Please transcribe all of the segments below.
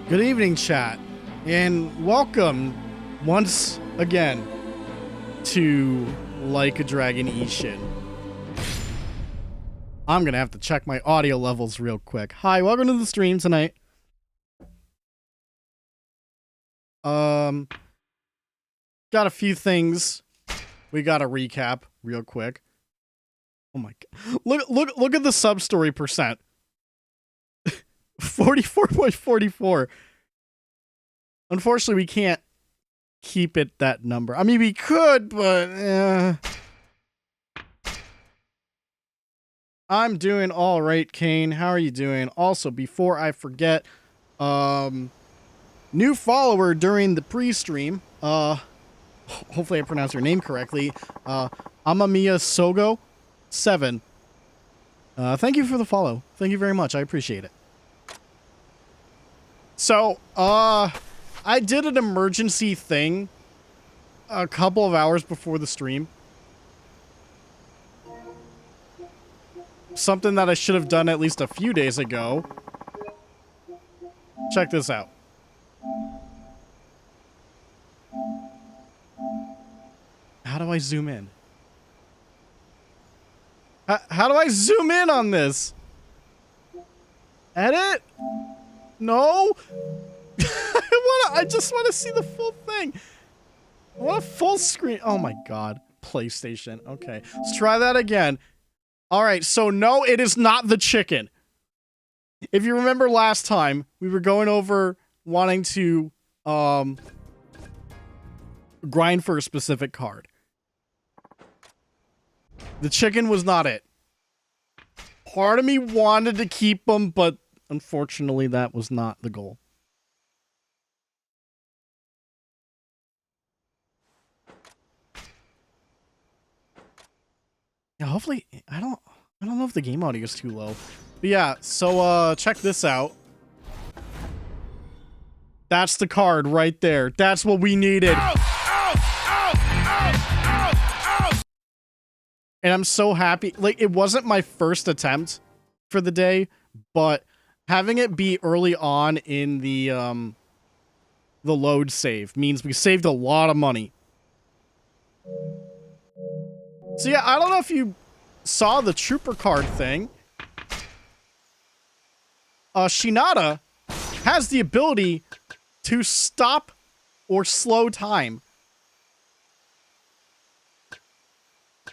Good evening, chat, and welcome once again to Like a Dragon Ishin. I'm gonna have to check my audio levels real quick. Hi, welcome to the stream tonight. Got a few things we gotta recap real quick. Oh my god. Look at the sub-story percent. 44.44. Unfortunately, we can't keep it that number. I mean, we could, but I'm doing all right, Kane. How are you doing? Also, before I forget, new follower during the pre-stream. Hopefully I pronounced your name correctly. Amamiya Sogo 7. Thank you for the follow. Thank you very much. I appreciate it. So, I did an emergency thing a couple of hours before the stream. Something that I should have done at least a few days ago. Check this out. How do I zoom in? How do I zoom in on this? Edit? No? I just want to see the full thing. I want a full screen. Oh my god. PlayStation. Okay. Let's try that again. Alright, so no, it is not the chicken. If you remember last time, we were going over wanting to grind for a specific card. The chicken was not it. Part of me wanted to keep them, but unfortunately that was not the goal. Yeah, hopefully I don't know if the game audio is too low. But yeah, so check this out. That's the card right there. That's what we needed. Ow, ow, ow, and I'm so happy. Like, it wasn't my first attempt for the day, but having it be early on in the load save means we saved a lot of money. So yeah, I don't know if you saw the trooper card thing. Shinada has the ability to stop or slow time.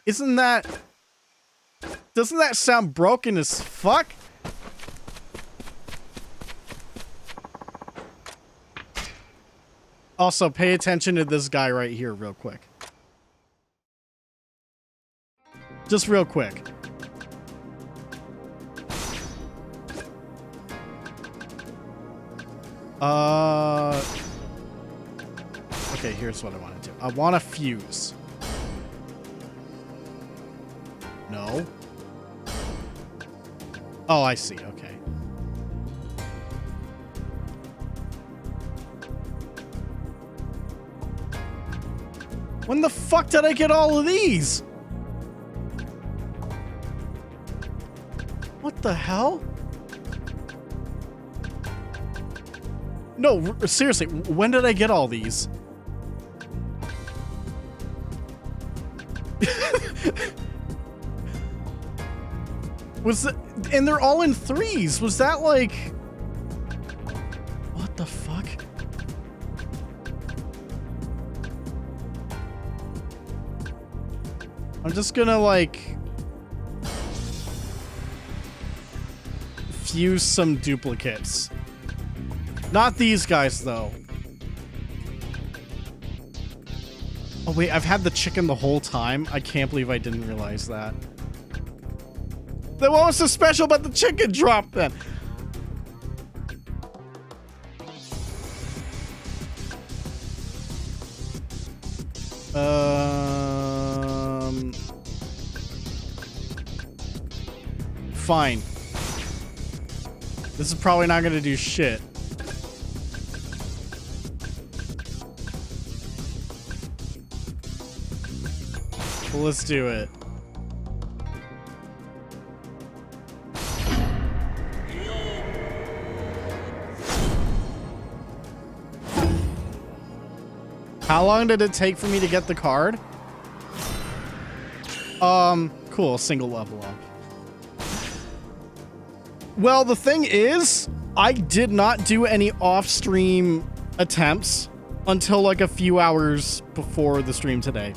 Doesn't that sound broken as fuck? Also, pay attention to this guy right here real quick. Just real quick. Okay, here's what I want to do. I want to fuse. No. Oh, I see. Okay. When the fuck did I get all of these? What the hell? No, seriously, when did I get all these? And they're all in threes. Was that like... What the fuck? I'm just gonna like... fuse some duplicates. Not these guys, though. Oh, wait, I've had the chicken the whole time? I can't believe I didn't realize that. Then what was so special about the chicken drop, then? Fine. This is probably not gonna do shit. Well, let's do it. How long did it take for me to get the card? Cool, single level up. Well, the thing is, I did not do any off-stream attempts until like a few hours before the stream today.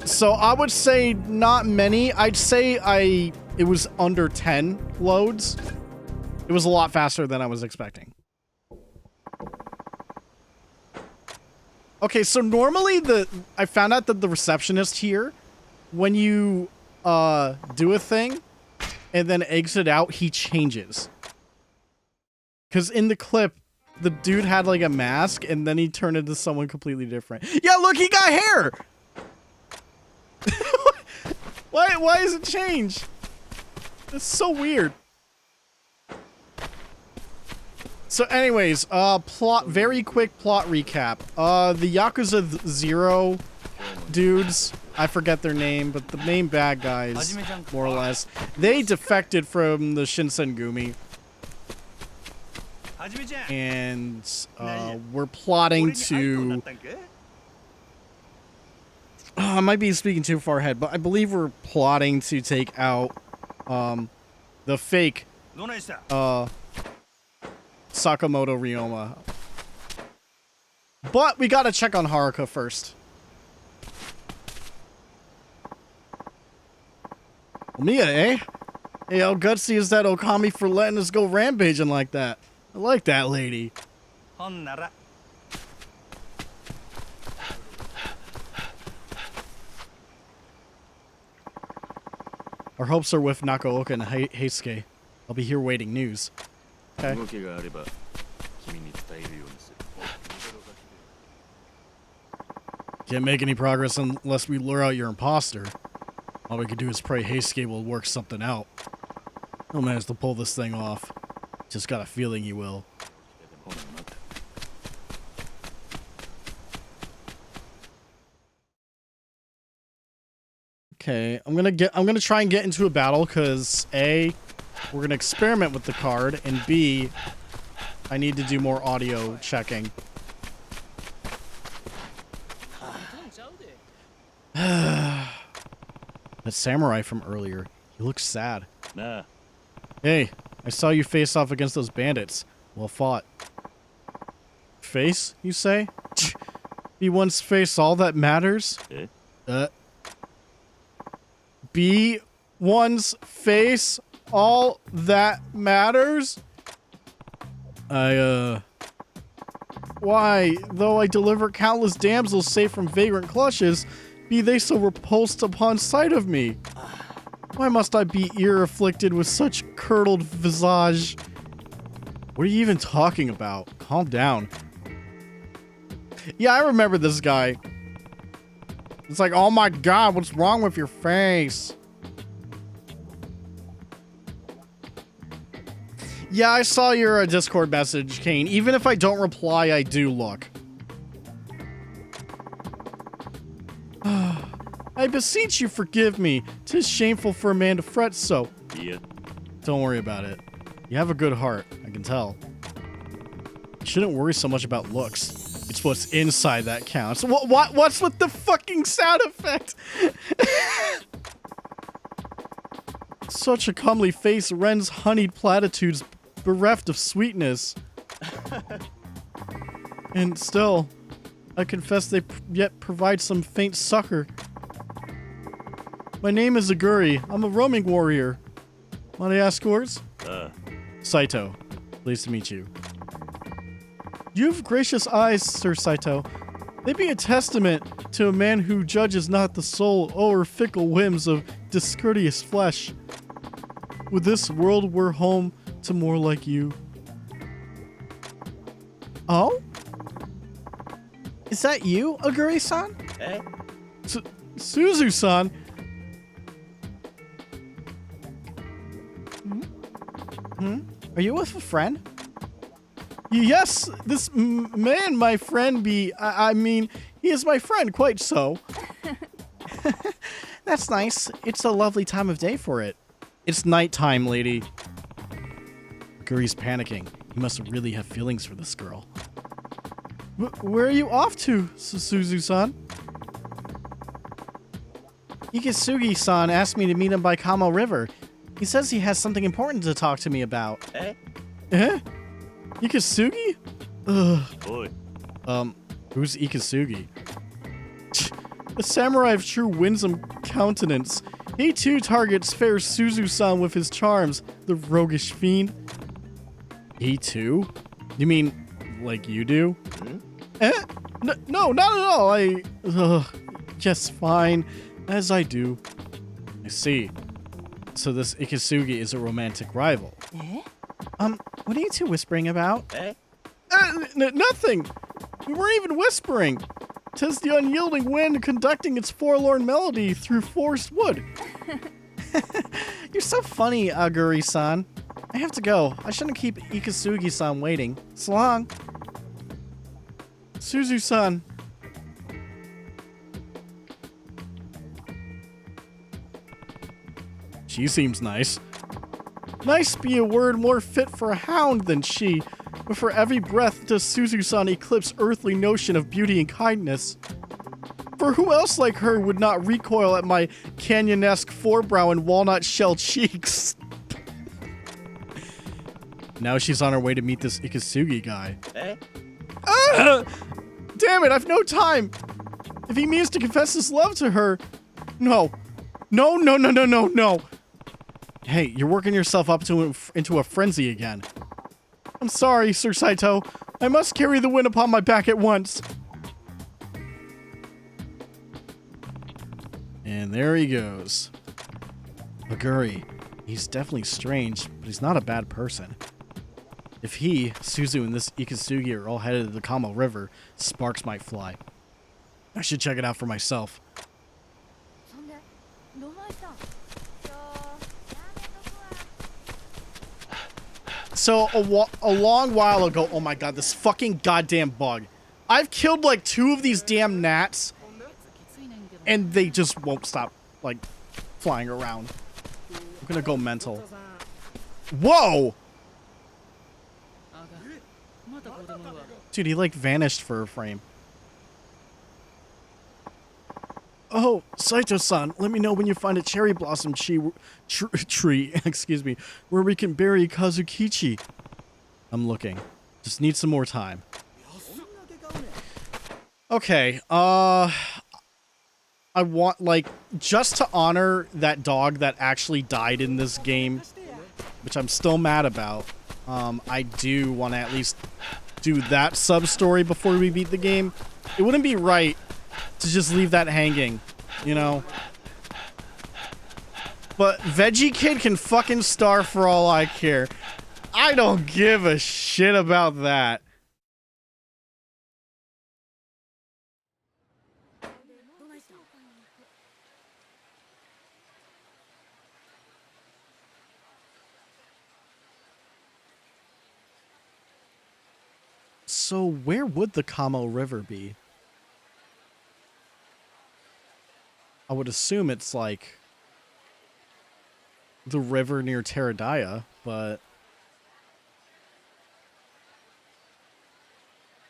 So I would say not many. I'd say it was under 10 loads. It was a lot faster than I was expecting. Okay, so normally I found out that the receptionist here, when you do a thing and then exit out, he changes. Because in the clip, the dude had like a mask and then he turned into someone completely different. Yeah, look, he got hair! Why does it change? It's so weird. So anyways, very quick plot recap. The Yakuza 0 dudes, I forget their name, but the main bad guys, more or less, they defected from the Shinsengumi. And, we're plotting to... I might be speaking too far ahead, but I believe we're plotting to take out, the fake, Sakamoto Ryoma. But we gotta check on Haruka first. Mia, eh? Hey, how gutsy is that Okami for letting us go rampaging like that? I like that lady. Our hopes are with Nakaoka and Heisuke. I'll be here waiting news. Okay. Can't make any progress unless we lure out your imposter. All we can do is pray Heisuke will work something out. He'll manage to pull this thing off. Just got a feeling he will. Okay, I'm gonna try and get into a battle because A, we're gonna experiment with the card, and B, I need to do more audio checking. That samurai from earlier, he looks sad. Nah. Hey, I saw you face off against those bandits. Well fought. Face, you say? Be one's face all that matters? Be one's face all that matters? Why, though I deliver countless damsels safe from vagrant clutches, be they so repulsed upon sight of me? Why must I be ear-afflicted with such curdled visage? What are you even talking about? Calm down. Yeah, I remember this guy. It's like, oh my god, what's wrong with your face? Yeah, I saw your Discord message, Kane. Even if I don't reply, I do look. I beseech you forgive me. 'Tis shameful for a man to fret so. Yeah. Don't worry about it. You have a good heart, I can tell. You shouldn't worry so much about looks. It's what's inside that counts. What's with the fucking sound effect? Such a comely face rends honeyed platitudes bereft of sweetness. And still, I confess they yet provide some faint succor. My name is Aguri. I'm a roaming warrior. Want to ask yours? Saito. Pleased to meet you. You have gracious eyes, Sir Saito. They be a testament to a man who judges not the soul o'er fickle whims of discourteous flesh. With this world we're home to more like you. Oh? Is that you, Aguri-san? Eh? Suzu-san? Are you with a friend? Yes, this man, my friend, I mean, he is my friend, quite so. That's nice. It's a lovely time of day for it. It's nighttime, lady. Aguri's panicking. He must really have feelings for this girl. Where are you off to, Suzu-san? Ikisugi-san asked me to meet him by Kamo River. He says he has something important to talk to me about. Eh? Ikisugi? Ugh. Who's Ikisugi? A samurai of true winsome countenance. He too targets fair Suzu-san with his charms, the roguish fiend. He too? You mean, like you do? No, not at all. Just fine, as I do. I see. So this Ikisugi is a romantic rival. What are you two whispering about? Nothing. We weren't even whispering. 'Tis the unyielding wind conducting its forlorn melody through forest wood. You're so funny, Aguri-san. I have to go. I shouldn't keep Ikisugi-san waiting. So long. Suzu-san. She seems nice. Nice be a word more fit for a hound than she. But for every breath does Suzu-san eclipse earthly notion of beauty and kindness. For who else like her would not recoil at my canyon-esque forebrow and walnut shell cheeks? Now she's on her way to meet this Ikisugi guy. Damn it, I've no time! If he means to confess his love to her... No. No. Hey, you're working yourself up into a frenzy again. I'm sorry, Sir Saito. I must carry the wind upon my back at once. And there he goes. Aguri. He's definitely strange, but he's not a bad person. If he, Suzu, and this Ikisugi are all headed to the Kamo River, sparks might fly. I should check it out for myself. So, a long while ago... Oh my god, this fucking goddamn bug. I've killed, like, 2 of these damn gnats. And they just won't stop, like, flying around. I'm gonna go mental. Whoa! Dude, he, like, vanished for a frame. Oh, Saito-san, let me know when you find a cherry blossom tree, excuse me, where we can bury Kazukichi. I'm looking. Just need some more time. Okay, I want, like, just to honor that dog that actually died in this game, which I'm still mad about, I do want to at least do that sub-story before we beat the game. It wouldn't be right to just leave that hanging, you know? But Veggie Kid can fucking starve for all I care. I don't give a shit about that. So where would the Kamo River be? I would assume it's like the river near Teradaya, but...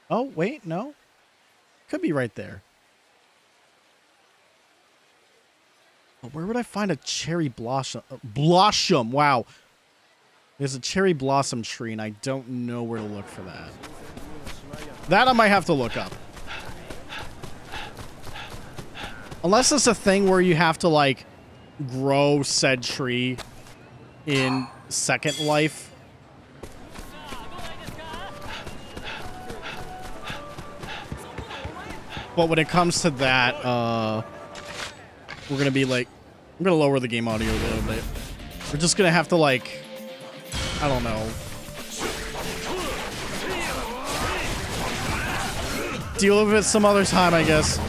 Oh, wait, no. Could be right there. Oh, where would I find a cherry blossom? Blossom, wow. There's a cherry blossom tree, and I don't know where to look for that. That I might have to look up. Unless it's a thing where you have to, like, grow said tree in Second Life. But when it comes to that, we're gonna be like... I'm gonna lower the game audio a little bit. We're just gonna have to, like... I don't know. Deal with it some other time, I guess.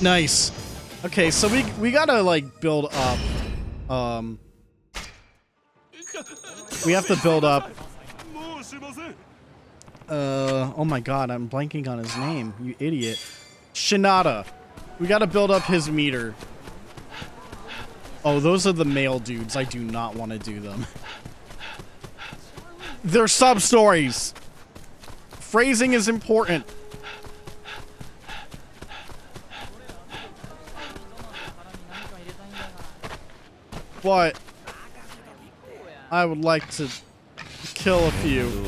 Nice. Okay, so we gotta, like, build up. We have to build up. Oh my god, I'm blanking on his name, you idiot. Shinada. We gotta build up his meter. Oh, those are the male dudes. I do not want to do them. They're sub-stories. Phrasing is important. But I would like to kill a few.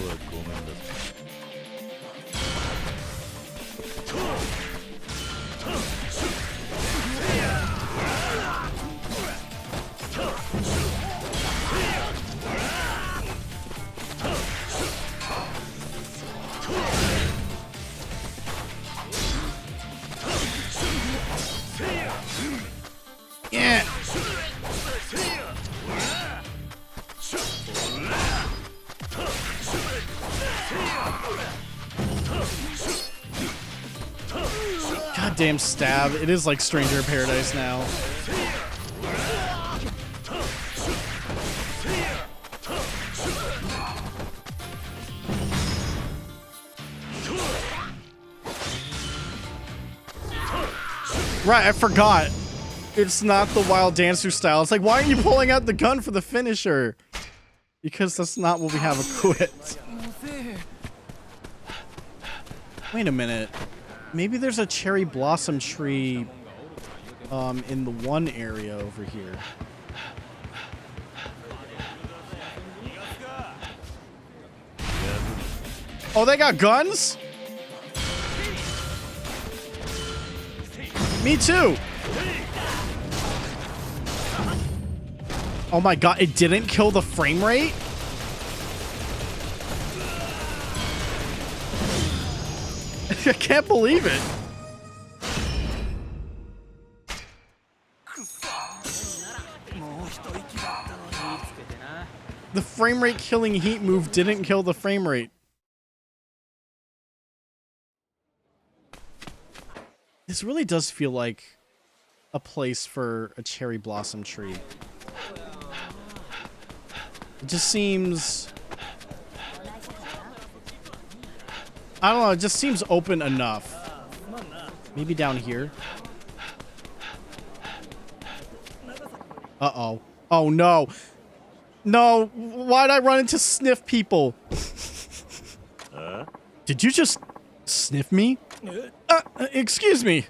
Yeah. Goddamn stab. It is like Stranger in Paradise now. Right, I forgot. It's not the wild dancer style. It's like, why aren't you pulling out the gun for the finisher? Because that's not what we have equipped. Wait a minute. Maybe there's a cherry blossom tree in the one area over here. Oh, they got guns? Me too. Oh my god, it didn't kill the frame rate? I can't believe it. The frame rate killing heat move didn't kill the frame rate. This really does feel like a place for a cherry blossom tree. It just seems... I don't know, it just seems open enough. Maybe down here. Uh-oh. Oh, no. No, why'd I run into sniff people? Did you just sniff me? Excuse me.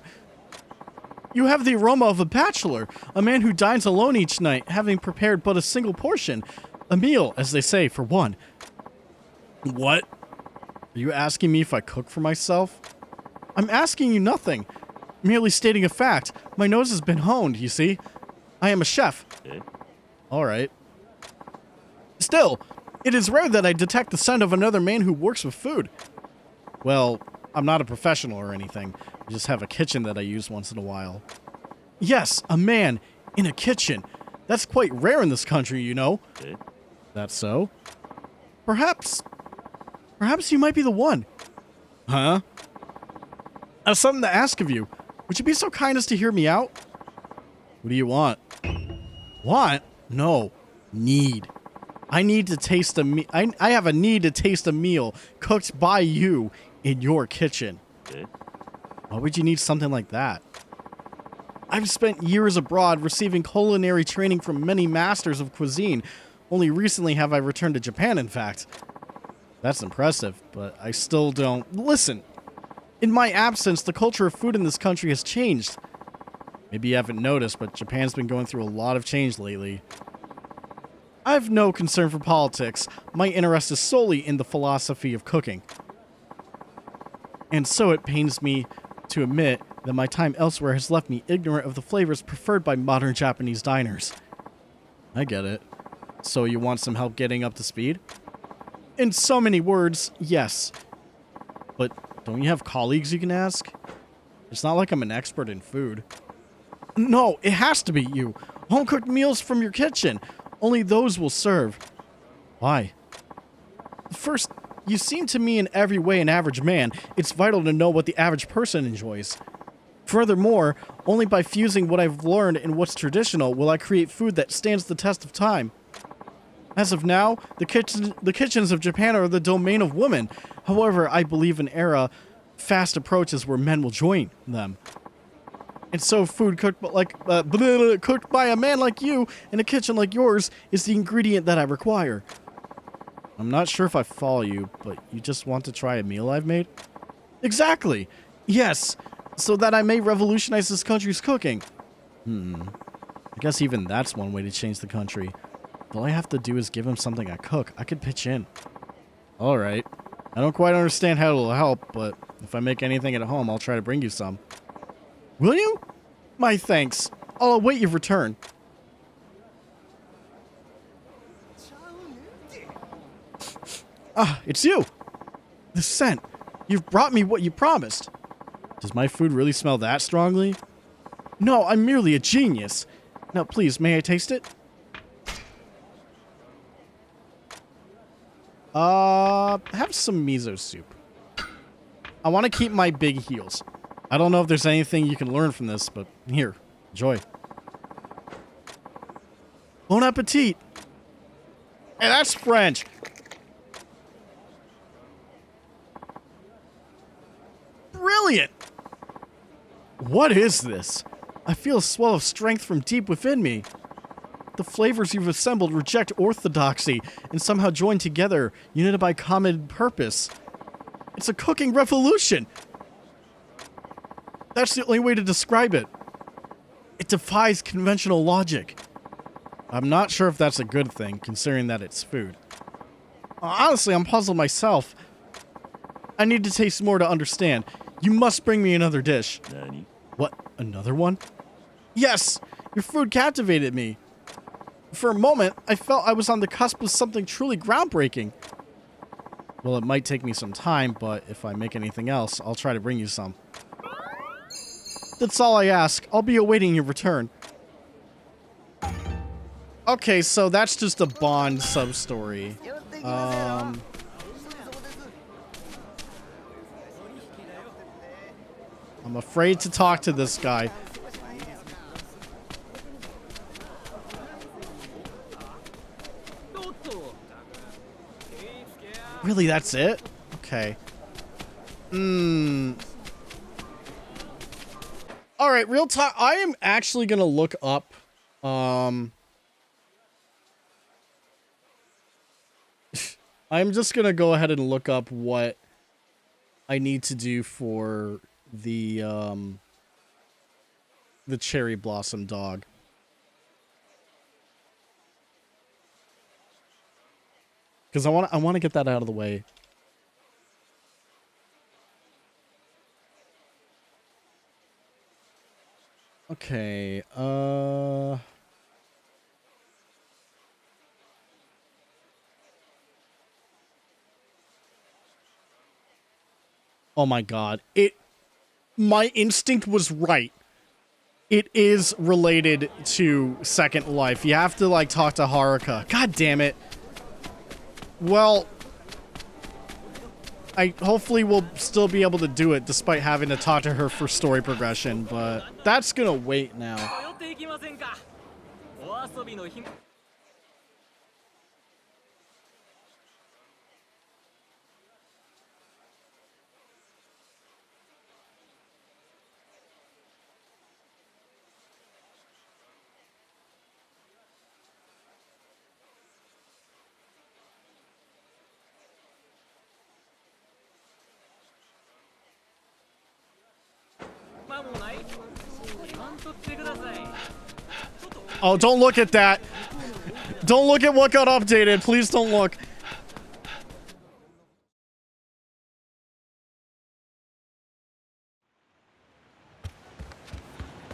You have the aroma of a bachelor, a man who dines alone each night, having prepared but a single portion. A meal, as they say, for one. What? Are you asking me if I cook for myself? I'm asking you nothing. Merely stating a fact. My nose has been honed, you see. I am a chef. All right. Still, it is rare that I detect the scent of another man who works with food. Well, I'm not a professional or anything. I just have a kitchen that I use once in a while. Yes, a man in a kitchen. That's quite rare in this country, you know. That's so? Perhaps you might be the one. Huh? I have something to ask of you. Would you be so kind as to hear me out? What do you want? Want? No. Need. I need to taste a I have a need to taste a meal cooked by you in your kitchen. Why would you need something like that? I've spent years abroad receiving culinary training from many masters of cuisine. Only recently have I returned to Japan, in fact. That's impressive, but I still don't... Listen, in my absence, the culture of food in this country has changed. Maybe you haven't noticed, but Japan's been going through a lot of change lately. I have no concern for politics. My interest is solely in the philosophy of cooking. And so it pains me to admit that my time elsewhere has left me ignorant of the flavors preferred by modern Japanese diners. I get it. So you want some help getting up to speed? In so many words, yes. But don't you have colleagues you can ask? It's not like I'm an expert in food. No, it has to be you. Home-cooked meals from your kitchen. Only those will serve. Why? First, you seem to me in every way an average man. It's vital to know what the average person enjoys. Furthermore, only by fusing what I've learned and what's traditional will I create food that stands the test of time. As of now, the kitchens of Japan are the domain of women. However, I believe an era fast approaches where men will join them. And so food cooked cooked by a man like you in a kitchen like yours is the ingredient that I require. I'm not sure if I follow you, but you just want to try a meal I've made? Exactly. Yes. So that I may revolutionize this country's cooking. I guess even that's one way to change the country. All I have to do is give him something I cook. I could pitch in. Alright. I don't quite understand how it'll help, but if I make anything at home, I'll try to bring you some. Will you? My thanks. I'll await your return. Ah, it's you! The scent. You've brought me what you promised. Does my food really smell that strongly? No, I'm merely a genius. Now, please, may I taste it? Have some miso soup. I want to keep my big heels. I don't know if there's anything you can learn from this, but here, enjoy. Bon appetit! Hey, that's French! Brilliant! What is this? I feel a swell of strength from deep within me. The flavors you've assembled reject orthodoxy and somehow join together, united by common purpose. It's a cooking revolution! That's the only way to describe it. It defies conventional logic. I'm not sure if that's a good thing, considering that it's food. Honestly, I'm puzzled myself. I need to taste more to understand. You must bring me another dish. What? Another one? Yes! Your food captivated me. For a moment, I felt I was on the cusp of something truly groundbreaking. Well, it might take me some time, but if I make anything else, I'll try to bring you some. That's all I ask. I'll be awaiting your return. Okay, so that's just a Bond sub-story. I'm afraid to talk to this guy. Really, that's it? Okay. Alright, real talk. I am actually gonna look up, I'm just gonna go ahead and look up what I need to do for the cherry blossom dog. Because I want to get that out of the way. Okay, oh my god. My instinct was right. It is related to Second Life. You have to, like, talk to Haruka. God damn it. Well, I hopefully will still be able to do it despite having to talk to her for story progression, but that's gonna wait now. Oh, don't look at that. Don't look at what got updated. Please don't look.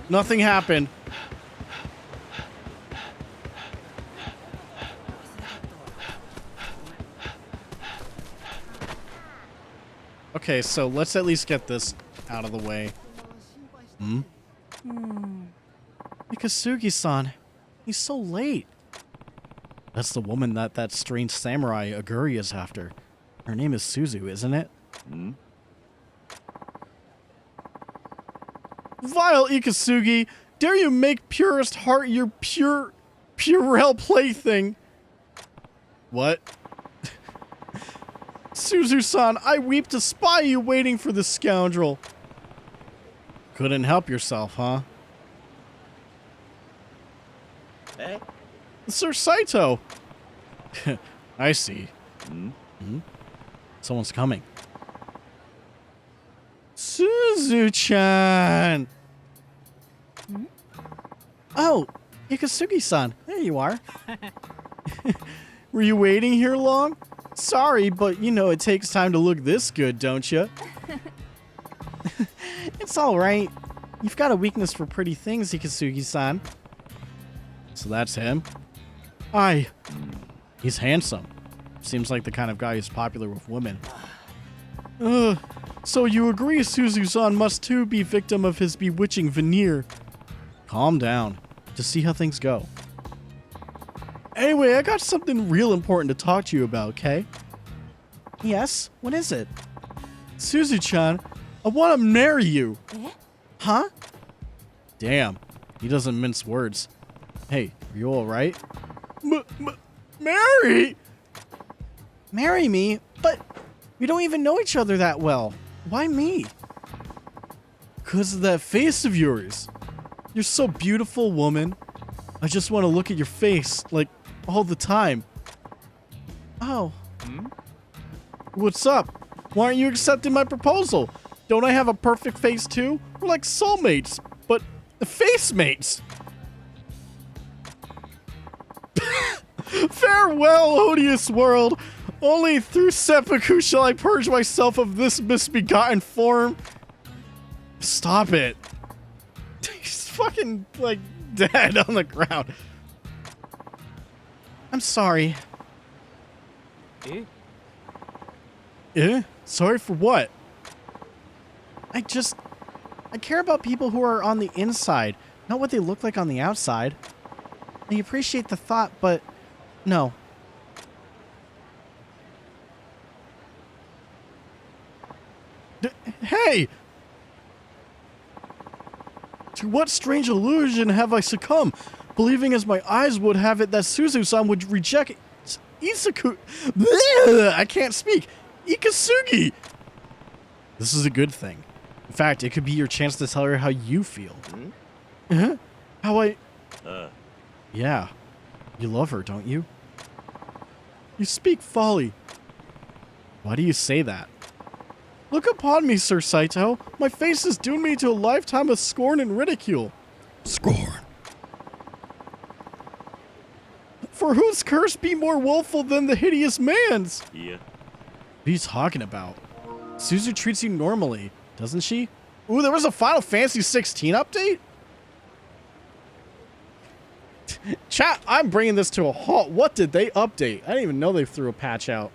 Nothing happened. Okay, so let's at least get this out of the way. Mikasugi-san, he's so late. That's the woman that strange samurai Aguri is after. Her name is Suzu, isn't it? Vile Ikasugi, dare you make purest heart your purell plaything? What? Suzu-san, I weep to spy you waiting for the scoundrel. Couldn't help yourself, huh? Eh? Sir Saito! I see. Hmm? Someone's coming. Suzu-chan! Oh, Ikasugi-san. There you are. Were you waiting here long? Sorry, but you know it takes time to look this good, don't you? It's alright. You've got a weakness for pretty things, Ikasugi-san. So that's him? Aye. He's handsome. Seems like the kind of guy who's popular with women. So you agree Suzu-san must too be victim of his bewitching veneer. Calm down. Just see how things go. Anyway, I got something real important to talk to you about, okay? Yes? What is it? Suzu-chan, I want to marry you. Huh? Damn. He doesn't mince words. Hey, are you alright? Marry? Marry me? But we don't even know each other that well. Why me? 'Cause of that face of yours. You're so beautiful, woman. I just want to look at your face, like, all the time. Oh. What's up? Why aren't you accepting my proposal? Don't I have a perfect face too? We're like soulmates, but face mates. Farewell, odious world. Only through seppuku shall I purge myself of this misbegotten form. Stop it. He's fucking, like, dead on the ground. I'm sorry. Eh? Eh? Sorry for what? I care about people who are on the inside, not what they look like on the outside. I appreciate the thought, but no. Hey! To what strange illusion have I succumbed, believing as my eyes would have it that Suzu-san would reject Isaku... Bleh, I can't speak. Ikasugi! This is a good thing. In fact, it could be your chance to tell her how you feel. How I... Yeah. You love her, don't you? You speak folly. Why do you say that? Look upon me, Sir Saito. My face has doomed me to a lifetime of scorn and ridicule. Scorn? For whose curse be more woeful than the hideous man's? Yeah. What are you talking about? Suzu treats you normally, doesn't she? Ooh, there was a Final Fantasy 16 update? Chat, I'm bringing this to a halt. What did they update? I didn't even know they threw a patch out.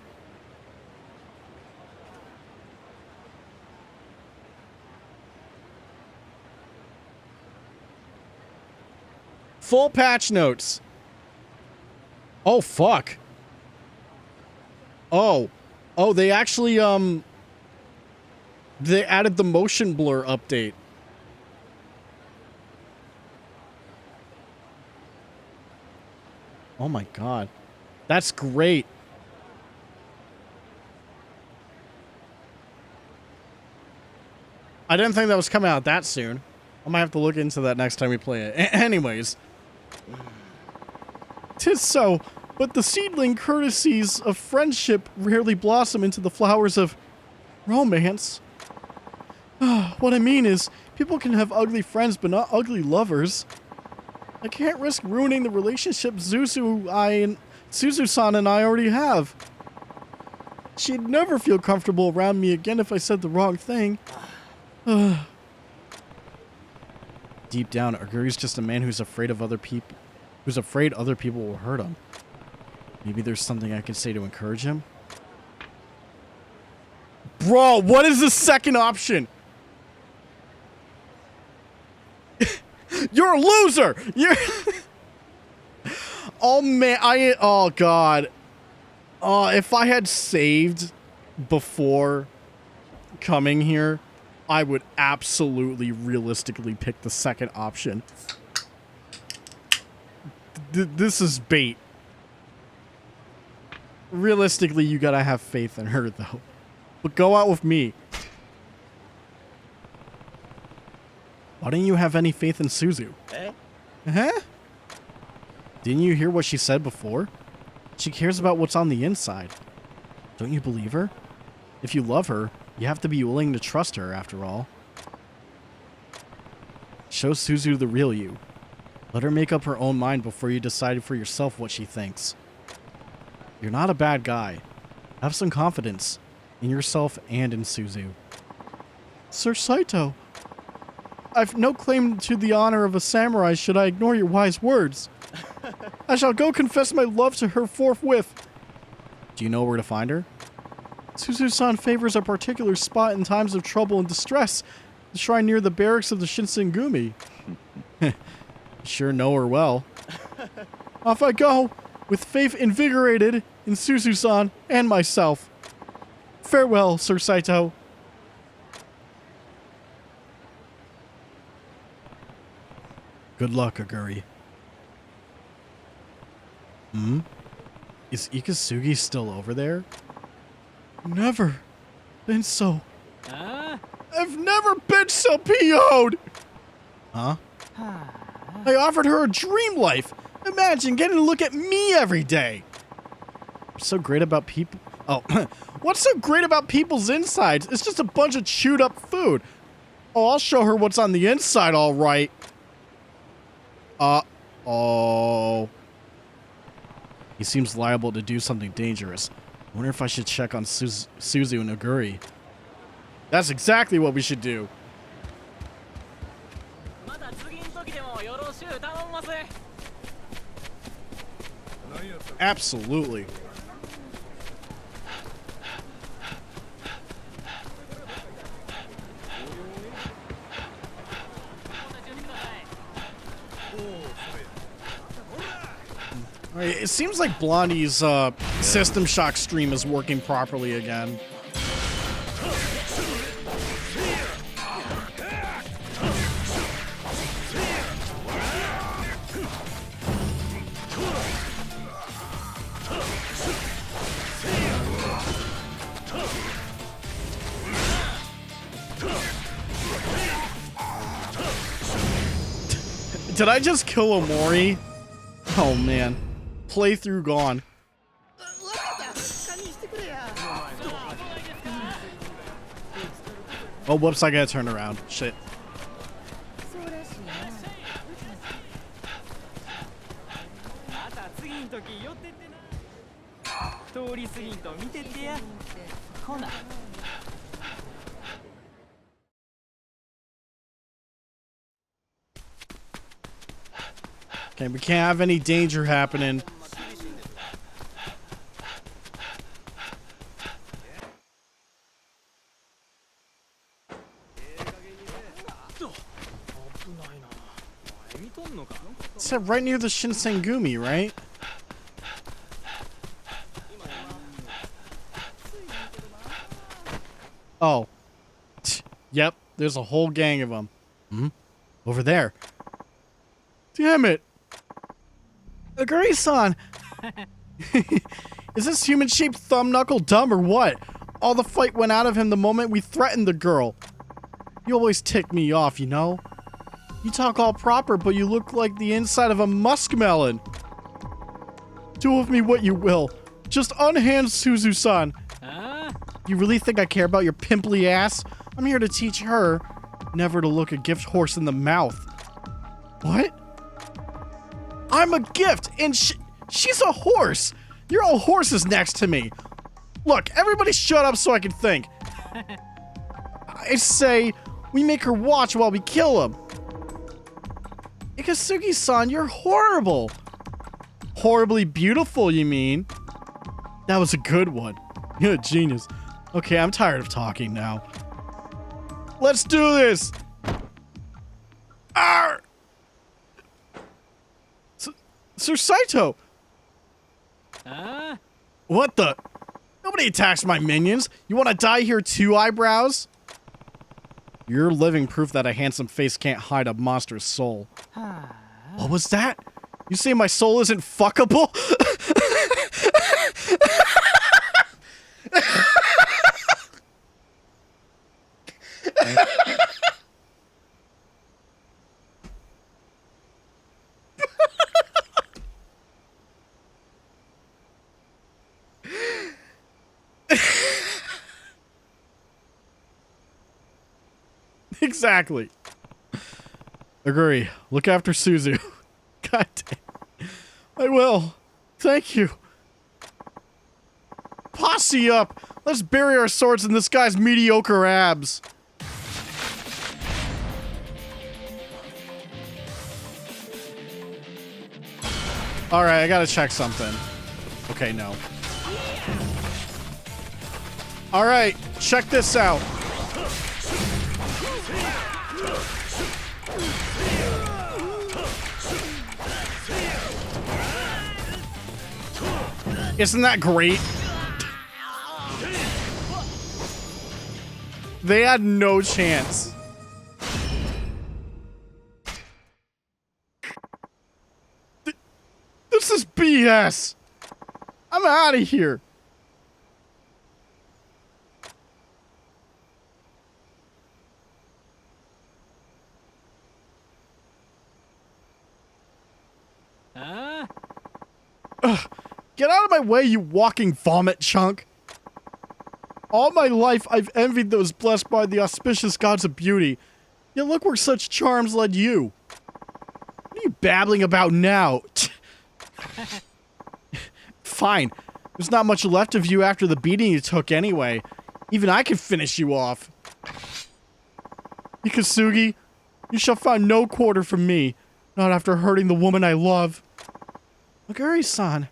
Full patch notes. Oh, fuck. Oh, they actually, they added the motion blur update. Oh my god. That's great. I didn't think that was coming out that soon. I might have to look into that next time we play it. Anyways. 'Tis so, but the seedling courtesies of friendship rarely blossom into the flowers of romance. What I mean is, people can have ugly friends but not ugly lovers. I can't risk ruining the relationship Suzu-san and I already have. She'd never feel comfortable around me again if I said the wrong thing. Deep down, Aguri's just a man who's afraid of other people. Who's afraid other people will hurt him. Maybe there's something I can say to encourage him? Bro, what is the second option? You're a loser! You're... Oh, man. Oh, God. If I had saved before coming here, I would absolutely realistically pick the second option. This is bait. Realistically, you gotta have faith in her, though. But go out with me. Why don't you have any faith in Suzu? Eh? Huh? Didn't you hear what she said before? She cares about what's on the inside. Don't you believe her? If you love her, you have to be willing to trust her, after all. Show Suzu the real you. Let her make up her own mind before you decide for yourself what she thinks. You're not a bad guy. Have some confidence in yourself and in Suzu. Sir Saito, I've no claim to the honor of a samurai should I ignore your wise words. I shall go confess my love to her forthwith. Do you know where to find her? Suzu-san favors a particular spot in times of trouble and distress, the shrine near the barracks of the Shinsengumi. Sure know her well. Off I go, with faith invigorated in Suzu-san and myself. Farewell, Sir Saito. Good luck, Aguri. Is Ikasugi still over there? Never been so. I've never been so PO'd! Huh? I offered her a dream life. Imagine getting to look at me every day. What's so great about people? Oh, what's so great about people's insides? It's just a bunch of chewed up food. Oh, I'll show her what's on the inside, all right. Oh. He seems liable to do something dangerous. I wonder if I should check on Suzu and Aguri. That's exactly what we should do. Absolutely. Alright, it seems like Blondie's System Shock stream is working properly again. Did I just kill Omori? Oh man. Playthrough gone. Oh, whoops, I gotta turn around. Shit. Okay, we can't have any danger happening. It's right near the Shinsengumi, right? Oh. Yep, there's a whole gang of them. Over there. Damn it. Aguri-san! Is this human-shaped thumb knuckle dumb or what? All the fight went out of him the moment we threatened the girl. You always tick me off, you know? You talk all proper, but you look like the inside of a muskmelon. Do with me what you will. Just unhand Suzu-san. You really think I care about your pimply ass? I'm here to teach her never to look a gift horse in the mouth. What? I'm a gift, and she's a horse. You're all horses next to me. Look, everybody shut up so I can think. I say we make her watch while we kill him. Ikasugi-san, you're horrible. Horribly beautiful, you mean? That was a good one. You're a genius. Okay, I'm tired of talking now. Let's do this. Arr! Sir Saito! What the? Nobody attacks my minions. You want to die here too, eyebrows? You're living proof that a handsome face can't hide a monster's soul. What was that? You say my soul isn't fuckable? Exactly. Agree. Look after Suzu. God damn. I will. Thank you. Posse up. Let's bury our swords in this guy's mediocre abs. All right, I gotta check something. Okay, no. All right, check this out. Isn't that great? They had no chance. This is BS. I'm out of here. Ugh, get out of my way, you walking vomit chunk. All my life, I've envied those blessed by the auspicious gods of beauty. Yet look where such charms led you. What are you babbling about now? Fine. There's not much left of you after the beating you took anyway. Even I can finish you off. Ikasugi, you shall find no quarter from me. Not after hurting the woman I love. Aguri-san.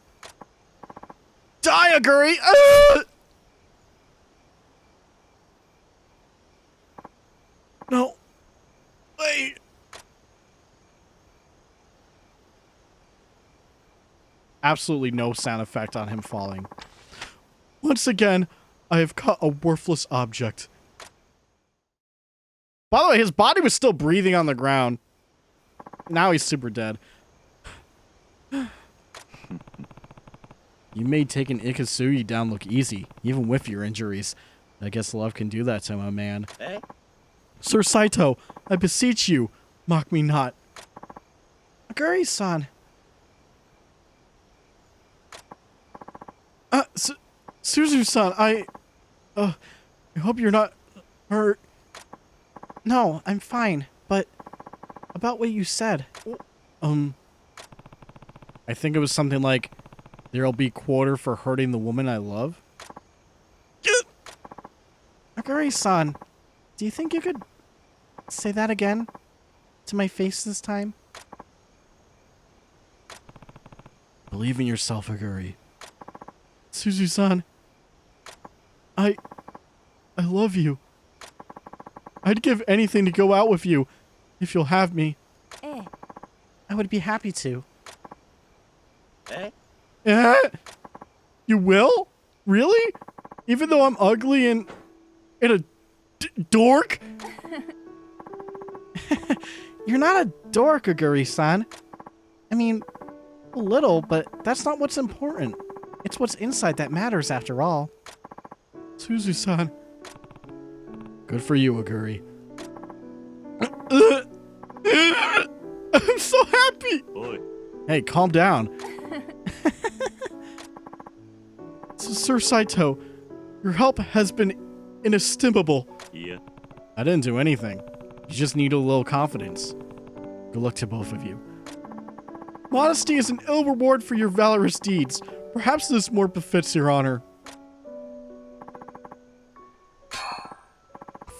Die, Aguri! No. Wait. Absolutely no sound effect on him falling. Once again, I have caught a worthless object. By the way, his body was still breathing on the ground. Now he's super dead. You made taking Ikasugi down look easy, even with your injuries. I guess love can do that to him, man. Eh? Sir Saito, I beseech you, mock me not. Aguri-san. Suzu-san, I hope you're not hurt. No, I'm fine, but about what you said. I think it was something like, there'll be quarter for hurting the woman I love. Aguri-san, do you think you could say that again? To my face this time? Believe in yourself, Aguri. Suzu-san, I love you. I'd give anything to go out with you, if you'll have me. I would be happy to. You will? Really? Even though I'm ugly and a dork? You're not a dork, Aguri-san. I mean, a little, but that's not what's important. It's what's inside that matters after all. Suzu-san. Good for you, Aguri. I'm so happy! Oi. Hey, calm down. Sir Saito, your help has been inestimable. Yeah. I didn't do anything. You just need a little confidence. Good luck to both of you. Modesty is an ill reward for your valorous deeds. Perhaps this more befits your honor.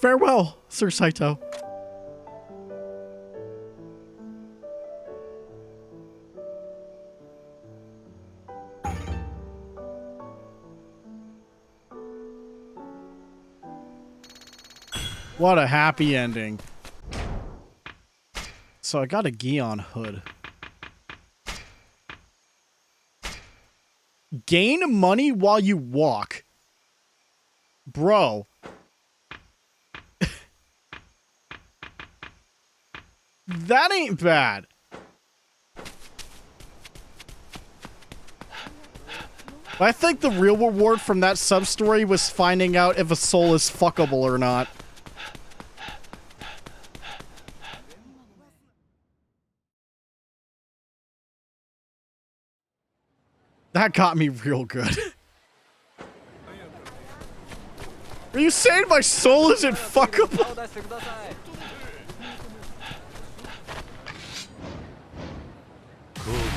Farewell, Sir Saito. What a happy ending. So I got a Gion hood. Gain money while you walk. Bro. That ain't bad. I think the real reward from that sub-story was finding out if a soul is fuckable or not. That got me real good. Are you saying my soul isn't fuckable? 顔出してください。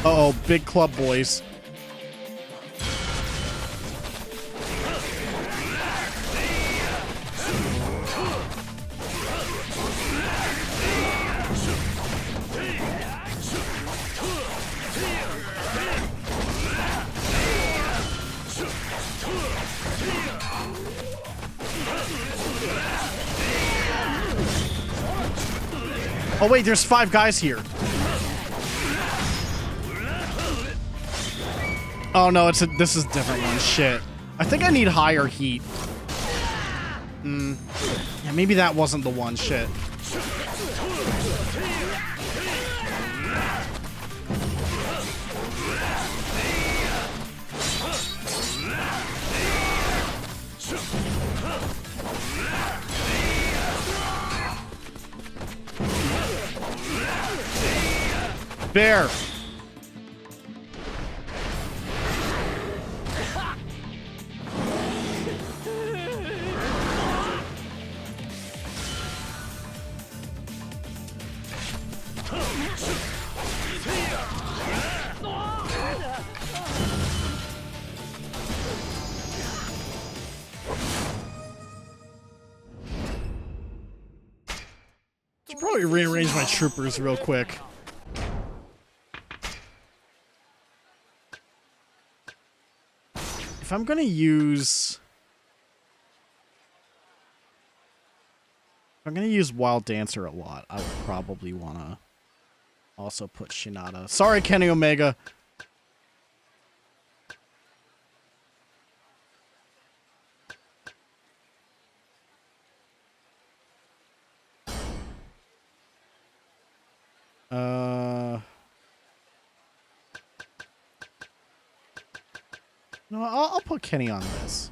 Uh-oh, big club boys. Oh wait, there's 5 guys here. Oh no, this is a different one. Shit. I think I need higher heat. Yeah, maybe that wasn't the one. Shit. Bear. Should probably rearrange my troopers real quick. If I'm gonna use Wild Dancer a lot, I would probably wanna also put Shinada. Sorry, Kenny Omega. No, I'll put Kenny on this.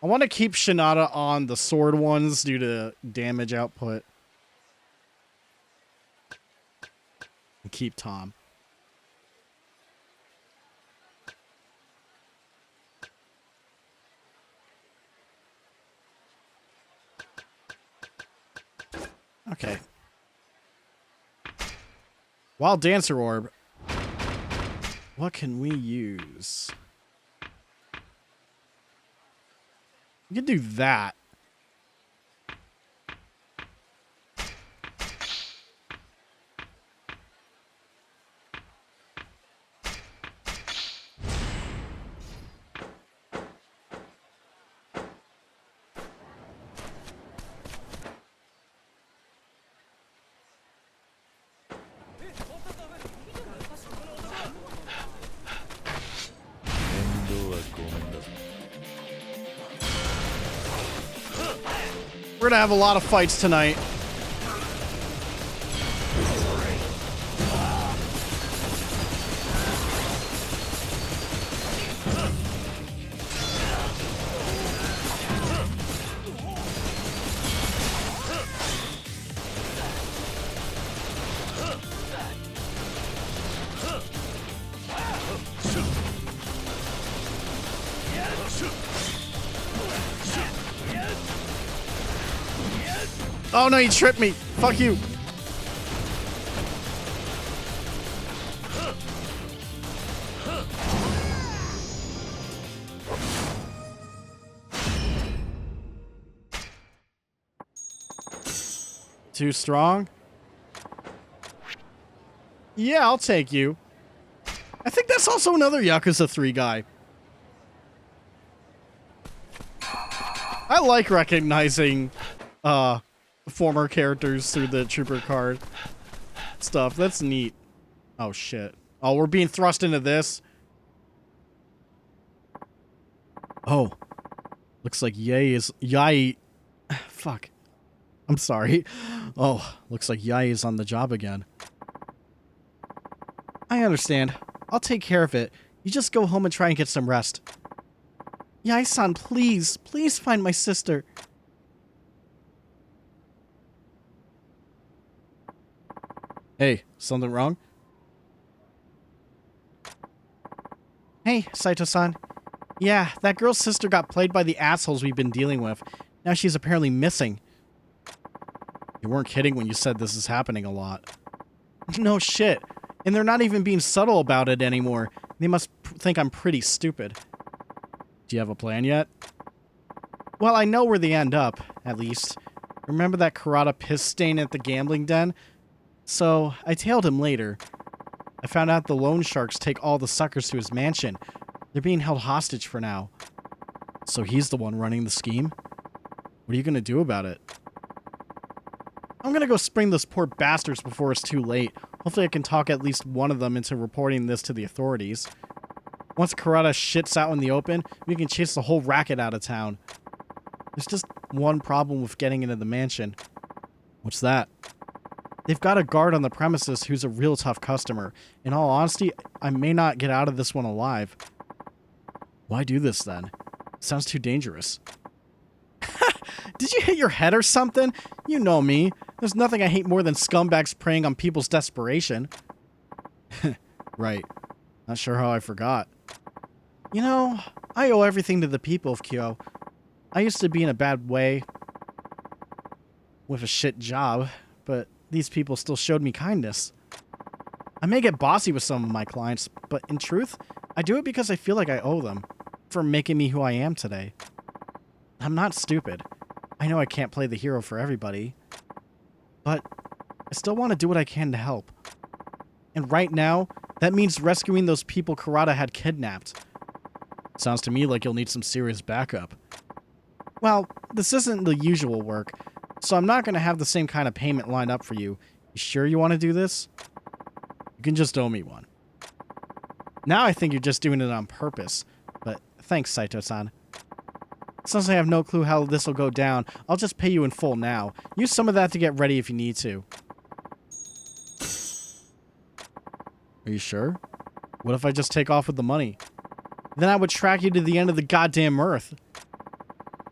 I want to keep Shinada on the sword ones due to damage output. And keep Tom. Okay. Wild Dancer Orb. What can we use? We can do that. We're gonna have a lot of fights tonight. Oh no, you tripped me. Fuck you. Too strong? Yeah, I'll take you. I think that's also another Yakuza 3 guy. I like recognizing former characters through the trooper card stuff. That's neat. Oh shit. Oh, we're being thrust into this. Oh. Looks like Yai. Fuck. I'm sorry. Oh, looks like Yai is on the job again. I understand. I'll take care of it. You just go home and try and get some rest. Yai-san, please. Please find my sister. Hey, something wrong? Hey, Saito-san. Yeah, that girl's sister got played by the assholes we've been dealing with. Now she's apparently missing. You weren't kidding when you said this is happening a lot. No shit. And they're not even being subtle about it anymore. They must think I'm pretty stupid. Do you have a plan yet? Well, I know where they end up, at least. Remember that Karada piss stain at the gambling den? So, I tailed him later. I found out the loan sharks take all the suckers to his mansion. They're being held hostage for now. So he's the one running the scheme? What are you gonna do about it? I'm gonna go spring those poor bastards before it's too late. Hopefully I can talk at least one of them into reporting this to the authorities. Once Karada shits out in the open, we can chase the whole racket out of town. There's just one problem with getting into the mansion. What's that? They've got a guard on the premises who's a real tough customer. In all honesty, I may not get out of this one alive. Why do this then? Sounds too dangerous. Did you hit your head or something? You know me. There's nothing I hate more than scumbags preying on people's desperation. Right. Not sure how I forgot. You know, I owe everything to the people of Kyo. I used to be in a bad way with a shit job, but these people still showed me kindness. I may get bossy with some of my clients, but in truth, I do it because I feel like I owe them for making me who I am today. I'm not stupid. I know I can't play the hero for everybody, but I still want to do what I can to help. And right now, that means rescuing those people Karada had kidnapped. Sounds to me like you'll need some serious backup. Well, this isn't the usual work, so I'm not going to have the same kind of payment lined up for you. You sure you want to do this? You can just owe me one. Now I think you're just doing it on purpose, but thanks, Saito-san. Since I have no clue how this will go down, I'll just pay you in full now. Use some of that to get ready if you need to. Are you sure? What if I just take off with the money? Then I would track you to the end of the goddamn earth.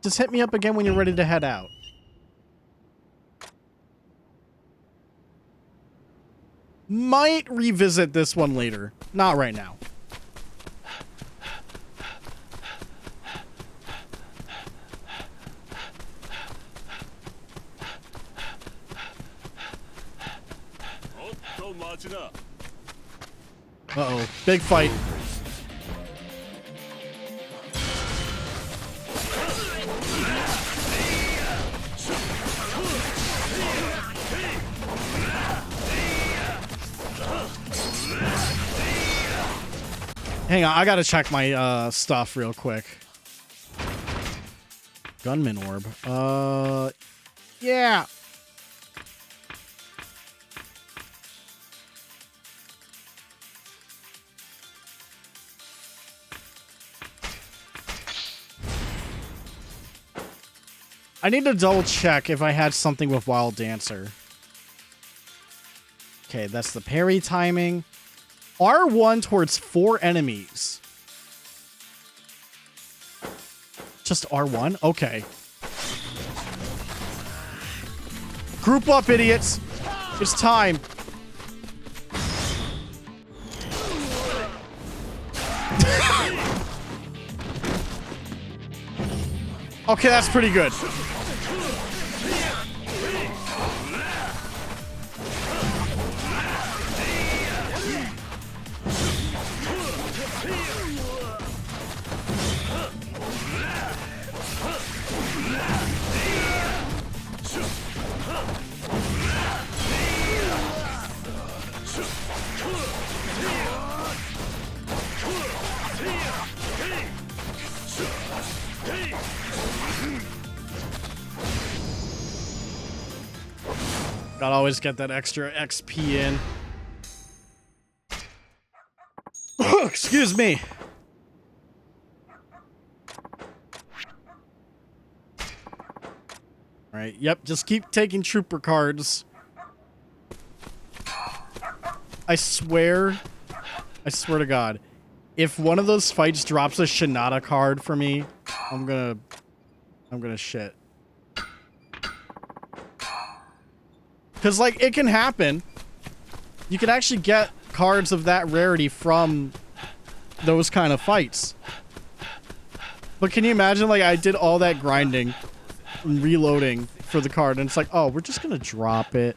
Just hit me up again when you're ready to head out. Might revisit this one later. Not right now. Uh-oh. Big fight. Hang on, I gotta check my stuff real quick. Gunman orb. Yeah. I need to double check if I had something with Wild Dancer. Okay, that's the parry timing. R1 towards 4 enemies. Just R1? Okay. Group up, idiots. It's time. Okay, that's pretty good. Gotta always get that extra XP in. Excuse me. Alright, yep, just keep taking trooper cards. I swear to God, if one of those fights drops a Shinada card for me, I'm gonna shit. Because, like, it can happen. You can actually get cards of that rarity from those kind of fights. But can you imagine, like, I did all that grinding and reloading for the card, and it's like, oh, we're just gonna drop it.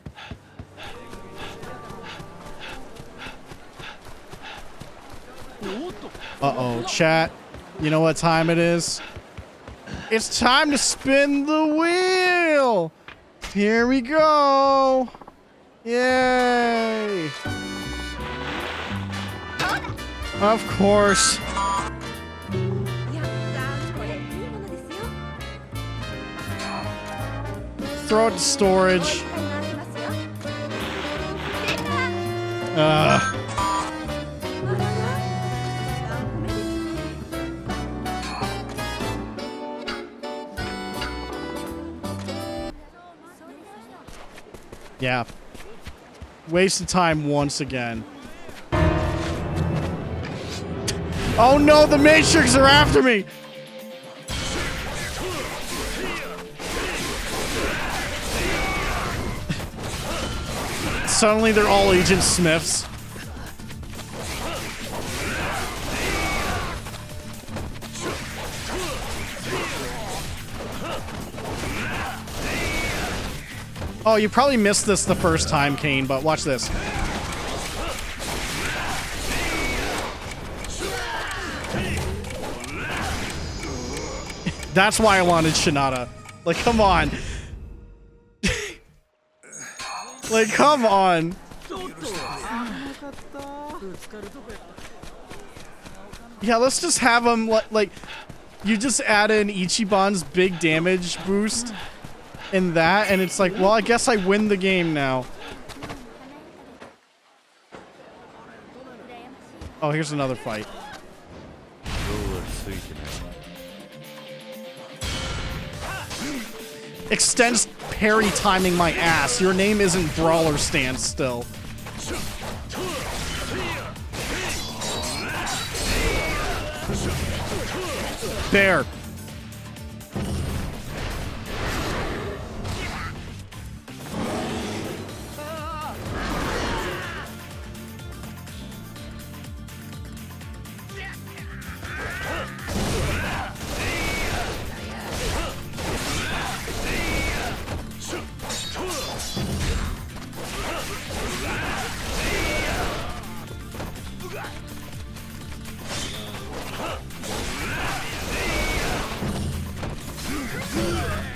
Uh-oh, chat. You know what time it is? It's time to spin the wheel! Here we go! Yay! Of course. Throw it to storage. Yeah. Waste of time once again. Oh no, the Matrix are after me! Suddenly they're all Agent Smiths. Oh, you probably missed this the first time, Kane, but watch this. That's why I wanted Shinada. Like, come on. Like, come on. Yeah, let's just have him, like, you just add in Ichiban's big damage boost in that, and it's like, well, I guess I win the game now. Oh, here's another fight. Extends parry timing my ass. Your name isn't Brawler Stance still. There.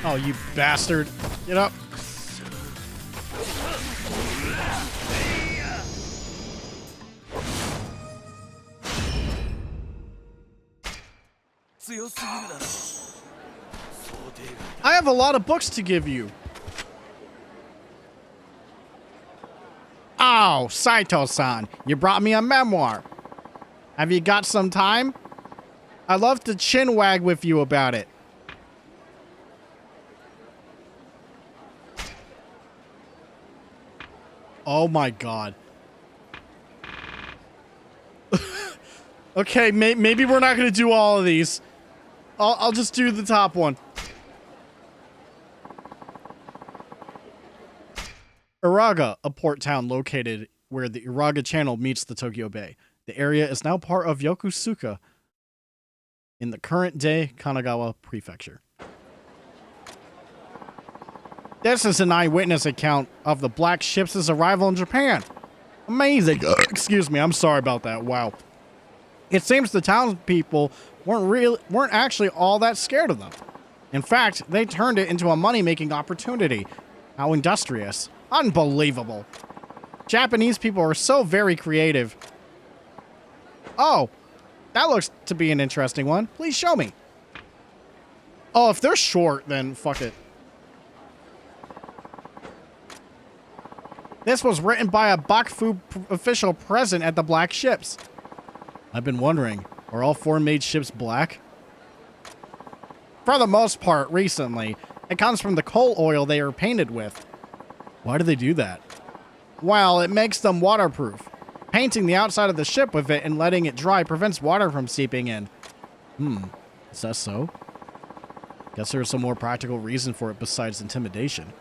Oh, you bastard. Get up. I have a lot of books to give you. Oh, Saito-san, you brought me a memoir. Have you got some time? I'd love to chinwag with you about it. Oh my god. Okay, maybe we're not going to do all of these. I'll just do the top one. Uraga, a port town located where the Uraga Channel meets the Tokyo Bay. The area is now part of Yokosuka in the current-day Kanagawa Prefecture. This is an eyewitness account of the Black Ship's arrival in Japan. Amazing. Excuse me, I'm sorry about that. Wow. It seems the townspeople weren't actually all that scared of them. In fact, they turned it into a money-making opportunity. How industrious. Unbelievable. Japanese people are so very creative. Oh, that looks to be an interesting one. Please show me. Oh, if they're short, then fuck it. This was written by a Bakufu official present at the Black Ships. I've been wondering, are all foreign-made ships black? For the most part, recently. It comes from the coal oil they are painted with. Why do they do that? Well, it makes them waterproof. Painting the outside of the ship with it and letting it dry prevents water from seeping in. Is that so? Guess there's some more practical reason for it besides intimidation.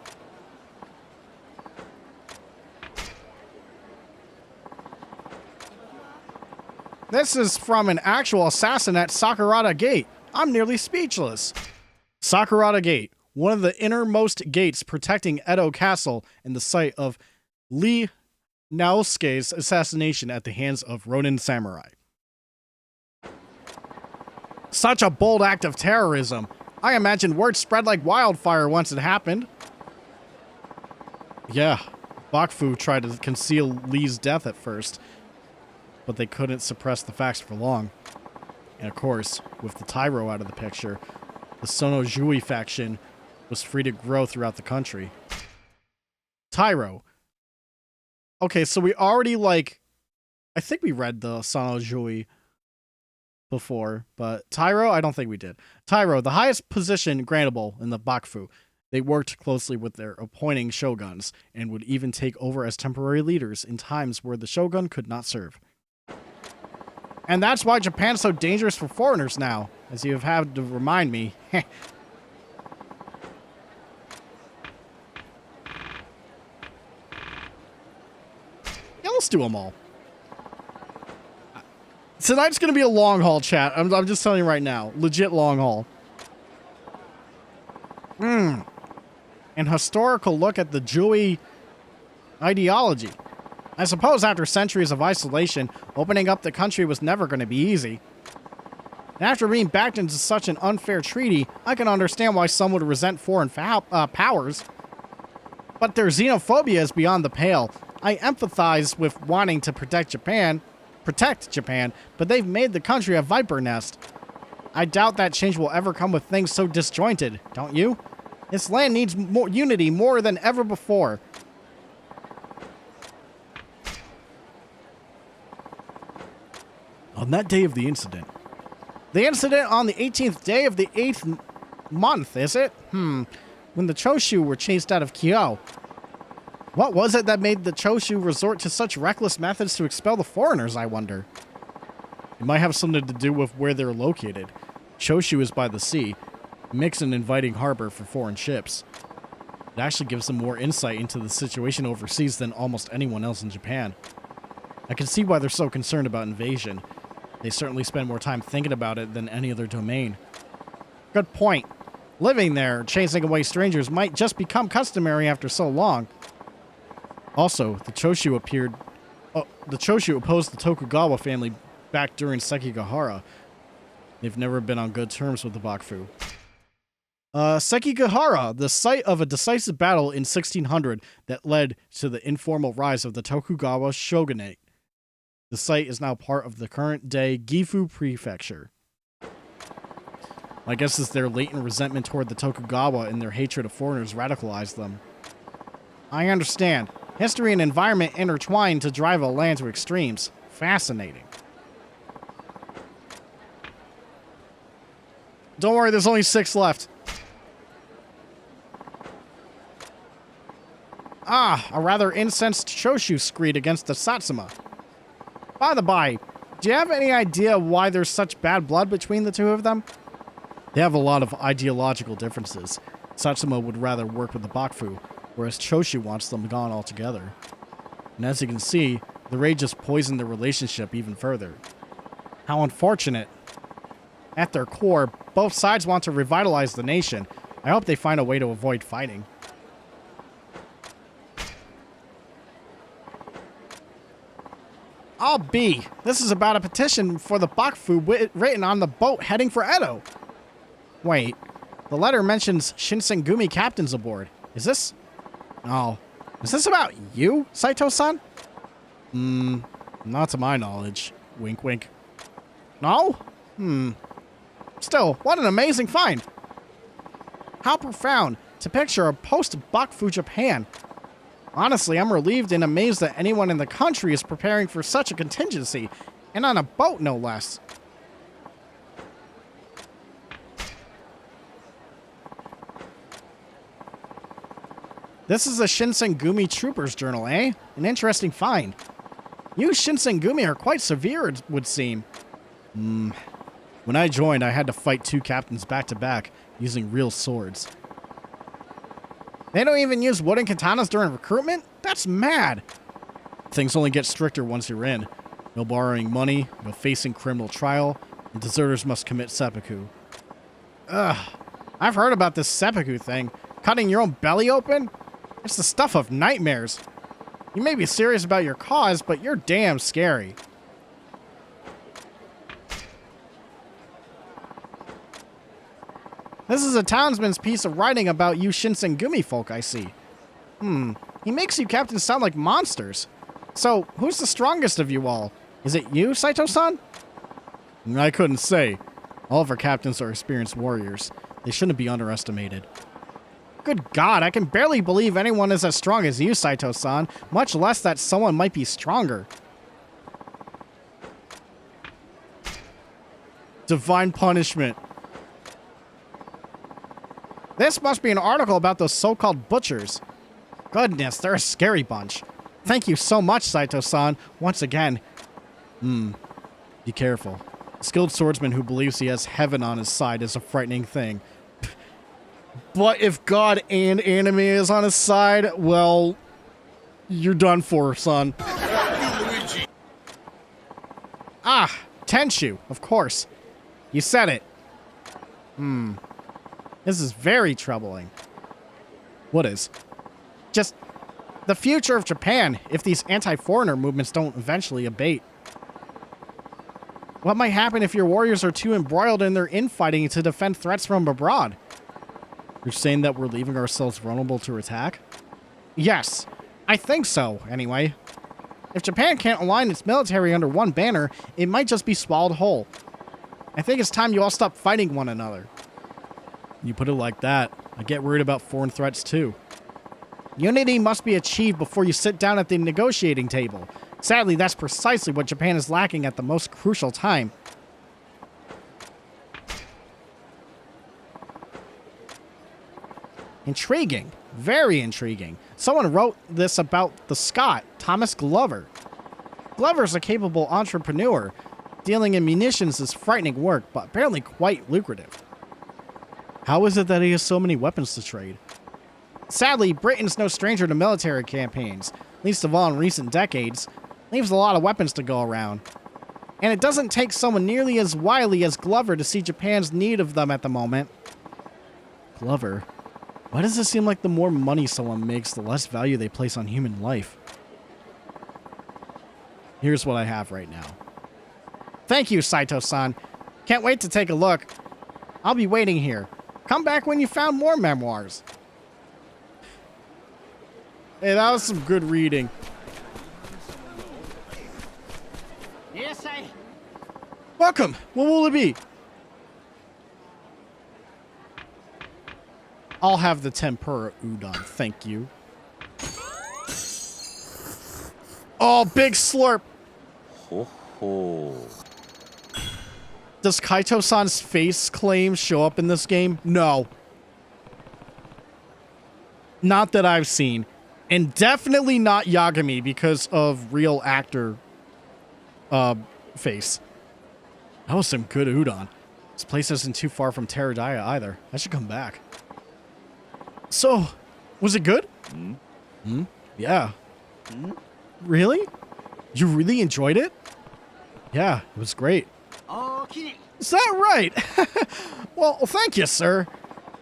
This is from an actual assassin at Sakurada Gate. I'm nearly speechless. Sakurada Gate, one of the innermost gates protecting Edo Castle and the site of Lee Naosuke's assassination at the hands of Ronin samurai. Such a bold act of terrorism. I imagine word spread like wildfire once it happened. Yeah, Bakufu tried to conceal Lee's death at first, but they couldn't suppress the facts for long. And of course, with the Tairo out of the picture, the Sonojui faction was free to grow throughout the country. Tairo. Okay, so we already, I think we read the Sonojui before, but Tairo, I don't think we did. Tairo, the highest position grantable in the Bakufu. They worked closely with their appointing shoguns and would even take over as temporary leaders in times where the shogun could not serve. And that's why Japan's so dangerous for foreigners now, as you have had to remind me. Yeah, let's do them all. Tonight's going to be a long haul, chat. I'm just telling you right now. Legit long haul. An historical look at the Jui ideology. I suppose after centuries of isolation, opening up the country was never going to be easy. And after being backed into such an unfair treaty, I can understand why some would resent foreign powers. But their xenophobia is beyond the pale. I empathize with wanting to protect Japan, but they've made the country a viper nest. I doubt that change will ever come with things so disjointed, don't you? This land needs more unity more than ever before. On that day of the incident. The incident on the 18th day of the 8th month, is it? When the Choshu were chased out of Kyo. What was it that made the Choshu resort to such reckless methods to expel the foreigners, I wonder? It might have something to do with where they're located. Choshu is by the sea. It makes an inviting harbor for foreign ships. It actually gives them more insight into the situation overseas than almost anyone else in Japan. I can see why they're so concerned about invasion. They certainly spend more time thinking about it than any other domain. Good point. Living there, chasing away strangers might just become customary after so long. Also, the Choshu opposed the Tokugawa family back during Sekigahara. They've never been on good terms with the Bakufu. Sekigahara, the site of a decisive battle in 1600 that led to the informal rise of the Tokugawa shogunate. The site is now part of the current-day Gifu Prefecture. My guess is their latent resentment toward the Tokugawa and their hatred of foreigners radicalized them. I understand. History and environment intertwine to drive a land to extremes. Fascinating. Don't worry, there's only 6 left. A rather incensed Choshu screed against the Satsuma. By the by, do you have any idea why there's such bad blood between the two of them? They have a lot of ideological differences. Satsuma would rather work with the Bakufu, whereas Choshu wants them gone altogether. And as you can see, the rage has poisoned their relationship even further. How unfortunate. At their core, both sides want to revitalize the nation. I hope they find a way to avoid fighting. I'll be. This is about a petition for the Bakufu written on the boat heading for Edo. Wait, the letter mentions Shinsengumi captains aboard. Is this? Oh, is this about you, Saito-san? Not to my knowledge. Wink, wink. No? Still, what an amazing find. How profound to picture a post-Bakufu Japan. Honestly, I'm relieved and amazed that anyone in the country is preparing for such a contingency, and on a boat, no less. This is a Shinsengumi Trooper's Journal, eh? An interesting find. You Shinsengumi are quite severe, it would seem. When I joined, I had to fight 2 captains back-to-back, using real swords. They don't even use wooden katanas during recruitment? That's mad! Things only get stricter once you're in. No borrowing money, no facing criminal trial, and deserters must commit seppuku. Ugh. I've heard about this seppuku thing. Cutting your own belly open? It's the stuff of nightmares. You may be serious about your cause, but you're damn scary. This is a townsman's piece of writing about you Shinsengumi folk, I see. He makes you captains sound like monsters. So, who's the strongest of you all? Is it you, Saito-san? I couldn't say. All of our captains are experienced warriors. They shouldn't be underestimated. Good God, I can barely believe anyone is as strong as you, Saito-san, much less that someone might be stronger. Divine punishment. This must be an article about those so-called butchers. Goodness, they're a scary bunch. Thank you so much, Saito-san, once again. Be careful. A skilled swordsman who believes he has heaven on his side is a frightening thing. But if God and anime is on his side, well, you're done for, son. Ah, Tenshu, of course. You said it. This is very troubling. What is? Just the future of Japan if these anti-foreigner movements don't eventually abate. What might happen if your warriors are too embroiled in their infighting to defend threats from abroad? You're saying that we're leaving ourselves vulnerable to attack? Yes, I think so, anyway. If Japan can't align its military under one banner, it might just be swallowed whole. I think it's time you all stop fighting one another. You put it like that, I get worried about foreign threats too. Unity must be achieved before you sit down at the negotiating table. Sadly, that's precisely what Japan is lacking at the most crucial time. Intriguing. Very intriguing. Someone wrote this about the Scot, Thomas Glover. Glover's a capable entrepreneur. Dealing in munitions is frightening work, but apparently quite lucrative. How is it that he has so many weapons to trade? Sadly, Britain's no stranger to military campaigns, least of all in recent decades. Leaves a lot of weapons to go around. And it doesn't take someone nearly as wily as Glover to see Japan's need of them at the moment. Glover? Why does it seem like the more money someone makes, the less value they place on human life? Here's what I have right now. Thank you, Saito-san. Can't wait to take a look. I'll be waiting here. Come back when you found more memoirs. Hey, that was some good reading. Yes, Welcome. What will it be? I'll have the tempura udon, thank you. Oh, big slurp. Ho ho. Does Kaito-san's face claim show up in this game? No. Not that I've seen. And definitely not Yagami because of real actor face. That was some good udon. This place isn't too far from Teradaya either. I should come back. So, was it good? Yeah. Really? You really enjoyed it? Yeah, it was great. okay. Is that right? Well, thank you, sir.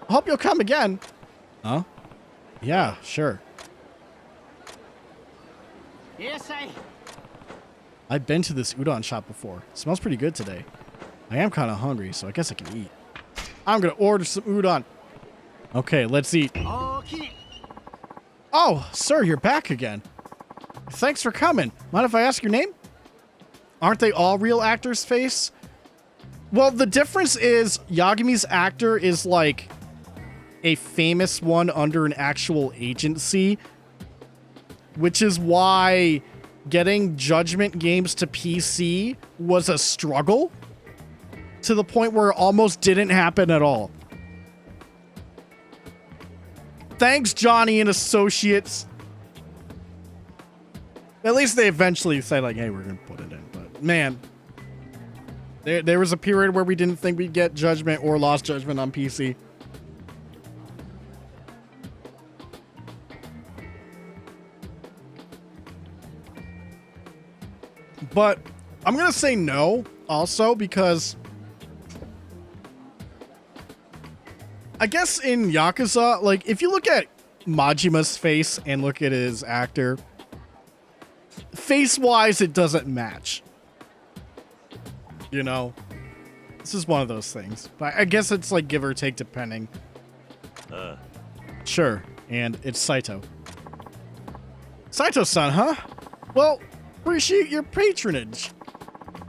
I hope you'll come again. Huh? Yeah, sure. Yes, I've been to this udon shop before. It smells pretty good today. I am kind of hungry, so I guess I can eat. I'm gonna order some udon. Okay, let's eat. okay. Oh, sir, you're back again. Thanks for coming. Mind if I ask your name? Aren't they all real actors' face? Well, the difference is Yagami's actor is like a famous one under an actual agency, which is why getting Judgment games to PC was a struggle to the point where it almost didn't happen at all. Thanks, Johnny and Associates. At least they eventually said, like, hey, we're going to put it in. But, man, there was a period where we didn't think we'd get Judgment or Lost Judgment on PC. But I'm going to say no also because I guess in Yakuza, like, if you look at Majima's face and look at his actor, face-wise, it doesn't match. You know? This is one of those things. But I guess it's like give or take depending. Sure. And it's Saito. Saito-san, huh? Well, appreciate your patronage.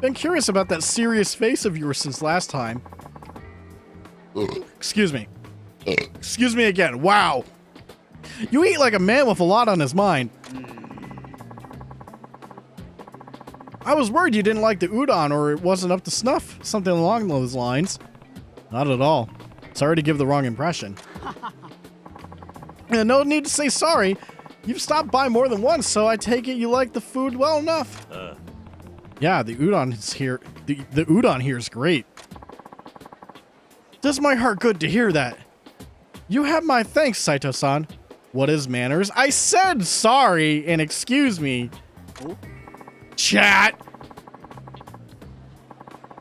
Been curious about that serious face of yours since last time. Excuse me. Excuse me again. Wow. You eat like a man with a lot on his mind. I was worried you didn't like the udon or it wasn't up to snuff. Something along those lines. Not at all. Sorry to give the wrong impression. No need to say sorry. You've stopped by more than once, so I take it you like the food well enough. Yeah, the udon is here. The udon here is great. Does my heart good to hear that. You have my thanks, Saito-san. What is manners? I said sorry and excuse me. Chat.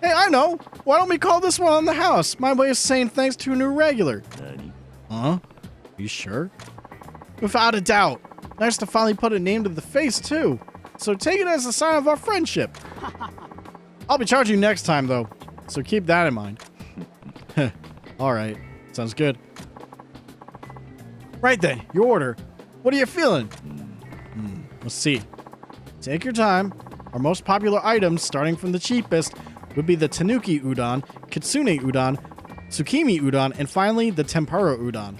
Hey, I know. Why don't we call this one on the house? My way of saying thanks to a new regular. Huh? You sure? Without a doubt. Nice to finally put a name to the face, too. So take it as a sign of our friendship. I'll be charging next time, though. So keep that in mind. Alright. Sounds good. Right then, your order. What are you feeling? Let's see. Take your time. Our most popular items, starting from the cheapest, would be the Tanuki udon, Kitsune udon, Tsukimi udon, and finally the tempura udon.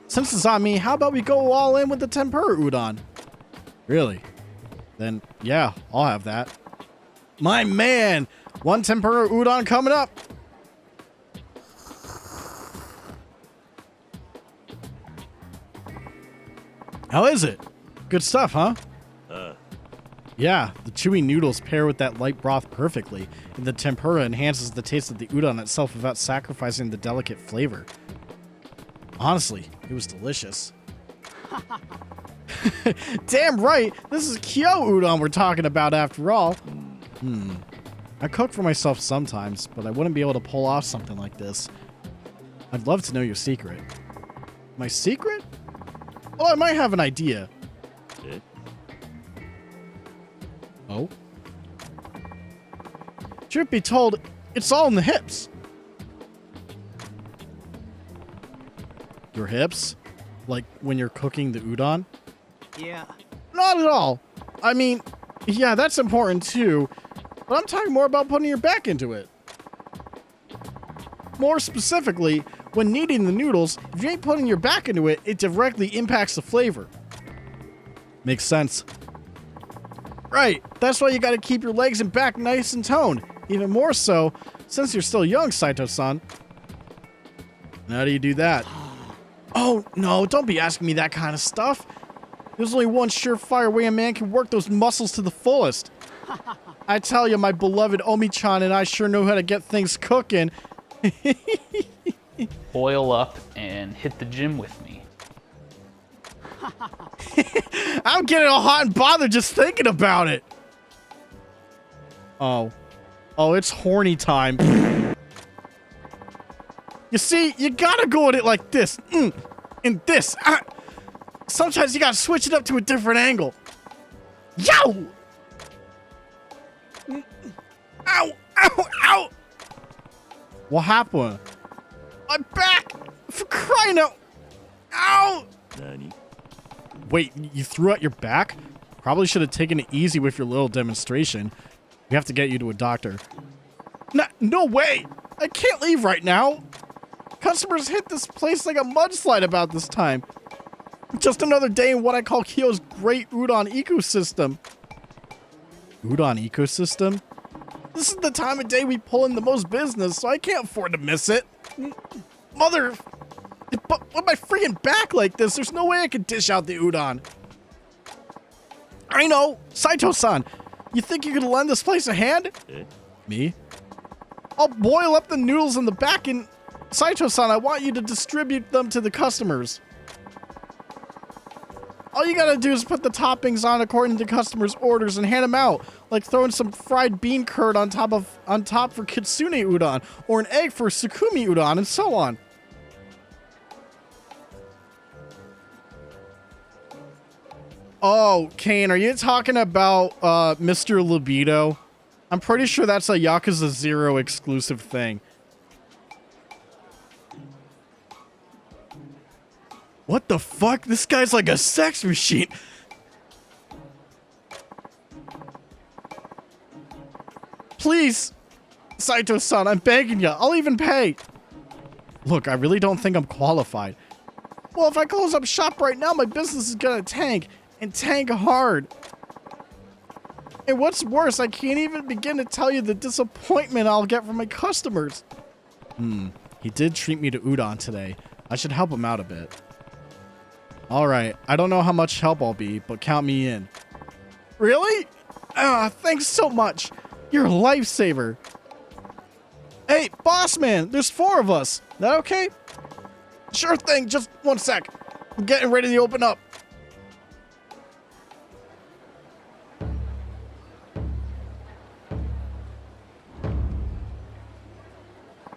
Since it's on me, how about we go all in with the tempura udon? Really? Then, yeah, I'll have that. My man! One tempura udon coming up! How is it? Good stuff, huh? Yeah, the chewy noodles pair with that light broth perfectly, and the tempura enhances the taste of the udon itself without sacrificing the delicate flavor. Honestly, it was delicious. Damn right, this is Kyo udon we're talking about after all. I cook for myself sometimes, but I wouldn't be able to pull off something like this. I'd love to know your secret. My secret? Well, I might have an idea. Oh? Truth be told, it's all in the hips. Your hips? Like when you're cooking the udon? Yeah. Not at all. I mean, yeah, that's important too, but I'm talking more about putting your back into it. More specifically, when kneading the noodles, if you ain't putting your back into it, it directly impacts the flavor. Makes sense. Right, that's why you gotta keep your legs and back nice and toned. Even more so, since you're still young, Saito-san. How do you do that? Oh, no, don't be asking me that kind of stuff. There's only one surefire way a man can work those muscles to the fullest. I tell you, my beloved Omi-chan and I sure know how to get things cooking. Oil up and hit the gym with me. I'm getting all hot and bothered just thinking about it. Oh. Oh, it's horny time. You see, you gotta go at it like this. And this. Sometimes you gotta switch it up to a different angle. Yow! Ow! Ow! Ow! What happened? My back! For crying out! Ow! Wait, you threw out your back? Probably should have taken it easy with your little demonstration. We have to get you to a doctor. No way! I can't leave right now! Customers hit this place like a mudslide about this time. Just another day in what I call Kyo's great udon ecosystem. Udon ecosystem? This is the time of day we pull in the most business, so I can't afford to miss it. Mother... But with my freaking back like this, there's no way I can dish out the udon. I know! Saito-san, you think you could lend this place a hand? Me? I'll boil up the noodles in the back and... Saito-san, I want you to distribute them to the customers. All you gotta do is put the toppings on according to customers' orders and hand them out, like throwing some fried bean curd on top for kitsune udon, or an egg for tsukimi udon, and so on. Oh, Kane, are you talking about Mr. Libido? I'm pretty sure that's a Yakuza 0 exclusive thing. What the fuck? This guy's like a sex machine. Please, Saito-san, I'm begging you. I'll even pay. Look, I really don't think I'm qualified. Well, if I close up shop right now, my business is gonna tank, and tank hard. And what's worse, I can't even begin to tell you the disappointment I'll get from my customers. He did treat me to udon today. I should help him out a bit. Alright, I don't know how much help I'll be, but count me in. Really? Thanks so much. You're a lifesaver. Hey, boss man, there's 4 of us. That okay? Sure thing, just 1 sec. I'm getting ready to open up.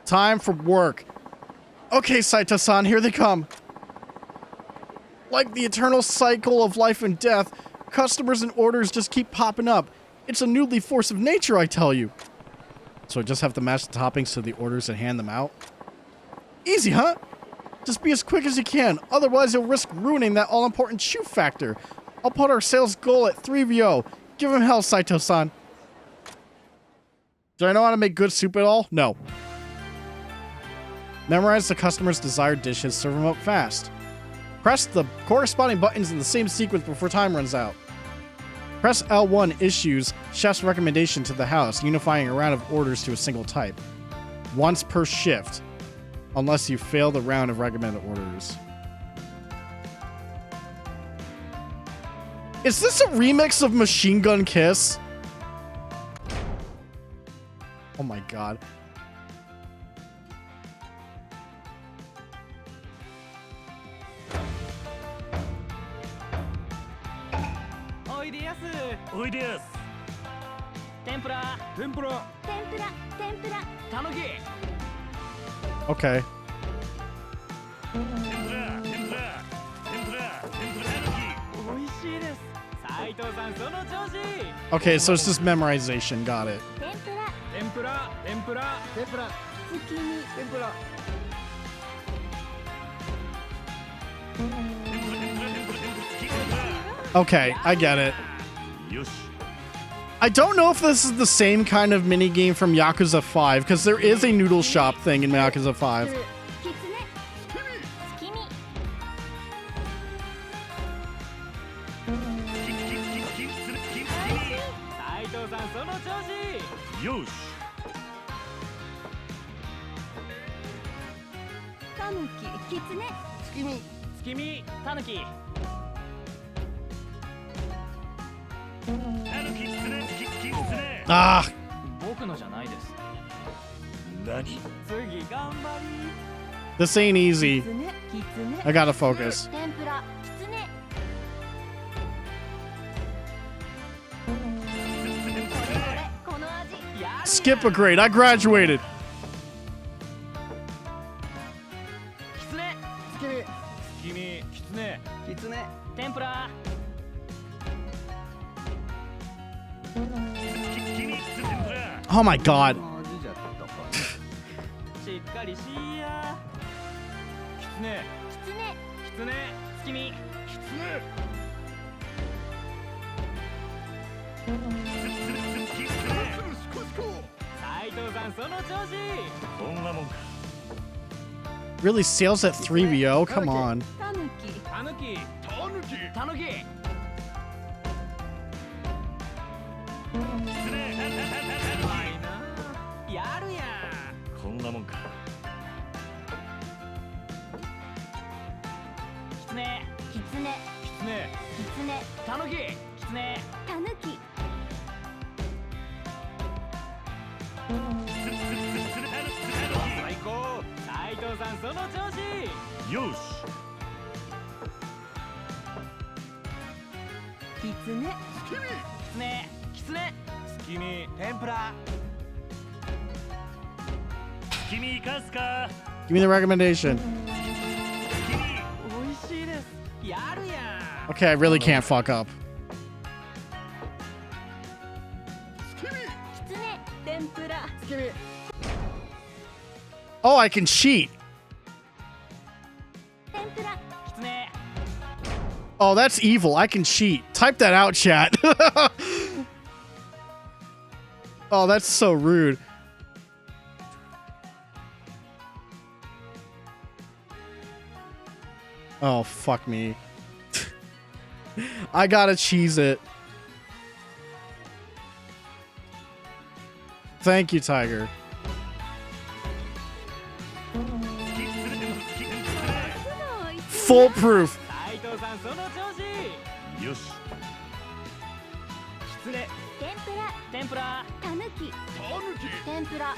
Time for work. Okay, Saito-san, here they come. Like the eternal cycle of life and death, customers and orders just keep popping up. It's a newly force of nature, I tell you. So I just have to match the toppings to the orders and hand them out? Easy, huh? Just be as quick as you can, otherwise you'll risk ruining that all-important shoe factor. I'll put our sales goal at 3VO. Give him hell, Saito-san. Do I know how to make good soup at all? No. Memorize the customer's desired dishes, serve them up fast. Press the corresponding buttons in the same sequence before time runs out. Press L1 issues chef's recommendation to the house, unifying a round of orders to a single type. Once per shift, unless you fail the round of recommended orders. Is this a remix of Machine Gun Kiss? Oh my god. Okay. Okay, so it's just memorization. Got it. Okay, I get it. I don't know if this is the same kind of minigame from Yakuza 5, because there is a noodle shop thing in Yakuza 5. Ah! This ain't easy. I gotta focus. Skip a grade. I graduated. Oh my god. Really, sales at 3VO? Come on. Give me the recommendation. Okay, I really can't fuck up. Oh, I can cheat. Oh, that's evil. I can cheat. Type that out, chat. Oh, that's so rude. Oh, fuck me. I gotta cheese it. Thank you, Tiger. Foolproof. よし 天ぷらたぬき天ぷら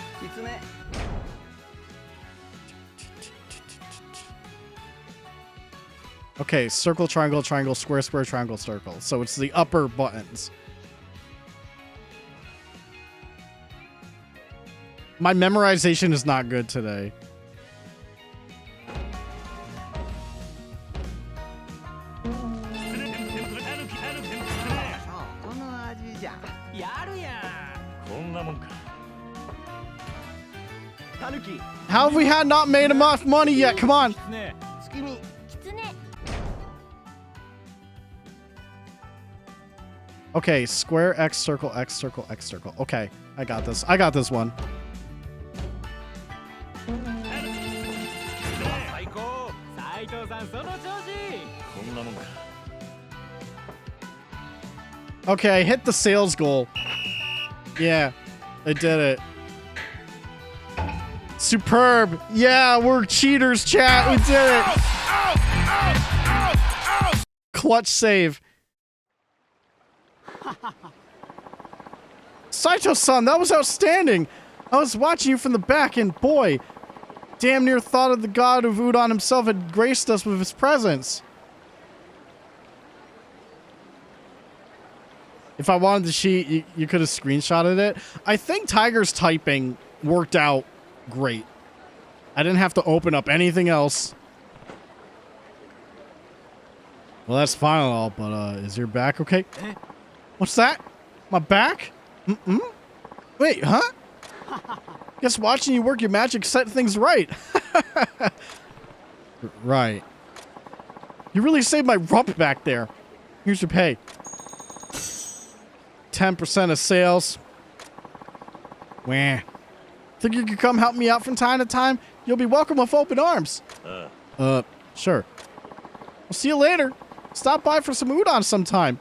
Okay, circle, triangle, triangle, square, square, triangle, circle. So it's the upper buttons. My memorization is not good today. How have we had not made enough money yet? Come on. Okay, square, X, circle, X, circle, X, circle. Okay, I got this. I got this one. Okay, hit the sales goal. Yeah, I did it. Superb. Yeah, we're cheaters, chat. We did it. Clutch save. Saito-san, that was outstanding. I was watching you from the back and boy, damn near thought of the god of Udon himself had graced us with his presence. If I wanted to cheat, you could have screenshotted it. I think Tiger's typing worked out great. I didn't have to open up anything else. Well, that's fine and all, but is your back okay? What's that? My back? Mm-mm? Wait, huh? Guess watching you work your magic set things right. Right. You really saved my rump back there. Here's your pay. 10% of sales. Wah. Think you could come help me out from time to time? You'll be welcome with open arms. Sure. I'll see you later. Stop by for some udon sometime.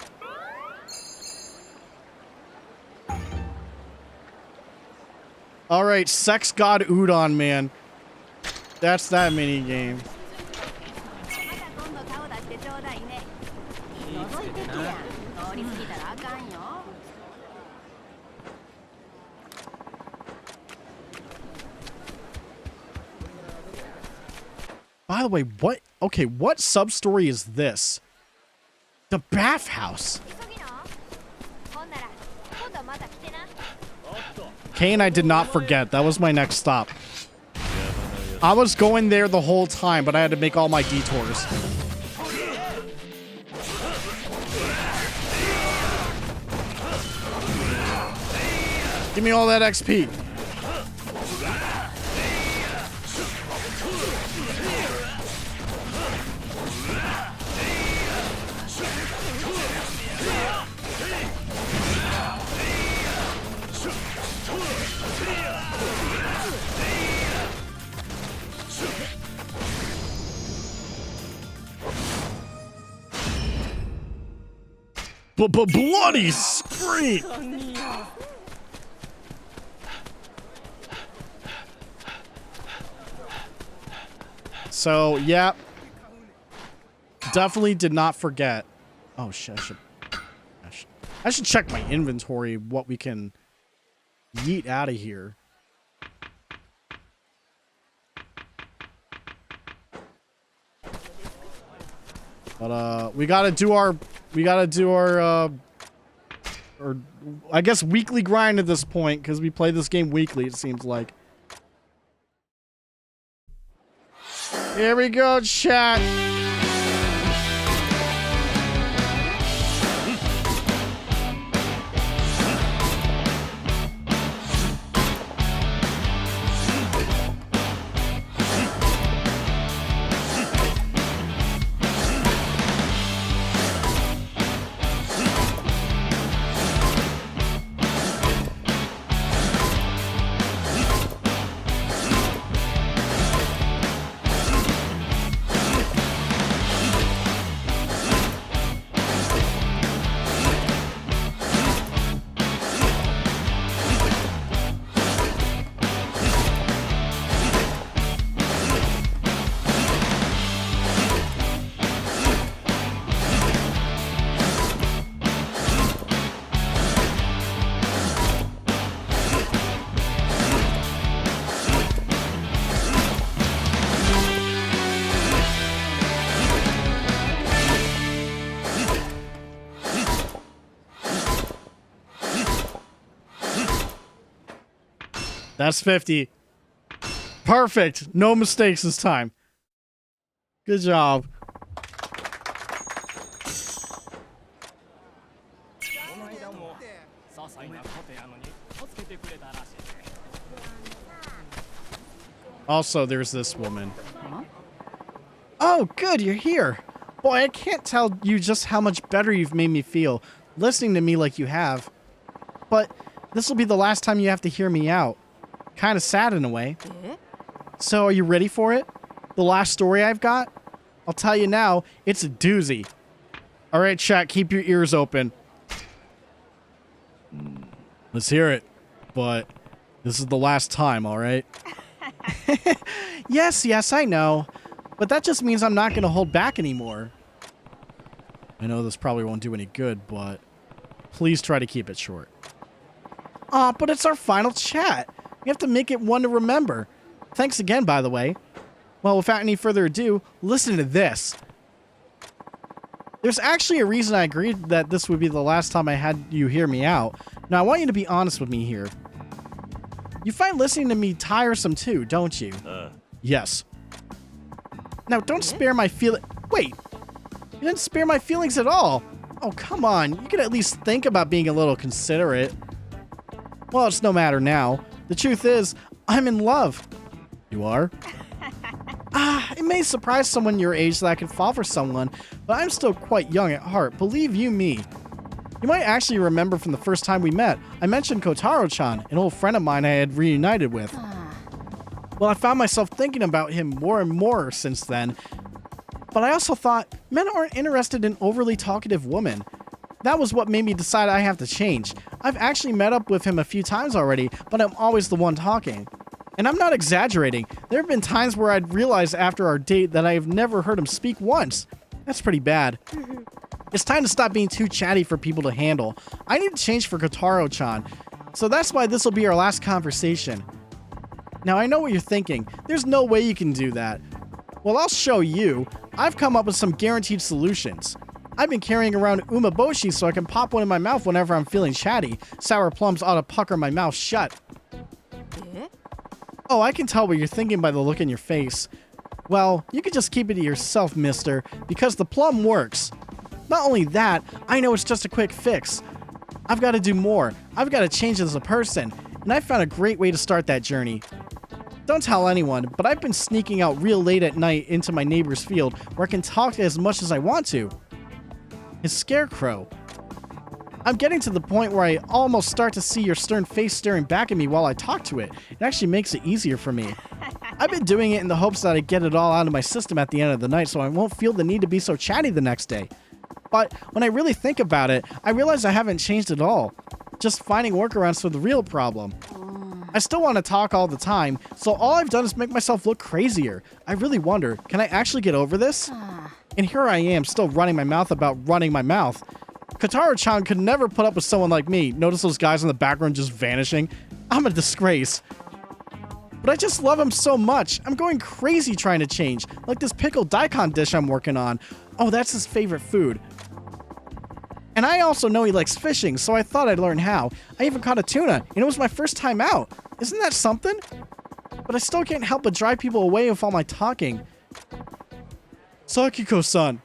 All right, sex god udon man. That's that mini game. By the way, what? Okay, what sub-story is this? The bathhouse. Kay and I did not forget. That was my next stop. I was going there the whole time, but I had to make all my detours. Give me all that XP. Bloody scream! So, yeah. Definitely did not forget. Oh, shit. I should check my inventory, what we can yeet out of here. But, we gotta do our I guess weekly grind at this point, because we play this game weekly, it seems like. Here we go, chat. That's 50. Perfect. No mistakes this time. Good job. Also, there's this woman. Oh, good, you're here. Boy, I can't tell you just how much better you've made me feel, listening to me like you have. But this will be the last time you have to hear me out. Kind of sad in a way. So, are you ready for it? The last story I've got? I'll tell you now, it's a doozy. Alright, chat, keep your ears open. Let's hear it. But this is the last time, alright? Yes, I know. But that just means I'm not going to hold back anymore. I know this probably won't do any good, but please try to keep it short. Aw, but it's our final chat. We have to make it one to remember. Thanks again, by the way. Well, without any further ado, listen to this. There's actually a reason I agreed that this would be the last time I had you hear me out. Now, I want you to be honest with me here. You find listening to me tiresome too, don't you? Yes. Now, don't spare my Wait! You didn't spare my feelings at all! Oh, come on. You could at least think about being a little considerate. Well, it's no matter now. The truth is, I'm in love. You are? It may surprise someone your age that I could fall for someone, but I'm still quite young at heart, believe you me. You might actually remember from the first time we met, I mentioned Kotaro-chan, an old friend of mine I had reunited with. Well, I found myself thinking about him more and more since then, but I also thought men aren't interested in overly talkative women. That was what made me decide I have to change. I've actually met up with him a few times already, but I'm always the one talking. And I'm not exaggerating. There have been times where I'd realized after our date that I have never heard him speak once. That's pretty bad. It's time to stop being too chatty for people to handle. I need to change for Kotaro-chan, so that's why this will be our last conversation. Now, I know what you're thinking. There's no way you can do that. Well, I'll show you. I've come up with some guaranteed solutions. I've been carrying around umeboshi so I can pop one in my mouth whenever I'm feeling chatty. Sour plums ought to pucker my mouth shut. Oh, I can tell what you're thinking by the look in your face. Well, you could just keep it to yourself, mister, because the plum works. Not only that, I know it's just a quick fix. I've got to do more. I've got to change as a person, and I found a great way to start that journey. Don't tell anyone, but I've been sneaking out real late at night into my neighbor's field where I can talk as much as I want to. His scarecrow. I'm getting to the point where I almost start to see your stern face staring back at me while I talk to it. It actually makes it easier for me. I've been doing it in the hopes that I get it all out of my system at the end of the night so I won't feel the need to be so chatty the next day. But when I really think about it, I realize I haven't changed at all. Just finding workarounds for the real problem. I still want to talk all the time, so all I've done is make myself look crazier. I really wonder, can I actually get over this? And here I am, still running my mouth about running my mouth. Kotaro-chan could never put up with someone like me. Notice those guys in the background just vanishing? I'm a disgrace. But I just love him so much. I'm going crazy trying to change. Like this pickled daikon dish I'm working on. Oh, that's his favorite food. And I also know he likes fishing, so I thought I'd learn how. I even caught a tuna, and it was my first time out. Isn't that something? But I still can't help but drive people away with all my talking. Sakiko-san.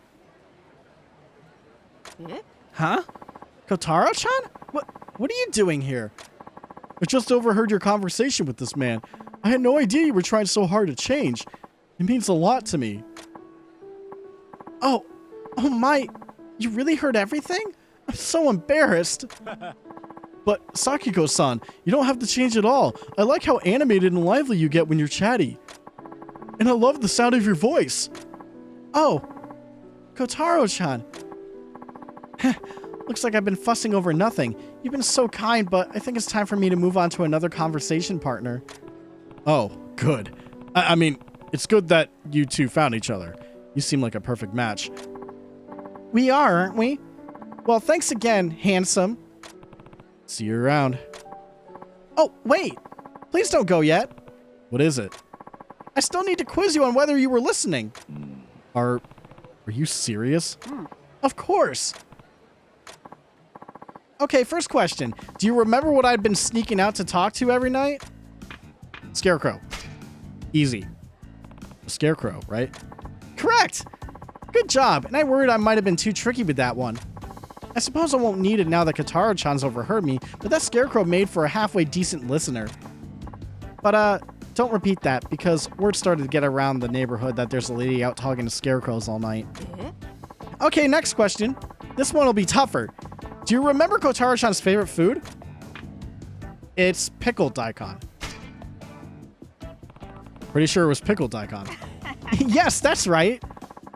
Huh? Kotaro-chan? What are you doing here? I just overheard your conversation with this man. I had no idea you were trying so hard to change. It means a lot to me. Oh my, you really heard everything? I'm so embarrassed. But Sakiko-san, you don't have to change at all. I like how animated and lively you get when you're chatty. And I love the sound of your voice. Oh, Kotaro-chan. Looks like I've been fussing over nothing. You've been so kind, but I think it's time for me to move on to another conversation partner. Oh, good. I mean, it's good that you two found each other. You seem like a perfect match. We are, aren't we? Well, thanks again, handsome. See you around. Oh, wait! Please don't go yet. What is it? I still need to quiz you on whether you were listening. Are you serious? Of course. Okay, first question. Do you remember what I'd been sneaking out to talk to every night? Scarecrow. Easy. Scarecrow, right? Correct! Good job, and I worried I might have been too tricky with that one. I suppose I won't need it now that Katara-chan's overheard me, but that Scarecrow made for a halfway decent listener. But, don't repeat that, because word started to get around the neighborhood that there's a lady out talking to scarecrows all night. Okay, next question. This one will be tougher. Do you remember Kotaro-chan's favorite food? It's pickled daikon. Pretty sure it was pickled daikon. Yes, that's right.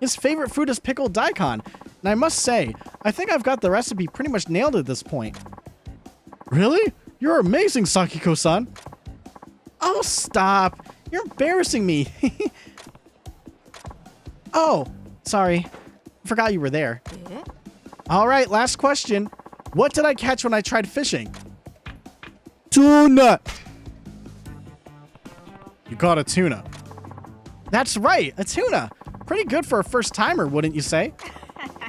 His favorite food is pickled daikon. And I must say, I think I've got the recipe pretty much nailed at this point. Really? You're amazing, Sakiko-san. Oh, stop. You're embarrassing me. Oh, sorry. Forgot you were there. All right, last question. What did I catch when I tried fishing? Tuna. You caught a tuna. That's right, a tuna. Pretty good for a first timer, wouldn't you say?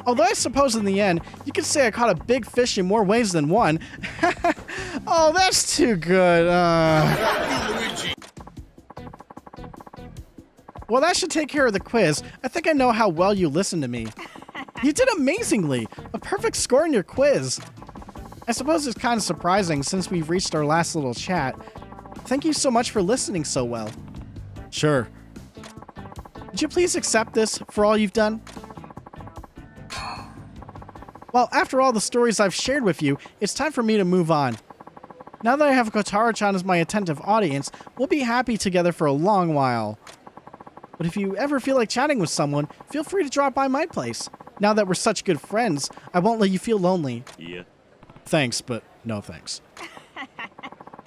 Although I suppose in the end, you could say I caught a big fish in more ways than one. Oh, that's too good. Well, that should take care of the quiz. I think I know how well you listened to me. You did amazingly. A perfect score in your quiz. I suppose it's kind of surprising since we've reached our last little chat. Thank you so much for listening so well. Sure. Would you please accept this for all you've done? Well, after all the stories I've shared with you, it's time for me to move on. Now that I have Kotaro-chan as my attentive audience, we'll be happy together for a long while. But if you ever feel like chatting with someone, feel free to drop by my place. Now that we're such good friends, I won't let you feel lonely. Yeah. Thanks, but no thanks.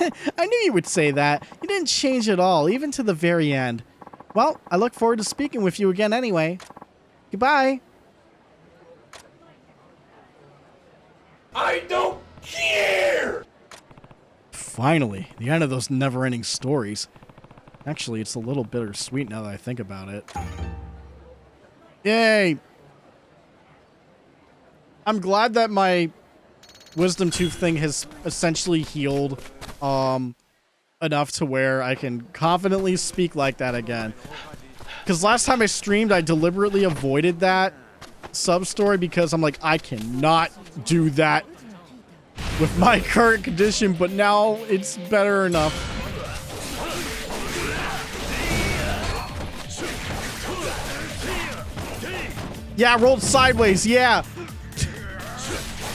I knew you would say that. You didn't change at all, even to the very end. Well, I look forward to speaking with you again anyway. Goodbye. I don't care! Finally, the end of those never-ending stories. Actually, it's a little bittersweet now that I think about it. Yay! I'm glad that my wisdom tooth thing has essentially healed enough to where I can confidently speak like that again. Because last time I streamed, I deliberately avoided that sub-story because I'm like, I cannot do that with my current condition, but now it's better enough. Yeah, rolled sideways, yeah.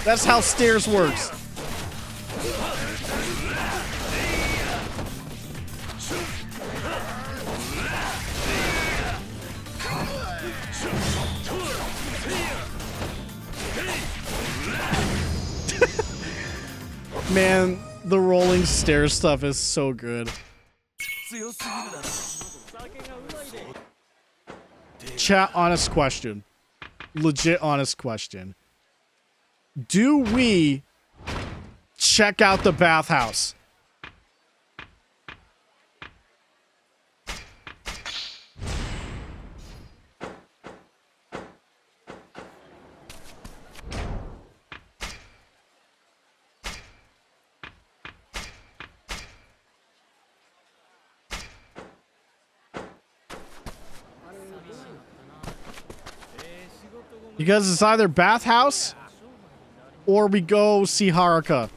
That's how stairs works. Man, the rolling stair stuff is so good. Chat, honest question. Legit honest question. Do we check out the bathhouse? Because it's either bathhouse or we go see Haruka.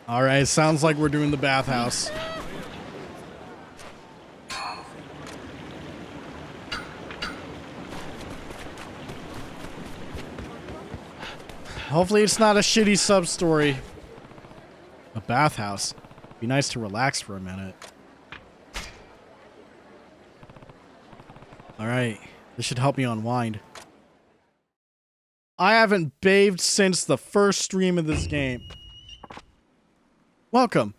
All right, sounds like we're doing the bathhouse. Hopefully it's not a shitty sub-story. A bathhouse. Be nice to relax for a minute. All right, this should help me unwind. I haven't bathed since the first stream of this game. Welcome.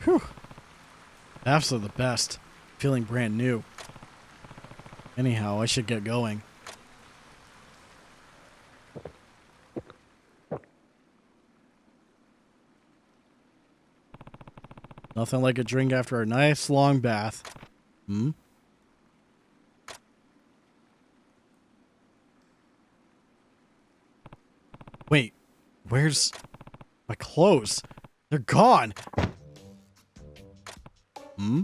Whew. Baths are the best. Feeling brand new. Anyhow, I should get going. Nothing like a drink after a nice long bath. Hmm? Wait, where's my clothes? They're gone. Hmm?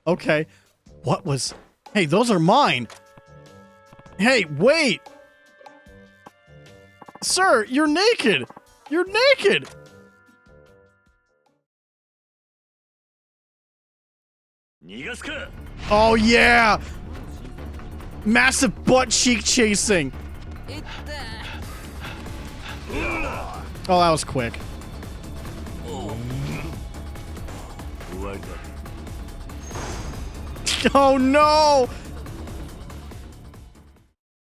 Okay. What was... Hey, those are mine! Hey, wait! Sir, you're naked! You're naked! Oh, yeah! Massive butt cheek chasing! Oh, that was quick. Oh, no!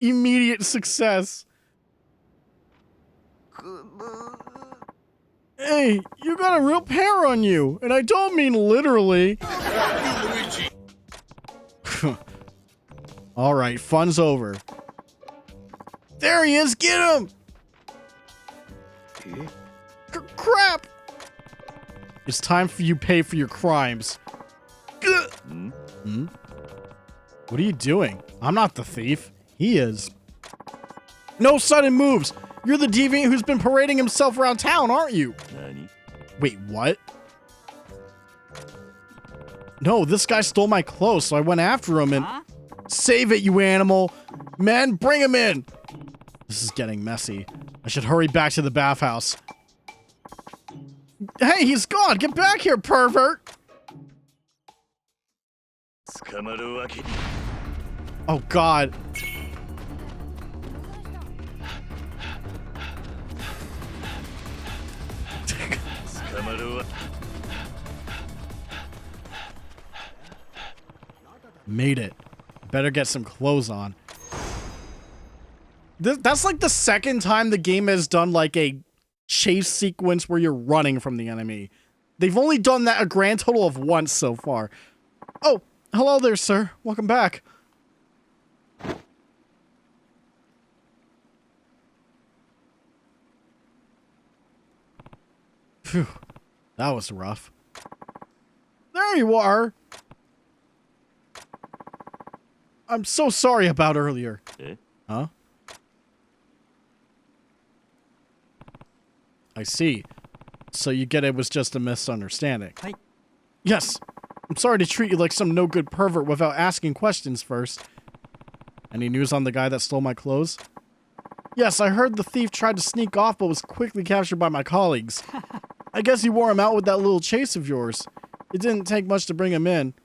Immediate success. Hey, you got a real pair on you, and I don't mean literally. All right, fun's over. There he is, get him! Crap! It's time for you to pay for your crimes. Hmm? What are you doing? I'm not the thief. He is. No sudden moves! You're the deviant who's been parading himself around town, aren't you? Wait, what? No, this guy stole my clothes, so I went after him and... Save it, you animal! Men, bring him in! This is getting messy. I should hurry back to the bathhouse. Hey, he's gone! Get back here, pervert! Oh, God. Made it. Better get some clothes on. That's like the second time the game has done like a chase sequence where you're running from the enemy. They've only done that a grand total of once so far. Oh, hello there, sir. Welcome back. Phew. That was rough. There you are. I'm so sorry about earlier. Huh? I see. So you get it was just a misunderstanding. Yes. I'm sorry to treat you like some no-good pervert without asking questions first. Any news on the guy that stole my clothes? Yes, I heard the thief tried to sneak off but was quickly captured by my colleagues. I guess you wore him out with that little chase of yours. It didn't take much to bring him in.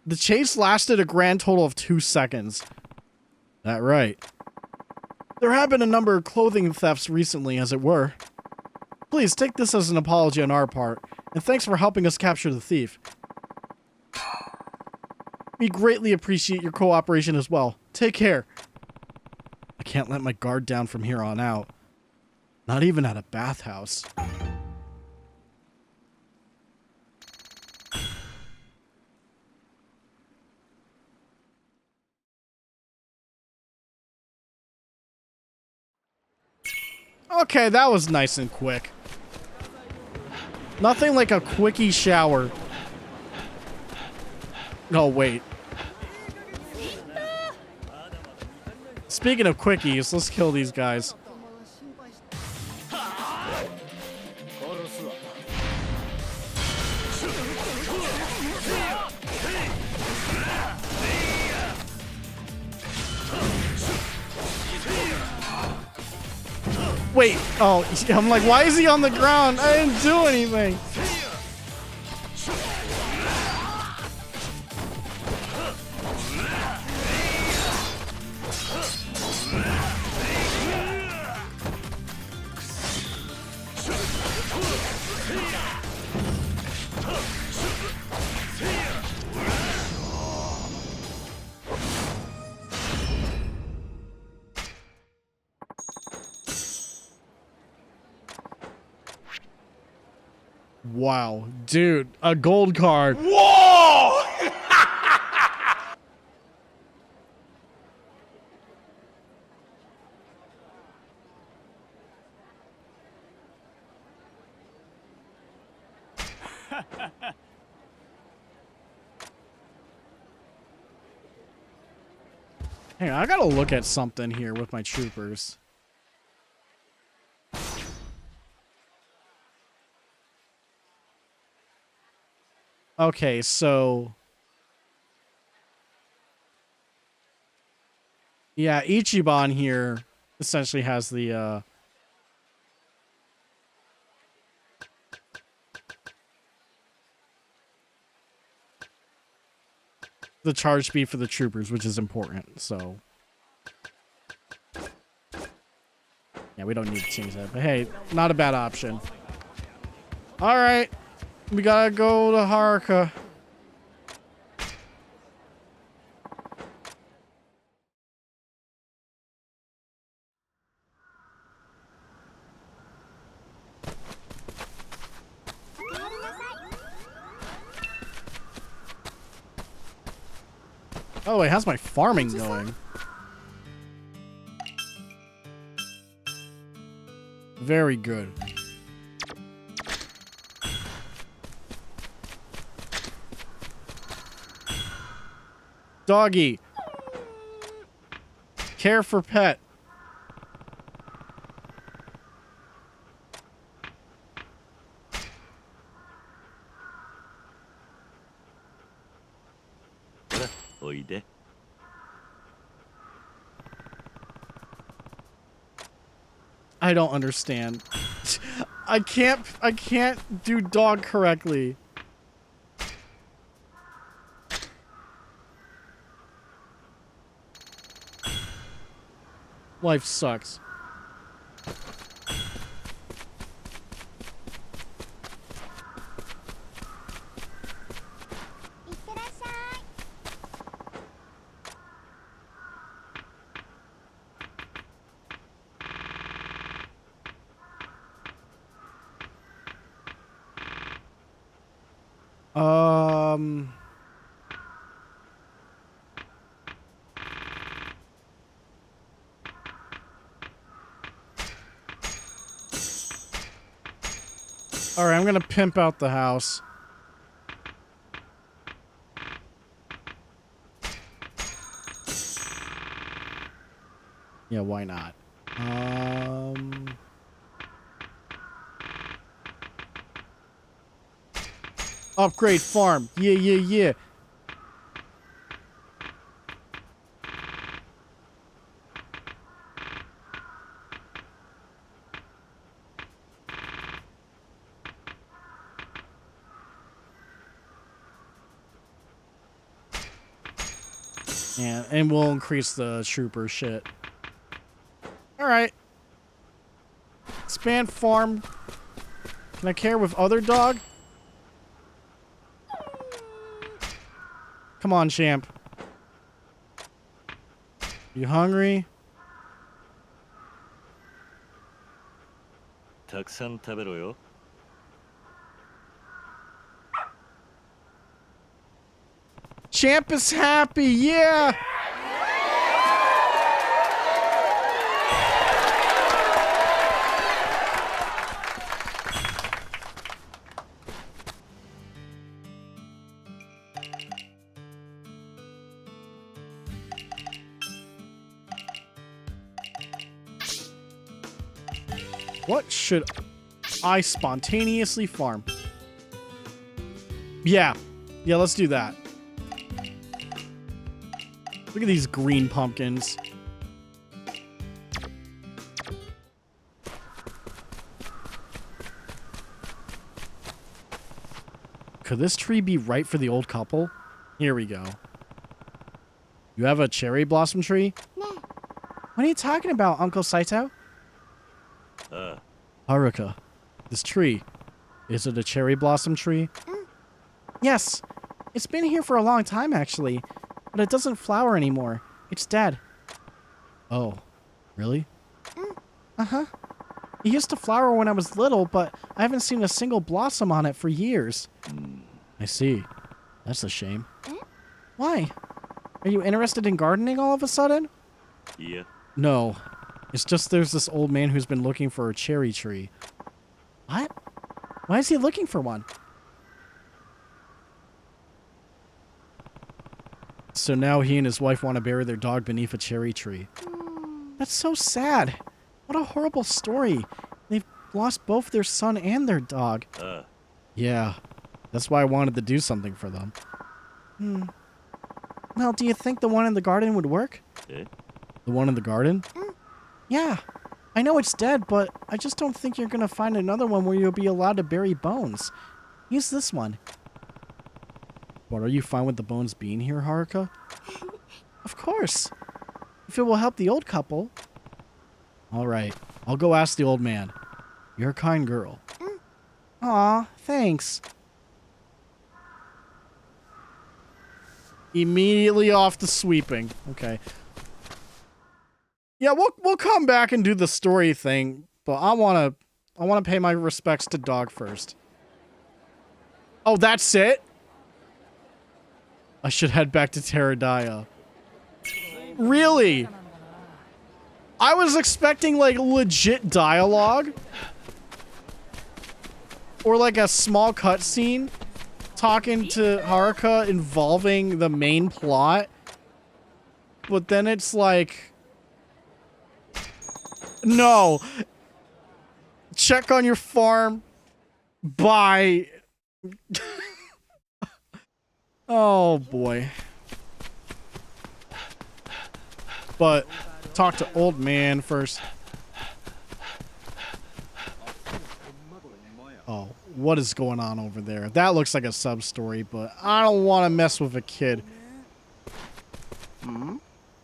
The chase lasted a grand total of 2 seconds. That right. There have been a number of clothing thefts recently, as it were. Please take this as an apology on our part, and thanks for helping us capture the thief. We greatly appreciate your cooperation as well. Take care. I can't let my guard down from here on out. Not even at a bathhouse. Okay, that was nice and quick. Nothing like a quickie shower. No, wait. Speaking of quickies, let's kill these guys. Wait. Oh, I'm like, why is he on the ground? I didn't do anything. Wow, dude, a gold card. Whoa! Hang on, I gotta look at something here with my troopers. Okay, so... yeah, Ichiban here essentially has the charge speed for the troopers, which is important, so... yeah, we don't need to change that, but hey, not a bad option. Alright, we gotta go to Haruka. Oh, wait, how's my farming going? Very good. Doggy. Care for pet. I don't understand. I can't do dog correctly. Life sucks. Alright, I'm gonna pimp out the house. Yeah, why not? Upgrade farm. Yeah, yeah, yeah. Yeah, and we'll increase the trooper shit. Alright. Expand farm. Can I care with other dog? Come on, champ. You hungry? たくさん食べろよ。 Champ is happy, yeah! What should I spontaneously farm? Yeah. Yeah, let's do that. Look at these green pumpkins. Could this tree be right for the old couple? Here we go. You have a cherry blossom tree? What are you talking about, Uncle Saito? Haruka, this tree, is it a cherry blossom tree? Yes. It's been here for a long time, actually. But it doesn't flower anymore. It's dead. Oh, really? Uh-huh. It used to flower when I was little, but I haven't seen a single blossom on it for years. I see. That's a shame. Why? Are you interested in gardening all of a sudden? Yeah. No. It's just there's this old man who's been looking for a cherry tree. What? Why is he looking for one? So now he and his wife want to bury their dog beneath a cherry tree. That's so sad. What a horrible story. They've lost both their son and their dog. Yeah. That's why I wanted to do something for them. Well, do you think the one in the garden would work? Eh? The one in the garden? Yeah. I know it's dead, but I just don't think you're going to find another one where you'll be allowed to bury bones. Use this one. But are you fine with the bones being here, Haruka? Of course. If it will help the old couple. All right. I'll go ask the old man. You're a kind girl. Aw, thanks. Immediately off to sweeping. Okay. Yeah, we'll come back and do the story thing, but I wanna pay my respects to Dog first. Oh, that's it? I should head back to Terradaya. Really? I was expecting like legit dialogue. Or like a small cutscene talking to Haruka involving the main plot. But then it's like, no. Check on your farm. Bye. Oh boy. But talk to old man first. Oh, what is going on over there? That looks like a sub-story, but I don't want to mess with a kid.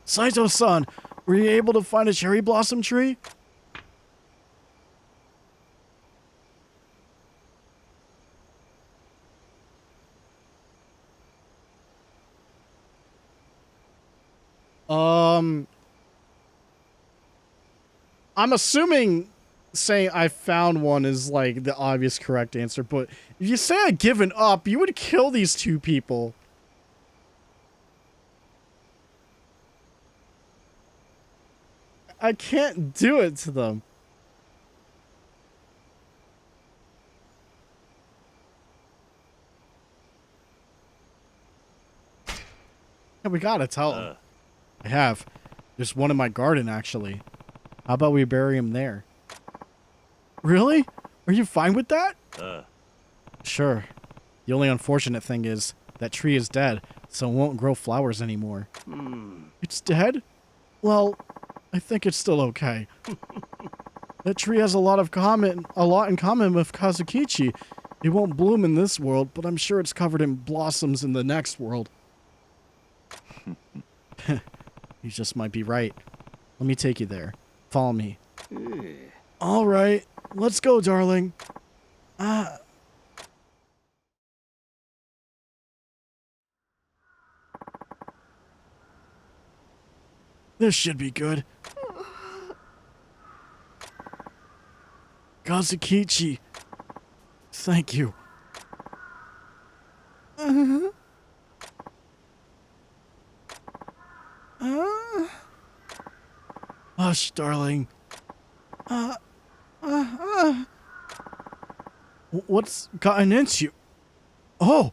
Saito-san, were you able to find a cherry blossom tree? I'm assuming saying I found one is like the obvious correct answer, but if you say I've given up, you would kill these two people. I can't do it to them. Yeah, we gotta tell them. I have. There's one in my garden, actually. How about we bury him there? Really? Are you fine with that? Sure. The only unfortunate thing is that tree is dead, so it won't grow flowers anymore. It's dead? Well, I think it's still okay. That tree has a lot in common with Kazukichi. It won't bloom in this world, but I'm sure it's covered in blossoms in the next world. You just might be right. Let me take you there. Follow me. All right. Let's go, darling. This should be good. Kazukichi. Thank you. Hush, darling. What's gotten into you? Oh!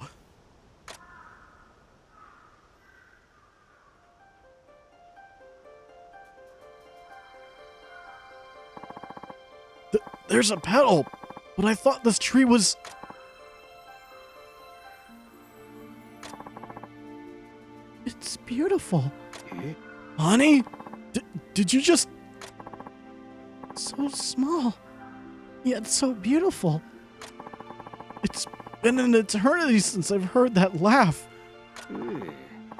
There's a petal, but I thought this tree was... It's beautiful. Honey? Did you just... So small, yet so beautiful. It's been an eternity since I've heard that laugh.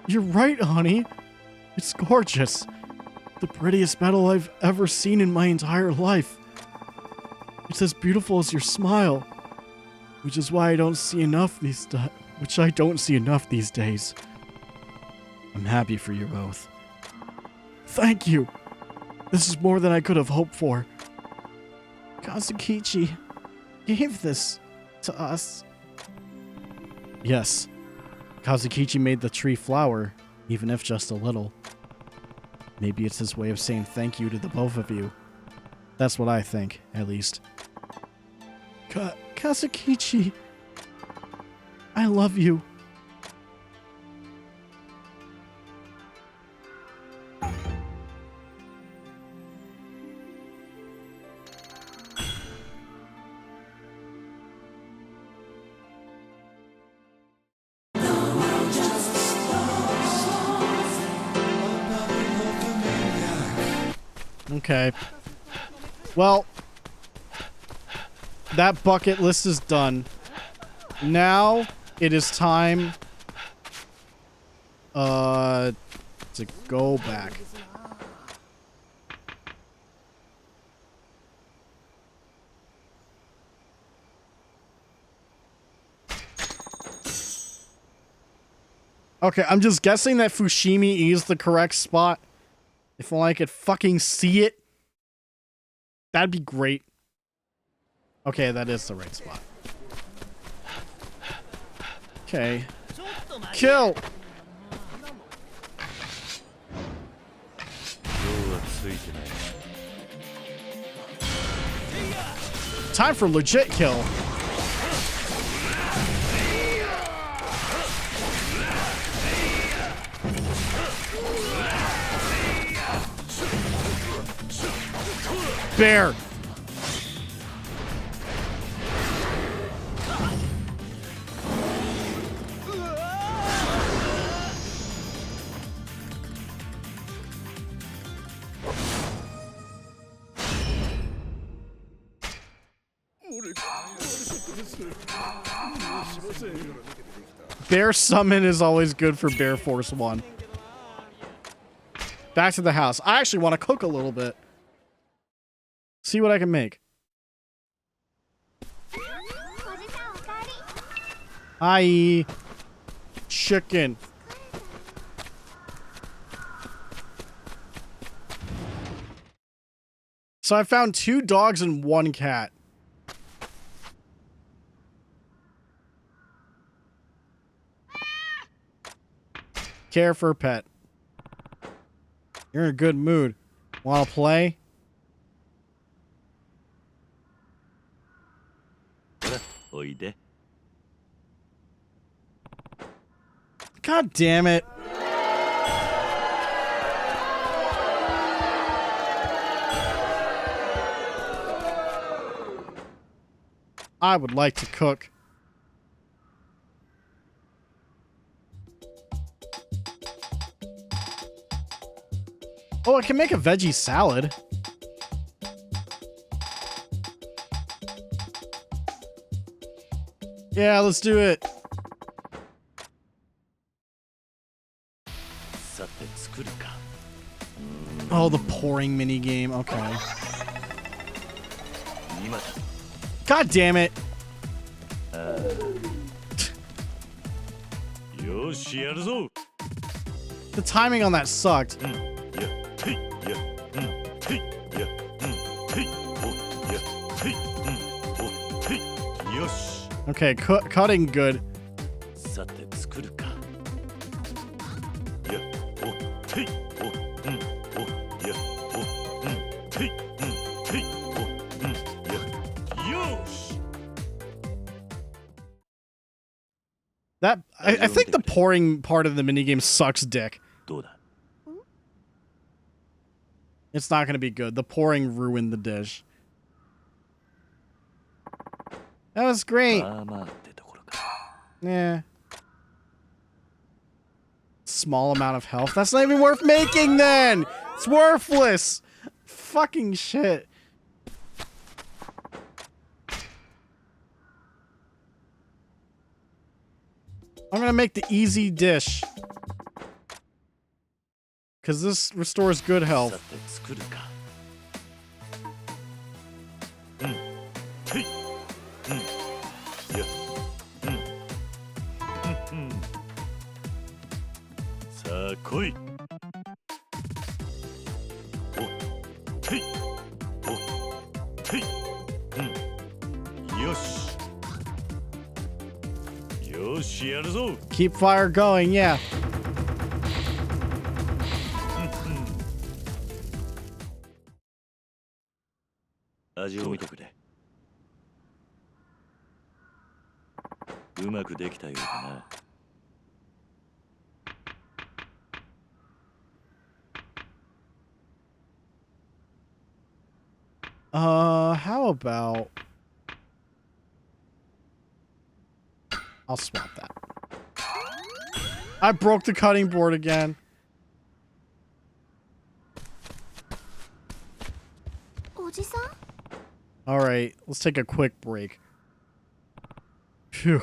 You're right, honey. It's gorgeous. The prettiest metal I've ever seen in my entire life. It's as beautiful as your smile, which is why I don't see enough these days. I'm happy for you both. Thank you. This is more than I could have hoped for. Kazukichi gave this to us. Yes. Kazukichi made the tree flower, even if just a little. Maybe it's his way of saying thank you to the both of you. That's what I think, at least. Kazukichi, I love you. Okay. Well, that bucket list is done. Now it is time to go back. Okay, I'm just guessing that Fushimi is the correct spot. If only I could fucking see it. That'd be great. Okay, that is the right spot. Okay. Kill! Time for legit kill. Bear. Bear summon is always good for Bear Force 1. Back to the house. I actually want to cook a little bit. See what I can make. Hi. Chicken. So I found 2 dogs and 1 cat. Care for a pet. You're in a good mood. Want to play? God damn it. I would like to cook. Oh, I can make a veggie salad. Yeah, let's do it. Oh, the pouring mini game. Okay. God damn it. The timing on that sucked. Okay, cutting good. I think the pouring part of the minigame sucks dick. It's not going to be good. The pouring ruined the dish. That was great. Yeah. Small amount of health. That's not even worth making then. It's worthless. Fucking shit. gonna make the easy dish. Because this restores good health. さて作るか。さあ来い。お、へい、お、へい、よし。よしやるぞ。 Keep fire going, yeah. 味を見てくれ。うまくできたようだな。How about... I'll swap that. I broke the cutting board again. おじさん Alright, let's take a quick break. Phew.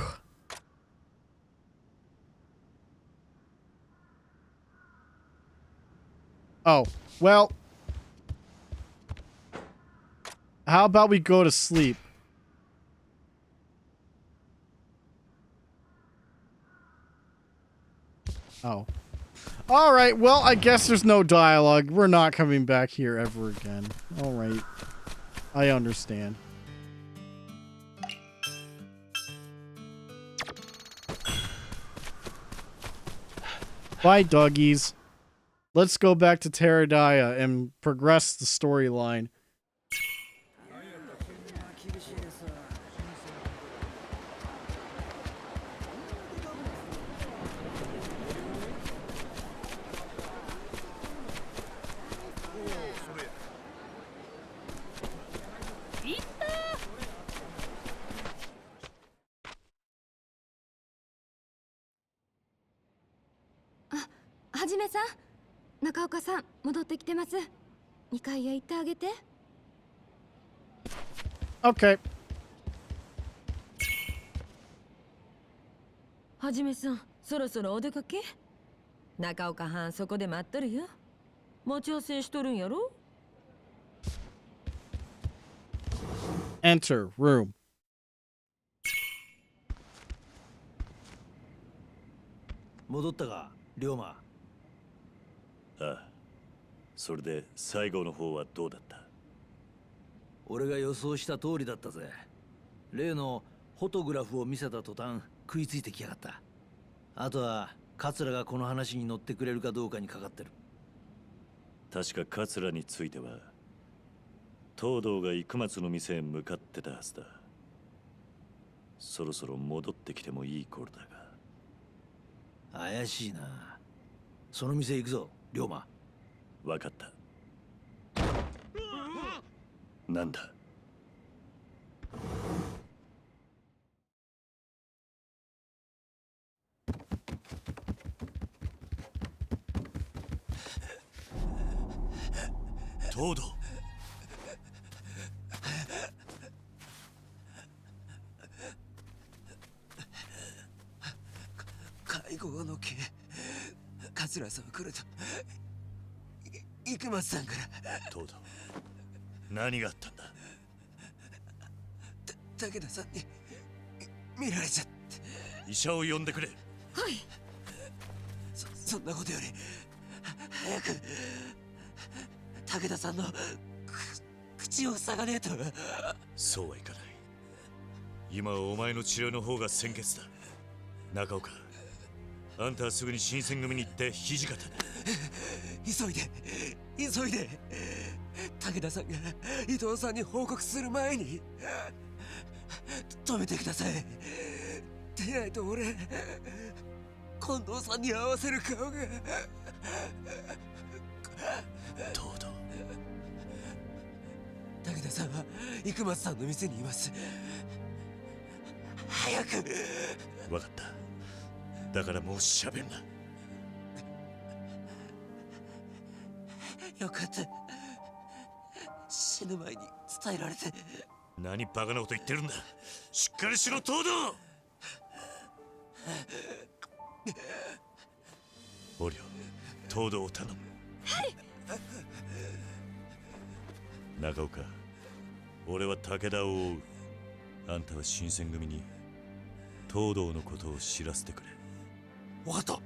Oh, well... How about we go to sleep? Oh. Alright, well, I guess there's no dialogue. We're not coming back here ever again. Alright. I understand. Bye, doggies. Let's go back to Terradaya and progress the storyline. Okay. はじめさん、そろそろお出かけ？中岡はんそこで待っとるよ。待ち合わせしとるんやろ？ Enter room. 戻ったか、龍馬。ああ。それで最後の方はどうだった？俺が予想した通りだったぜ。例のフォトグラフを見せた途端食いついてきやがった。あとは桂がこの話に乗ってくれるかどうかにかかってる。確か桂については東堂が生松の店へ向かってたはずだ。そろそろ戻ってきてもいい頃だが。怪しいな。その店行くぞ、龍馬。わかった。なんだ？東堂。介護の件、桂さん来ると生松さんから。東堂、何があったんだ？武田さんに見られちゃって。医者を呼んでくれ。はい。そんなことより早く武田さんの口を塞がねえと。そうはいかない。今はお前の治療の方が先決だ。中岡、あんたはすぐに新選組に行って土方だ。急いで武田さんが伊藤さんに報告する前に止めてください。でないと俺近藤さんに合わせる顔が。東堂。武田さんは生松さんの店にいます。早く。わかった。だからもう喋んな。よかった。死ぬ前に伝えられて。何バカなこと言ってるんだ。しっかりしろ東堂。捕虜東堂を頼む。長岡、俺は武田を追う。あんたは新選組に東堂のことを知らせてくれ。分かった。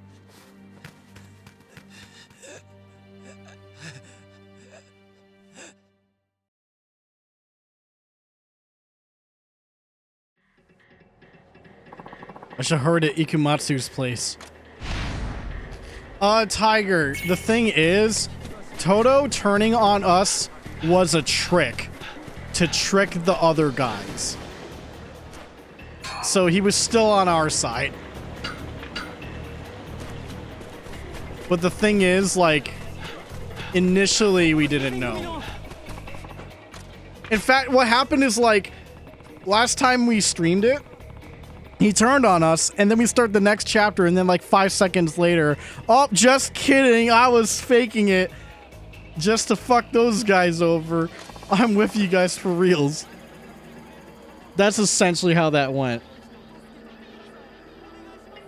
I should have heard at Ikumatsu's place. Tiger, the thing is, Toto turning on us was a trick to trick the other guys. So he was still on our side. But the thing is, like, initially we didn't know. In fact, what happened is, like, last time we streamed it, he turned on us, and then we start the next chapter, and then like 5 seconds later, oh, just kidding, I was faking it just to fuck those guys over. I'm with you guys for reals. That's essentially how that went.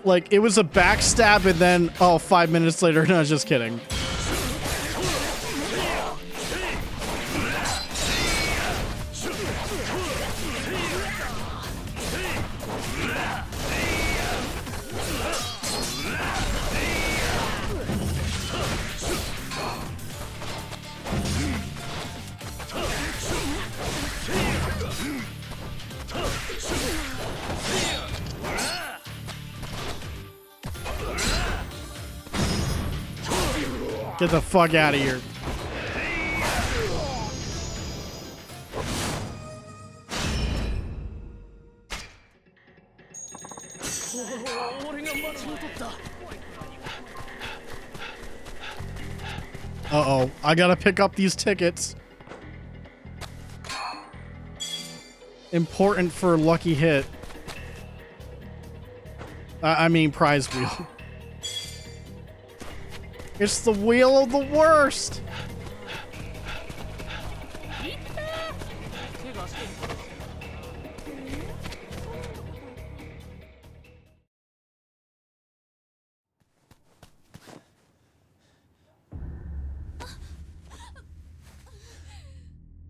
Like, it was a backstab, and then, oh, 5 minutes later, no, just kidding. Get the fuck out of here. Uh-oh, I gotta pick up these tickets. Important for lucky hit. I mean prize wheel. It's the wheel of the worst.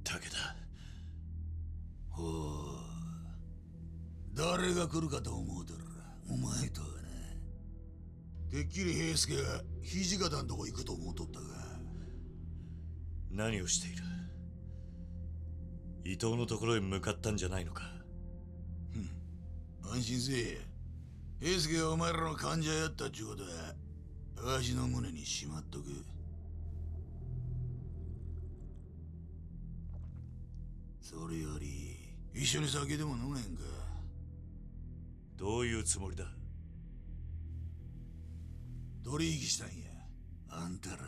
Takeda. 誰が来るかと思うとる。お前とはね。てっきり平助が土方んとこ行くと思うとったが。何をしている？伊藤のところへ向かったんじゃないのか？安心せえ。平助がお前らの患者やったっちゅうことは、わしの胸にしまっとく。それより、一緒に酒でも飲めんか。どういうつもりだ？取引したんや、あんたらと。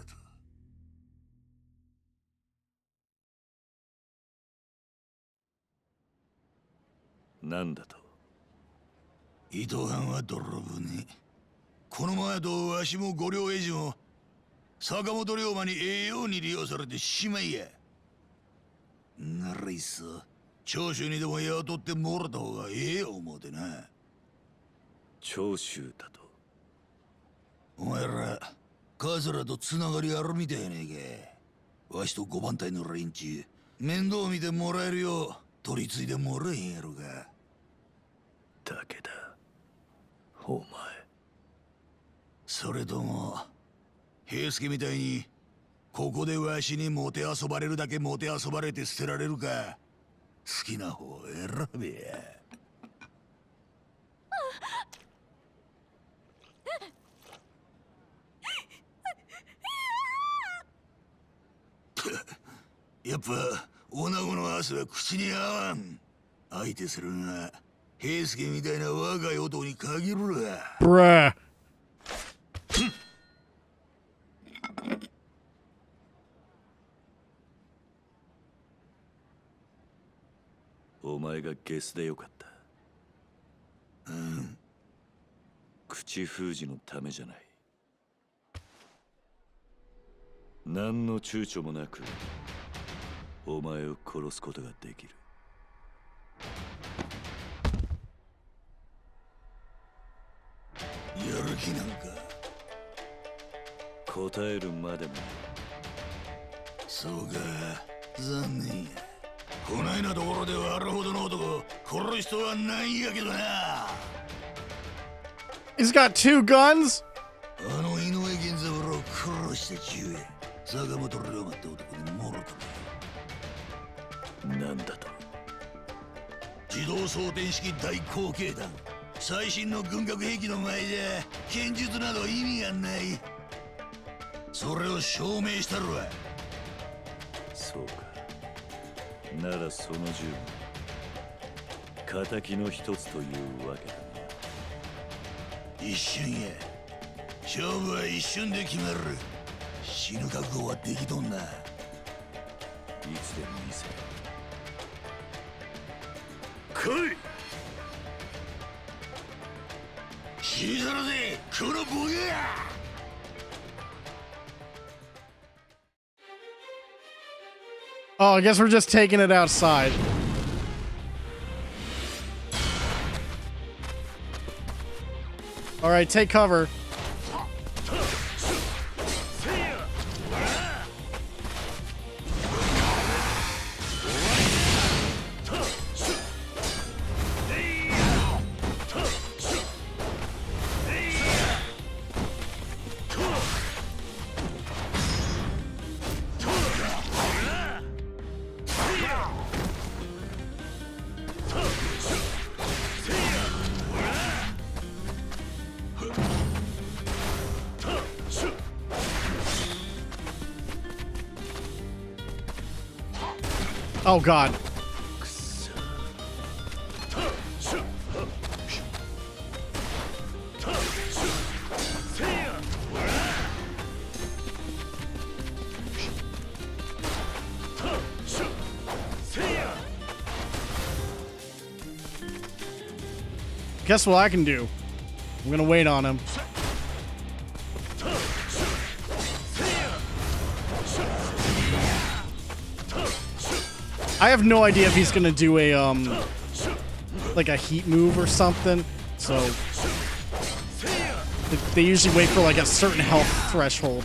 なんだと？伊藤藩は泥船。このままとわしも五両英二も坂本龍馬に栄養に利用されてしまいや。ならいっそ長州にでも雇ってもらった方がええよ思うてな。長州だと？お前ら桂とつながりあるみたいやねえか。わしと五番隊の連中面倒見てもらえるよう取り継いでもらえへんやろか。武田、お前。それとも平助みたいにここでわしにもてあそばれるだけもてあそばれて捨てられるか、好きな方を選べや。やっぱ女子の汗は口に合わん。相手するのは平助みたいな若い男に限るわ。Bruh. お前がゲスでよかった。口封じのためじゃない。何の躊躇もなくお前を殺すことができる。やる気なんか。答えるまでも。そうか、残念や。こないなところではあるほどの男殺す人はないんやけどな。 He's got 2 guns? あの井上源三郎を殺した中へ坂本龍馬って男にもろたなんだと。自動装填式大口径弾、最新の軍拡兵器の前じゃ剣術など意味がない。それを証明したるわ。そうか。ならその銃も敵の一つというわけだな。一瞬や。勝負は一瞬で決まる。死ぬ覚悟はできとんな。いつでも見せ。来い。死に去るぜ、このボケや。Oh, I guess we're just taking it outside. All right, take cover. Oh God. Guess what I can do? I'm gonna wait on him. I have no idea if he's gonna do a like a heat move or something. So they usually wait for like a certain health threshold.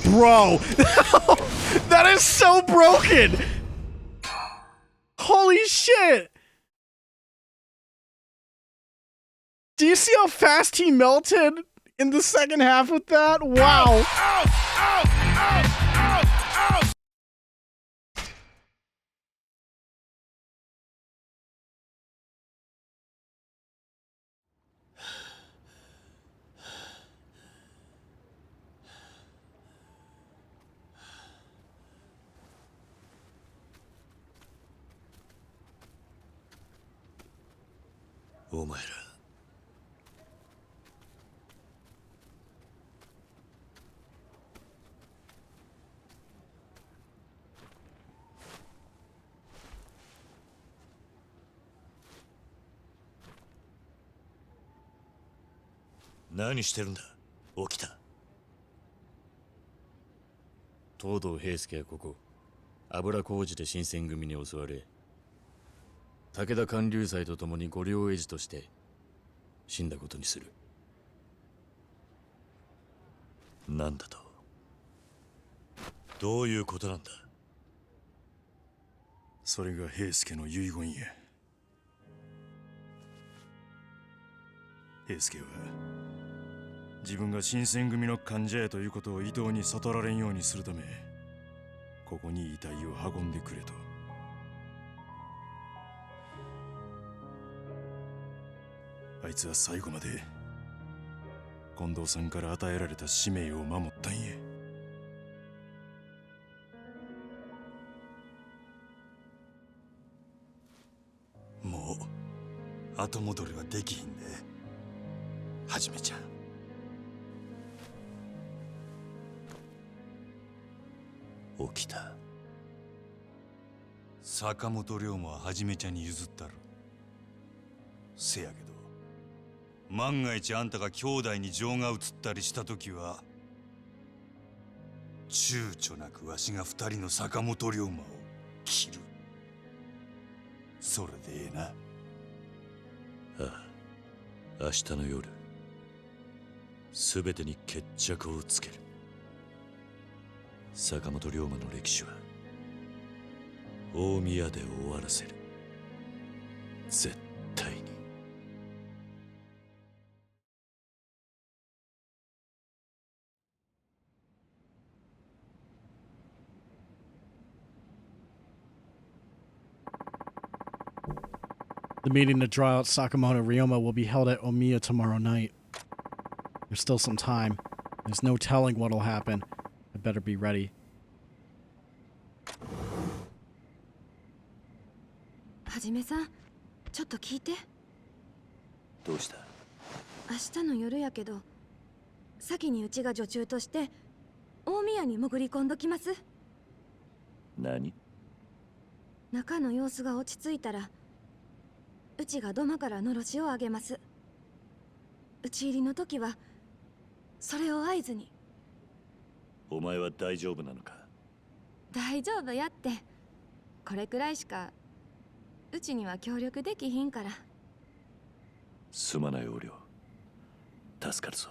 Bro, that is so broken. Holy shit! Do you see how fast he melted in the second half with that? Wow! Ow, ow, ow, ow, ow. お前ら何してるんだ。起きた。東堂平介はここ油工事で新選組に襲われ、武田官流祭と共に御領絵師として死んだことにする。なんだと。どういうことなんだ。それが平介の遺言や。平介は自分が新選組の患者やということを伊藤に悟られんようにするため、ここに遺体を運んでくれと。あいつは最後まで近藤さんから与えられた使命を守ったんや。もう後戻りはできひんね、はじめちゃん。起きた。坂本龍馬ははじめちゃんに譲ったる。せやけど万が一あんたが兄弟に情が移ったりした時は躊躇なくわしが二人の坂本龍馬を切る。それでええな。ああ、明日の夜すべてに決着をつける。坂本龍馬の歴史は大宮で終わらせる。絶対に。The meeting to draw out Sakamoto Ryoma will be held at Omiya tomorrow night. There's still some time. There's no telling what'll happen. I better be ready. はじめさん、ちょっと聞いて。どうした？明日の夜やけど、先にうちが女中として大宮に潜り込んどきます。何？中の様子が落ち着いたら、うちが土間からのろしを上げます。打ち入りの時はそれを合図に。お前は大丈夫なのか？大丈夫やって。これくらいしかうちには協力できひんから。すまない横領。助かるぞ。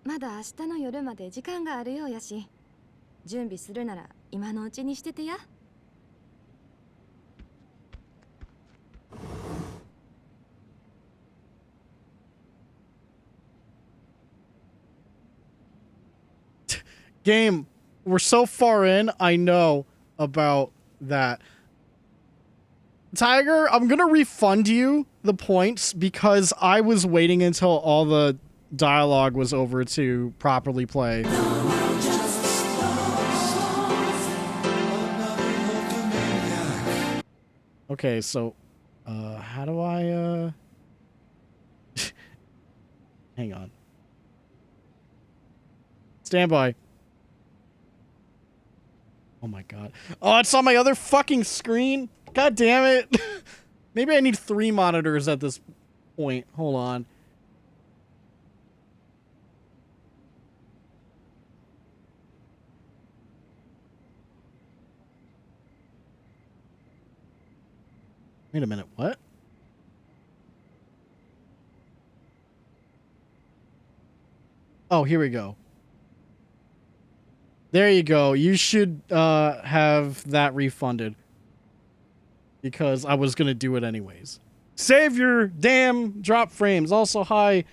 まだ明日の夜まで時間があるようやし、準備するなら今のうちにしててや。Game, we're so far in, I know about that. Tiger, I'm gonna refund you the points because I was waiting until all the dialogue was over to properly play. Okay, so, how do I, hang on. Stand by. Oh my god. Oh, it's on my other fucking screen? God damn it. Maybe I need 3 monitors at this point. Hold on. Wait a minute, what? Oh, here we go. There you go. You should have that refunded. Because I was going to do it anyways. Save your damn drop frames. Also, hi,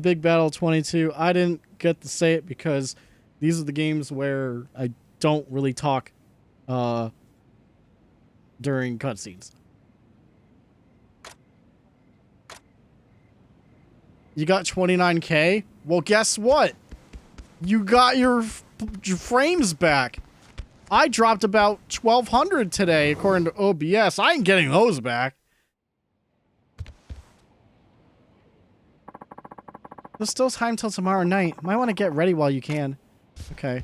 Big Battle 22. I didn't get to say it because these are the games where I don't really talk during cutscenes. You got 29K? Well, guess what? You got your frames back. I dropped about 1,200 today, according to OBS. I ain't getting those back. There's still time till tomorrow night. Might want to get ready while you can. Okay.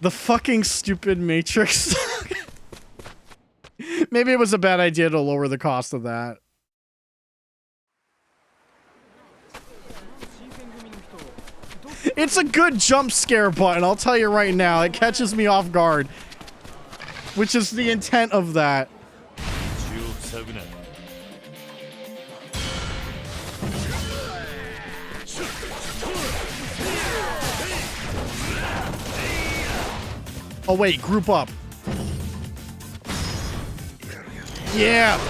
The fucking stupid Matrix. Maybe it was a bad idea to lower the cost of that. It's a good jump scare button, I'll tell you right now. It catches me off guard. Which is the intent of that. Oh wait, group up. Yeah!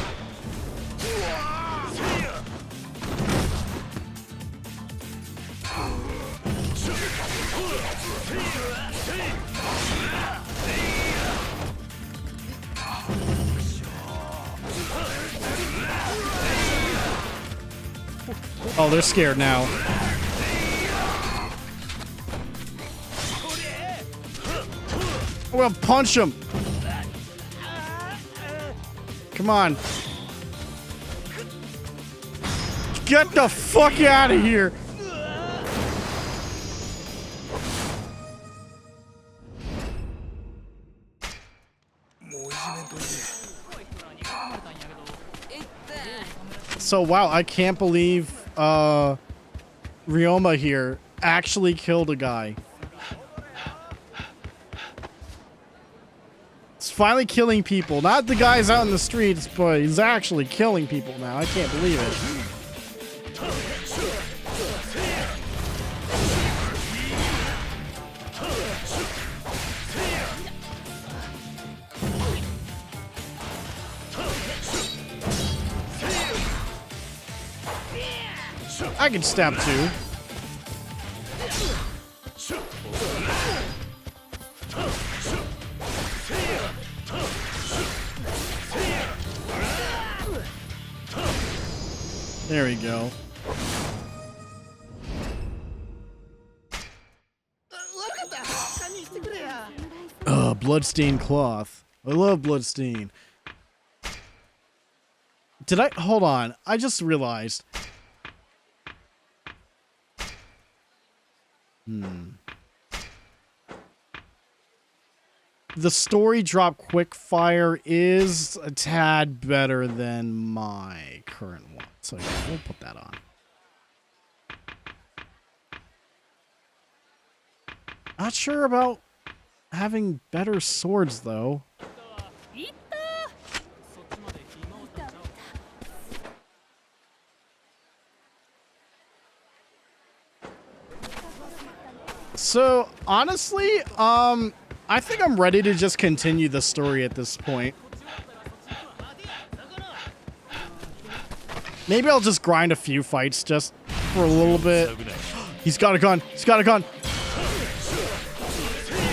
Oh, they're scared now. Well, punch him. Come on. Get the fuck out of here. So wow, I can't believe Ryoma here actually killed a guy. It's finally killing people. Not the guys out in the streets, but he's actually killing people now. I can't believe it. I can stab too. There we go. Bloodstained cloth. I love bloodstain. Did I? Hold on. I just realized. The story drop quickfire is a tad better than my current one. So yeah, we'll put that on. Not sure about having better swords though. So honestly, I think I'm ready to just continue the story at this point. Maybe I'll just grind a few fights just for a little bit. He's got a gun. He's got a gun.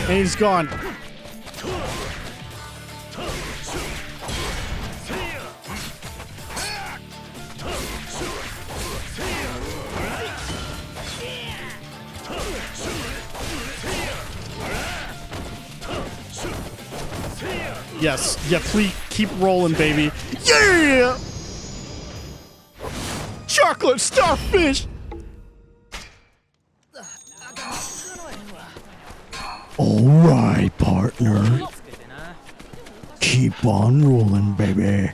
And he's gone. Yes. Yeah, please keep rolling, baby. Yeah! Chocolate starfish! Alright, partner. Keep on rolling, baby.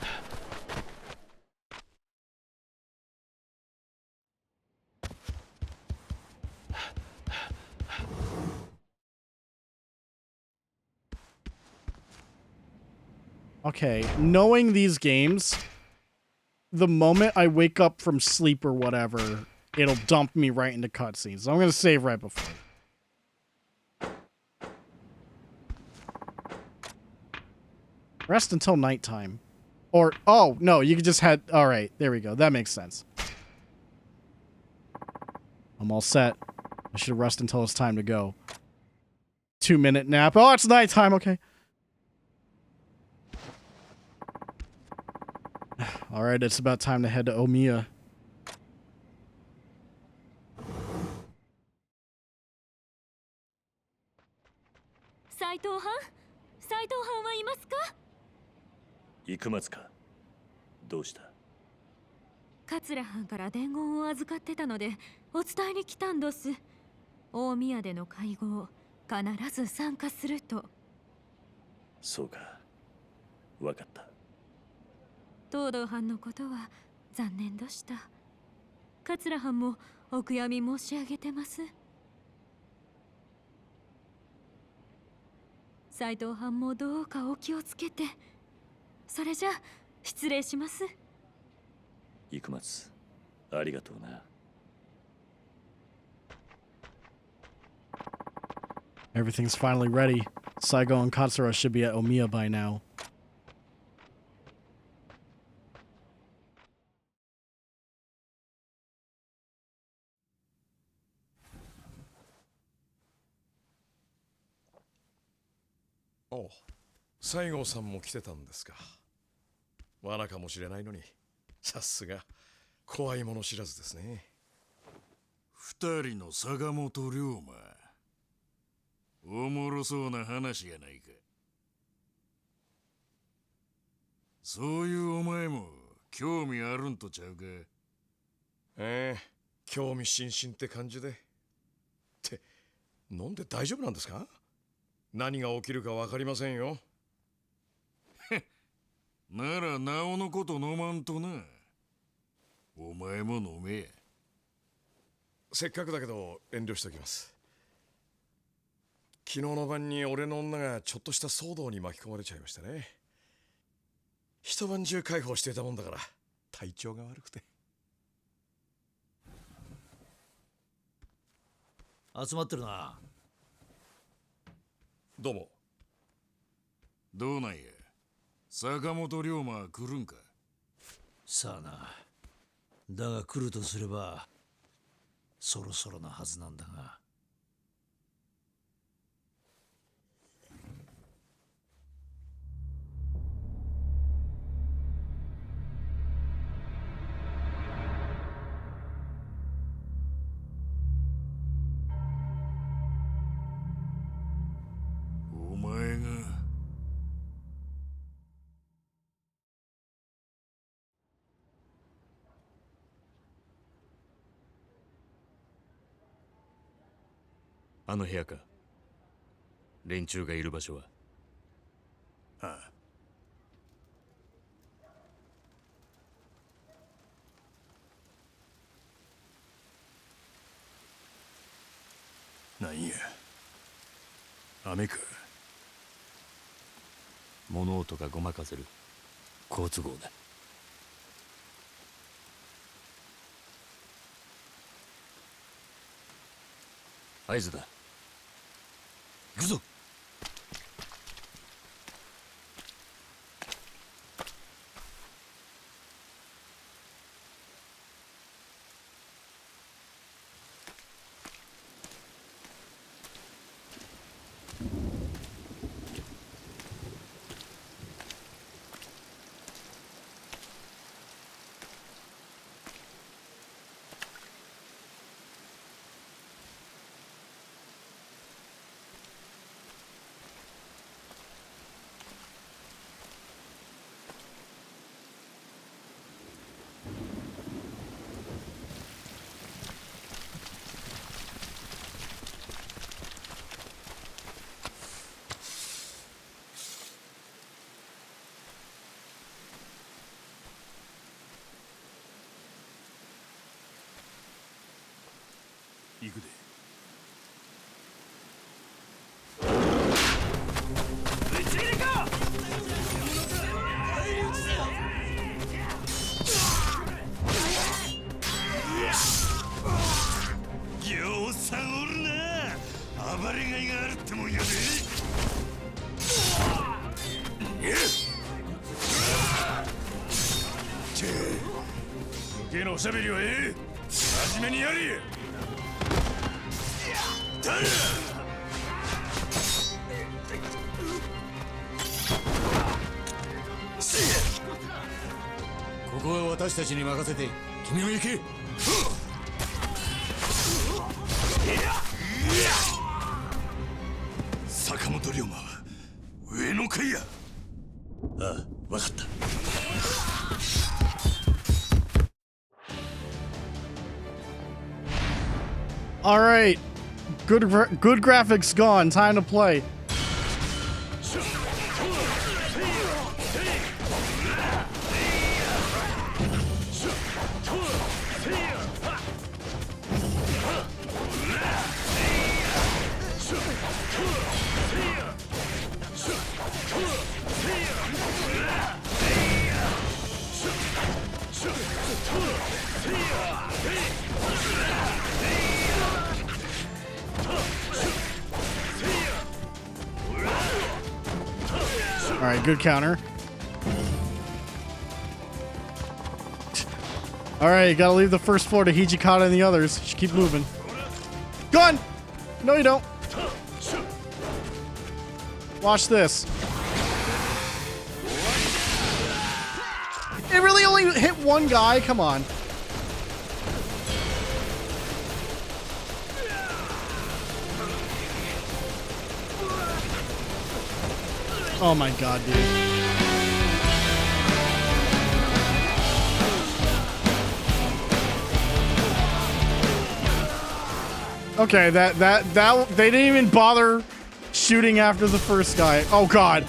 Okay, knowing these games, the moment I wake up from sleep or whatever, it'll dump me right into cutscenes. So I'm gonna save right before. Rest until nighttime. Or, oh, no, you can just head... Alright, there we go. That makes sense. I'm all set. I should rest until it's time to go. 2-minute nap. Oh, it's nighttime. Okay. Alright, it's about time to head to Omiya. Ikumatsuか? どうした? 桂藩から伝言を預かってたのでお伝えに来たんどす。大宮での会合必ず参加すると。そうか。わかった。東堂藩のことは残念どした。桂藩もお悔やみ申し上げてます。斎藤藩もどうかお気をつけて。それじゃ失礼します。生松、ありがとうな。Everything's finally ready. Saigo and Katsura should be at Omiya by now. Oh, 西郷さんも来てたんですか。罠かもしれないのに、さすが怖いもの知らずですね。二人の坂本龍馬。おもろそうな話やないか。そういうお前も興味あるんとちゃうか。興味津々って感じで。って飲んで大丈夫なんですか？何が起きるか分かりませんよ。ならなおのこと飲まんとな。お前も飲め。せっかくだけど遠慮しておきます。昨日の晩に俺の女がちょっとした騒動に巻き込まれちゃいましたね。一晩中介抱していたもんだから体調が悪くて。集まってるな。どうも。どうなんや、坂本龍馬は来るんか。さあな。だが来るとすればそろそろなはずなんだが。お前が。あの部屋か。連中がいる場所は。ああ。なんや、雨か。物音がごまかせる好都合だ。合図だ。行くぞ。行くで。ぎょうさんおるな。暴れがいがあるってもんやで。余計なおしゃべりは真面目にやれ。ここは私たちに任せて君も行け。坂本龍馬は上の階や。ああ、分かった。All right, good graphics gone. Time to play. All right, good counter. All right, gotta leave the first floor to Hijikata and the others. Should keep moving. Gun! No, you don't. Watch this. It really only hit one guy? Come on. Oh my god, dude. Okay, that they didn't even bother shooting after the first guy. Oh god.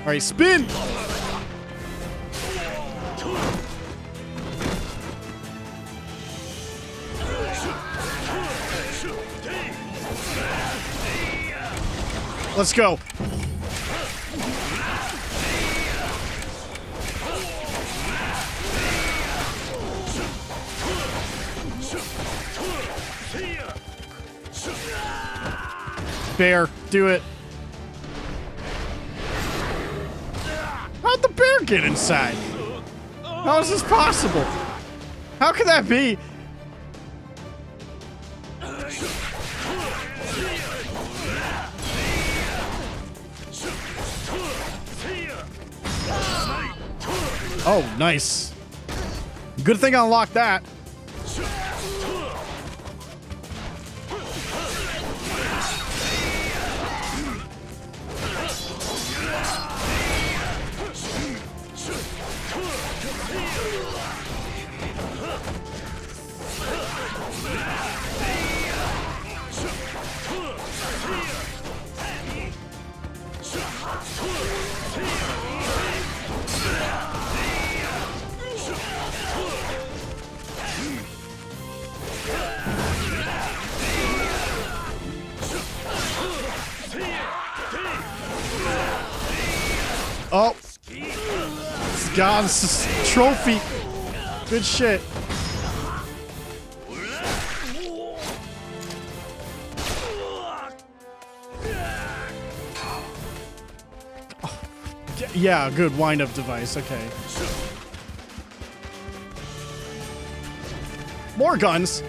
All right, spin. Let's go. Bear, do it. How'd the bear get inside? How is this possible? How could that be? Oh, nice. Good thing I unlocked that. Oh, it's gone. It's a trophy. Good shit. Oh, yeah, good wind-up device. Okay. More guns.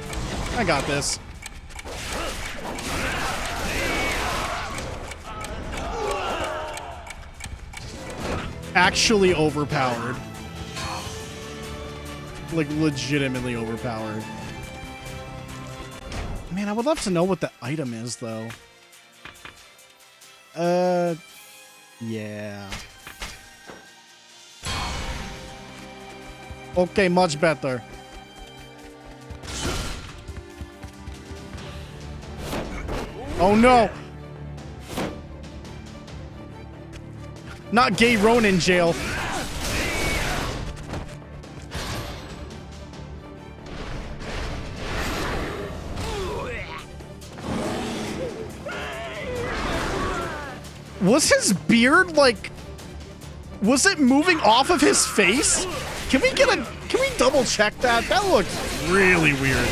I got this. Actually overpowered. Like, legitimately overpowered. Man, I would love to know what the item is, though. Yeah. Okay, much better. Oh, no! Not gay Ronin jail. Was his beard like... Was it moving off of his face? Can we double check that? That looks really weird.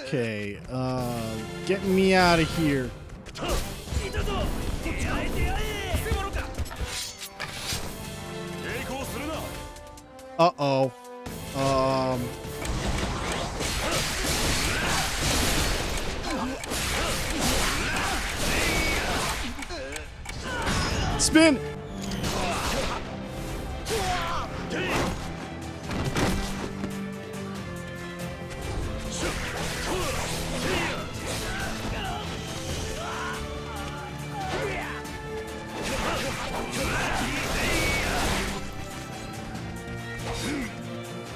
Okay, get me out of here. Uh-oh. Spin!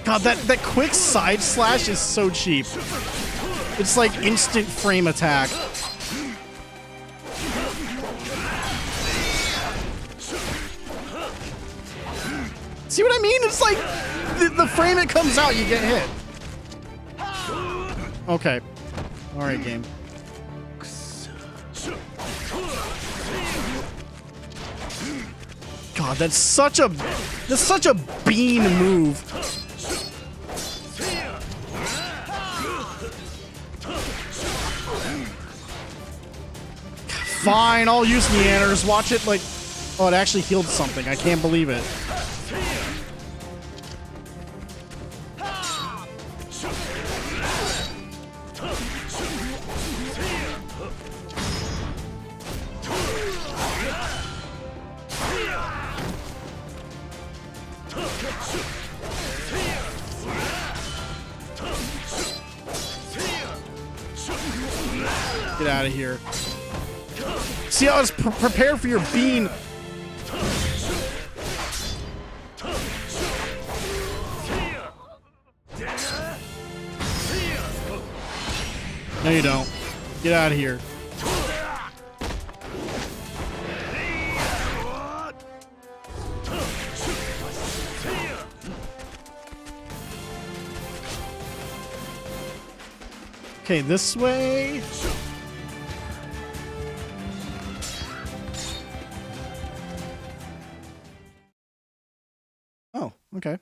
God, that quick side slash is so cheap. It's like instant frame attack. See what I mean? It's like the frame it comes out, you get hit. Okay. All right, game. God, that's such a bean move. Fine, I'll use Meanders. Watch it like... Oh, it actually healed something. I can't believe it. Get out of here. See, I was prepared for your bean. No, you don't. Get out of here. Okay, this way. Oh, okay.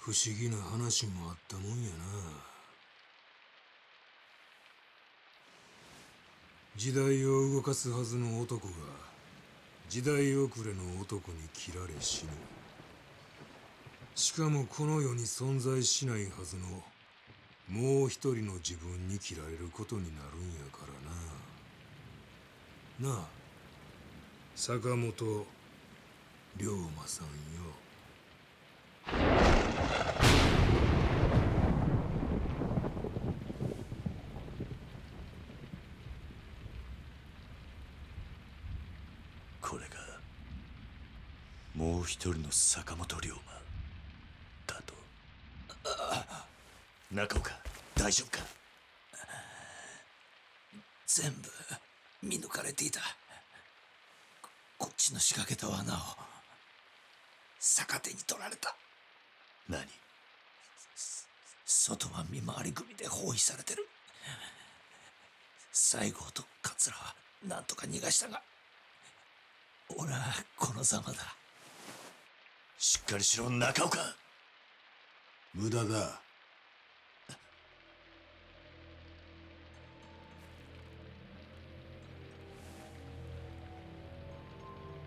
不思議な話もあったもんやな。時代を動かすはずの男が時代遅れの男に切られ死ぬ。しかもこの世に存在しないはずのもう一人の自分に切られることになるんやからな。なあ、坂本龍馬さんよ。これがもう一人の坂本龍馬だと。中岡、大丈夫か？全部見抜かれていた。こっちの仕掛けた罠を逆手に取られた。何？外は見回り組で包囲されてる。西郷と桂はなんとか逃がしたが、俺はこのざまだ。しっかりしろ、中岡。無駄だ。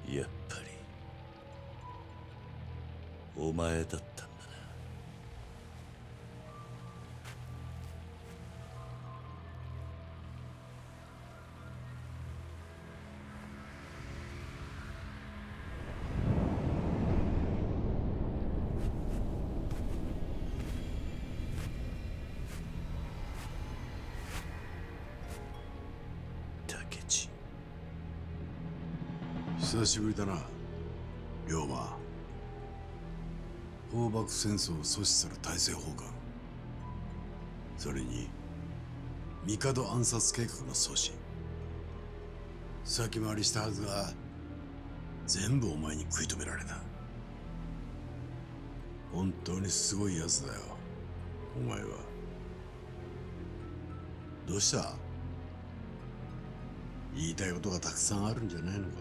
やっぱりお前だったんだな。久しぶりだな、龍馬。放幕戦争を阻止する大政奉還、それに帝暗殺計画の阻止、先回りしたはずが全部お前に食い止められた。本当にすごいやつだよ、お前は。どうした？言いたいことがたくさんあるんじゃないのか？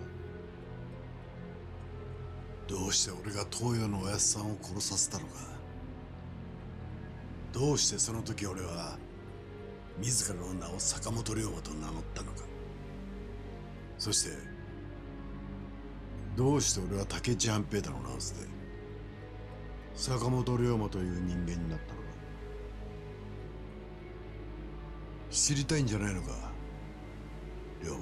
どうして俺が東洋のおやっさんを殺させたのか？どうしてその時俺は自らの名を坂本龍馬と名乗ったのか？そしてどうして俺は竹内半平太の名を捨て坂本龍馬という人間になったのか？知りたいんじゃないのか、龍馬。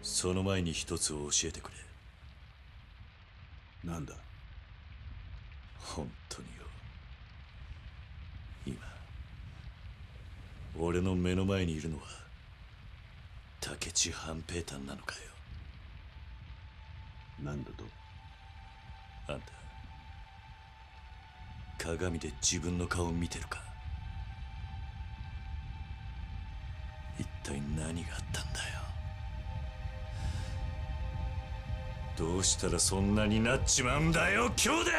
その前に一つを教えてくれ。なんだ？本当によ。今俺の目の前にいるのは竹内半平太なのかよ。なんだと？あんた鏡で自分の顔を見てるか？一体何があったんだよ。どうしたらそんなになっちまうんだよ、兄弟！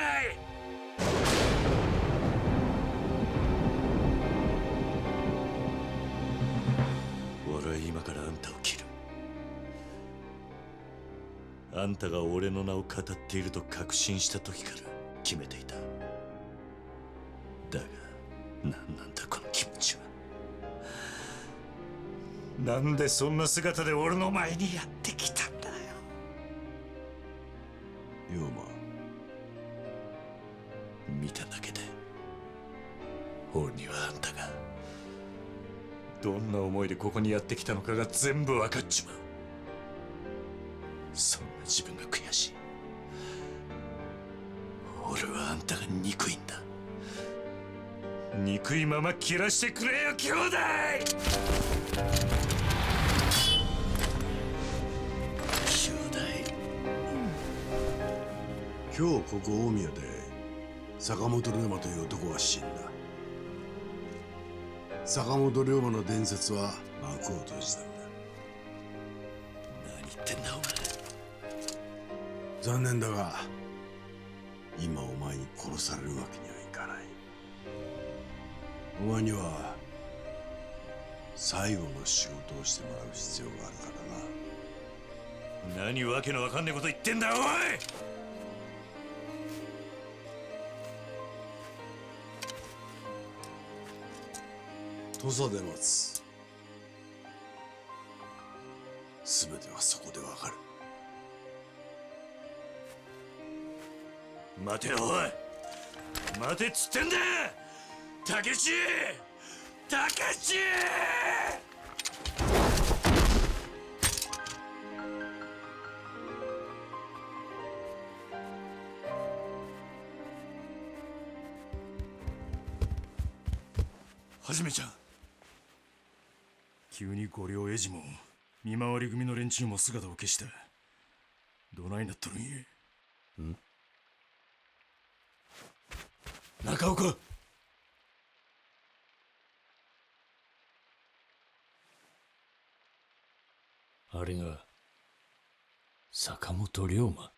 あんたが俺の名を語っていると確信した時から決めていた。だが何なんだこの気持ちは。なんでそんな姿で俺の前にやってきたんだよ。龍馬、見ただけで俺にはあんたがどんな思いでここにやってきたのかが全部分かっちまう。そんな自分が悔しい。俺はあんたが憎いんだ。憎いまま切らしてくれよ兄弟。今日ここ大宮で坂本龍馬という男が死んだ。坂本龍馬の伝説は幕を閉じたんだ。何言ってんだお前。残念だが今お前に殺されるわけにはいかない。お前には最後の仕事をしてもらう必要があるからな。何わけのわかんねえこと言ってんだおい。土佐で待つ。すべてはそこでわかる。待てよおい。待てっつってんだ。たけし、たけし。はじめちゃん。急に五両エジも見回り組の連中も姿を消した。どないなっとるんや。中岡。あれが坂本龍馬。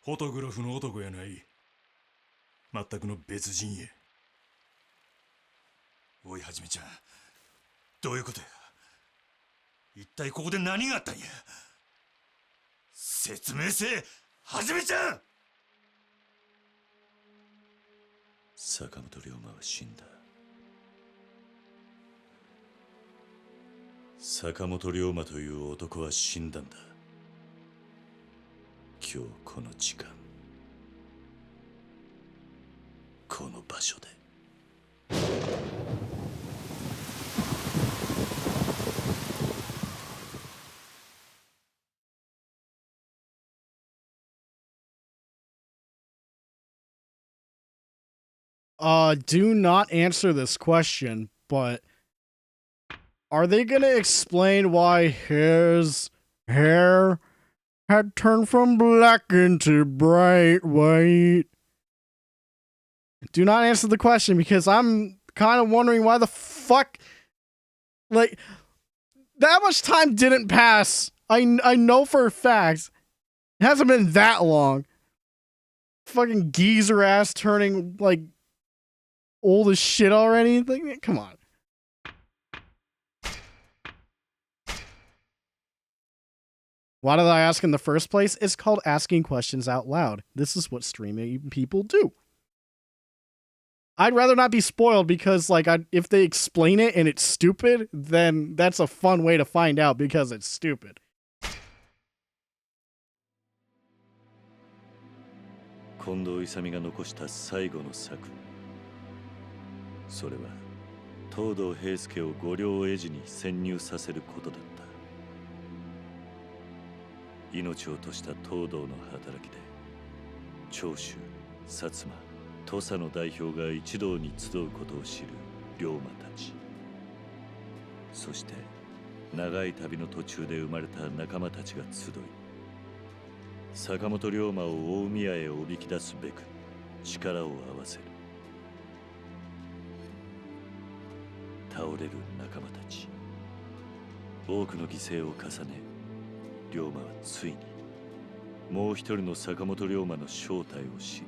フォトグラフの男やない。全くの別人や。おいはじめちゃん、どういうことや。一体ここで何があったんや。説明せえはじめちゃん。坂本龍馬は死んだ。坂本龍馬という男は死んだんだ。今日この時間この場所で。Do not answer this question, but are they gonna explain why his hair had turned from black into bright white? Do not answer the question because I'm kind of wondering why the fuck, like, that much time didn't pass. I know for a fact it hasn't been that long. Fucking geezer ass turning like old as shit already. Like, come on. Why did I ask in the first place? It's called asking questions out loud. This is what streaming people do. I'd rather not be spoiled because, like, if they explain it and it's stupid, then that's a fun way to find out because it's stupid. 近藤勇が残した最後の策。それは東堂平助を五両エジに潜入させることだった。命を落とした東堂の働きで長州、薩摩、土佐の代表が一堂に集うことを知る龍馬たち。そして長い旅の途中で生まれた仲間たちが集い、坂本龍馬を大宮へおびき出すべく力を合わせる。倒れる仲間たち。多くの犠牲を重ね、龍馬はついにもう一人の坂本龍馬の正体を知る。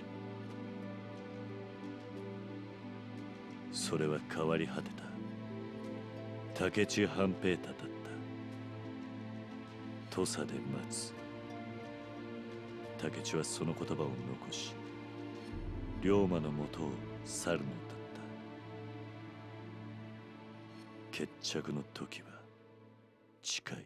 それは変わり果てた。竹地半平太だった。土佐で待つ。竹地はその言葉を残し、龍馬のもとを去るのだった。決着の時は近い。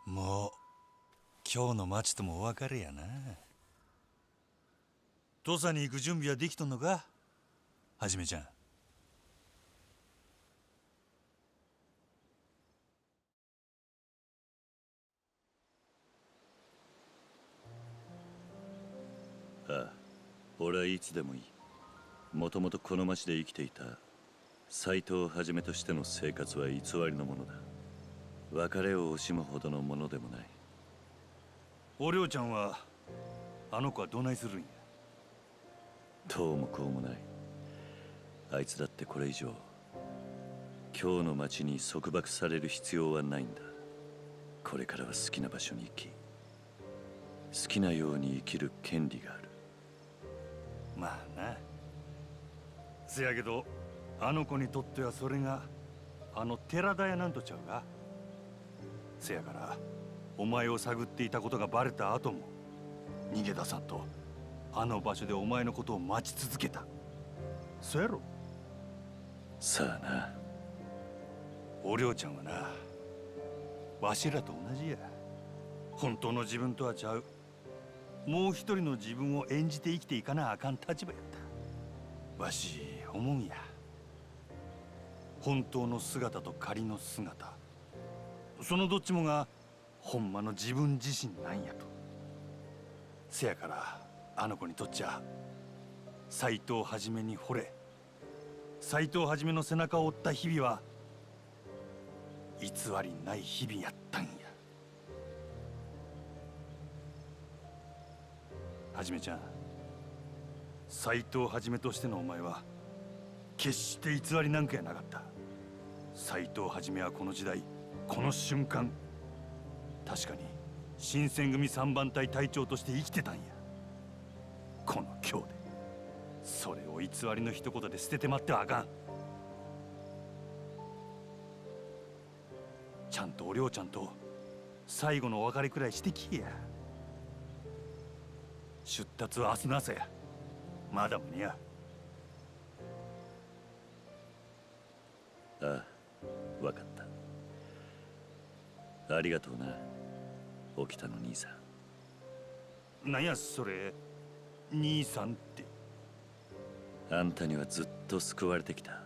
もう今日の町ともお別れやな。土佐に行く準備はできとんのか、はじめちゃん。ああ、俺はいつでもいい。もともとこの町で生きていた斎藤をはじめとしての生活は偽りのものだ。別れを惜しむほどのものでもない。お涼ちゃんはあの子はどないするんや。どうもこうもない。あいつだってこれ以上今日の町に束縛される必要はないんだ。これからは好きな場所に行き、好きなように生きる権利がある。まあな。せやけどあの子にとってはそれがあの寺田屋なんとちゃうか。せやからお前を探っていたことがバレた後も逃げ出さんとあの場所でお前のことを待ち続けた。そうやろ。さあな。お涼ちゃんはな、わしらと同じや。本当の自分とはちゃう、もう一人の自分を演じて生きていかなあかん立場やった。わし思うんや。本当の姿と仮の姿、そのどっちもがほんまの自分自身なんやと。せやからあの子にとっちゃ斎藤はじめに惚れ、斎藤はじめの背中を追った日々は偽りない日々やったんや。はじめちゃん、斎藤はじめとしてのお前は決して偽りなんかやなかった。斎藤はじめはこの時代、この瞬間、確かに新選組3番隊隊長として生きてたんや。この今日でそれを偽りの一言で捨ててまってはあかん。ちゃんとお涼ちゃんと最後のお別れくらいしてきや。出立は明日の朝や。まだ間に合う。ああ、わかった。ありがとうな、沖田の兄さん。なんやそれ、兄さんって。あんたにはずっと救われてきた。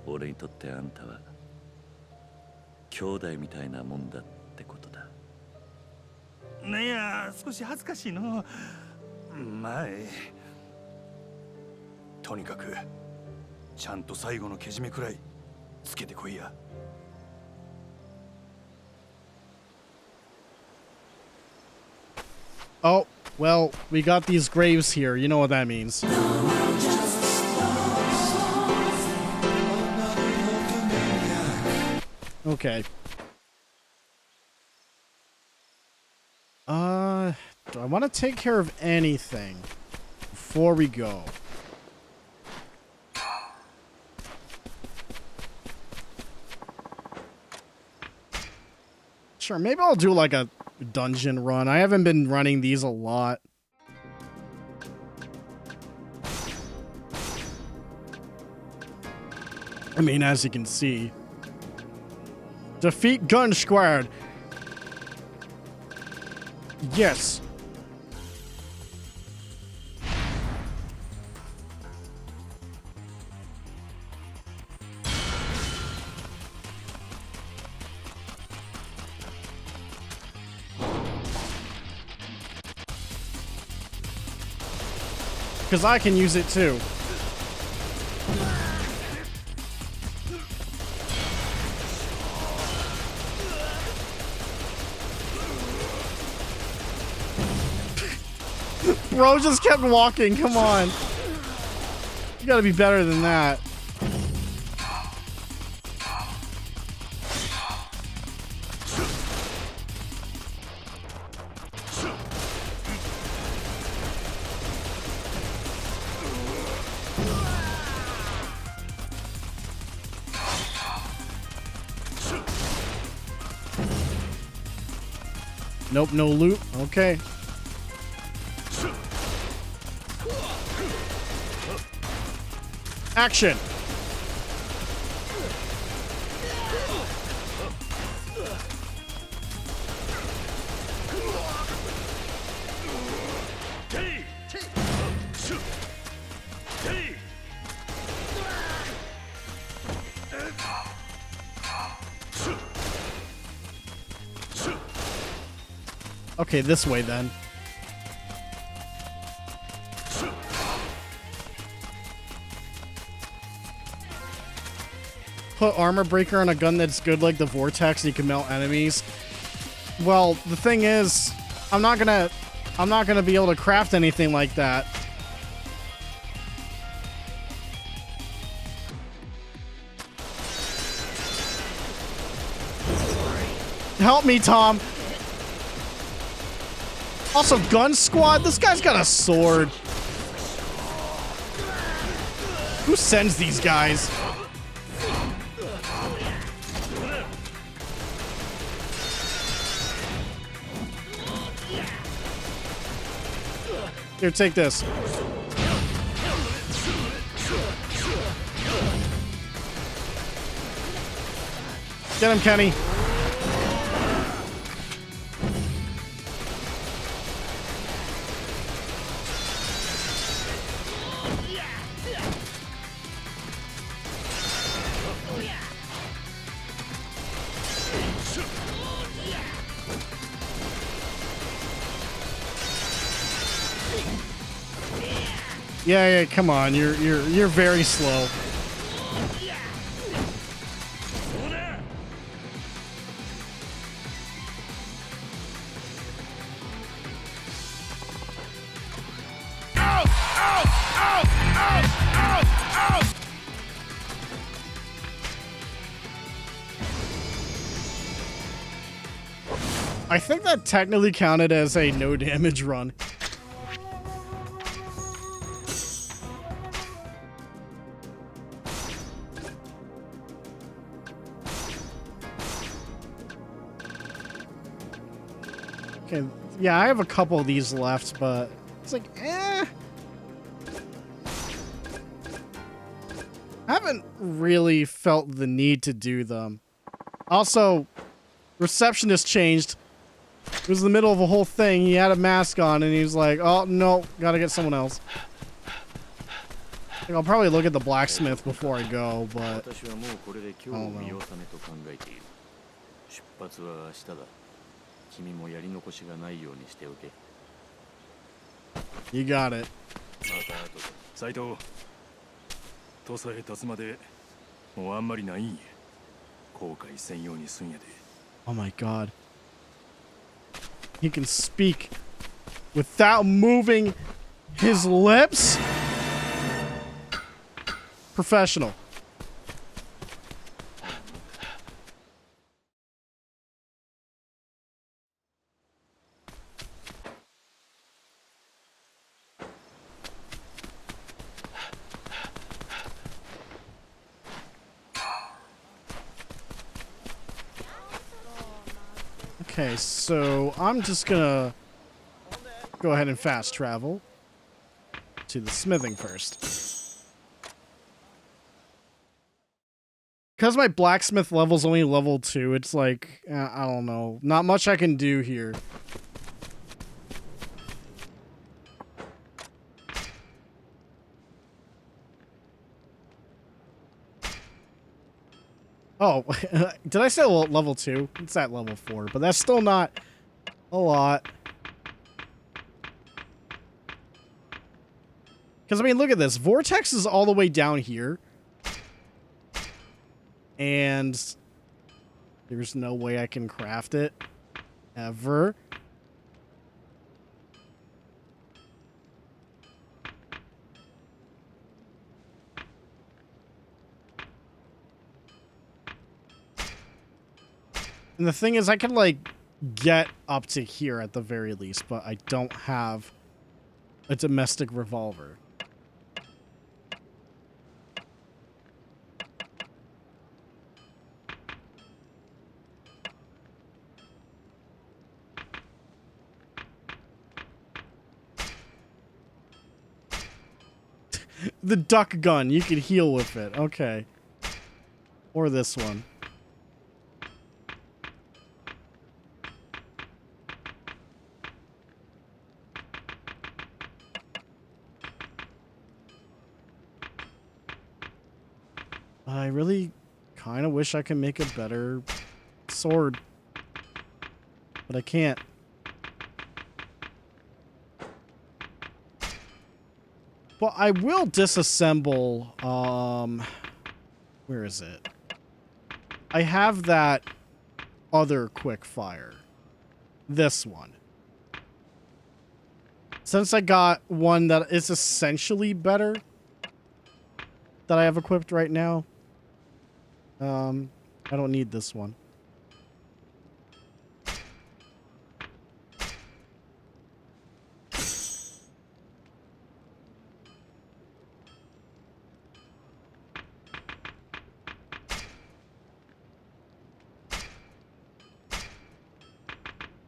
俺にとってあんたは兄弟みたいなもんだってことだ。なんや少し恥ずかしいの。まあとにかくちゃんと最後のけじめくらいつけてこいや。Oh, well, we got these graves here. You know what that means. Okay. Do I want to take care of anything before we go? Sure, maybe I'll do like a dungeon run. I haven't been running these a lot. I mean, as you can see. Defeat Gun Squad. Yes. Because I can use it too. Bro just kept walking. Come on. You gotta be better than that. Nope, no loot. Okay. Action. Okay, this way then. Put armor breaker on a gun that's good like the vortex and you can melt enemies. Well, the thing is, I'm not gonna be able to craft anything like that. Help me, Tom. Also, gun squad, this guy's got a sword. Who sends these guys? Here, take this. Get him, Kenny. Yeah, come on. You're very slow. I think that technically counted as a no damage run. Okay, yeah, I have a couple of these left, but it's like, eh. I haven't really felt the need to do them. Also, receptionist changed. It was in the middle of a whole thing. He had a mask on, and he was like, oh, no, gotta get someone else. I'll probably look at the blacksmith before I go, but I don't know. You got it. Oh my god. He can speak without moving his lips? Professional. Okay, so I'm just gonna go ahead and fast travel to the smithing first. Because my blacksmith level's only level 2, it's like, I don't know, not much I can do here. Oh, did I say level 2? It's at level 4, but that's still not a lot. Because, I mean, look at this. Vortex is all the way down here. And there's no way I can craft it. Ever. And the thing is, I can, like, get up to here at the very least, but I don't have a domestic revolver. The duck gun, you can heal with it. Okay. Or this one. I really kind of wish I could make a better sword. But I can't. But I will disassemble, where is it? I have that other quick fire. This one. Since I got one that is essentially better that I have equipped right now, I don't need this one.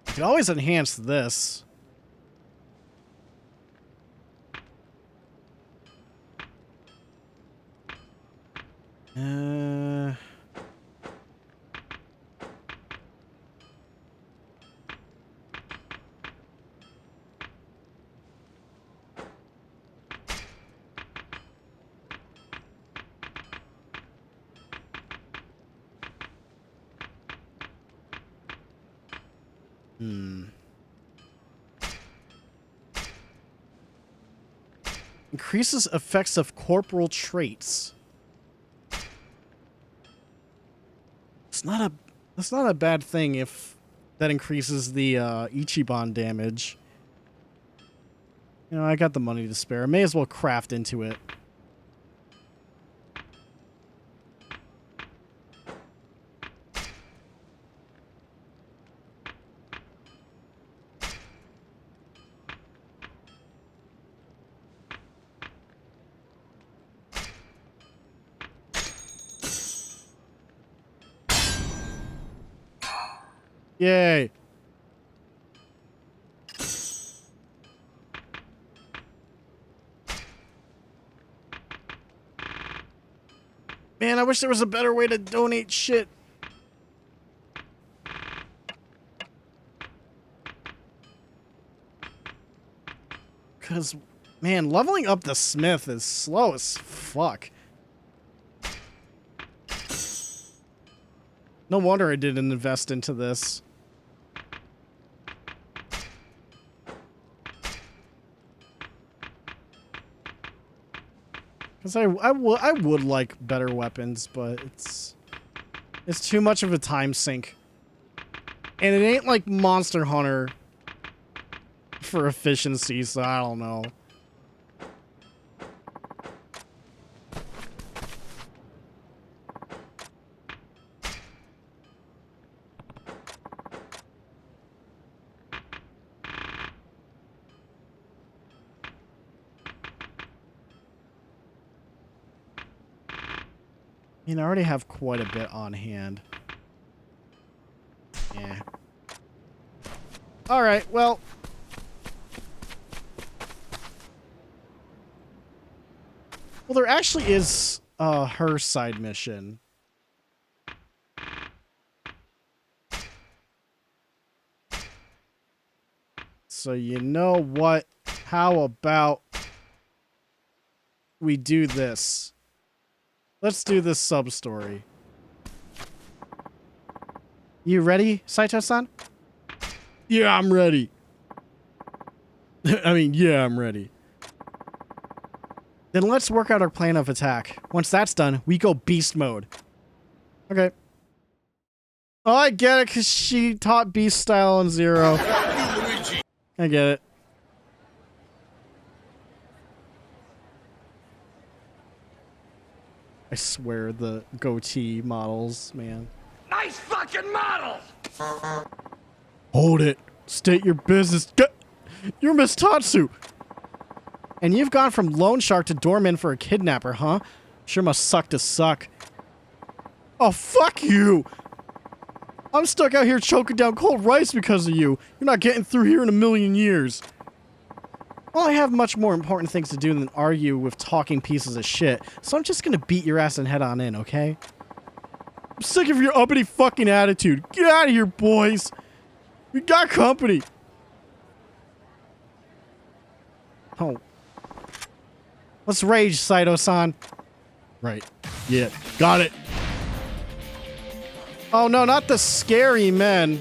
I could always enhance this. Increases effects of corporal traits. That's not a bad thing if that increases the Ichiban damage. You know, I got the money to spare. I may as well craft into it. Yay. Man, I wish there was a better way to donate shit. Because, man, leveling up the smith is slow as fuck. No wonder I didn't invest into this. Because I would like better weapons, but it's too much of a time sink. And it ain't like Monster Hunter for efficiency, so I don't know. I mean, I already have quite a bit on hand. Yeah. Alright, well. Well, there actually is her side mission. So you know what? How about we do this? Let's do this sub-story. You ready, Saito-san? Yeah, I'm ready. I mean, yeah, I'm ready. Then let's work out our plan of attack. Once that's done, we go beast mode. Okay. Oh, I get it, because she taught beast style in Zero. I get it. I swear the goatee models, man. Nice fucking model! Hold it. State your business. You're Miss Tatsu. And you've gone from loan shark to doorman for a kidnapper, huh? Sure must suck to suck. Oh, fuck you. I'm stuck out here choking down cold rice because of you. You're not getting through here in a million years. Well, I have much more important things to do than argue with talking pieces of shit, so I'm just gonna beat your ass and head on in, okay? I'm sick of your uppity fucking attitude. Get out of here, boys. We got company. Oh. Let's rage, Saito-san. Right. Yeah. Got it. Oh no, not the scary men.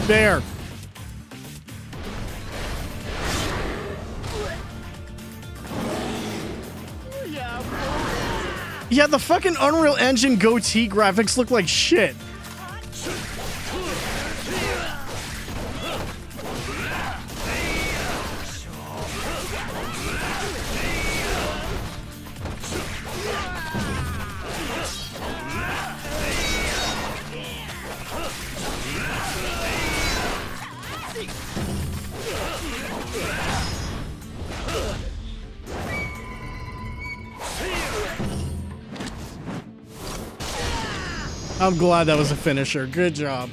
There. Yeah, the fucking Unreal Engine goatee graphics look like shit. I'm glad that was a finisher. Good job.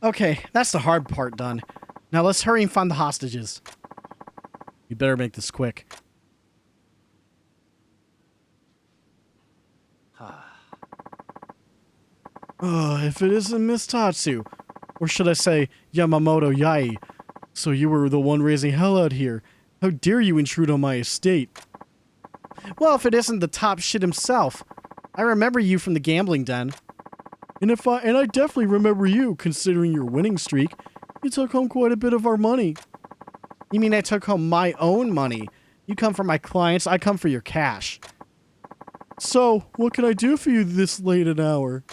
Okay, that's the hard part done. Now let's hurry and find the hostages. You better make this quick. If it isn't Miss Tatsu, or should I say Yamamoto Yai, so you were the one raising hell out here. How dare you intrude on my estate? Well, if it isn't the top shit himself. I remember you from the gambling den. And I definitely remember you, considering your winning streak. You took home quite a bit of our money. You mean I took home my own money? You come for my clients, I come for your cash. So, what can I do for you this late an hour?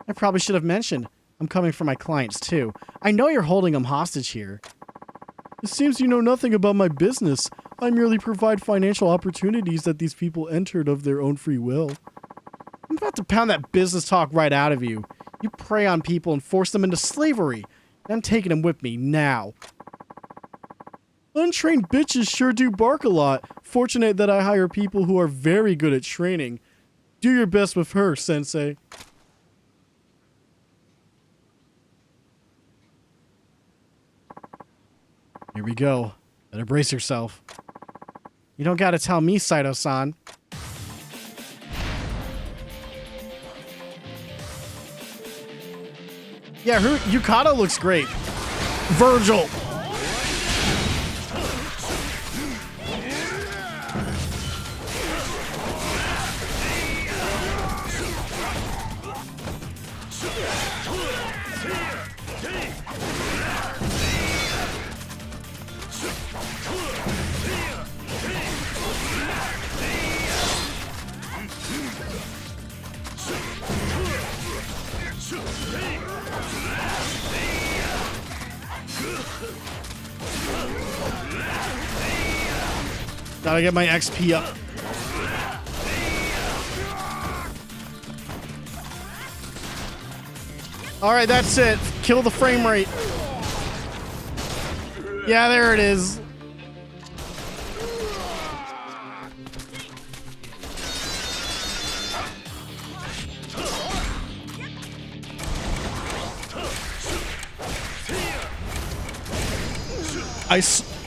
I probably should have mentioned. I'm coming for my clients too. I know you're holding them hostage here. It seems you know nothing about my business. I merely provide financial opportunities that these people entered of their own free will. I'm about to pound that business talk right out of you. You prey on people and force them into slavery. And I'm taking them with me now. Untrained bitches sure do bark a lot. Fortunate that I hire people who are very good at training. Do your best with her, Sensei. Here we go. Better brace yourself. You don't gotta tell me, Saito-san. Yeah, her Yukata looks great. Virgil. Gotta get my XP up. Alright, that's it. Kill the frame rate. Yeah, there it is.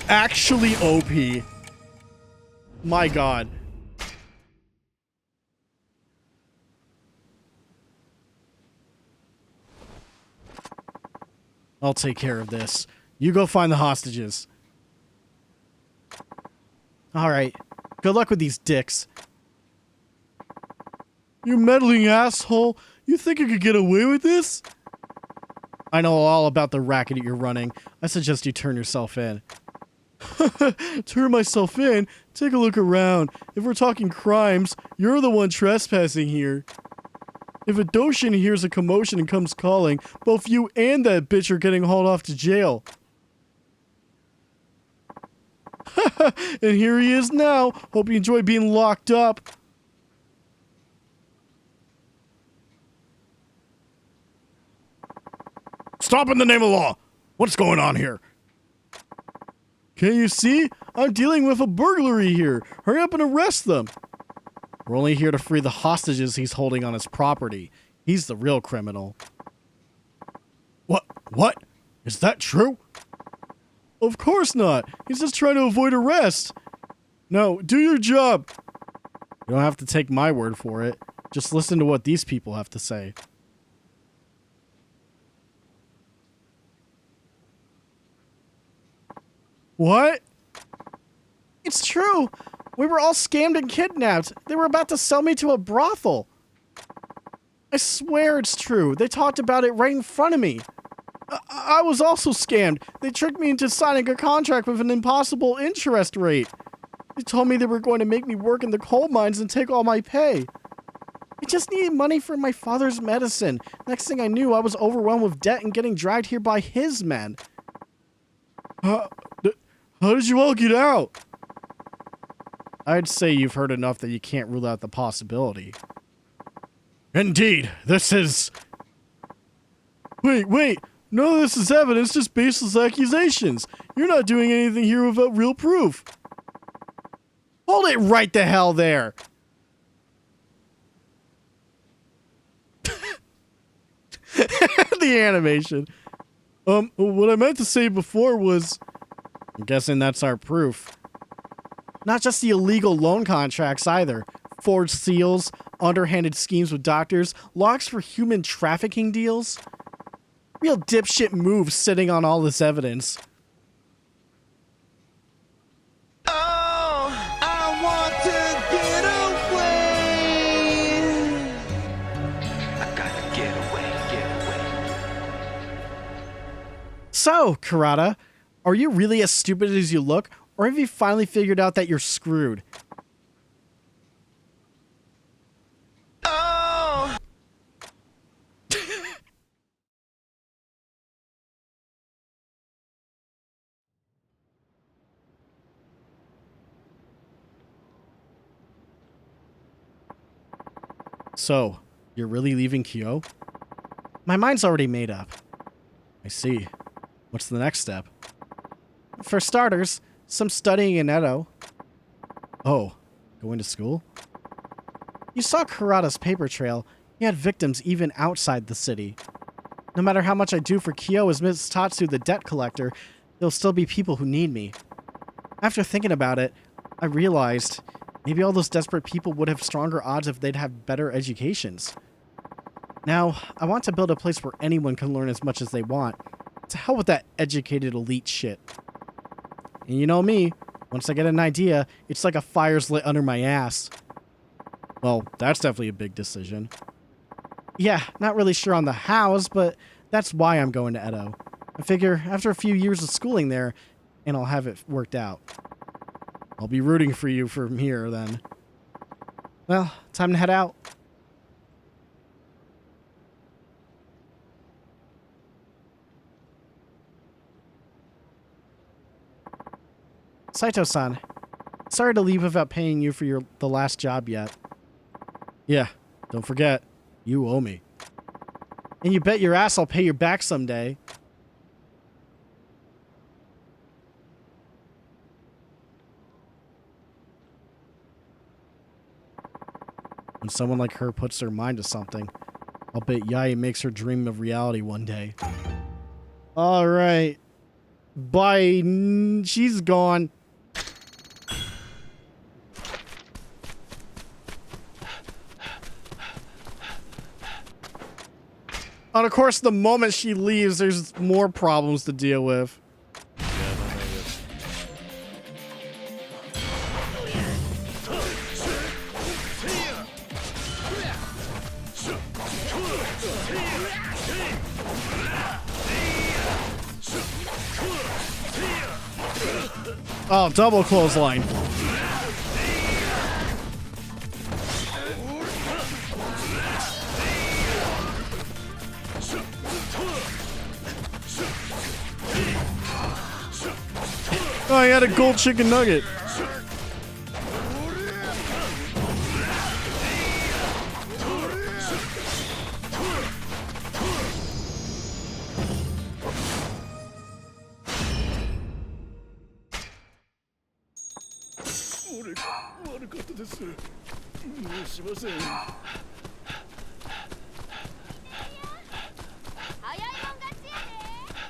Actually OP. My god. I'll take care of this. You go find the hostages. Alright. Good luck with these dicks. You meddling asshole. You think you could get away with this? I know all about the racket you're running. I suggest you turn yourself in. Turn myself in. Take a look around. If we're talking crimes, you're the one trespassing here. If a Doshin hears a commotion and comes calling, both you and that bitch are getting hauled off to jail. And here he is now. Hope you enjoy being locked up. Stop in the name of law! What's going on here? Can't you see? I'm dealing with a burglary here. Hurry up and arrest them. We're only here to free the hostages he's holding on his property. He's the real criminal. What? Is that true? Of course not. He's just trying to avoid arrest. No, do your job. You don't have to take my word for it. Just listen to what these people have to say. What? It's true. We were all scammed and kidnapped. They were about to sell me to a brothel. I swear it's true. They talked about it right in front of me. I was also scammed. They tricked me into signing a contract with an impossible interest rate. They told me they were going to make me work in the coal mines and take all my pay. I just needed money for my father's medicine. Next thing I knew, I was overwhelmed with debt and getting dragged here by his men. How did you all get out? I'd say you've heard enough that you can't rule out the possibility. Indeed, this is... Wait. None of this is evidence, just baseless accusations. You're not doing anything here without real proof. Hold it right the hell there. The animation. What I meant to say before was... I'm guessing that's our proof. Not just the illegal loan contracts either. Forged seals, underhanded schemes with doctors, logs for human trafficking deals. Real dipshit moves sitting on all this evidence. Oh, I want to get away. I gotta get away. So, Kurata, are you really as stupid as you look, or have you finally figured out that you're screwed? Oh! So, you're really leaving Kyo? My mind's already made up. I see. What's the next step? For starters, some studying in Edo. Oh, going to school? You saw Kurata's paper trail. He had victims even outside the city. No matter how much I do for Kyo as Miss Tatsu the debt collector, there'll still be people who need me. After thinking about it, I realized maybe all those desperate people would have stronger odds if they'd have better educations. Now, I want to build a place where anyone can learn as much as they want. To hell with that educated elite shit. And you know me, once I get an idea, it's like a fire's lit under my ass. Well, that's definitely a big decision. Yeah, not really sure on the hows, but that's why I'm going to Edo. I figure after a few years of schooling there, and I'll have it worked out. I'll be rooting for you from here, then. Well, time to head out. Saito-san, sorry to leave without paying you for the last job yet. Yeah, don't forget, you owe me. And you bet your ass I'll pay you back someday. When someone like her puts their mind to something, I'll bet Yai makes her dream of reality one day. Alright. Bye. She's gone. And of course, the moment she leaves, there's more problems to deal with. Oh, double clothesline. Oh, he had a gold chicken nugget.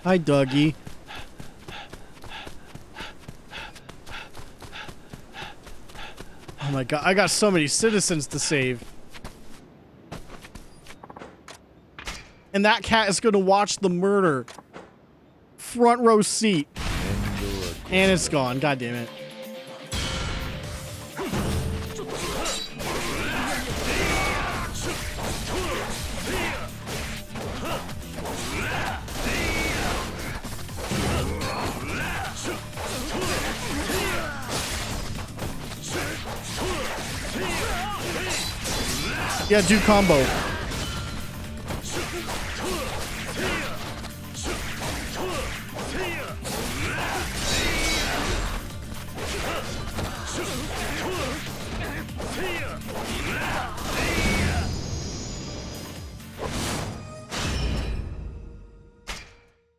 Hi, Dougie. Oh my god, I got so many citizens to save. And that cat is going to watch the murder. Front row seat. And it's gone. God damn it. Yeah, do combo.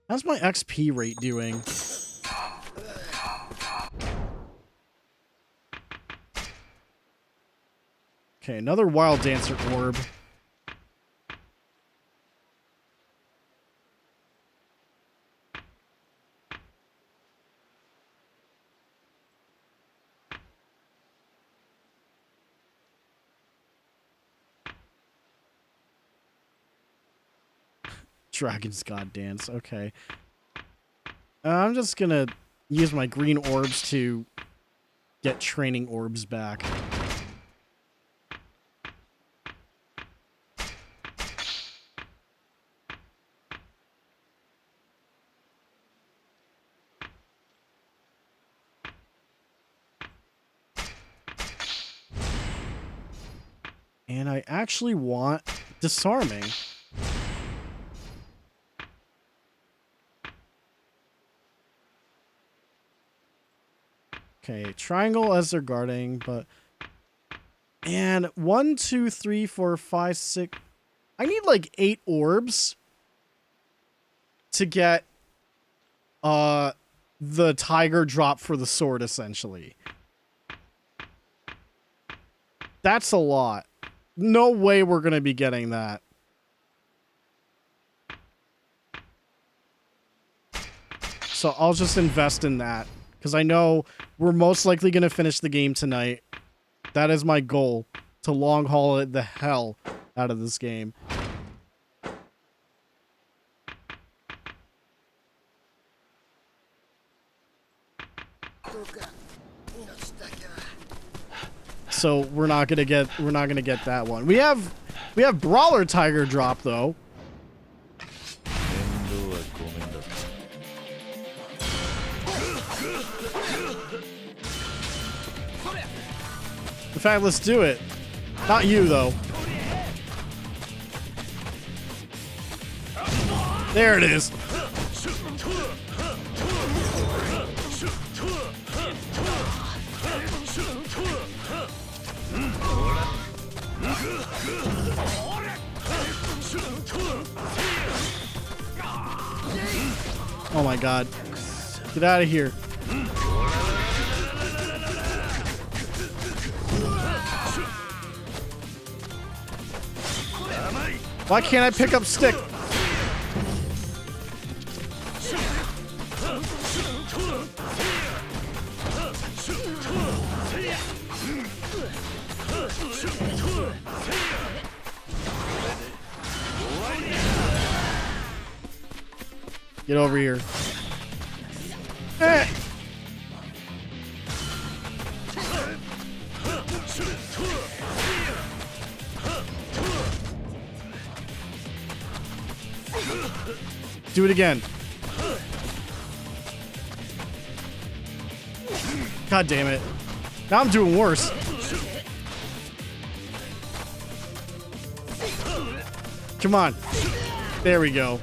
How's my XP rate doing? Okay, another Wild Dancer orb. Dragon's God Dance. Okay. I'm just gonna use my green orbs to get training orbs back. And I actually want disarming. Okay, triangle as they're guarding, but... And 1, 2, 3, 4, 5, 6... I need like 8 orbs to get the tiger drop for the sword, essentially. That's a lot. No way we're going to be getting that. So I'll just invest in that. Because I know we're most likely going to finish the game tonight. That is my goal. To long haul it the hell out of this game. So we're not gonna get that one. We have Brawler Tiger drop though. In fact, let's do it. Not you though. There it is. Oh my god. Get out of here. Why can't I pick up stick? Get over here. Eh. Do it again. God damn it. Now I'm doing worse. Come on. There we go.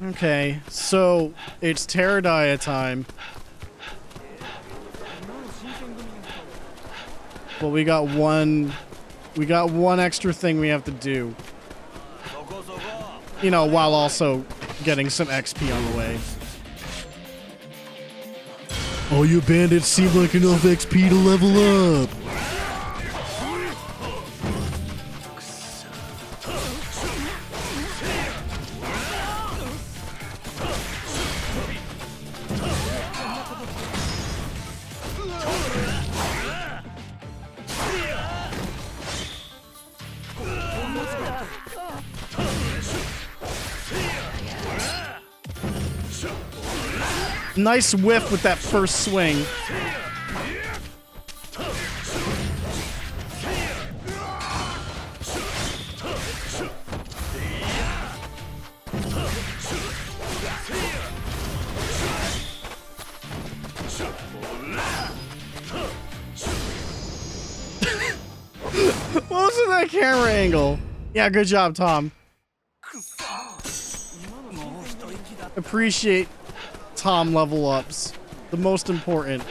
Okay, so it's Pterodaya time. But we got one extra thing we have to do. You know, while also getting some XP on the way. All you bandits seem like enough XP to level up. Nice whiff with that first swing. What was in that camera angle? Yeah, good job, Tom. Appreciate Tom level ups. The most important.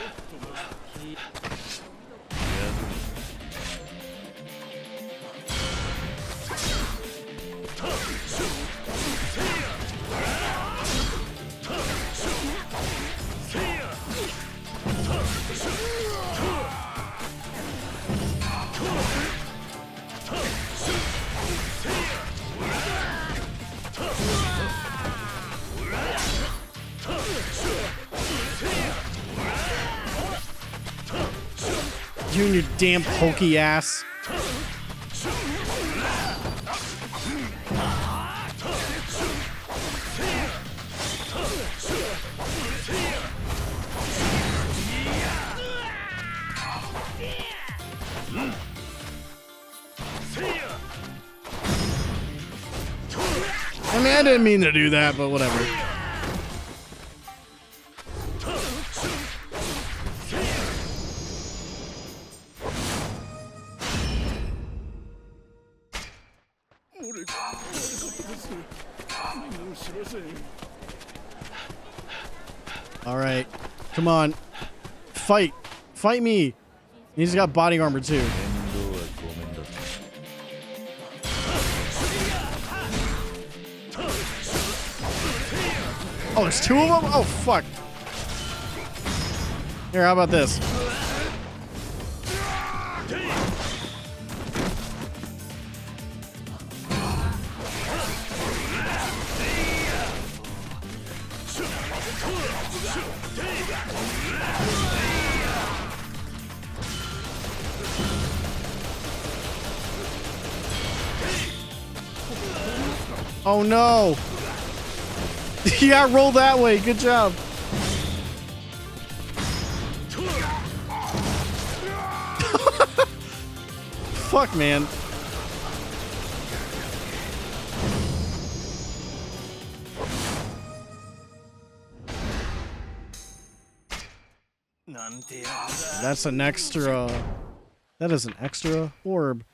You and your damn pokey ass. I mean, I didn't mean to do that, but whatever. All right, come on, fight me. He's got body armor too. Oh, there's two of them? Oh, fuck. Here, how about this? Oh, no. Yeah, roll that way. Good job. Fuck, man. That's an extra. That is an extra orb.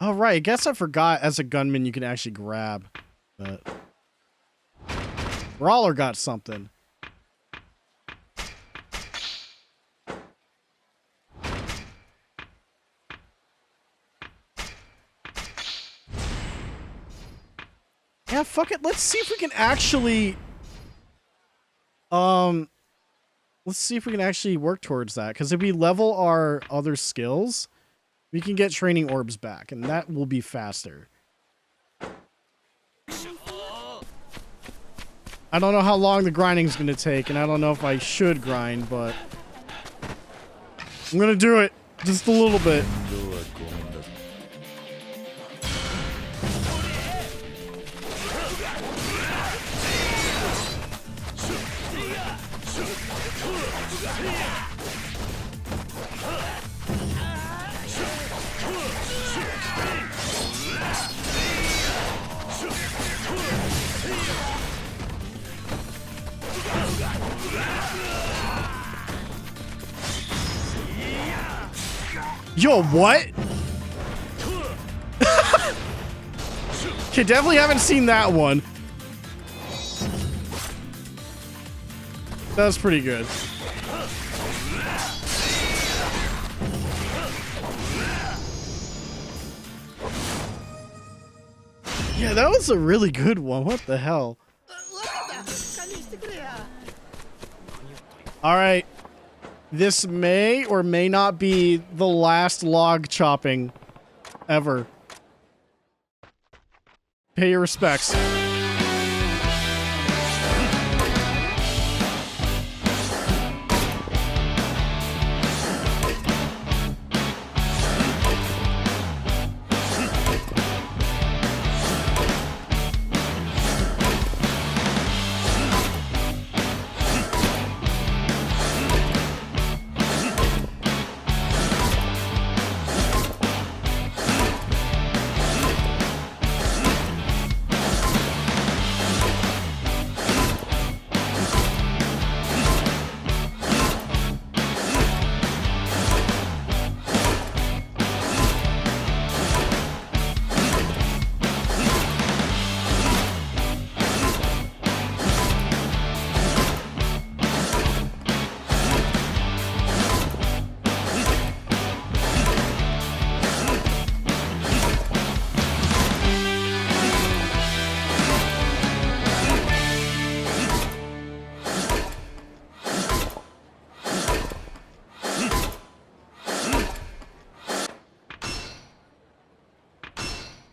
Oh, right. I guess I forgot as a gunman you can actually grab. But Brawler got something. Yeah, fuck it. Let's see if we can actually... Let's let's see if we can actually work towards that. Because if we level our other skills, we can get training orbs back, and that will be faster. I don't know how long the grinding is going to take, and I don't know if I should grind, but I'm going to do it just a little bit. Yo, what? Okay, definitely haven't seen that one. That was pretty good. Yeah, that was a really good one. What the hell? All right. This may or may not be the last log chopping ever. Pay your respects.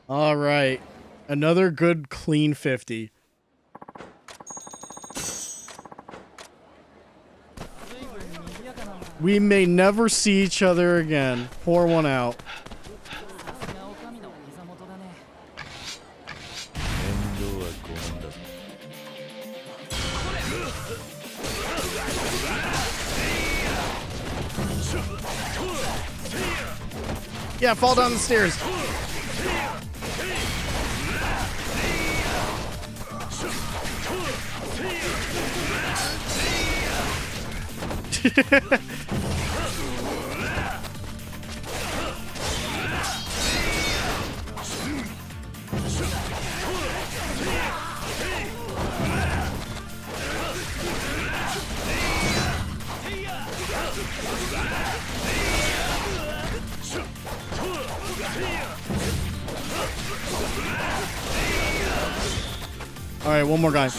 All right. Another good clean 50. We may never see each other again. Pour one out. Yeah, fall down the stairs. All right, one more guy.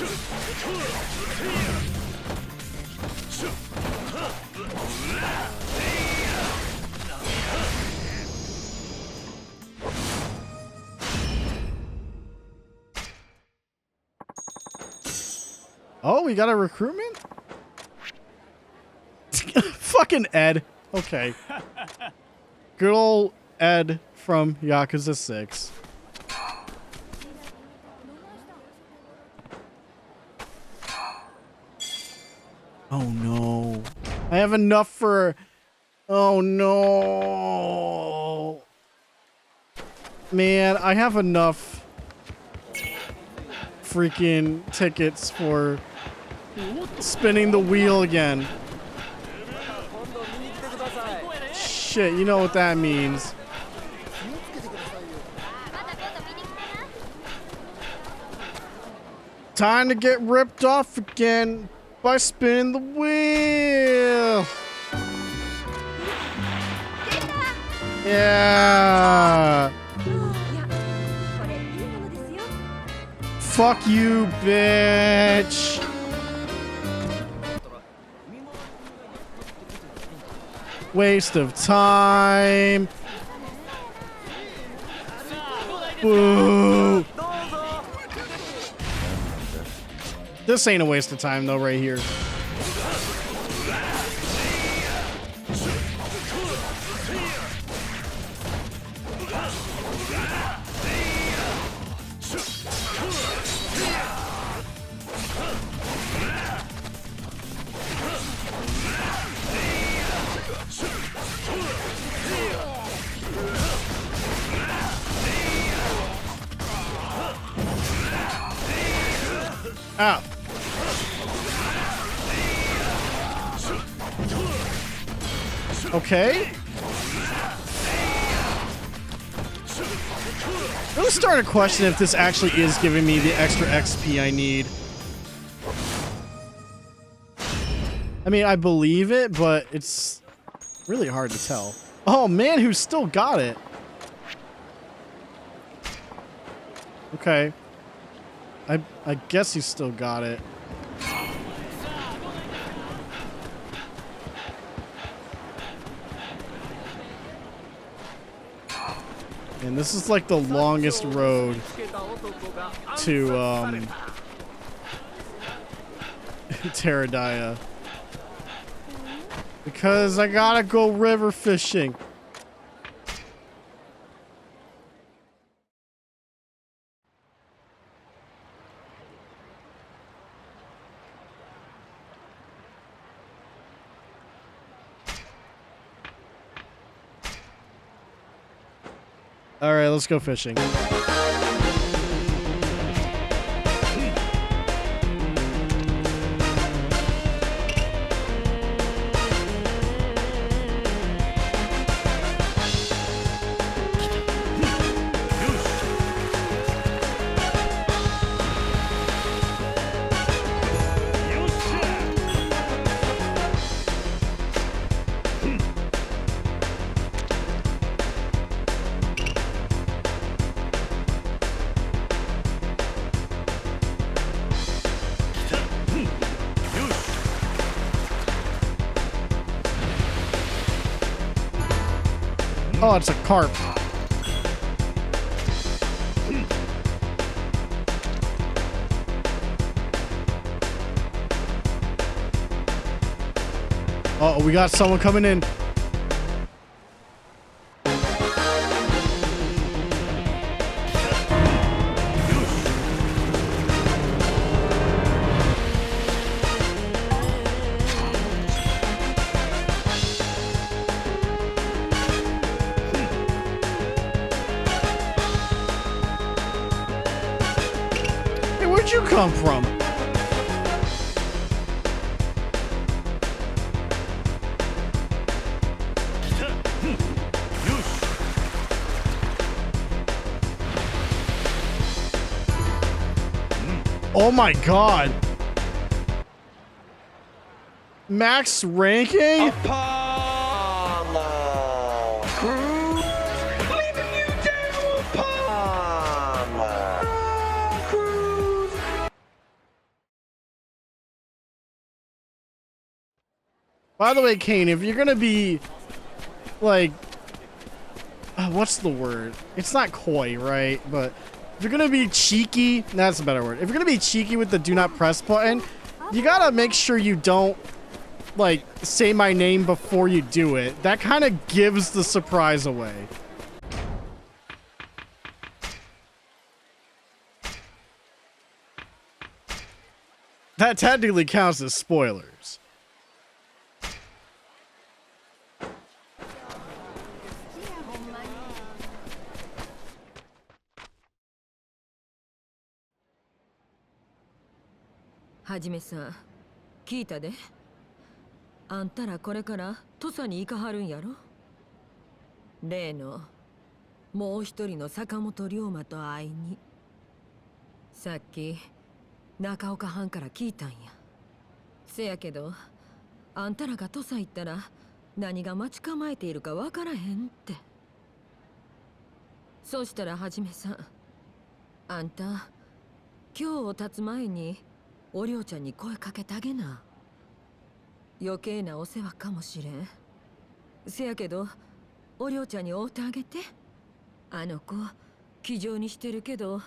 Oh, we got a recruitment? Fucking Ed. Okay. Good old Ed from Yakuza 6. Oh no. I have enough for... Oh no. Man, I have enough freaking tickets for spinning the wheel again. Shit, you know what that means. Time to get ripped off again by spinning the wheel. Yeah. Fuck you, bitch. Waste of time. Boo. This ain't a waste of time though, right here. Ow. Okay. I'm really starting to question if this actually is giving me the extra XP I need. I mean, I believe it, but it's really hard to tell. Oh man, who still got it? Okay. I guess he still got it. And this is like the longest road to Terradaya. Because I gotta go river fishing. All right, let's go fishing. Oh, it's a carp. Uh-oh, we got someone coming in. Where'd you come from? Oh my god. Max ranking? By the way, Kane, if you're gonna be like, what's the word? It's not coy, right? But if you're gonna be cheeky, that's a better word. If you're gonna be cheeky with the do not press button, you gotta make sure you don't like say my name before you do it. That kind of gives the surprise away. That technically counts as spoilers.はじめさん、聞いたで。あんたらこれから土佐に行かはるんやろ。例のもう一人の坂本龍馬と会いに。さっき中岡藩から聞いたんや。せやけど、あんたらが土佐行ったら何が待ち構えているかわからへんって。そうしたらはじめさん、あんた今日を経つ前におりょうちゃんに声かけてあげな。余計なお世話かもしれん。せやけど、おりょうちゃんに会うてあげて。あの子、気丈にしてるけど、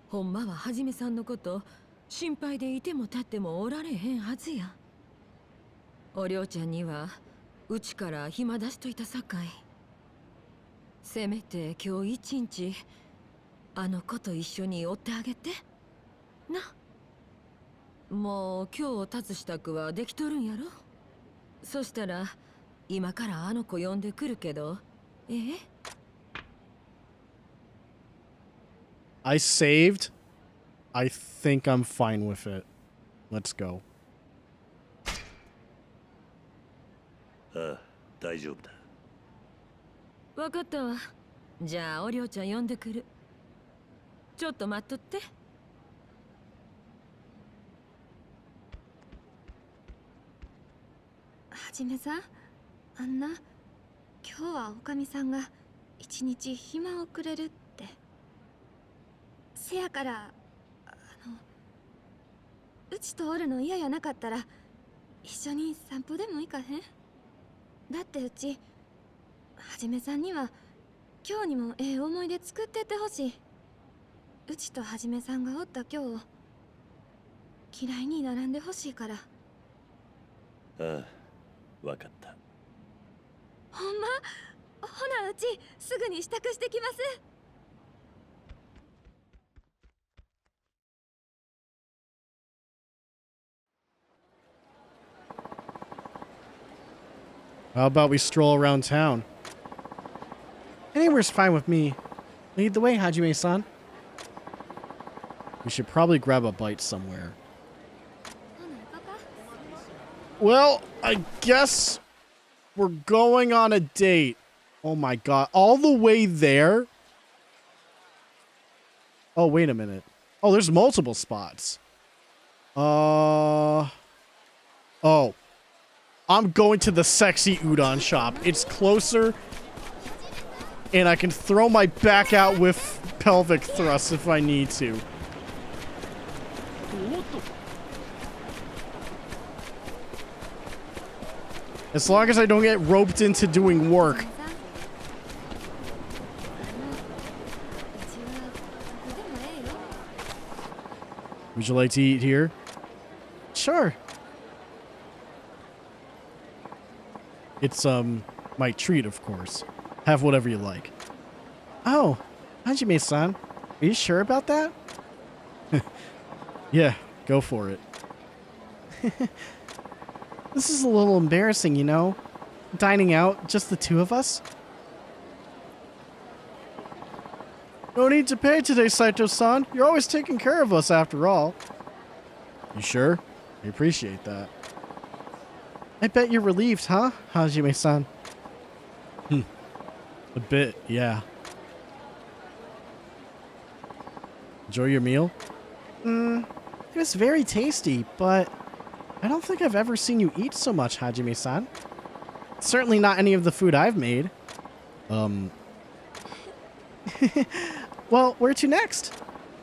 ほんまははじめさんのこと心配でいても立ってもおられへんはずや。おりょうちゃんにはうちから暇出しといたさかい。せめて今日一日あの子と一緒におってあげてな。もう今日立つ支度はできとるんやろ。そしたら今からあの子呼んでくるけど、ええI saved. I think I'm fine with it. Let's go. ああ、大丈夫だ。わかったわ。じゃあおりょうちゃん呼んでくる。ちょっと待っとって。はじめさん、あんな今日はおかみさんが一日暇をくれるって。せやからうちとおるの嫌やなかったら一緒に散歩でも行かへん？だってうちはじめさんには今日にもええ思い出作ってってほしい。うちとはじめさんがおった今日を嫌いにならんでほしいから。ああ、わかった。ほんま？ほなうちすぐに支度してきます。How about we stroll around town? Anywhere's fine with me. Lead the way, Hajime-san. We should probably grab a bite somewhere. Well, I guess we're going on a date. Oh my god. All the way there? Oh, wait a minute. Oh, there's multiple spots. Oh. I'm going to the sexy udon shop. It's closer. And I can throw my back out with pelvic thrusts if I need to. As long as I don't get roped into doing work. Would you like to eat here? Sure. It's, my treat, of course. Have whatever you like. Oh, Hajime-san. Are you sure about that? Yeah, go for it. This is a little embarrassing, you know? Dining out, just the two of us? No need to pay today, Saito-san. You're always taking care of us, after all. You sure? I appreciate that. I bet you're relieved, huh, Hajime-san? A bit, yeah. Enjoy your meal? It was very tasty, but I don't think I've ever seen you eat so much, Hajime-san. Certainly not any of the food I've made. Well, where to next?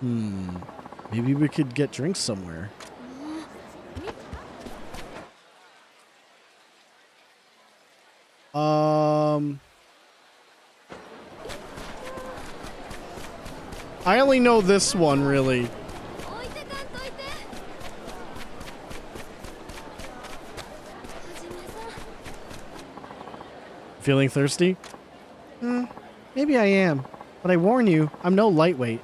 Maybe we could get drinks somewhere. I only know this one, really. Feeling thirsty? Maybe I am, but I warn you, I'm no lightweight.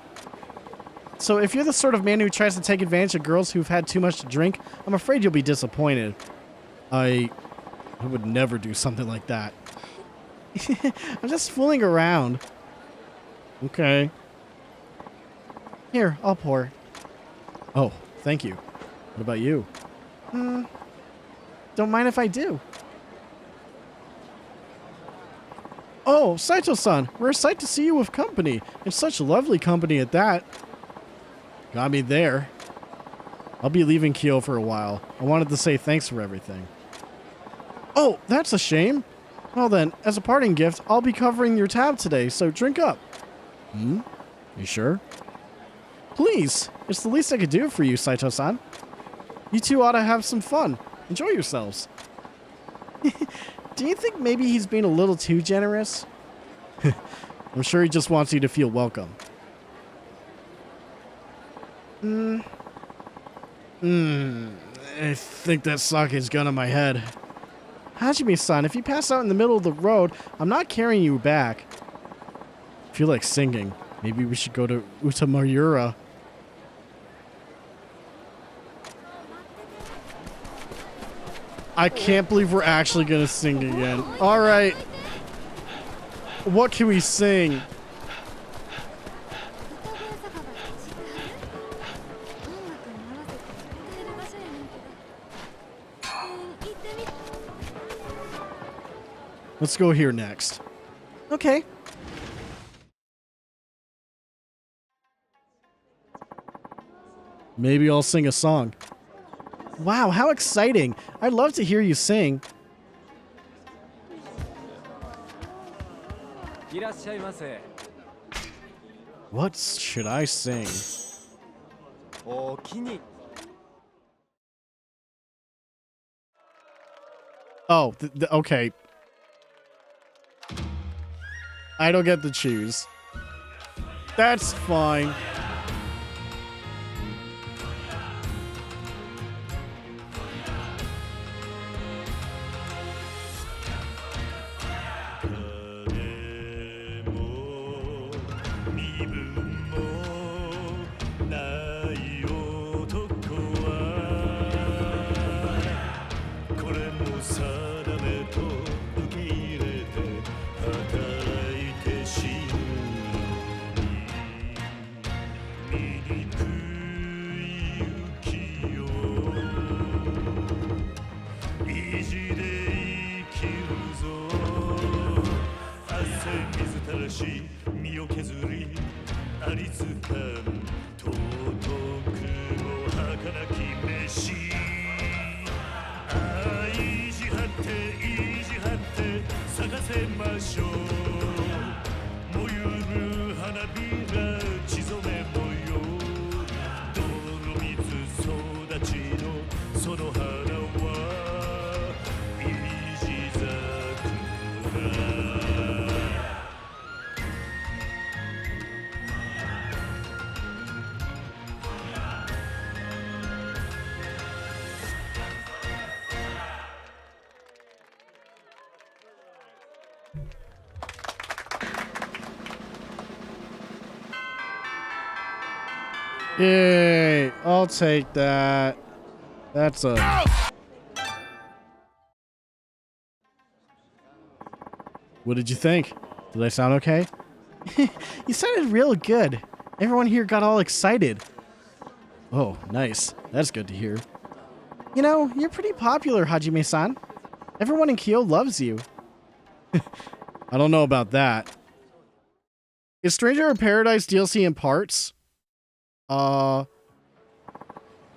So if you're the sort of man who tries to take advantage of girls who've had too much to drink, I'm afraid you'll be disappointed. I would never do something like that. I'm just fooling around. Okay. Here, I'll pour. Oh, thank you. What about you? Don't mind if I do. Oh, Saito-san, we're a sight to see you with company. And such lovely company at that. Got me there. I'll be leaving Kyo for a while. I wanted to say thanks for everything. Oh, that's a shame. Well then, as a parting gift, I'll be covering your tab today, so drink up. You sure? Please, it's the least I could do for you, Saito-san. You two ought to have some fun. Enjoy yourselves. Do you think maybe he's being a little too generous? I'm sure he just wants you to feel welcome. I think that sake's gun on my head. Hajime-san, if you pass out in the middle of the road, I'm not carrying you back. I feel like singing. Maybe we should go to Utamayura. I can't believe we're actually gonna sing again. Alright. What can we sing? Let's go here next. Okay. Maybe I'll sing a song. Wow, how exciting. I'd love to hear you sing. What should I sing? Oh, okay. I don't get to choose. That's fine. Yay, I'll take that. That's a... What did you think? Did I sound okay? You sounded real good. Everyone here got all excited. Oh, nice. That's good to hear. You know, you're pretty popular, Hajime-san. Everyone in Kyoto loves you. I don't know about that. Is Stranger of Paradise DLC in parts?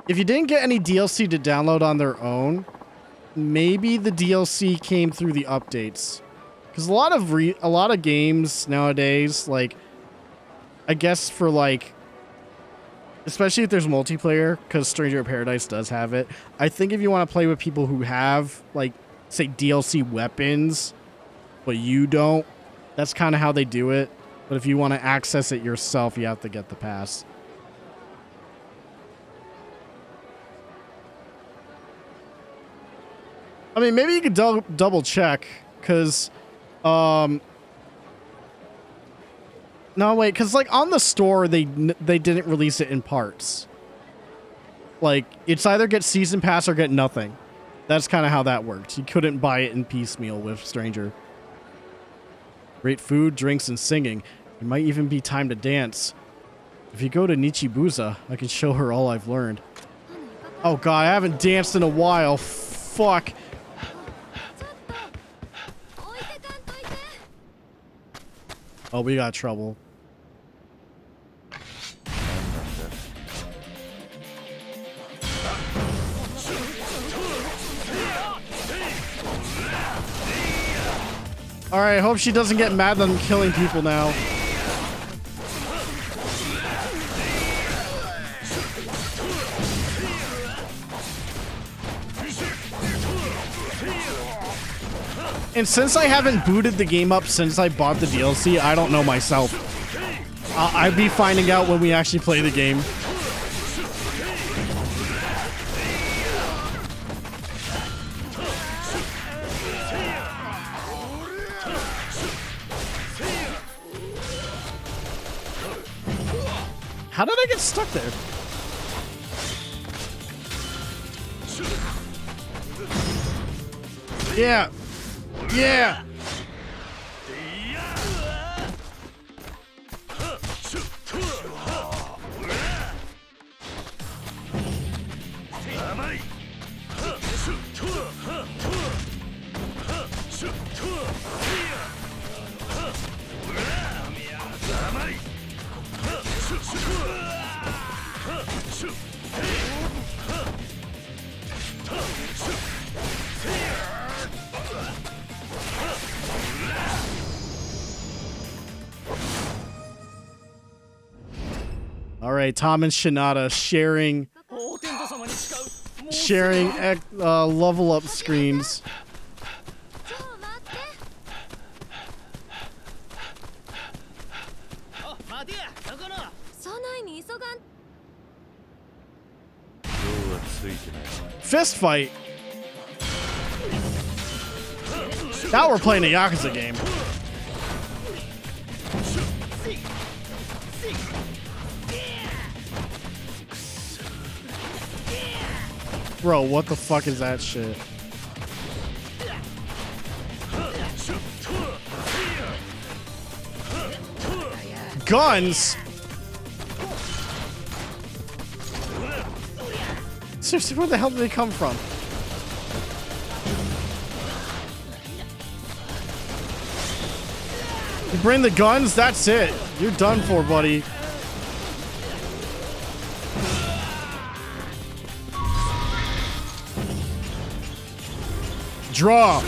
If you didn't get any DLC to download on their own, maybe the DLC came through the updates. Because a lot of games nowadays, like, I guess for like, especially if there's multiplayer, because Stranger of Paradise does have it. I think if you want to play with people who have, like, say DLC weapons, but you don't, that's kind of how they do it. But if you want to access it yourself, you have to get the pass. I mean, maybe you could double check, because, no, wait, because, like, on the store, they didn't release it in parts. Like, it's either get Season Pass or get nothing. That's kind of how that worked. You couldn't buy it in piecemeal with Stranger. Great food, drinks, and singing. It might even be time to dance. If you go to Nichibuza, I can show her all I've learned. Oh, God, I haven't danced in a while. Fuck. Oh, we got trouble. Alright, hope she doesn't get mad that I'm killing people now. And since I haven't booted the game up since I bought the DLC, I don't know myself. I'd be finding out when we actually play the game. How did I get stuck there? Yeah. Yeah. All right, Tom and Shinada sharing level up screens. Fist fight. Now we're playing a Yakuza game. Bro, what the fuck is that shit? Guns? Seriously, where the hell did they come from? You bring the guns, that's it. You're done for, buddy. Draw.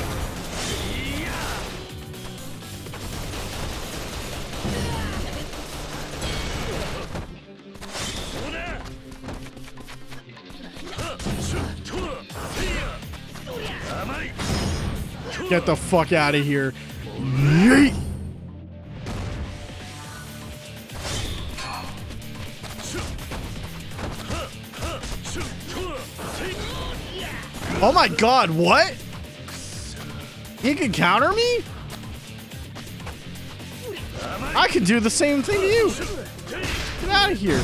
Get the fuck out of here. Yeet. Oh my god, what? He can counter me? I can do the same thing to you. Get out of here.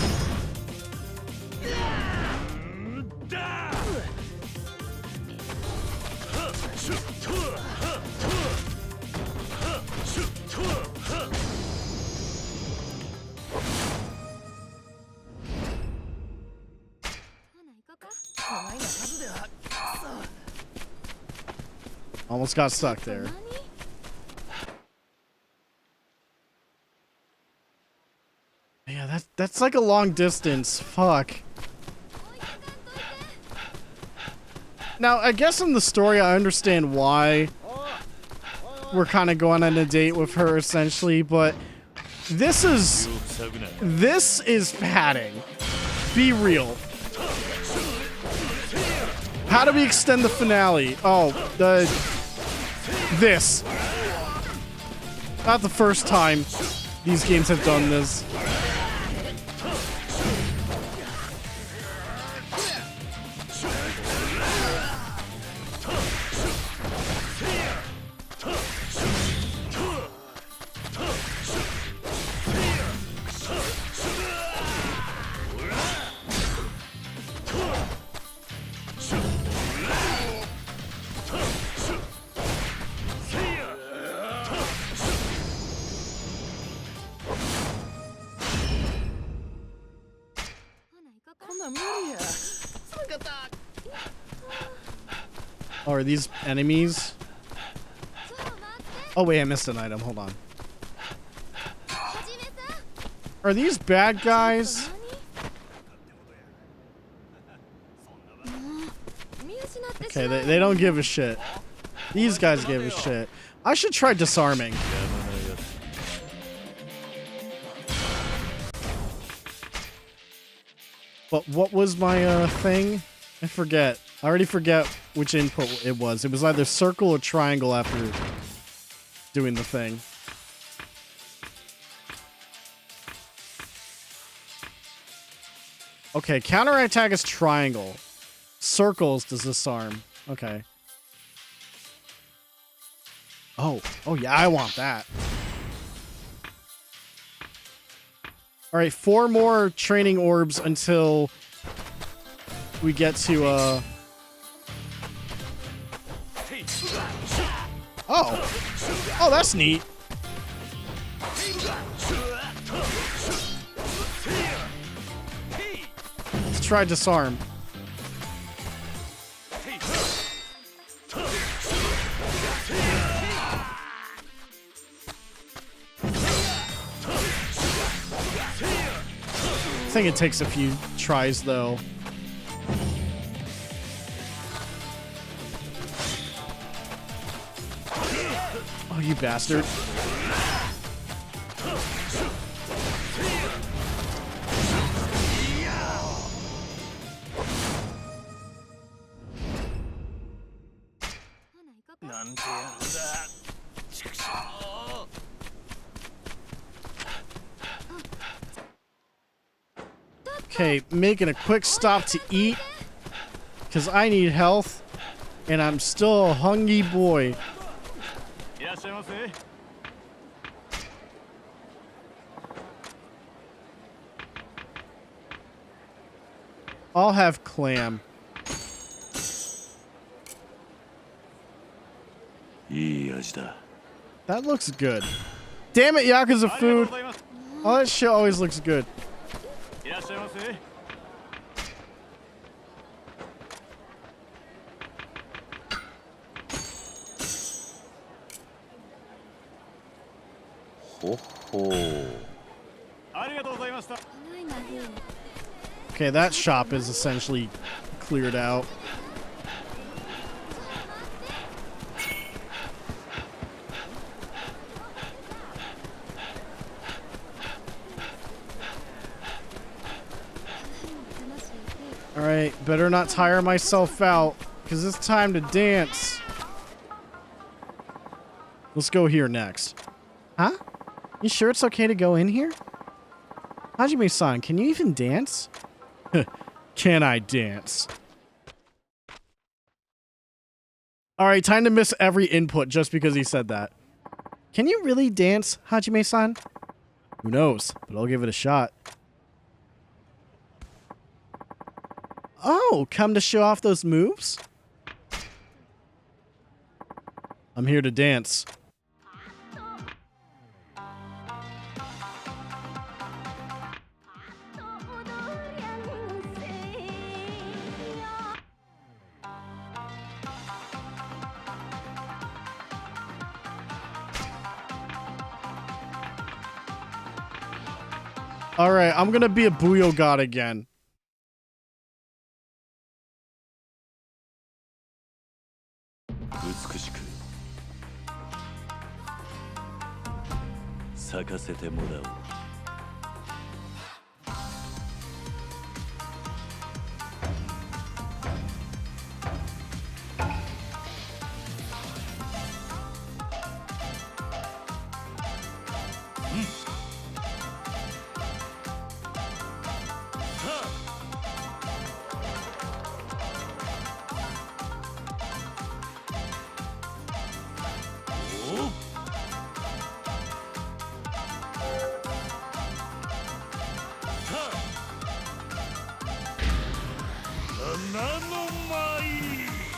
Almost got stuck there. Yeah, that's like a long distance. Fuck. Now, I guess in the story, I understand why we're kind of going on a date with her, essentially, but this is padding. Be real. How do we extend the finale? Oh, this. Not the first time these games have done this. Oh, are these enemies? Oh wait, I missed an item. Hold on. Are these bad guys? Okay, they don't give a shit. These guys give a shit. I should try disarming. But what was my thing? I forget. I already forget which input it was. It was either circle or triangle after doing the thing. Okay, counterattack is triangle. Circles does disarm. Okay. Oh yeah, I want that. All right, 4 more training orbs until we get to Oh, that's neat. Let's try disarm. I think it takes a few tries, though. Oh, you bastard. Okay, making a quick stop to eat because I need health and I'm still a hungry boy. I'll have clam. That looks good. Damn it, Yakuza food. Oh, that shit always looks good. Okay, that shop is essentially cleared out. Alright, better not tire myself out, because it's time to dance. Let's go here next. Huh? You sure it's okay to go in here? Hajime-san, can you even dance? Can I dance? Alright, time to miss every input just because he said that. Can you really dance, Hajime-san? Who knows, but I'll give it a shot. Oh, come to show off those moves? I'm here to dance. Alright, I'm gonna be a Booyo God again.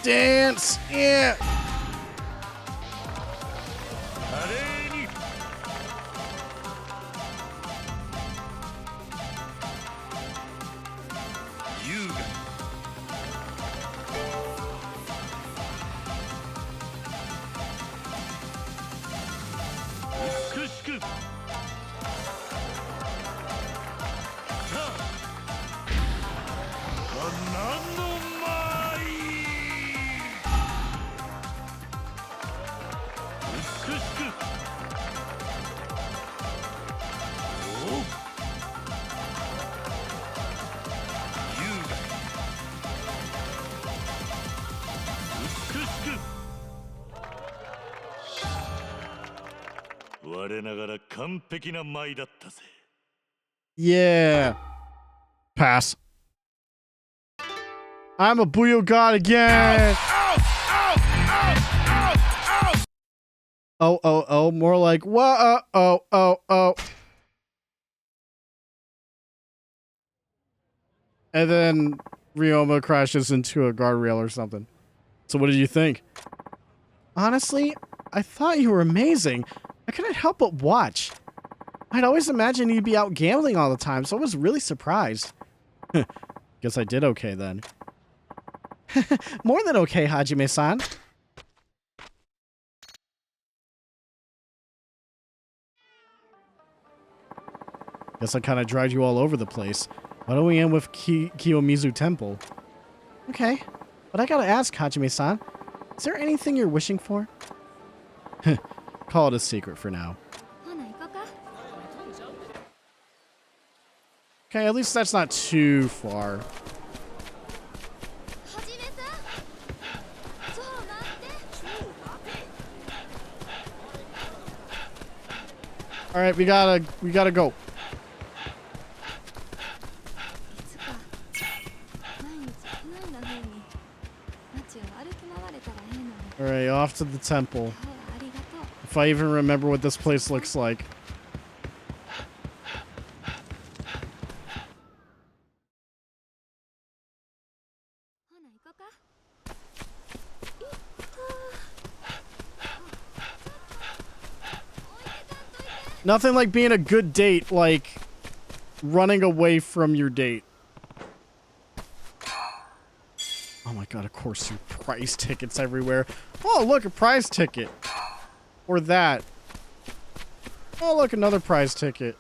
Dance! Yeah! 完璧な舞だったぜ。 Yeah. Pass. I'm a Booyah God again. Oh. More like, whoa, oh. And then Ryoma crashes into a guardrail or something. So what did you think? Honestly, I thought you were amazing. I couldn't help but watch. I'd always imagined you'd be out gambling all the time, so I was really surprised. Guess I did okay then. More than okay, Hajime-san. Guess I kind of dragged you all over the place. Why don't we end with Kiyomizu Temple? Okay, but I gotta ask, Hajime-san, is there anything you're wishing for? Call it a secret for now. Okay, at least that's not too far. All right, we gotta go. All right, off to the temple. If I even remember what this place looks like. Nothing like being a good date, like running away from your date. Oh my god, of course, your prize tickets everywhere. Oh, look, a prize ticket. Or that. Oh, look, another prize ticket.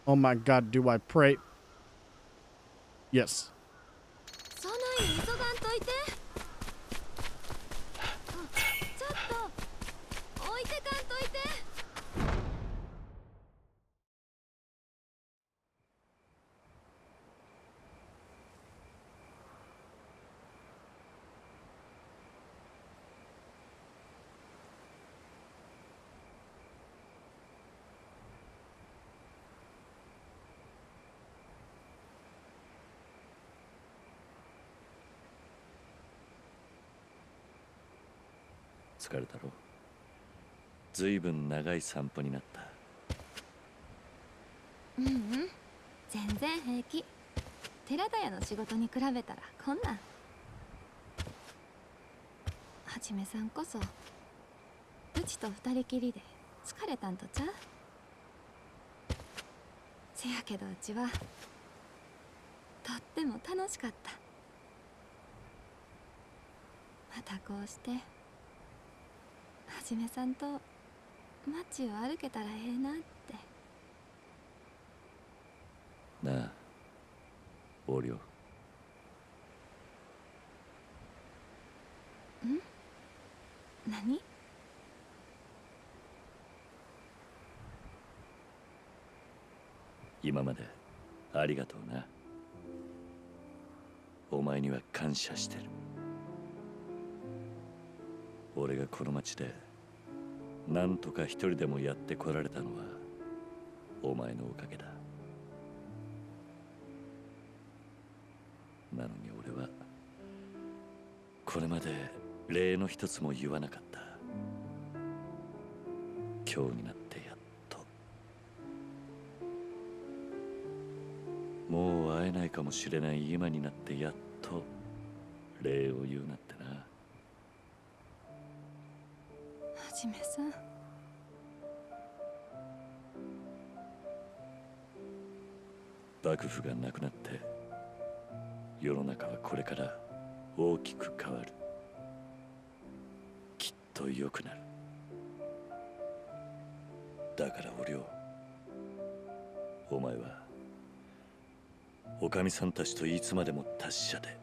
Oh my god, do I pray? Yes.疲れたろう。ずいぶん長い散歩になった。全然平気。寺田屋の仕事に比べたらこんなん。はじめさんこそうちと二人きりで疲れたんとちゃう？せやけどうちはとっても楽しかった。またこうしてはじめさんと街を歩けたらええなって。なあ、横領。何？今までありがとうな。お前には感謝してる。俺がこの町でなんとか一人でもやってこられたのはお前のおかげだ。なのに俺はこれまで礼の一つも言わなかった。今日になってやっと。もう会えないかもしれない今になってやっと礼を言うなってな。はじめさん。幕府がなくなって世の中はこれから大きく変わる。きっと良くなる。だからお涼、お前はおかみさんたちといつまでも達者で。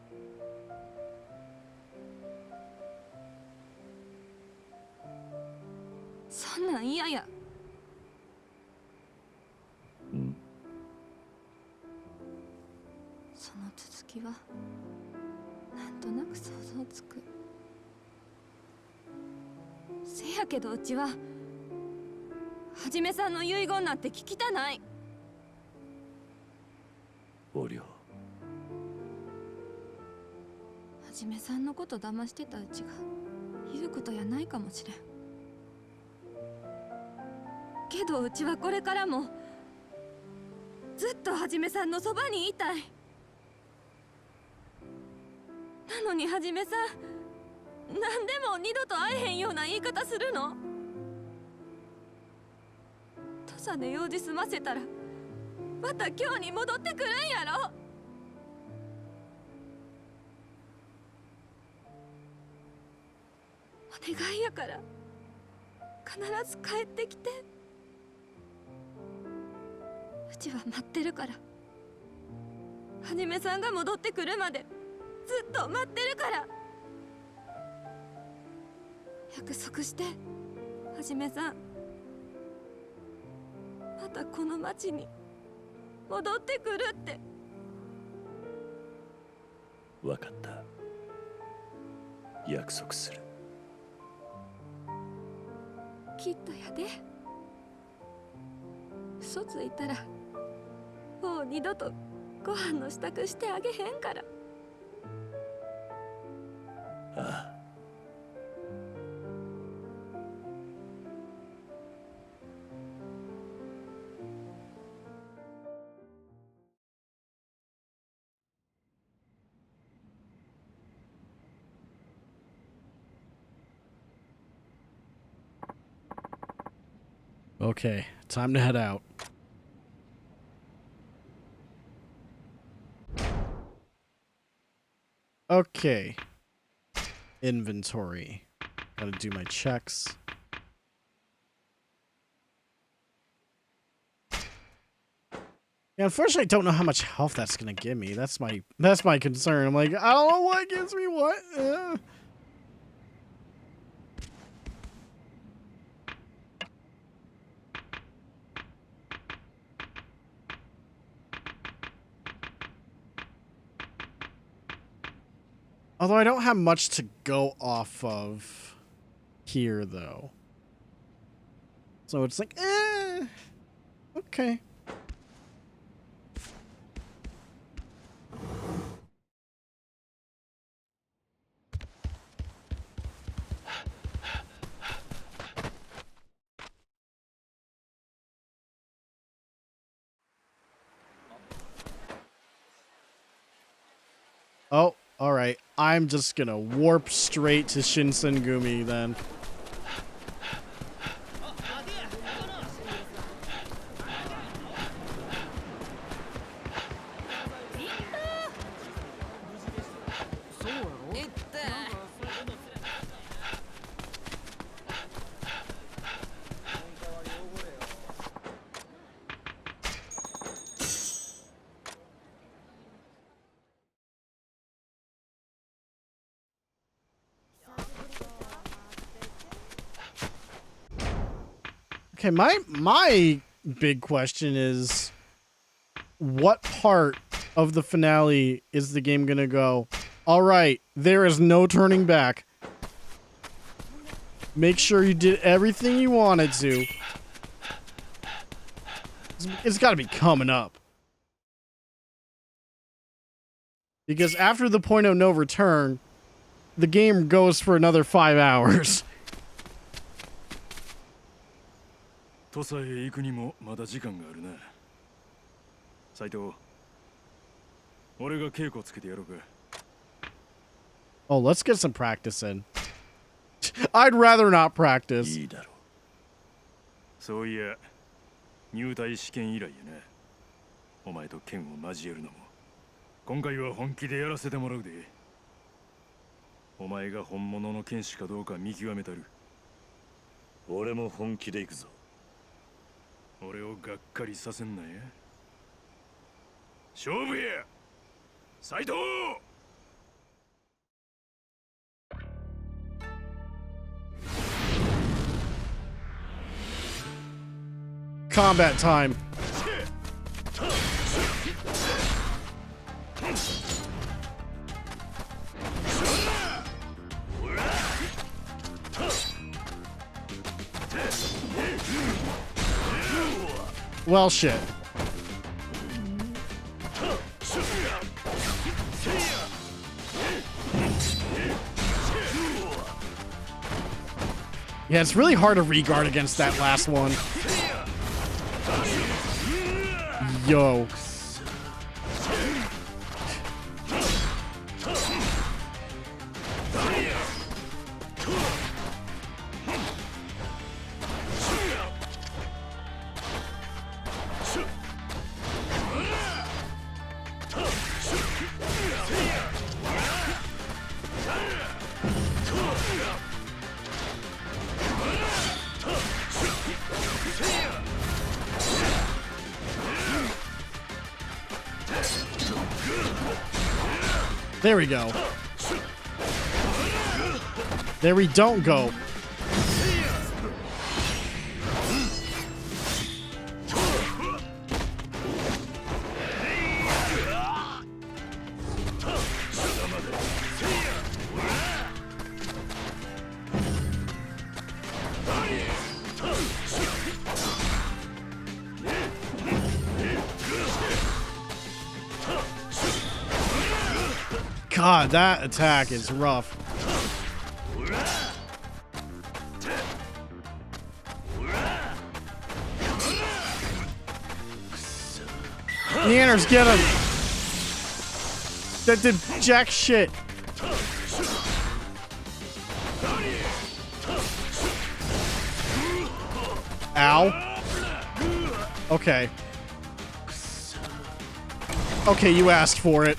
そんなん嫌や。うん。その続きはとなく想像つく。せやけどうちははじめさんの遺言なんて聞きたない。おりょう、はじめさんのこと騙してたうちが言うことやないかもしれん。けどうちはこれからもずっとはじめさんのそばにいたい。なのにはじめさん、何でも二度と会えへんような言い方するの。土佐で用事済ませたらまた今日に戻ってくるんやろ。お願いやから必ず帰ってきて。うちは待ってるから。はじめさんが戻ってくるまでずっと待ってるから。約束して、はじめさん。またこの町に戻ってくるって。わかった。約束する。きっとやで。嘘ついたらもう二度とご飯の支度してあげへんから。ああ。Okay, time to head out. Okay. Inventory. Gotta do my checks. Yeah, unfortunately, I don't know how much health that's gonna give me. That's my concern. I'm like, I don't know what gives me what. Although I don't have much to go off of here, though. So it's like, okay. Oh, all right. I'm just gonna warp straight to Shinsengumi then. Okay, my big question is, what part of the finale is the game gonna go, all right, there is no turning back. Make sure you did everything you wanted to. It's gotta be coming up. Because after the point of no return, the game goes for another 5 hours. 土佐へ行くにもまだ時間があるな。斉藤、俺が稽古つけてやろうか。Oh, let's get some practice in. I'd rather not practice. いいだろう。そういや、入隊試験以来やな。お前と剣を交えるのも、今回は本気でやらせてもらうで。お前が本物の剣士かどうか見極めたる。俺も本気で行くぞ。俺をがっかりさせんなや。勝負や、斉藤。Combat time. Well, shit. Yeah, it's really hard to regard against that last one. Yo. There we go. There we don't go. God, that attack is rough. Neanners, get him! That did jack shit. Ow. Okay. Okay, you asked for it.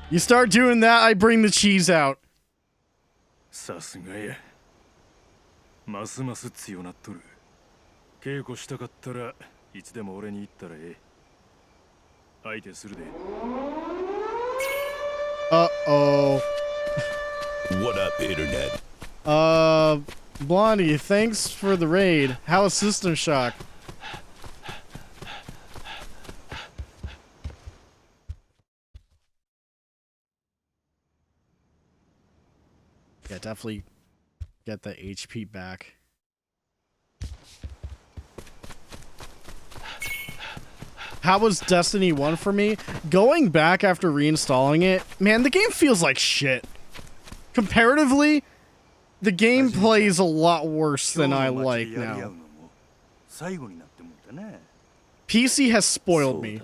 You start doing that, I bring the cheese out. さすがや。ますます強なっとる。稽古したかったらいつでも俺に言ったらええ。相手するで。Uh-oh. What up, internet? Blondie, thanks for the raid. How is System Shock? Yeah, definitely get the HP back. How was Destiny 1 for me? Going back after reinstalling it, man, the game feels like shit. Comparatively, the game plays a lot worse than I like now. PC has spoiled me.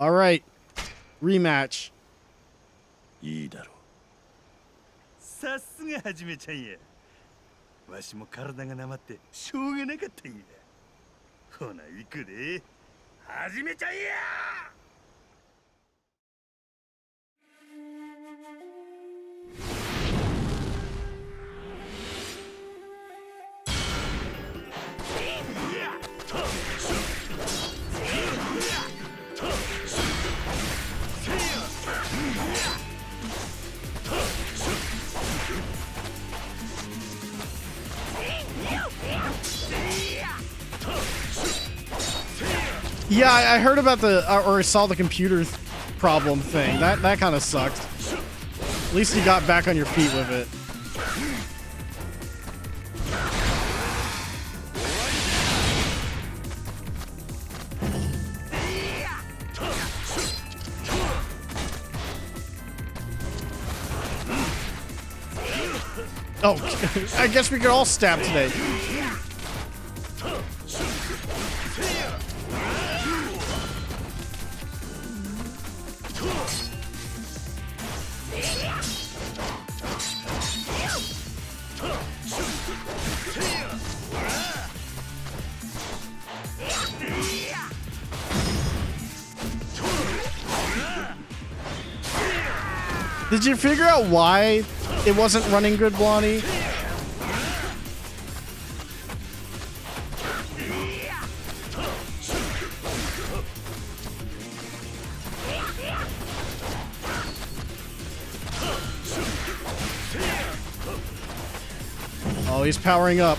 Alright, rematch. いいだろう。さすがはじめちゃんや。わしも体がなまってしょうがなかったんや。ほな行くで。はじめちゃんや。Yeah, I heard about the, or I saw the computer problem thing. That kind of sucked. At least you got back on your feet with it. Oh, I guess we could all stab today. Did you figure out why it wasn't running good, Blondie? Oh, he's powering up.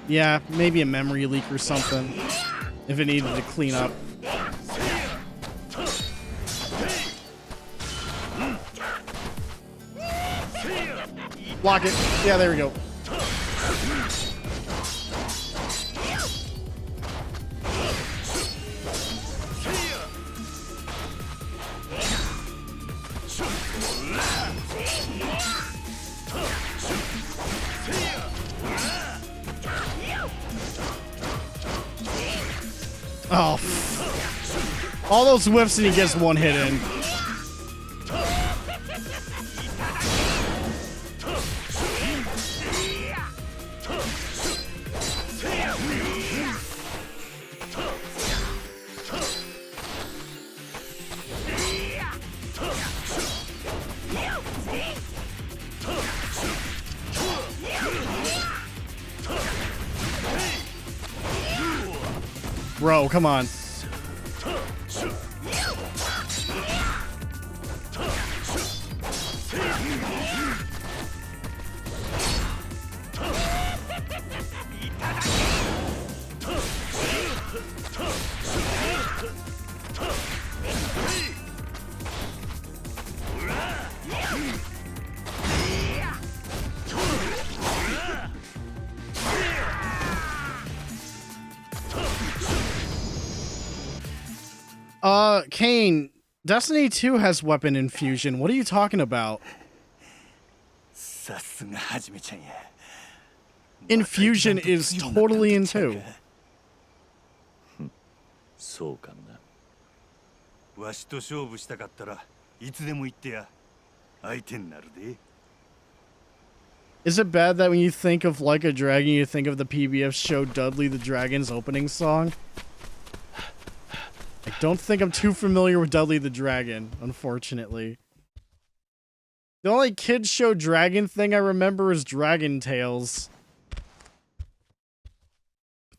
Yeah, maybe a memory leak or something. If it needed to clean up. Block it. Yeah, there we go. Oh. All those whiffs and he gets one hit in. Bro, come on. Kane, Destiny 2 has weapon infusion. What are you talking about? Infusion is totally in 2. そうかな。わしと勝負したかったらいつでも言ってや。相手になるで。Is it bad that when you think of Like a Dragon, you think of the PBS show Dudley the Dragon's opening song? I don't think I'm too familiar with Dudley the Dragon, unfortunately. The only kids show dragon thing I remember is Dragon Tales.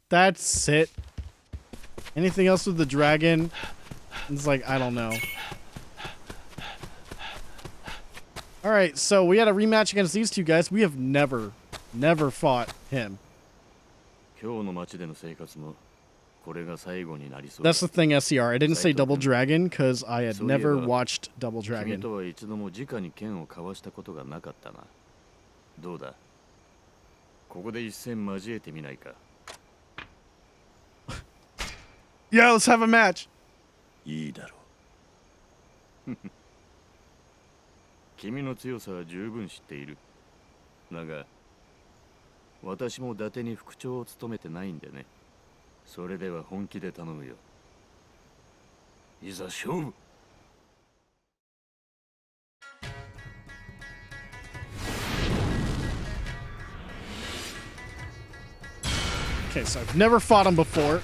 That's it. Anything else with the dragon? It's like, I don't know. Alright, so we had a rematch against these two guys. We have never fought him. That's the thing, SCR. I didn't say Double Dragon because I had never watched Double Dragon. Yeah, let's have a match. いいだろう。君の強さは十分知っている。だが、私も伊達に副長を務めてないんでね。それでは本気で頼むよ。いざ勝負。Okay, so I've never fought him before.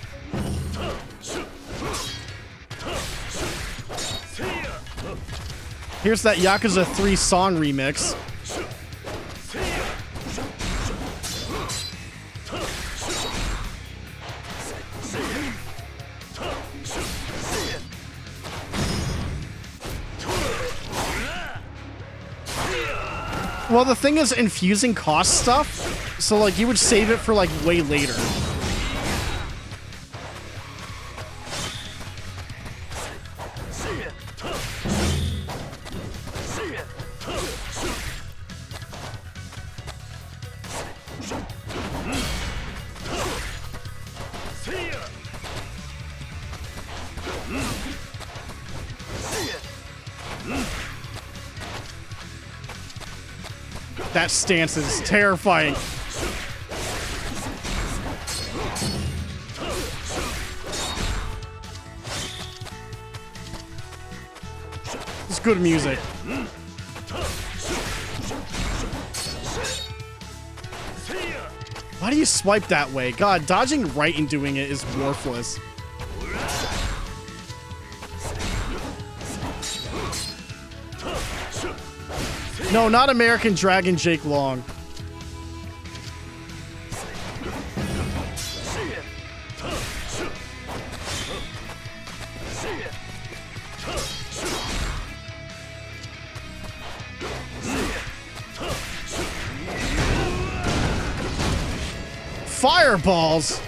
Here's that Yakuza 3 song remix. Well, the thing is, infusing costs stuff, so like you would save it for like way later. That stance is terrifying. It's good music. Why do you swipe that way? God, dodging right and doing it is worthless. No, not American Dragon Jake Long. Fireballs.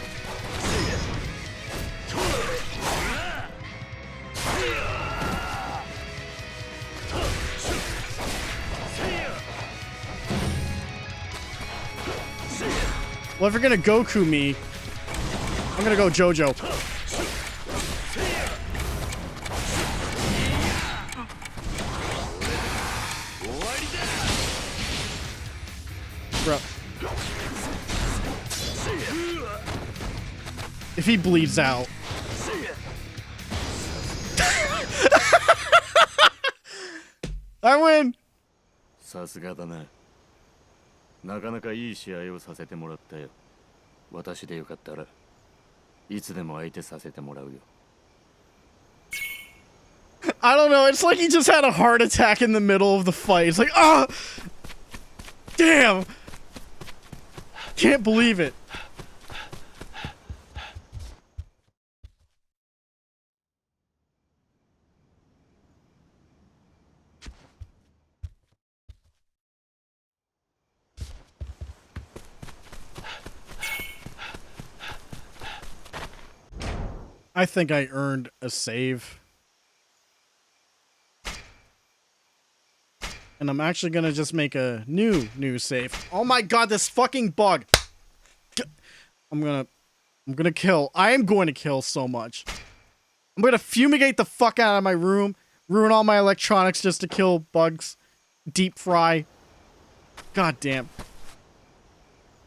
Well, if you're gonna Goku me, I'm gonna go JoJo. Bro. If he bleeds out. I win! さすがだな。なかなかいい試合をさせてもらったよ。私でよかったらいつでも相手させてもらうよ。I don't know, it's like he just had a heart attack in the middle of the fight. It's like, ah! Damn! Can't believe it. I think I earned a save. And I'm actually gonna just make a new save. Oh my god, this fucking bug! I'm gonna kill. I am going to kill so much. I'm gonna fumigate the fuck out of my room, ruin all my electronics just to kill bugs, deep fry. God damn.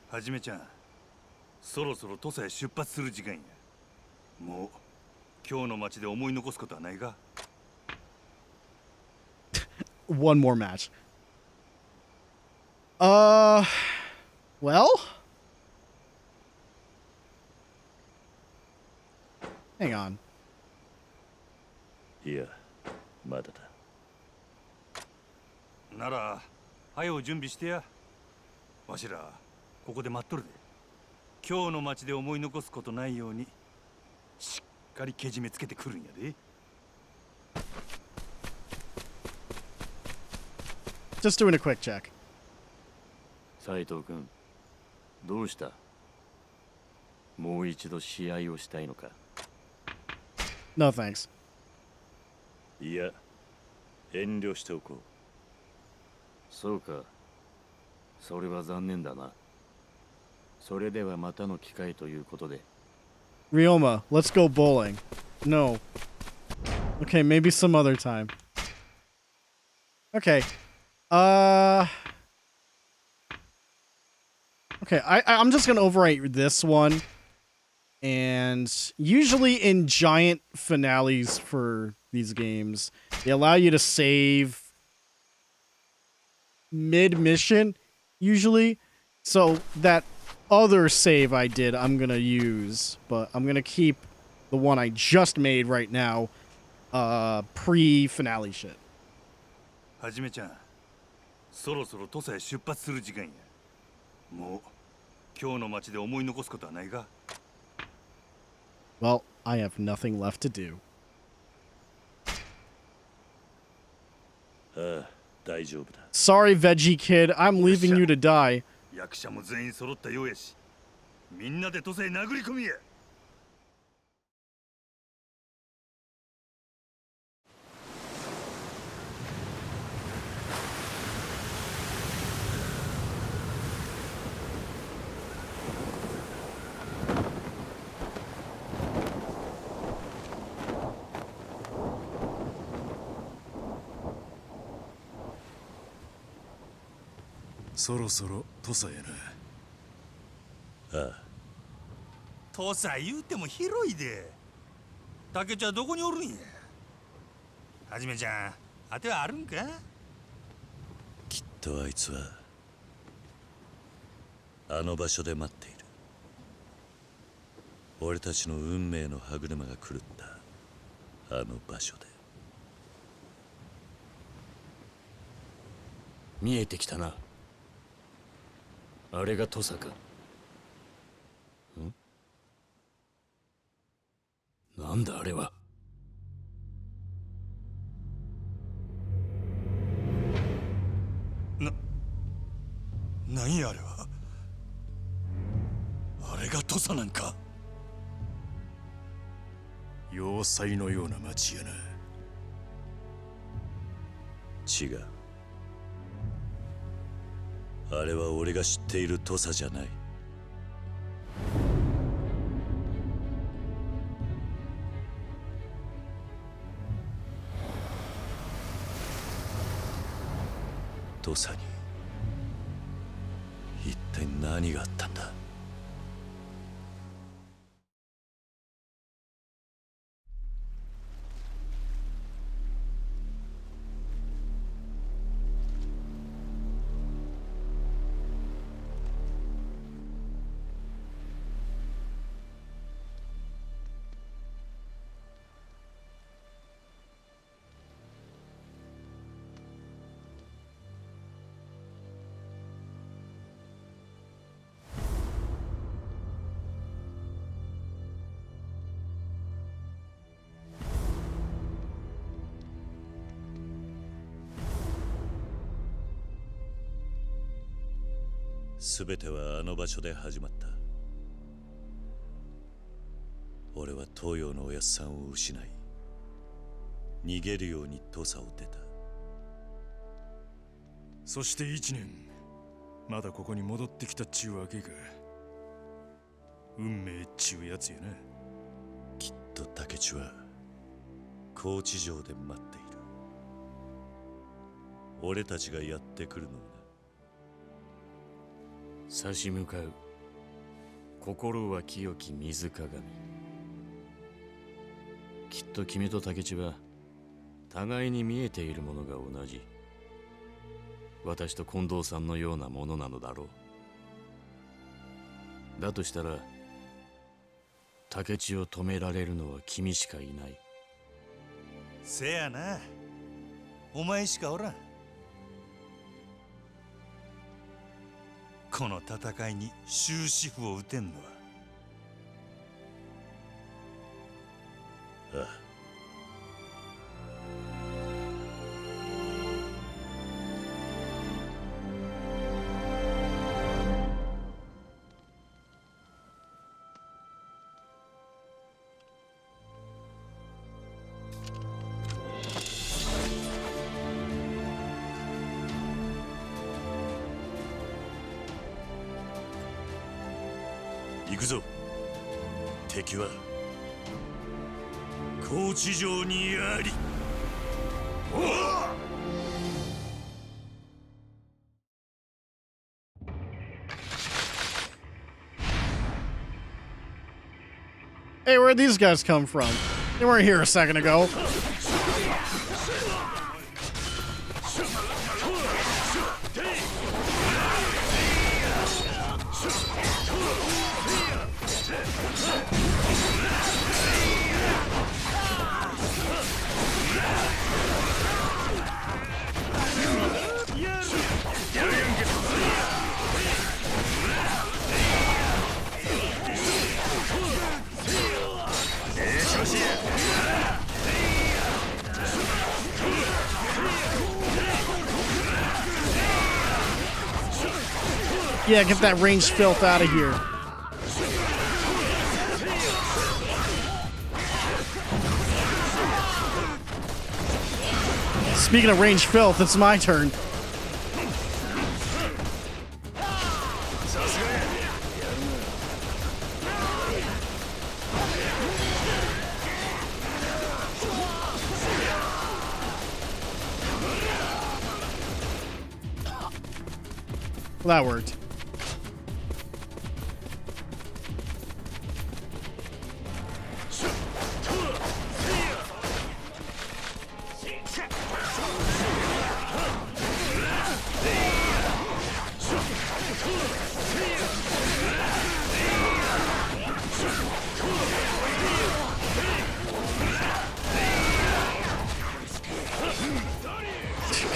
はじめちゃん、そろそろ土佐へ出発する時間や。もう今日の街で思い残すことはないか? One more match. Well? Hang on. いや、まだだ。なら、早う準備してや。わしら、ここで待っとるで。今日の街で思い残すことないように、しっかりけじめつけてくるんやで。Just doing a quick check. 斉藤君、どうした？もう一度試合をしたいのか？ No thanks. いや、遠慮しておこう。そうか。それは残念だな。それではまたの機会ということで。Ryoma, let's go bowling. No. Okay, maybe some other time. Okay. Okay, I'm just gonna overwrite this one. And usually in giant finales for these games, they allow you to save mid-mission, usually. So that other save I did, I'm gonna use. But I'm gonna keep the one I just made right now, pre-finale shit. はじめちゃん、そろそろ土佐へ出発する時間や。もう今日の街で思い残すことはないか? Well, I have nothing left to do. ああ、大丈夫だ。Sorry, Veggie Kid. I'm leaving you to die. 役者も全員揃ったようやし、みんなで土佐へ殴り込みや。そろそろ土佐へな。ああ。土佐言うても広いで。竹ちゃんどこにおるんや。はじめちゃん、当てはあるんか？きっとあいつはあの場所で待っている。俺たちの運命の歯車が狂ったあの場所で。見えてきたな。あれが土佐か。ん？なんだあれは。なんやあれは。あれ。土佐なんか。要塞のような町やな。違う。あれは俺が知っている土佐じゃない。土佐に一体何があったんだ。すべてはあの場所で始まった。俺は東洋のおやっさんを失い、逃げるように土佐を出た。そして1年、まだここに戻ってきたっちゅうわけか。運命っちゅうやつやな。きっと竹地は高知城で待っている。俺たちがやってくるのをな。差し向かう心は清き水鏡。きっと君と竹地は互いに見えているものが同じ。私と近藤さんのようなものなのだろう。だとしたら竹地を止められるのは君しかいない。せやな、お前しかおらん。この戦いに終止符を打てんのは。ああ。行くぞ。敵は高知城にあり。Hey, where'd these guys come from? They weren't here a second ago. Yeah, get that ranged filth out of here. Speaking of ranged filth, it's my turn. Well, that worked.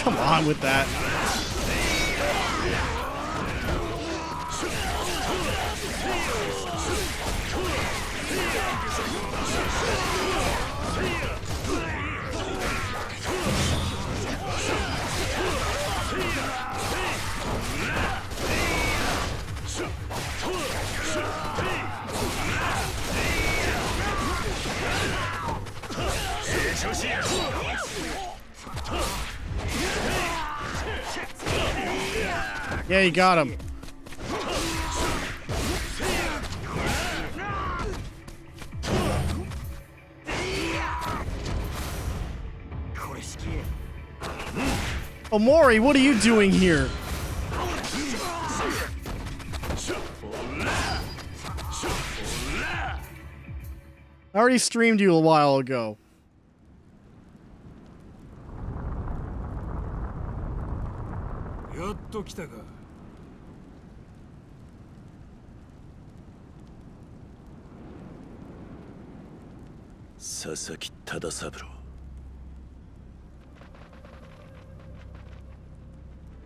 Come on with that. Yeah, you got him. Omori, what are you doing here? I already streamed you a while ago. Sasaki Tadasaburo.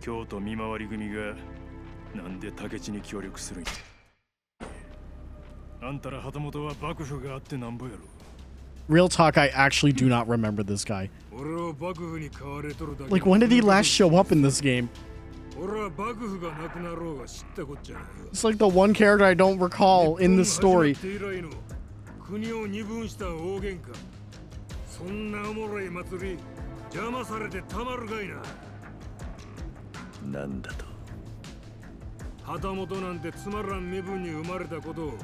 京都見回り組がなんで竹地に協力するんや。あんたら旗本は幕府があってなんぼやろ。 Real talk, I actually do not remember this guy. Like, when did he last show up in this game? It's like the one character I don't recall in the story. 国を二分した大喧嘩。そんなおもろい祭り邪魔されてたまるかいな。なんだと。旗本なんてつまらん身分に生まれたことを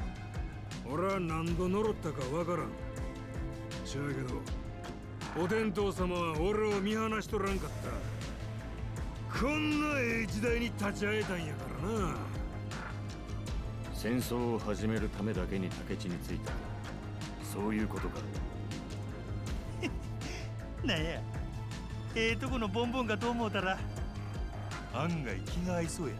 俺は何度呪ったかわからん。ちゃうけどお天道様は俺を見放しとらんかった。こんなええ時代に立ち会えたんやからな。戦争を始めるためだけに竹地に着いた。そういうことか。なんや、ええとこのボンボンがどう思うたら案外気が合いそうやな。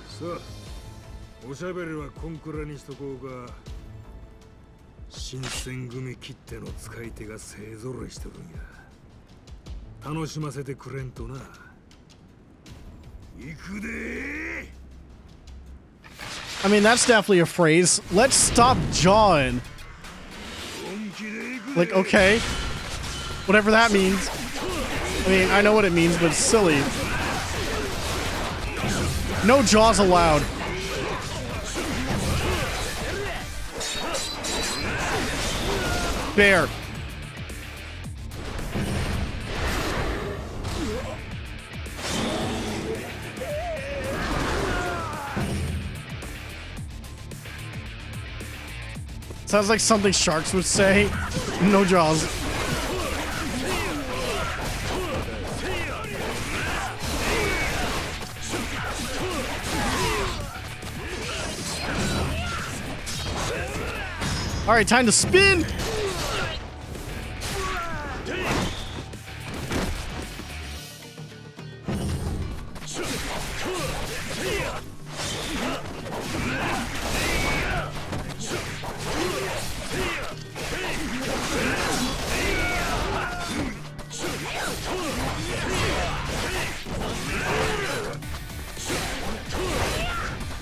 さあ、おしゃべりはこんくらにしとこうが、新選組きっての使い手が勢ぞろいしとるんや。楽しませてくれんとな。行くでー。 I mean, that's definitely a phrase. Let's stop jawing. Like, okay. Whatever that means. I mean, I know what it means, but it's silly. No jaws allowed. Bear. Sounds like something sharks would say. No jaws. All right, time to spin.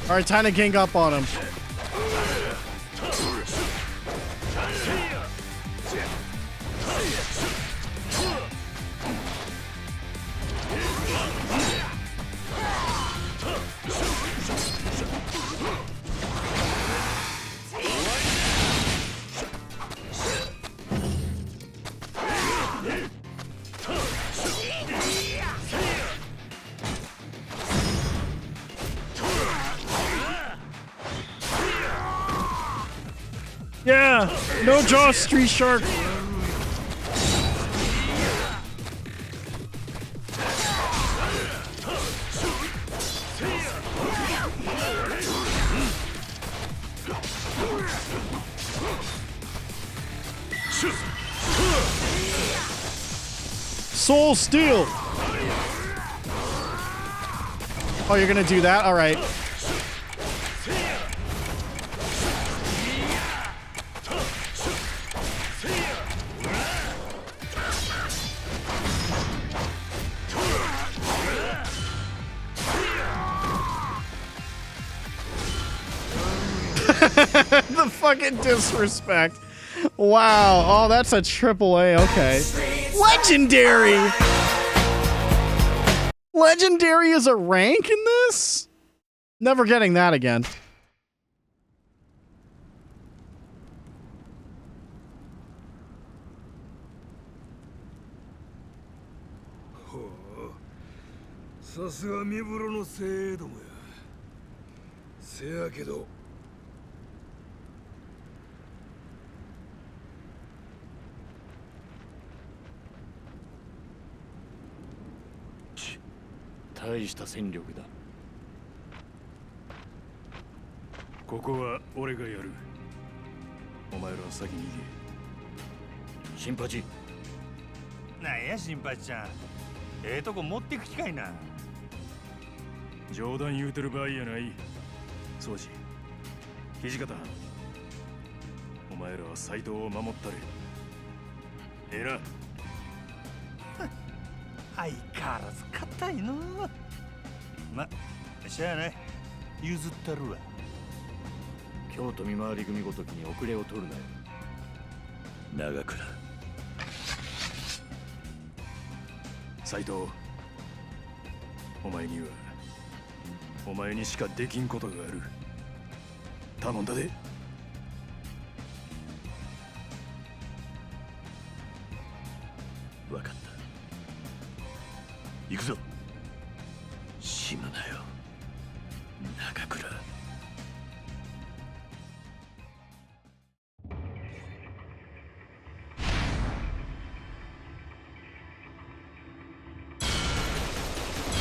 All right, time to gang up on him. Yeah, no jaw, street shark. Soul Steel. Oh, you're gonna do that? All right. The fucking disrespect. Wow. Oh, that's a triple A. Okay. Legendary. Legendary is a rank in this? Never getting that again. さすが三風呂の精鋭どもや。せやけど大した戦力だ。ここは俺がやる。お前らは先に行け。新八。なんや新八ちゃん、ええとこ持ってく機会な。冗談言うてる場合やない。宗司、土方、お前らは斎藤を守ったれ。ええな。相変わらず硬いの。ま、しゃあない。譲ったるわ。京都見回り組ごときに遅れを取るなよ。長倉。斎藤、お前にはお前にしかできんことがある。頼んだで。分かった。行くぞ。死ぬなよ、長倉。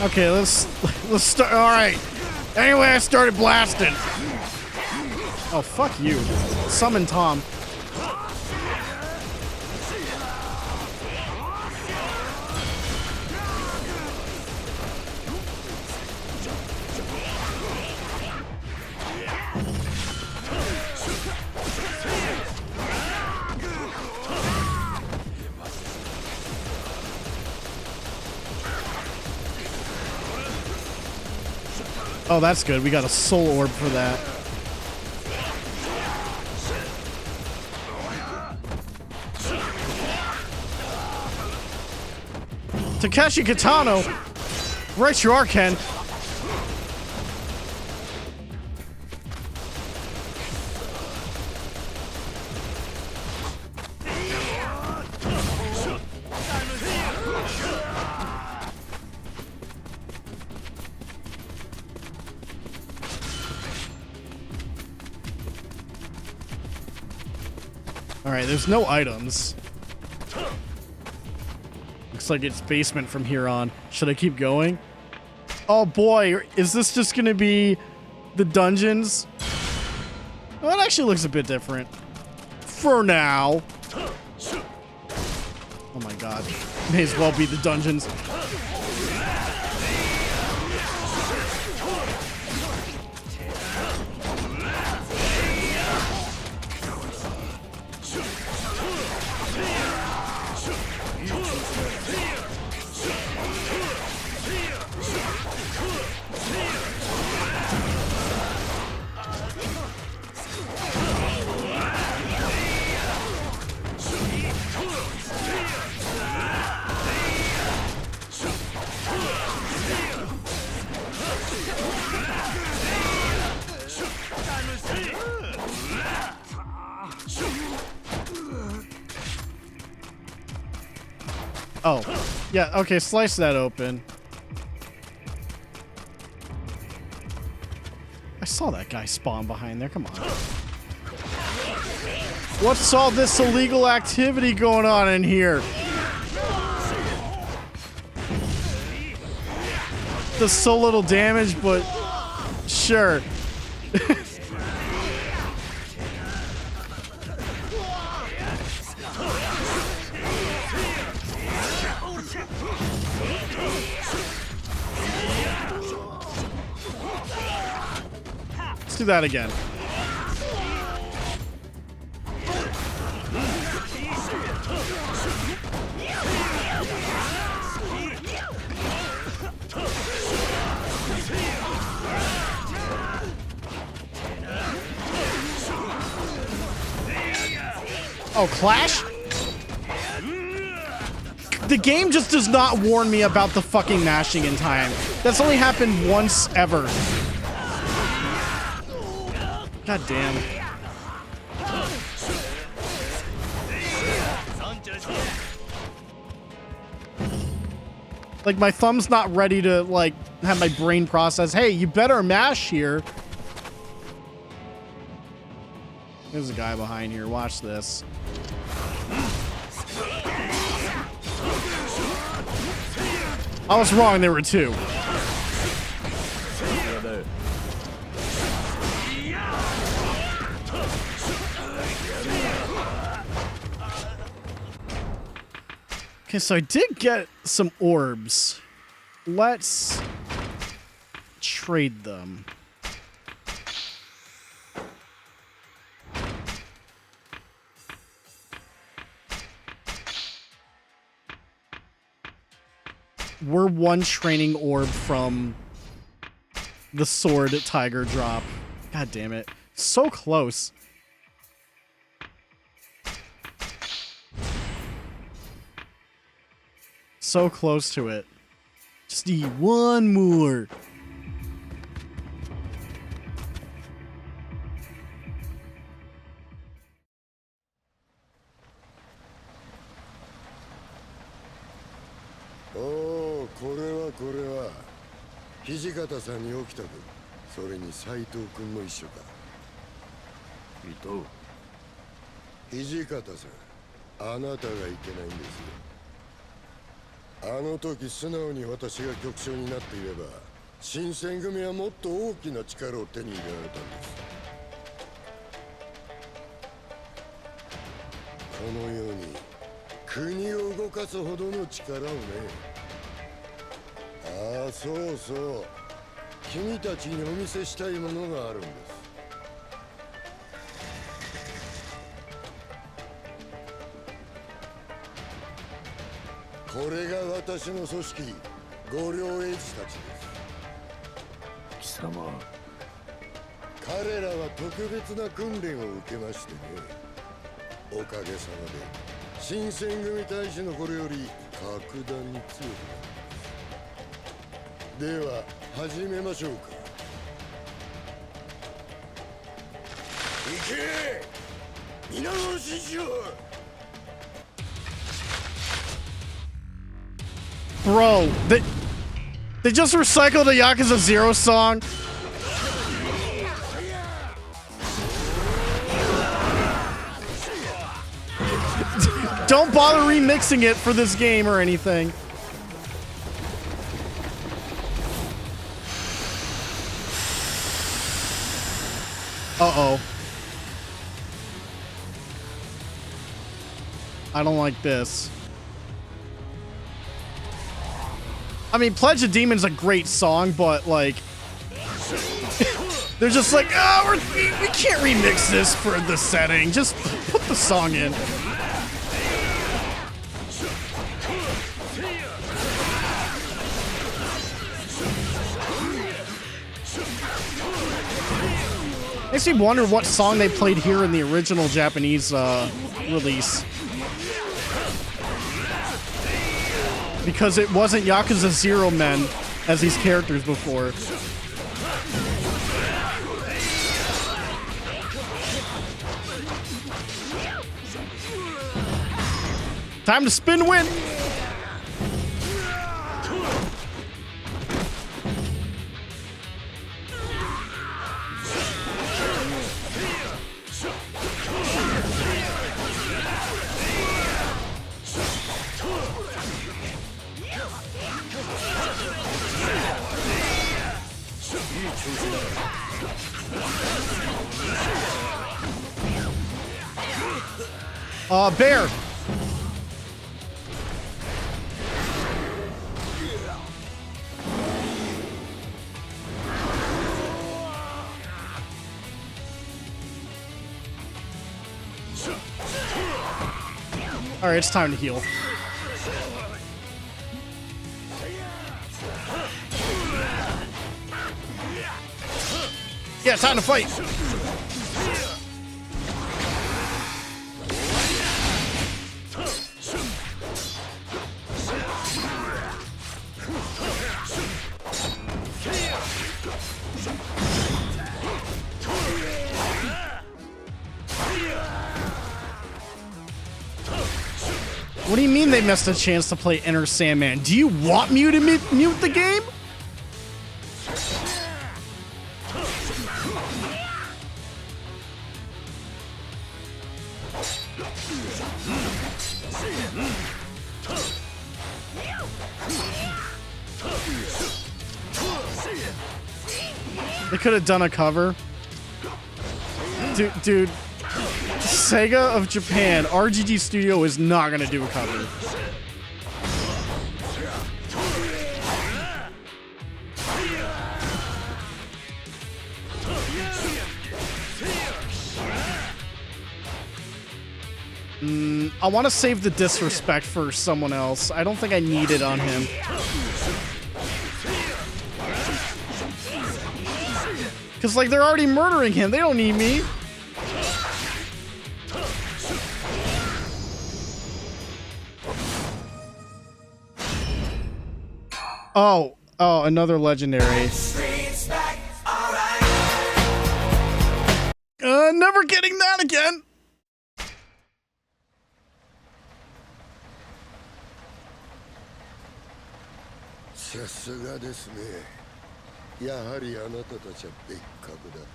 Okay, let's start. All right. Anyway, I started blasting. Oh, fuck you. Summon Tom. Oh, that's good. We got a soul orb for that. Takeshi Kitano. Right you are, Ken. Alright, there's no items. Looks like it's basement from here on. Should I keep going? Oh boy, is this just gonna be the dungeons? Well, it actually looks a bit different. For now. Oh my god. May as well be the dungeons. Oh, yeah, okay, slice that open. I saw that guy spawn behind there, come on. What's all this illegal activity going on in here? Does so little damage, but sure. Let's do that again. Oh, Clash? The game just does not warn me about the fucking mashing in time. That's only happened once ever. God damn. Like, my thumb's not ready to, like, have my brain process, hey, you better mash here. There's a guy behind here. Watch this. I was wrong. There were two. Okay, so I did get some orbs. Let's trade them. We're one training orb from the sword tiger drop. God damn it. So close. So close to it. Just need one more.おお、これは土方さんに起きたく、それに斉藤君も一緒か。伊藤。土方さん、あなたがいけないんですよ。あの時素直に私が局長になっていれば、新選組はもっと大きな力を手に入れられたんです。このように国を動かすほどの力をね。ああ、そうそう。君たちにお見せしたいものがあるんです。これが私の組織、五両英二たちです。貴様。彼らは特別な訓練を受けましてね。おかげさまで新選組隊士の頃より格段に強くなる。では始めましょうか。行け、皆の指示を。Bro, they just recycled a Yakuza 0 song. Don't bother remixing it for this game or anything. Uh-oh. I don't like this. I mean, Pledge of Demon's a great song, but like, they're just like, oh, we can't remix this for the setting. Just put the song in. Makes me wonder what song they played here in the original Japanese release. Because it wasn't Yakuza 0 men as these characters before. Time to spin win! Bear! Alright, it's time to heal. Yeah, time to fight! What do you mean they missed a chance to play Enter Sandman? Do you want me to mute the game? They could have done a cover. Dude, Sega of Japan, RGG Studio is not gonna do a cover. I want to save the disrespect for someone else. I don't think I need it on him. Because, like, they're already murdering him. They don't need me. Oh, another legendary. Never getting that again.さすがですね。やはりあなたたちは別格だ。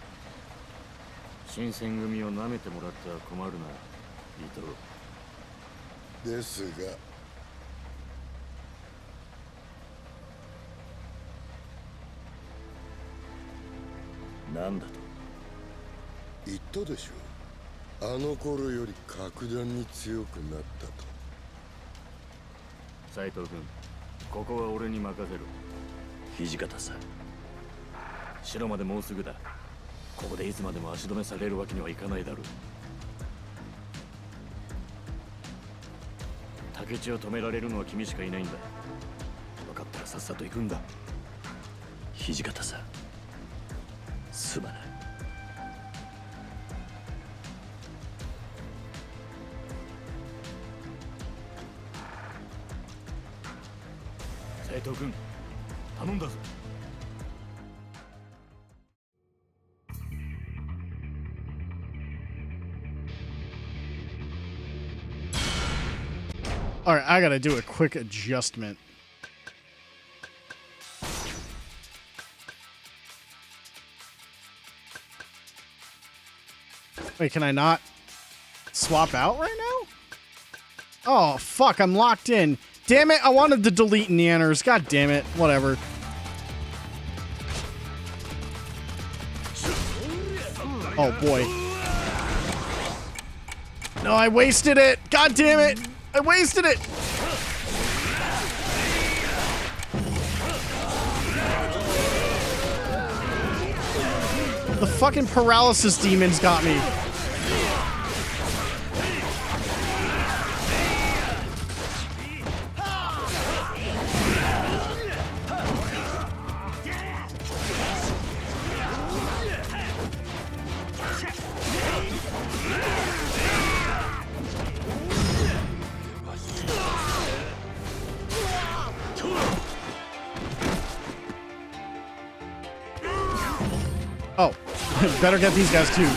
新選組を舐めてもらっては困るな、伊藤。ですが。なんだと言ったでしょ。あの頃より格段に強くなったと。斉藤君、ここは俺に任せろ。土方さん、城までもうすぐだ。ここでいつまでも足止めされるわけにはいかないだろう。竹地を止められるのは君しかいないんだ。分かったらさっさと行くんだ。土方さん、すまない。斉藤君、頼んだぞ。All right, I gotta do a quick adjustment. Wait, can I not swap out right now? Oh, fuck, I'm locked in. Damn it, I wanted to delete Neanners. God damn it. Whatever. Oh, boy. No, I wasted it. God damn it. I wasted it. The fucking paralysis demons got me. Oh, better get these guys too.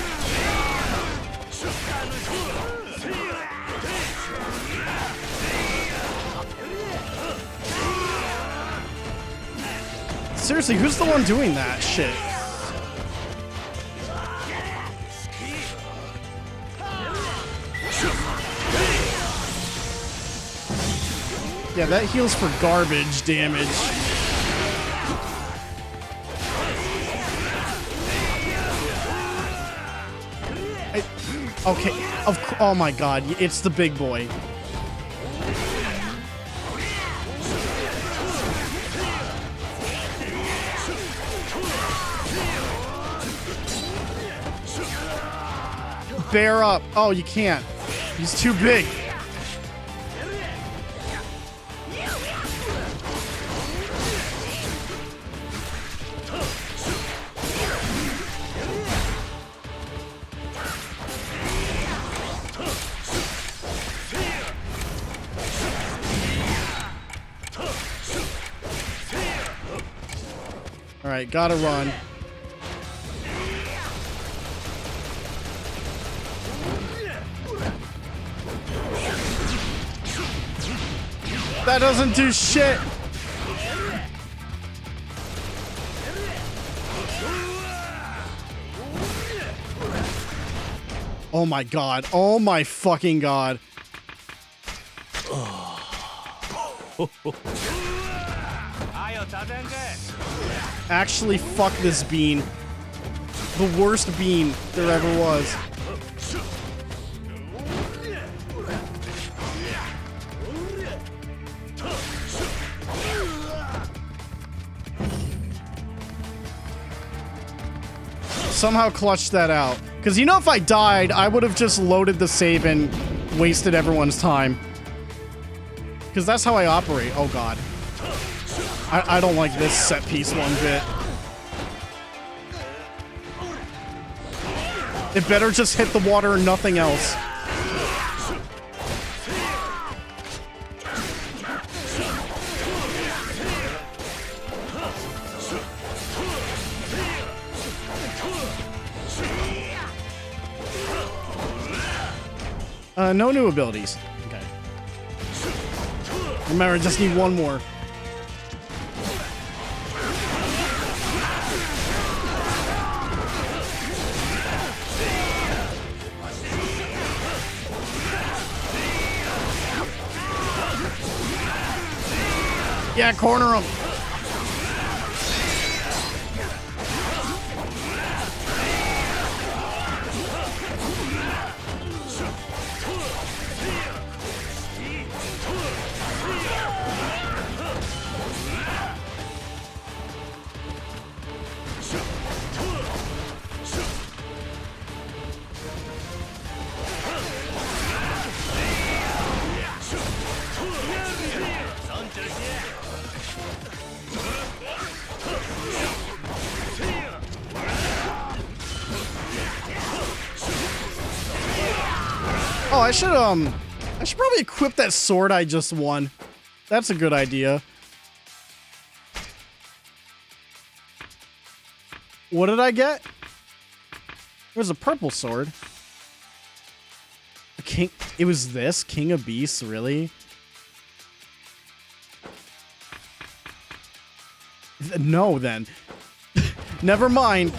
Seriously, who's the one doing that shit? Yeah, that heals for garbage damage. Okay, oh my god, it's the big boy. Bear up. Oh, you can't. He's too big. All right, gotta run. That doesn't do shit. Oh my god. Oh my fucking god. Actually, fuck this bean. The worst bean there ever was. Somehow clutched that out. Because you know, if I died, I would have just loaded the save and wasted everyone's time. Because that's how I operate. Oh god. I don't like this set piece one bit. It better just hit the water and nothing else. No new abilities. Okay. Remember, I just need one more. Yeah, corner him. Oh, I should probably equip that sword I just won. That's a good idea. What did I get? There's a purple sword. A king. It was this King of Beasts, really? No, then. Never mind.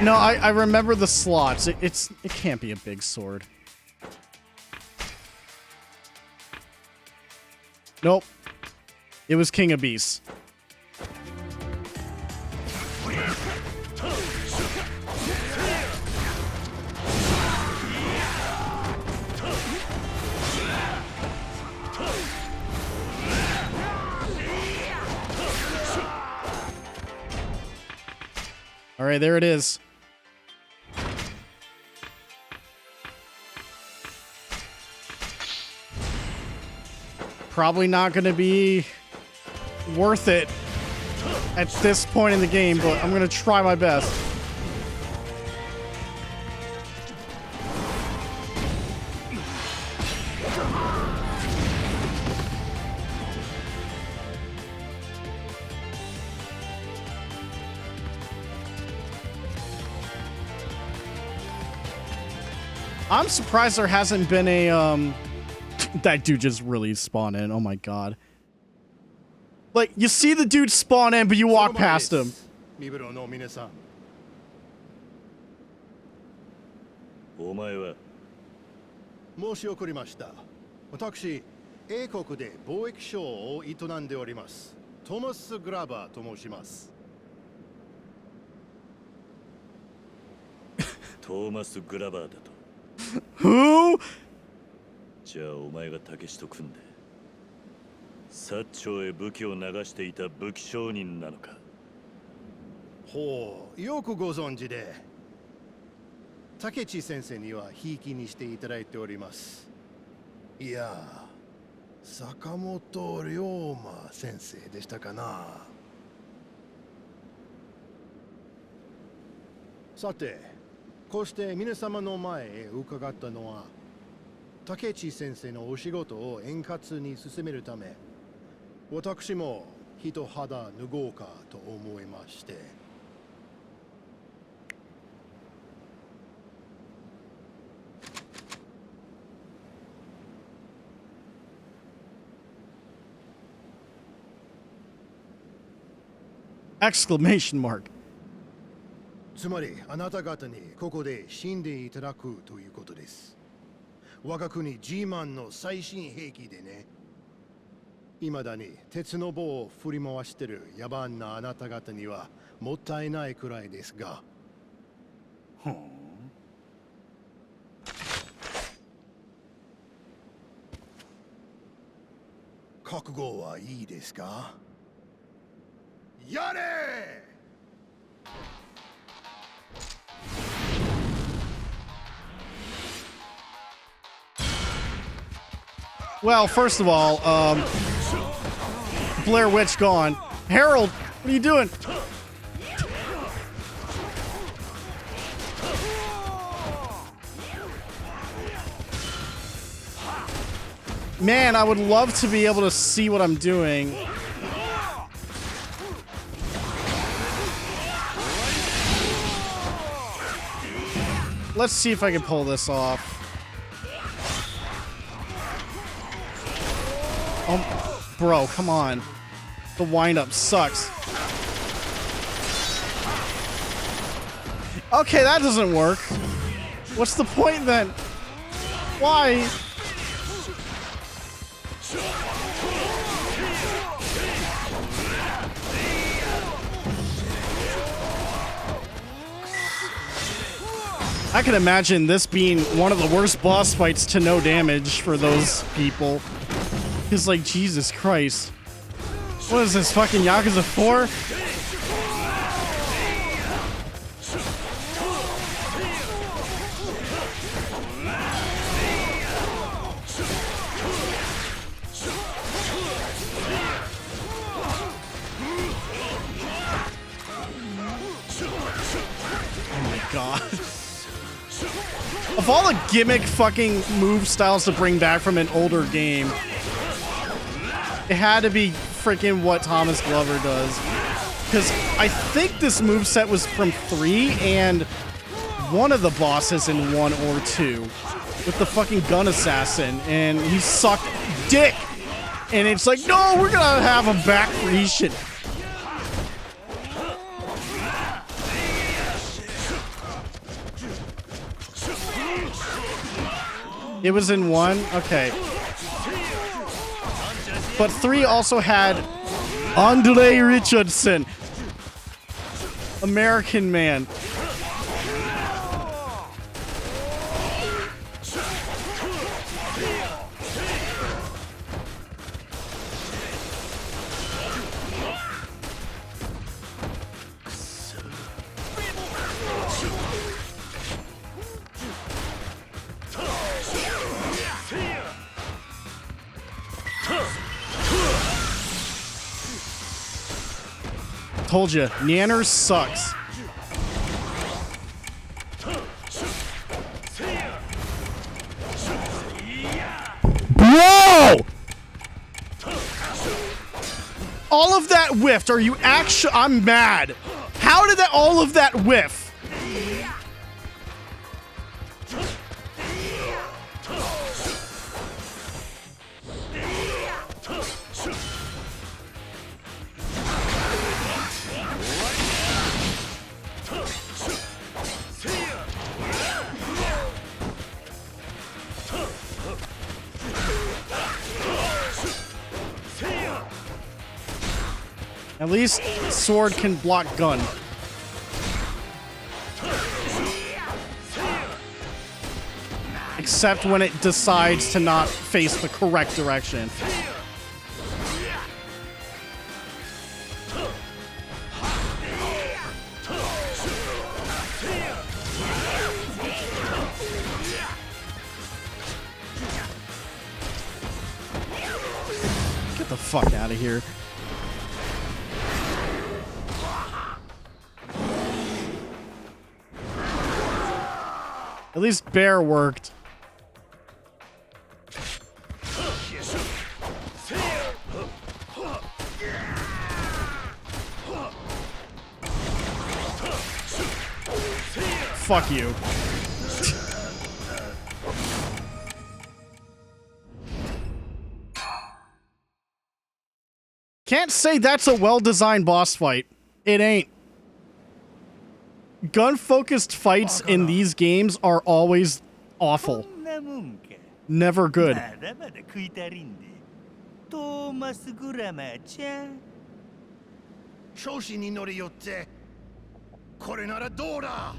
No, I remember the slots. It can't be a big sword. Nope. It was King of Beasts. All right, there it is. Probably not going to be worth it at this point in the game, but I'm going to try my best. I'm surprised there hasn't been a, that dude just really spawned in. Oh my god. Like, you see the dude spawn in, but you walk past him. お前は申し遅れました。私、英国で貿易商を営んでおります。トマス・グラバーと申します。トーマス・グラバーだと。Who? じゃあお前が武士と組んで薩長へ武器を流していた武器商人なのか。ほう、よくご存知で。竹地先生にはひいきにしていただいております。いや、坂本龍馬先生でしたかな。さて、こうして皆様の前へ伺ったのは、竹地先生のお仕事を円滑に進めるため、私も一肌脱ごうかと思いまして。Exclamation mark. つまりあなた方にここで死んでいただくということです。我が国 G マンの最新兵器でね。未だに鉄の棒を振り回してる野蛮なあなた方にはもったいないくらいですが。覚悟はいいですか？やれ！ Well, first of all, Blair Witch gone. Harold, what are you doing? Man, I would love to be able to see what I'm doing. Let's see if I can pull this off. Oh, bro, come on. The windup sucks. Okay, that doesn't work. What's the point then? Why? I can imagine this being one of the worst boss fights to no damage for those people. It's like, Jesus Christ. What is this, fucking Yakuza 4? Oh my god. Of all the gimmick fucking move styles to bring back from an older game, it had to be freaking what Thomas Glover does. Because I think this moveset was from 3 and one of the bosses in 1 or 2 with the fucking gun assassin, and he sucked dick. And it's like, no, we're gonna have him back for Ishin. It was in 1? Okay. But 3 also had Andre Richardson. American man. Told you, Nanner sucks. Whoa! All of that whiffed. Are you actually? I'm mad. How did all of that whiff? At least sword can block gun. Except when it decides to not face the correct direction. Get the fuck out of here. At least Bear worked. fuck you. Can't say that's a well-designed boss fight. It ain't. Gun-focused fights in these games are always awful. Never good. まだまだ食い足りんで。トーマス・グラマーちゃん。調子に乗りよって、これならどうだ。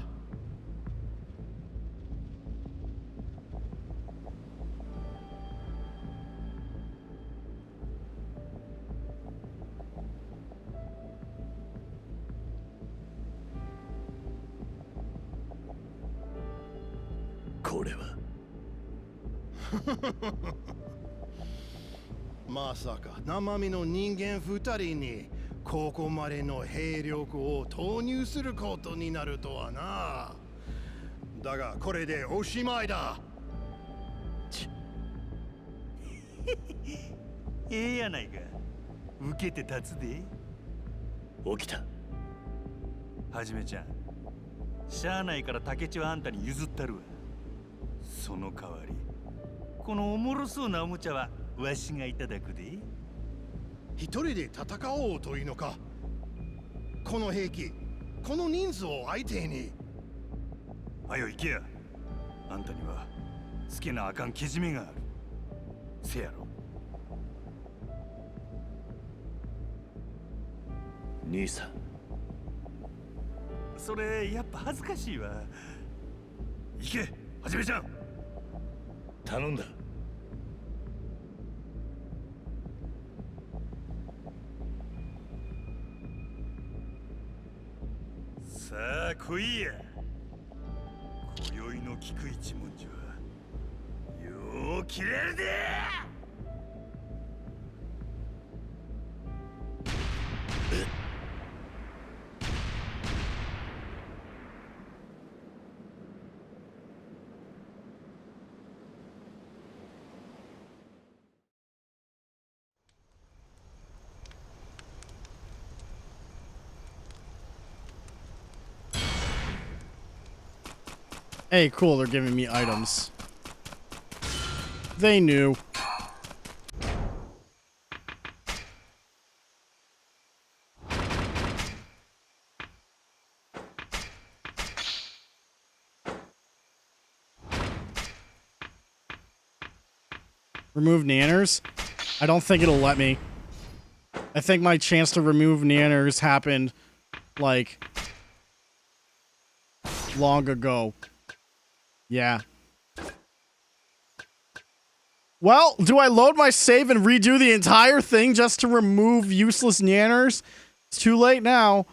これはまさか生身の人間2人にここまでの兵力を投入することになるとはな。だがこれでおしまいだ。ええやないか。受けて立つで。起きた。はじめちゃん、しゃあないから竹地はあんたに譲ったるわ。その代わり、このおもろそうなおもちゃはわしがいただくで。一人で戦おうというのか。この兵器、この人数を相手に。はよ行けや。あんたにはつけなあかんけじめがある。せやろ。兄さん。それやっぱ恥ずかしいわ。行け、はじめちゃん。頼んだ。さあ来いや。今宵の菊一文字はよう切れるで。Hey, cool, they're giving me items. They knew. Remove nanners? I don't think it'll let me. I think my chance to remove nanners happened, like, long ago. Yeah. Well, do I load my save and redo the entire thing just to remove useless nanners? It's too late now.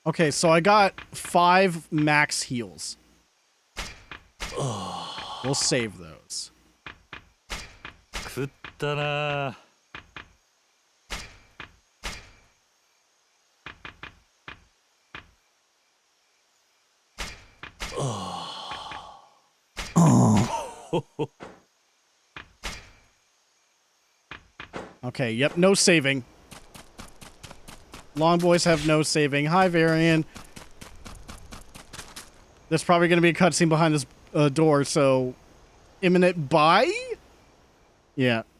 Okay, so I got 5 max heals. We'll save those. 食ったな。Okay, yep, no saving. Long boys have no saving. Hi, Varian. There's probably going to be a cutscene behind this door, so... Imminent buy? Yeah. "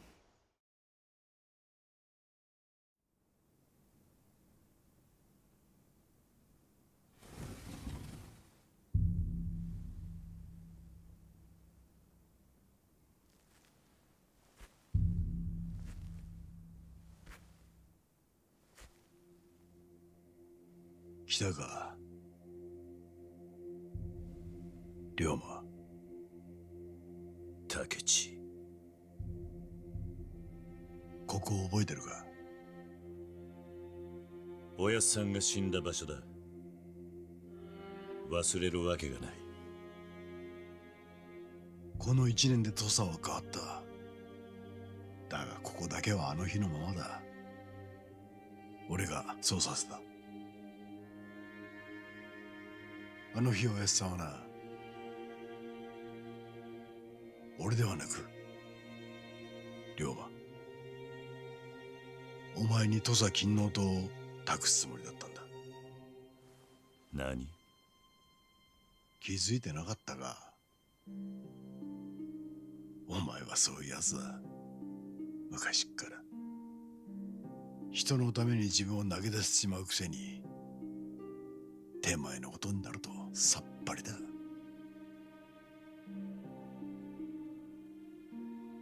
来たか、龍馬。竹地。ここ覚えてるか?おやっさんが死んだ場所だ。忘れるわけがない。この1年で土佐は変わった。だがここだけはあの日のままだ。俺がそうさせた。あの日おやっさんはな、俺ではなく龍馬、お前に土佐勤王党を託すつもりだったんだ。何？気づいてなかったが、お前はそういうやつだ。昔っから人のために自分を投げ出してしまうくせに、手前のことになるとさっぱりだ。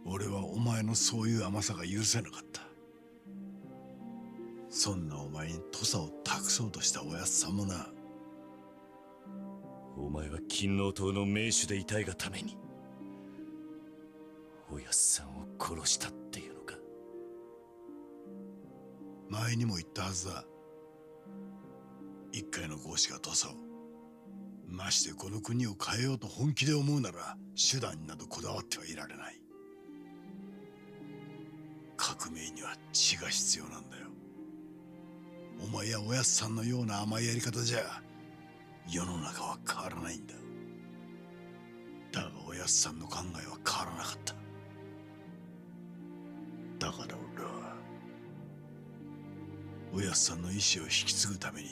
俺はお前のそういう甘さが許せなかった。そんなお前に土佐を託そうとしたおやっさんもな。お前は勤王党の名手でいたいがためにおやっさんを殺したっていうのか。前にも言ったはずだ。一回の合子が土佐を、ましてこの国を変えようと本気で思うなら手段になどこだわってはいられない。革命には知が必要なんだよ。お前やおやっさんのような甘いやり方じゃ世の中は変わらないんだ。だがおやっさんの考えは変わらなかった。だから俺はおやっさんの意志を引き継ぐために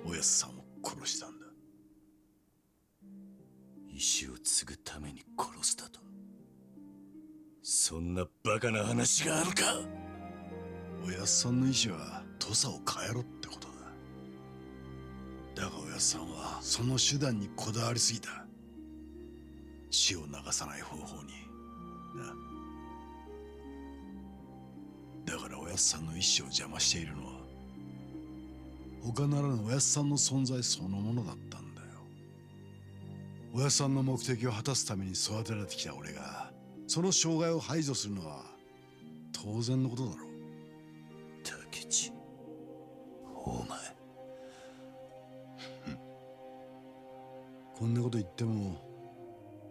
おやっさんを殺したんだ。意志を継ぐために殺したと？そんなバカな話があるか。おやっさんの意志は土佐を変えろってことだ。だがおやっさんはその手段にこだわりすぎた。血を流さない方法にな。だからおやっさんの意志を邪魔しているのは他ならぬおやっさんの存在そのものだったんだよ。おやっさんの目的を果たすために育てられてきた俺がその障害を排除するのは当然のことだろう。竹地、お前こんなこと言っても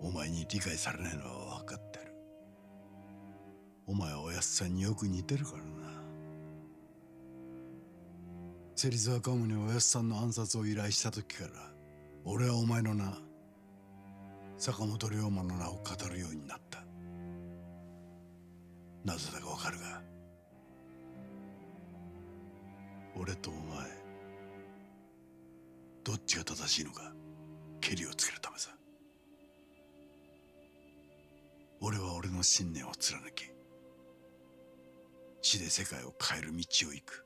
お前に理解されないのは分かってる。お前はおやっさんによく似てるからな。芹沢カムにおやっさんの暗殺を依頼した時から俺はお前の名、坂本龍馬の名を語るようになった。なぜだかわかるが、俺とお前どっちが正しいのかケリをつけるためさ。俺は俺の信念を貫き死で世界を変える道を行く。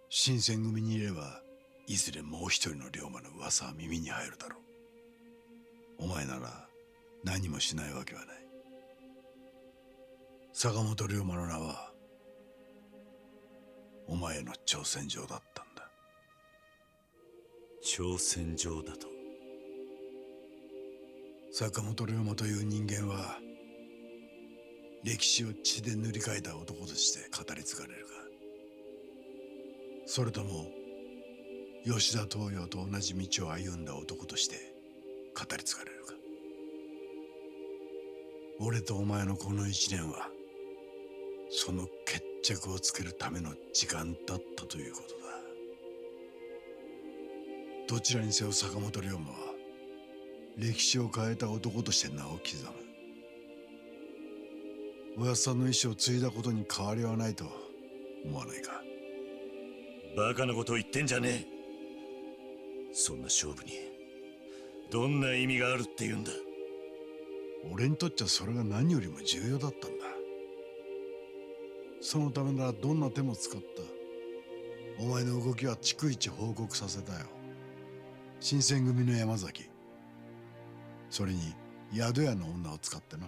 新選組にいればいずれもう一人の龍馬の噂は耳に入るだろう。お前なら何もしないわけはない。坂本龍馬の名はお前への挑戦状だったんだ。挑戦状だと？坂本龍馬という人間は歴史を血で塗り替えた男として語り継がれるか、それとも吉田東洋と同じ道を歩んだ男として語り継がれるか。俺とお前のこの一年はその決着をつけるための時間だったということだ。どちらにせよ坂本龍馬は歴史を変えた男として名を刻む。おやっさんの意志を継いだことに変わりはないと思わないか。バカなことを言ってんじゃねえ。そんな勝負にどんな意味があるって言うんだ。俺にとっちゃそれが何よりも重要だったんだ。そのためならどんな手も使った。お前の動きは逐一報告させたよ。新選組の山崎、それに宿屋の女を使ってな。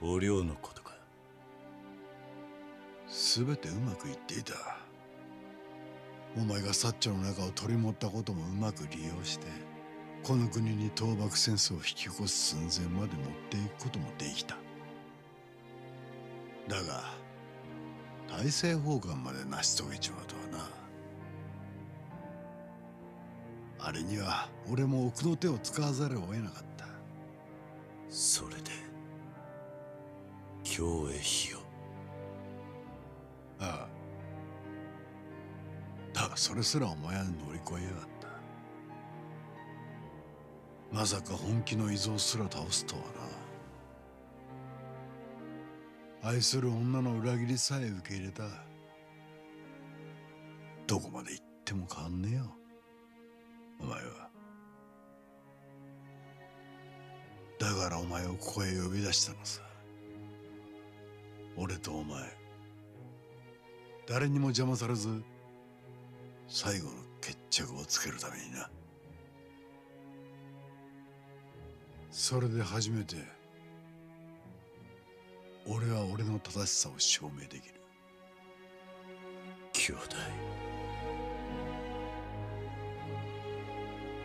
お涼のことか。全てうまくいっていた。お前が薩長の中を取り持ったこともうまく利用してこの国に倒幕戦争を引き起こす寸前まで持っていくこともできた。だが大政奉還まで成し遂げちまうとはな。あれには俺も奥の手を使わざるを得なかった。それで京へ火を。ああ。だがそれすらお前は乗り越えやがった。まさか本気の依存すら倒すとはな。愛する女の裏切りさえ受け入れた。どこまで行っても変わんねえよ、お前は。だからお前をここへ呼び出したのさ。俺とお前、誰にも邪魔されず最後の決着をつけるためにな。それで初めて俺は俺の正しさを証明できる。兄弟。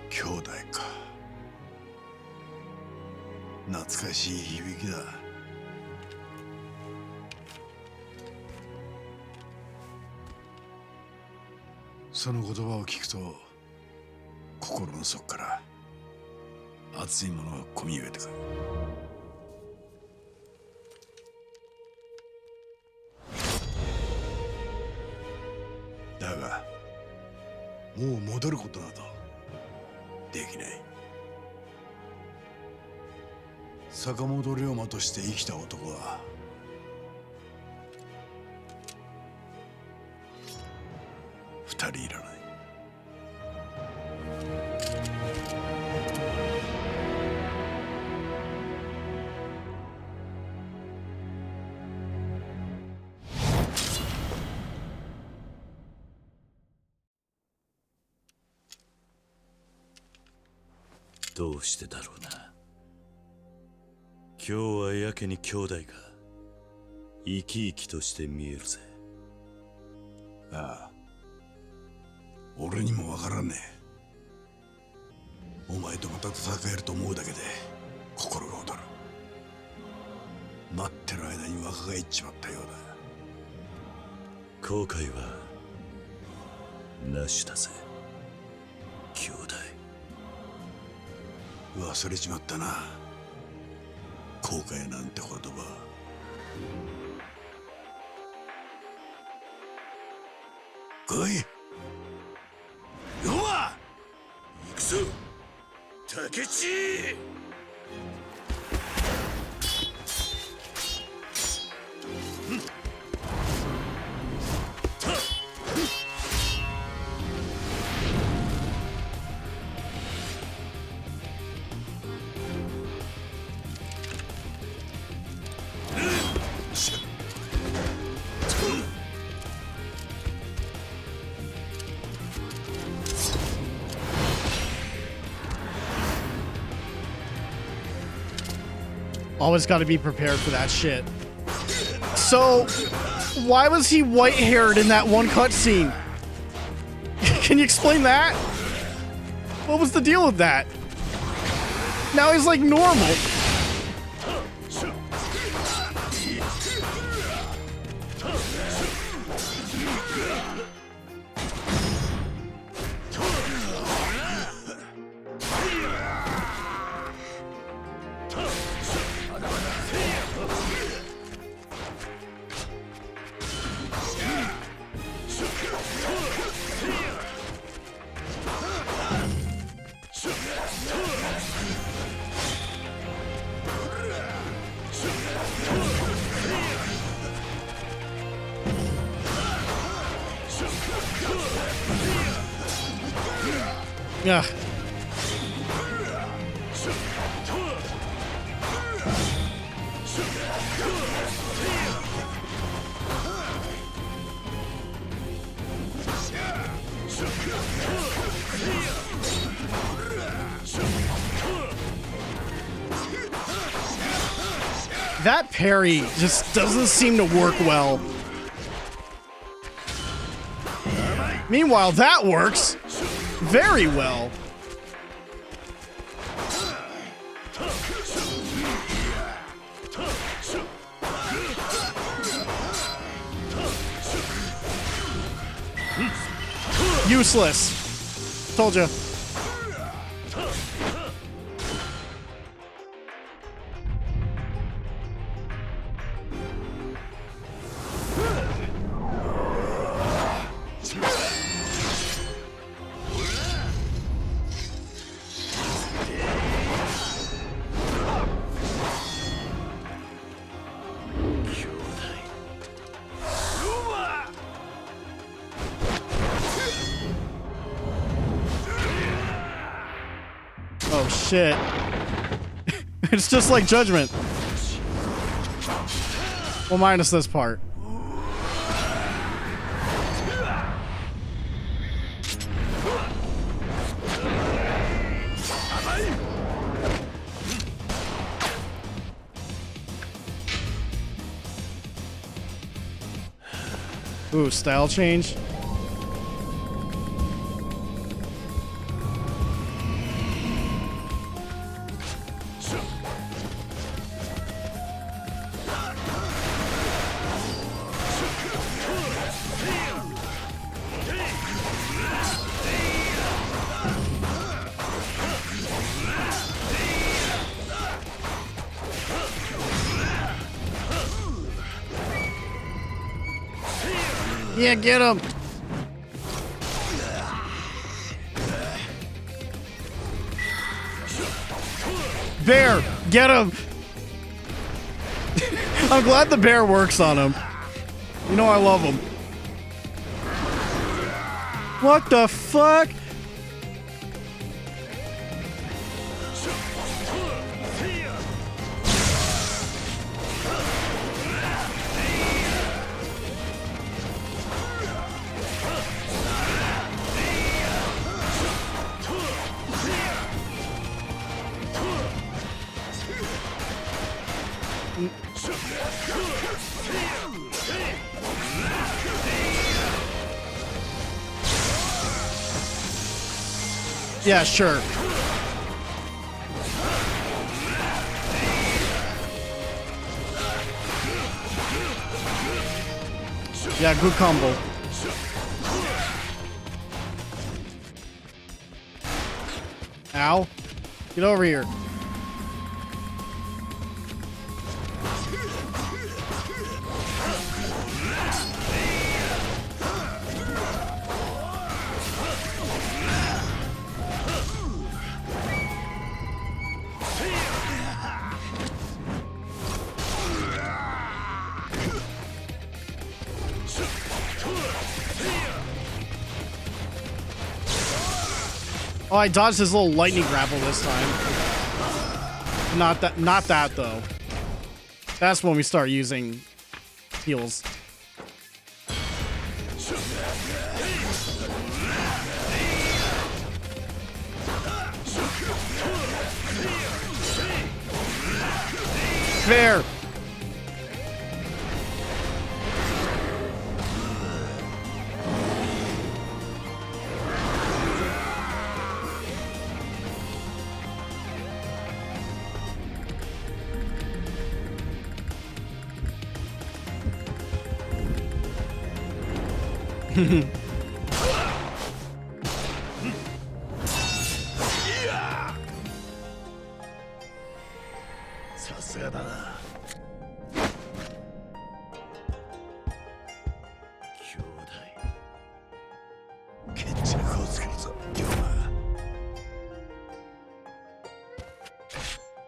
兄弟か。懐かしい響きだ。その言葉を聞くと心の底から熱いものがこみ上げてくる。だがもう戻ることなどできない。坂本龍馬として生きた男は2人いらない。どうしてだろうな。今日はやけに兄弟が生き生きとして見えるぜ。ああ、俺にもわからんねえ。お前とまた戦えると思うだけで心が躍る。待ってる間に若返っちまったようだ。後悔はなしだぜ、兄弟。忘れちまったな、後悔なんて言葉。来い龍馬、行くぞ竹地。Always got to be prepared for that shit. So, why was he white-haired in that one cutscene? Can you explain that? What was the deal with that? Now he's like normal. Yeah. That parry just doesn't seem to work well. Meanwhile, that works very well. Useless. Told you. Oh shit. It's just like Judgment. Well, minus this part. Ooh, style change. Yeah, get him! Bear, get him! I'm glad the bear works on him. You know I love him. What the fuck? Yeah, sure. Yeah, good combo. Ow. Get over here. Oh, I dodged his little lightning grapple this time. Not that though. That's when we start using heals. Fair.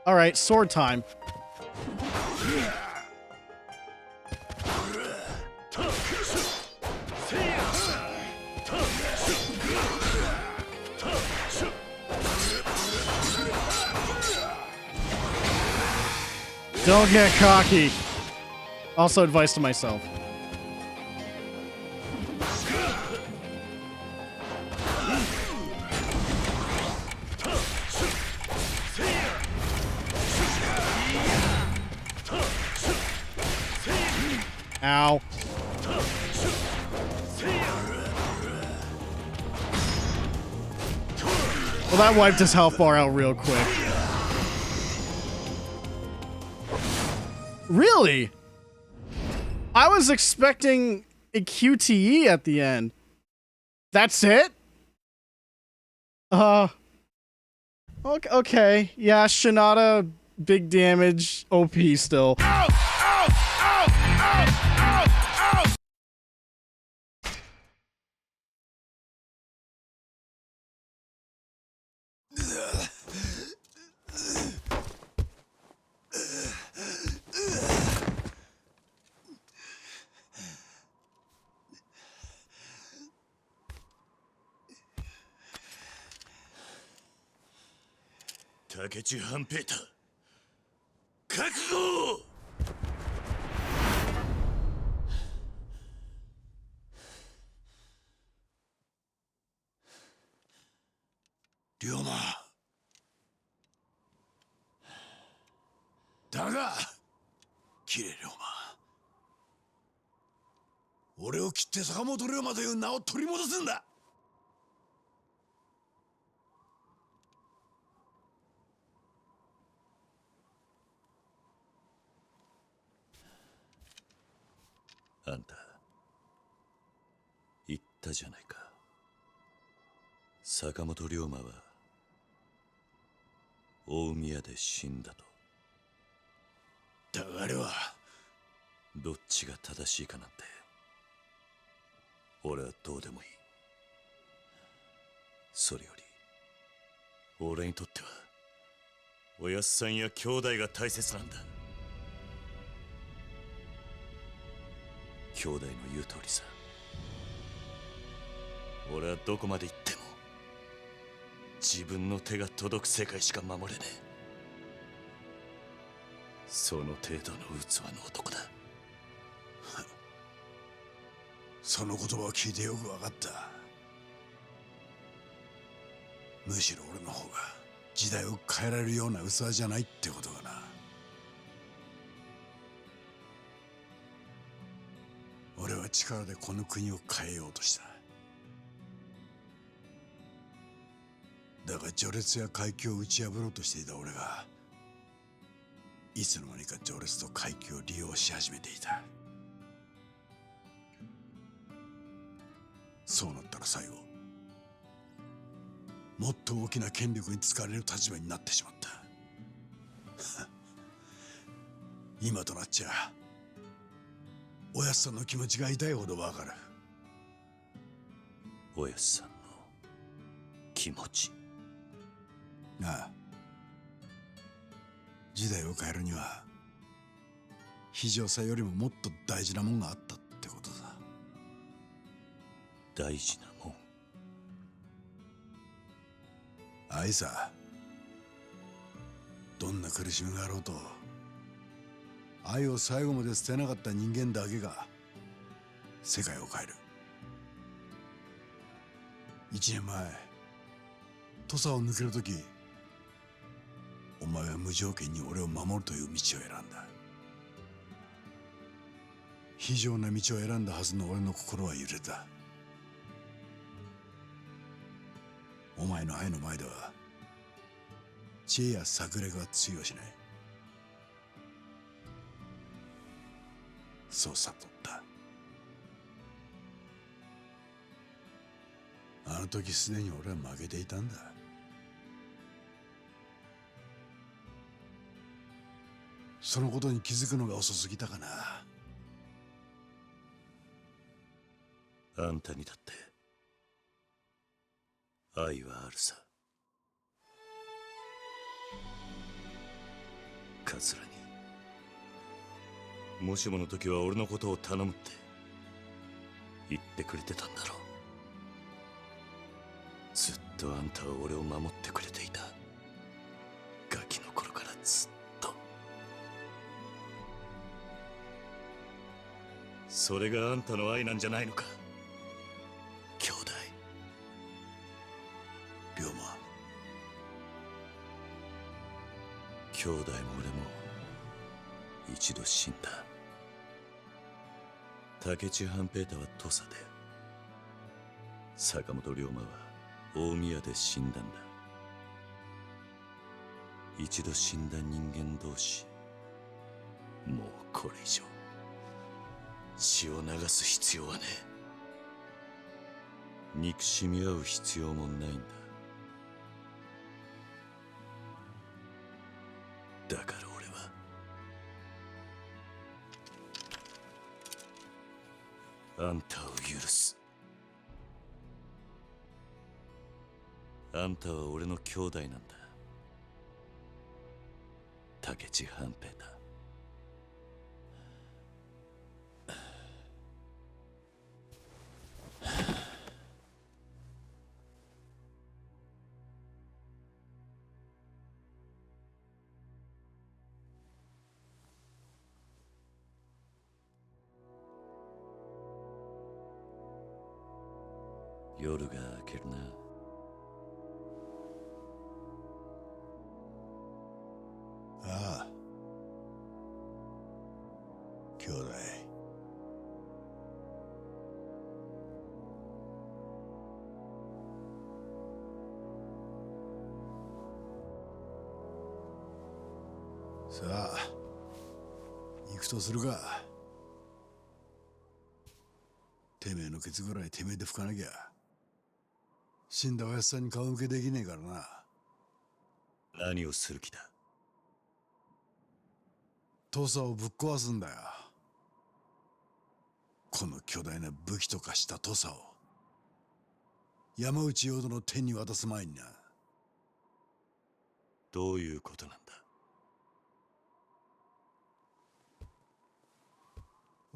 All right, sword time. Don't get cocky. Also advice to myself. Ow. Well, that wiped his health bar out real quick. Really? I was expecting a QTE at the end. That's it? Okay. Yeah, Shinada, big damage, OP still. 竹内半平太、覚悟。龍馬、ダメだ。キレ龍馬、俺を切って坂本龍馬という名を取り戻すんだ。あんた言ったじゃないか、坂本龍馬は大宮で死んだと。だがあれはどっちが正しいかなんて俺はどうでもいい。それより俺にとってはおやっさんや兄弟が大切なんだ。兄弟の言う通りさ、俺はどこまで行っても自分の手が届く世界しか守れねえ。その程度の器の男だ。その言葉を聞いてよく分かった。むしろ俺の方が時代を変えられるような器じゃないってことがな。俺は力でこの国を変えようとした。だが序列や階級を打ち破ろうとしていた俺がいつの間にか序列と階級を利用し始めていた。そうなったら最後もっと大きな権力に使われる立場になってしまった。今となっちゃおやっさんの気持ちが痛いほどわかる。おやっさんの気持ち。ああ、時代を変えるには非常さよりももっと大事なもんがあったってことだ。大事なもん。愛さ、どんな苦しみがあろうと愛を最後まで捨てなかった人間だけが世界を変える。1年前土佐を抜けるとき、お前は無条件に俺を守るという道を選んだ。非常な道を選んだはずの俺の心は揺れた。お前の愛の前では知恵や策略は通用しない。そう悟った。あの時すでに俺は負けていたんだ。そのことに気づくのが遅すぎたかな。あんたにだって愛はあるさ。桂にもしもの時は俺のことを頼むって言ってくれてたんだろう。ずっとあんたは俺を守ってくれていた。ガキの頃からずっと。それがあんたの愛なんじゃないのか、兄弟。龍馬、兄弟も俺も一度死んだ。竹内半平太は土佐で、坂本龍馬は大宮で死んだんだ。一度死んだ人間同士、もうこれ以上血を流す必要はねえ。憎しみ合う必要もないんだ。だから俺はあんたを許す。あんたは俺の兄弟なんだ、竹内半平太。夜が明けるな。ああ、兄弟。さあ、行くとするか。てめえのケツぐらいてめえで拭かなきゃ死んだおやっさんに顔向けできねえからな。何をする気だ。土佐をぶっ壊すんだよ。この巨大な武器とかした土佐を山内陽の手に渡す前にな。どういうことなんだ。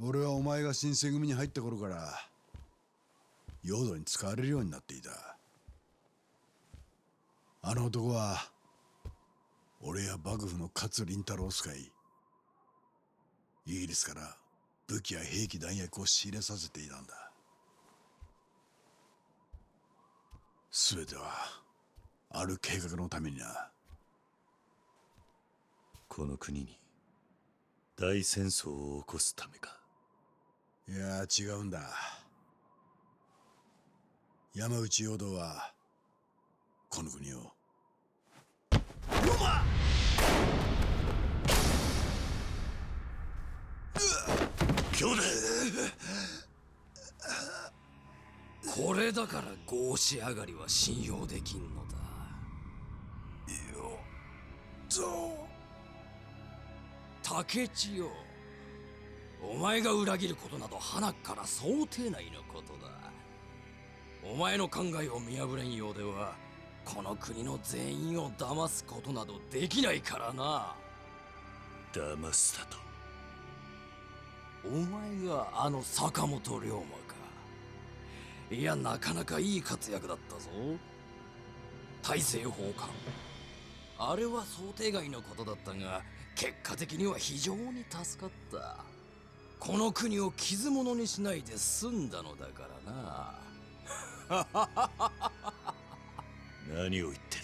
俺はお前が新選組に入った頃から陽動に使われるようになっていた。あの男は俺や幕府の勝倫太郎を使い、イギリスから武器や兵器弾薬を仕入れさせていたんだ。全てはある計画のためにな。この国に大戦争を起こすためか。いや違うんだ。山内陽動はこの国を兄弟、これだから合し上がりは信用できんのだ。竹地よ、お前が裏切ることなど鼻から想定内のことだ。お前の考えを見破れんようではこの国の全員を騙すことなどできないからな。騙すだと。お前があの坂本龍馬か。いや、なかなかいい活躍だったぞ。大政奉還、あれは想定外のことだったが結果的には非常に助かった。この国を傷物にしないで済んだのだからな。何を言ってる。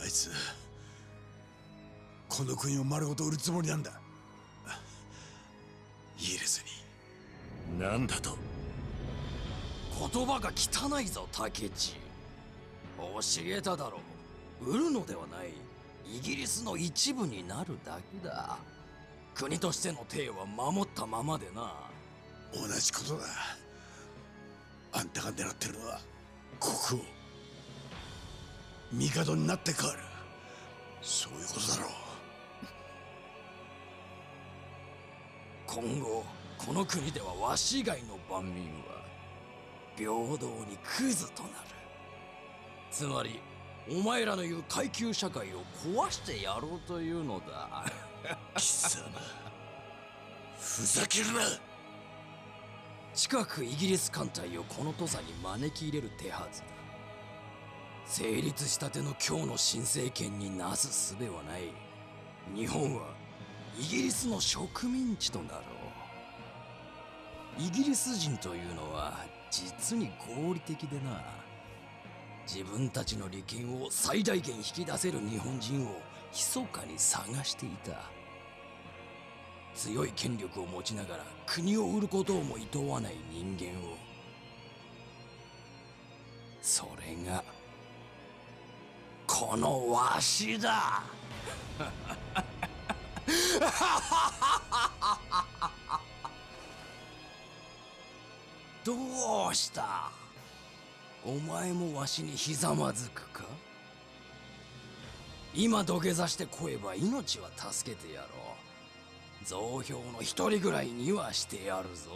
あいつこの国を丸ごと売るつもりなんだ。イギリスに。なんだと。言葉が汚いぞ竹地。教えただろう。売るのではない、イギリスの一部になるだけだ。国としての体は守ったままでな。同じことだ。あんたが狙ってるのは国王、帝になって変わる、そういうことだろう。今後この国ではわし以外の万民は平等にクズとなる。つまりお前らの言う階級社会を壊してやろうというのだ。貴様、ふざけるな。近くイギリス艦隊をこの土佐に招き入れる手はずだ。成立したての今日の新政権になすすべはない。日本はイギリスの植民地となろう。イギリス人というのは実に合理的でな。自分たちの利権を最大限引き出せる日本人を密かに探していた。強い権力を持ちながら国を売ることをも厭わない人間を。それがこのわしだ。どうした？お前もわしにひざまずくか？今土下座してこえば命は助けてやろう。増票の一人ぐらいにはしてやるぞ。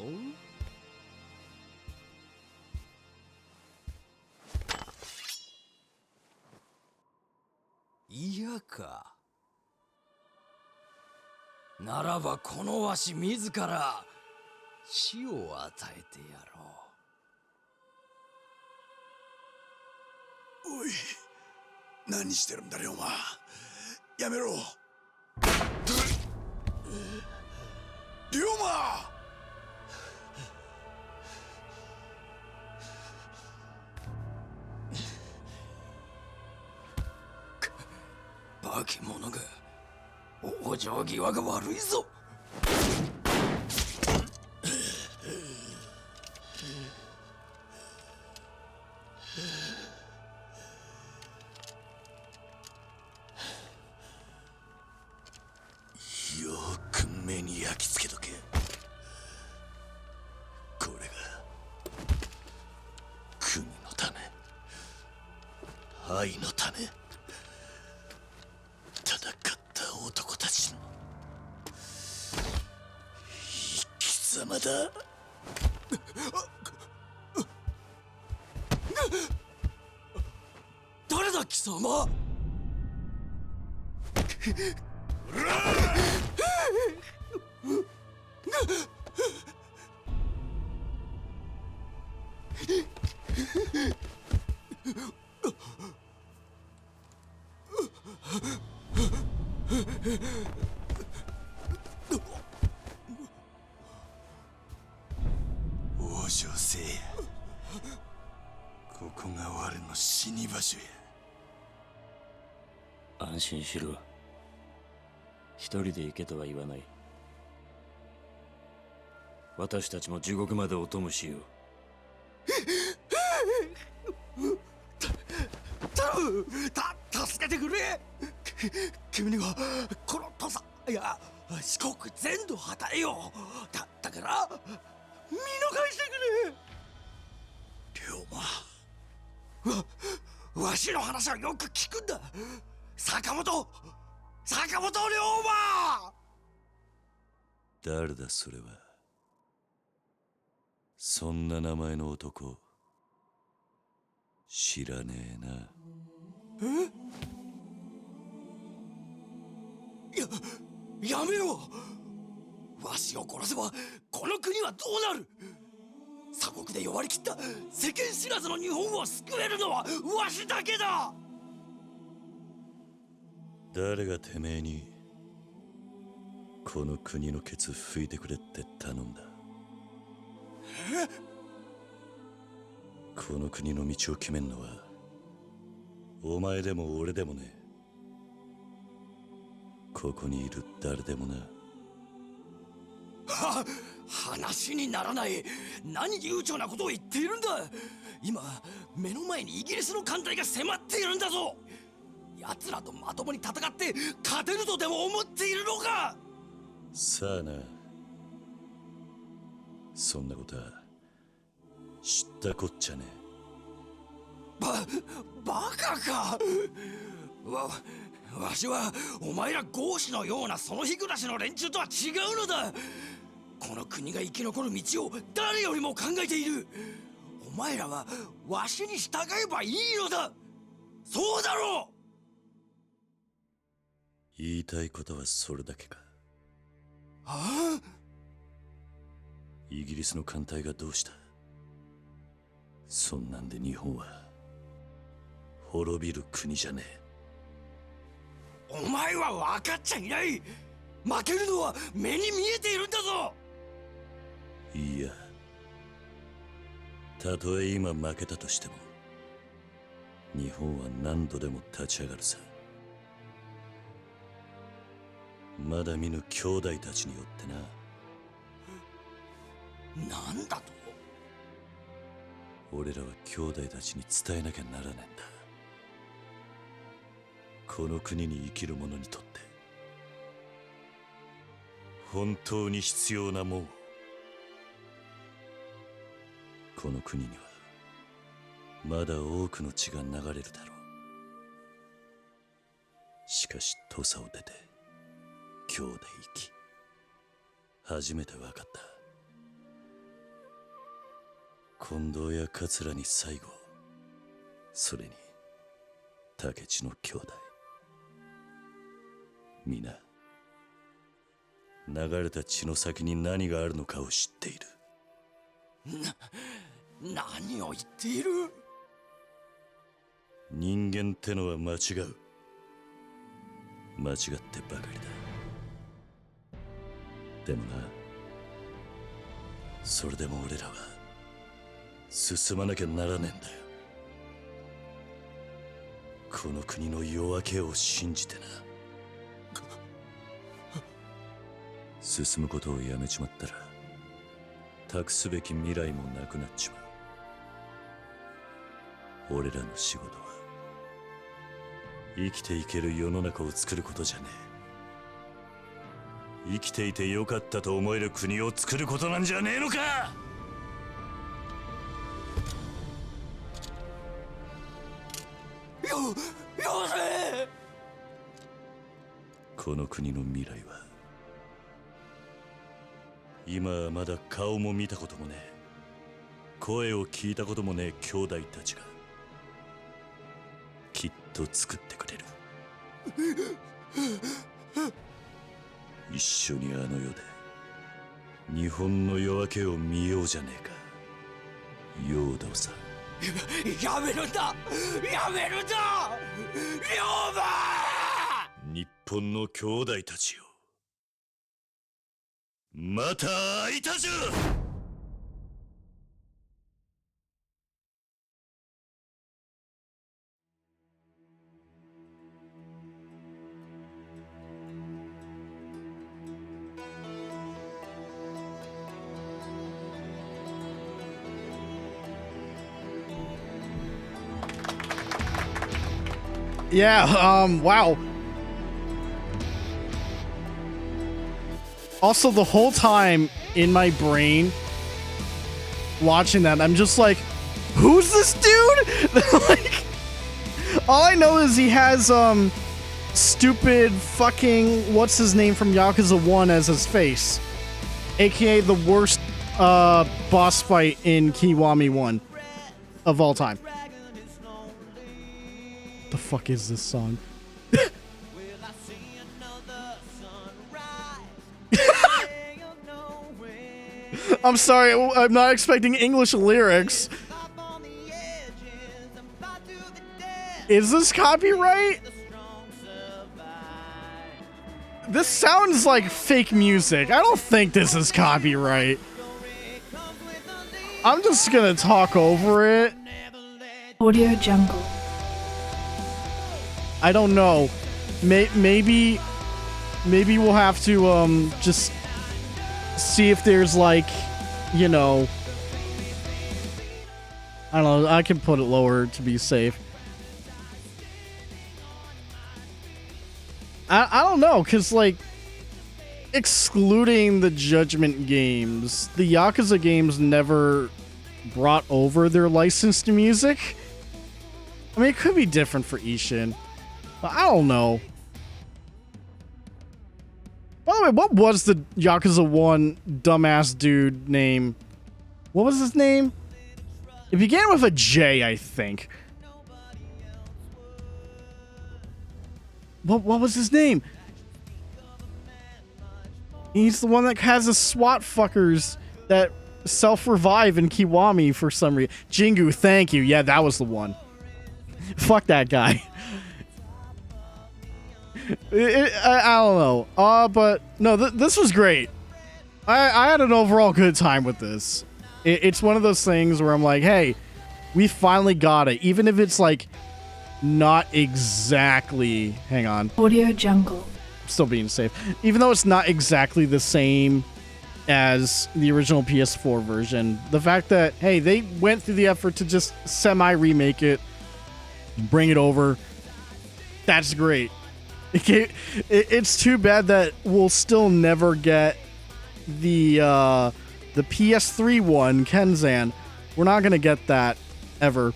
嫌か。ならばこのわし自ら死を与えてやろう。おい、何してるんだ龍馬。やめろ。龍馬。化け物が往生際が悪いぞ。よく目に焼き付けとけ。これが国の種、愛の種、戦った男たちの生き様だ。誰だ貴様。王女せいや、ここが我の死に場所や。安心しろ。一人で行けとは言わない。私たちも地獄までお供しよう。頼む、助けてくれ。君にはこの土佐、いや四国全土果たえよう。だから見逃してくれ。龍馬、わしの話はよく聞くんだ。坂本龍馬。誰だそれは。そんな名前の男知らねえな。やめろ。わしを殺せばこの国はどうなる。鎖国で弱り切った世間知らずの日本を救えるのはわしだけだ。誰がてめえにこの国のケツ拭いてくれって頼んだ。この国の道を決めんのはお前でも俺でもねえ。ここにいる誰でもな。話にならない。何悠長なことを言っているんだ。今目の前にイギリスの艦隊が迫っているんだぞ。奴らとまともに戦って勝てるとでも思っているのか。さあな、そんなことは知ったこっちゃねバカか。わしはお前ら豪士のようなその日暮らしの連中とは違うのだ。この国が生き残る道を誰よりも考えている。お前らはわしに従えばいいのだ。そうだろう。言いたいことはそれだけか。ああ、イギリスの艦隊がどうした。そんなんで日本は滅びる国じゃねえ。お前は分かっちゃいない。負けるのは目に見えているんだぞ。いや、たとえ今負けたとしても日本は何度でも立ち上がるさ。まだ見ぬ兄弟たちによってな。なんだと。俺らは兄弟たちに伝えなきゃならねえんだ。この国に生きる者にとって本当に必要なもんを。この国にはまだ多くの血が流れるだろう。しかし土佐を出て今日で生き初めて分かった。近藤や桂に最後、それに武智の兄弟、皆流れた血の先に何があるのかを知っている。何を言っている。人間ってのは間違う。間違ってばかりだ。でもな、それでも俺らは進まなきゃならねえんだよ。この国の夜明けを信じてな。進むことをやめちまったら託すべき未来もなくなっちまう。俺らの仕事は生きていける世の中を作ることじゃねえ。生きていてよかったと思える国を作ることなんじゃねえのか。よせ。この国の未来は今はまだ顔も見たこともねえ、声を聞いたこともねえ兄弟たちがきっと作ってくれる。一緒にあの世で日本の夜明けを見ようじゃねえか。ヨーダをさ。やめるんだ、やめるんだ、龍馬。日本の兄弟たちよ、また会いたじゃ。Yeah, wow. Also, the whole time in my brain watching that, I'm just like, who's this dude? Like, all I know is he has, stupid fucking, what's his name from Yakuza 1 as his face. AKA the worst, boss fight in Kiwami 1 of all time. The fuck is this song? I'm sorry, I'm not expecting English lyrics. Is this copyright? This sounds like fake music. I don't think this is copyright. I'm just gonna talk over it. Audio Jungle. I don't know. Maybe we'll have to just see if there's like, you know, I don't know. I can put it lower to be safe. I don't know, cause like excluding the Judgment games, the Yakuza games never brought over their licensed music. I mean, it could be different for Ishin. But I don't know. By the way, what was the Yakuza 1 dumbass dude name? What was his name? It began with a J, I think. What was his name? He's the one that has the SWAT fuckers that self-revive in Kiwami for some reason. Jingu, thank you. Yeah, that was the one. Fuck that guy. I don't know. But no, this was great. I had an overall good time with this. It's one of those things where I'm like, hey, we finally got it. Even if it's like not exactly, hang on. Audio Jungle. Still being safe. Even though it's not exactly the same as the original PS4 version, the fact that, hey, they went through the effort to just semi-remake it, bring it over, that's great. It's too bad that we'll still never get the PS3 one, Kenzan. We're not gonna get that ever.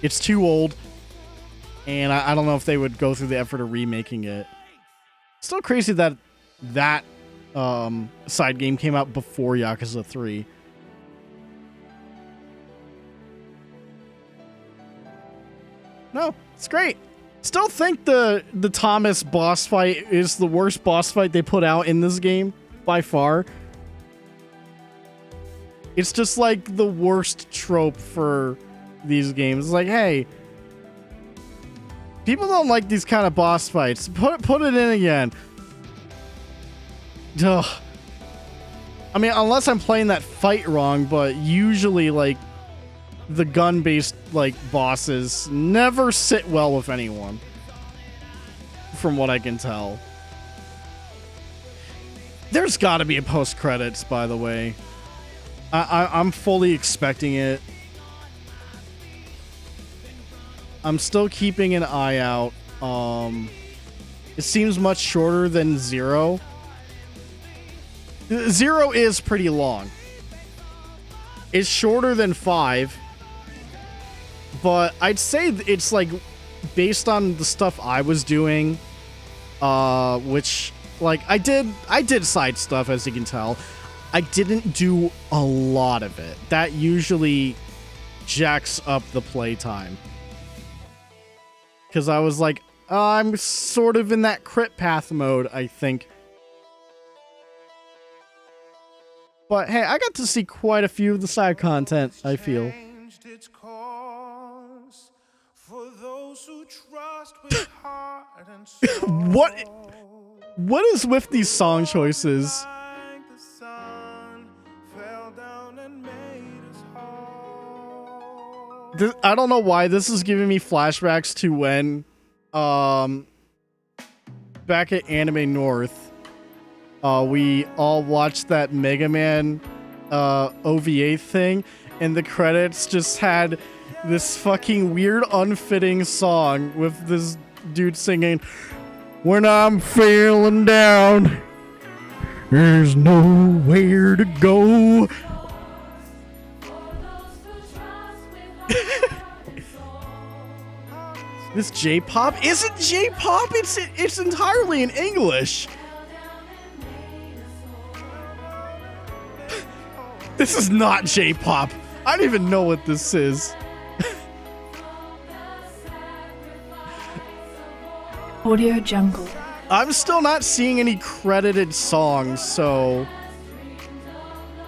It's too old, and I don't know if they would go through the effort of remaking it. Still crazy that side game came out before Yakuza 3. No, it's great. Still think the Thomas boss fight is the worst boss fight they put out in this game by far. It's just like the worst trope for these games. It's like, hey, people don't like these kind of boss fights. Put it in again. Ugh. I mean, unless I'm playing that fight wrong, but usually, like, the gun-based like bosses never sit well with anyone, from what I can tell. There's got to be a post-credits, by the way. I'm fully expecting it. I'm still keeping an eye out. It seems much shorter than 0. 0 is pretty long. It's shorter than 5. But I'd say it's like based on the stuff I was doing, which like I did side stuff, as you can tell. I didn't do a lot of it. That usually jacks up the playtime. Because I was like, I'm sort of in that crit path mode, I think. But hey, I got to see quite a few of the side content, I feel. What is with these song choices? I don't know why this is giving me flashbacks to when, back at Anime North, we all watched that Mega Man, OVA thing, and the credits just had this fucking weird, unfitting song with this dude singing, "When I'm feeling down, there's nowhere to go." This J-pop isn't J-pop. It's entirely in English. This is not J-pop. I don't even know what this is. Audio Jungle. I'm still not seeing any credited songs, so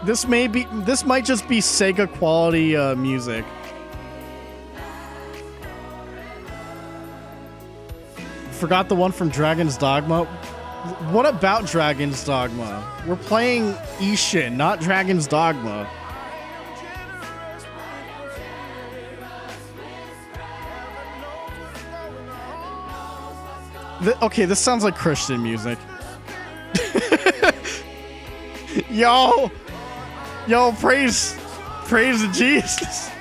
this might just be Sega quality music. Forgot the one from Dragon's Dogma. What about Dragon's Dogma? We're playing Ishin, not Dragon's Dogma. Okay, this sounds like Christian music. Yo, praise Jesus.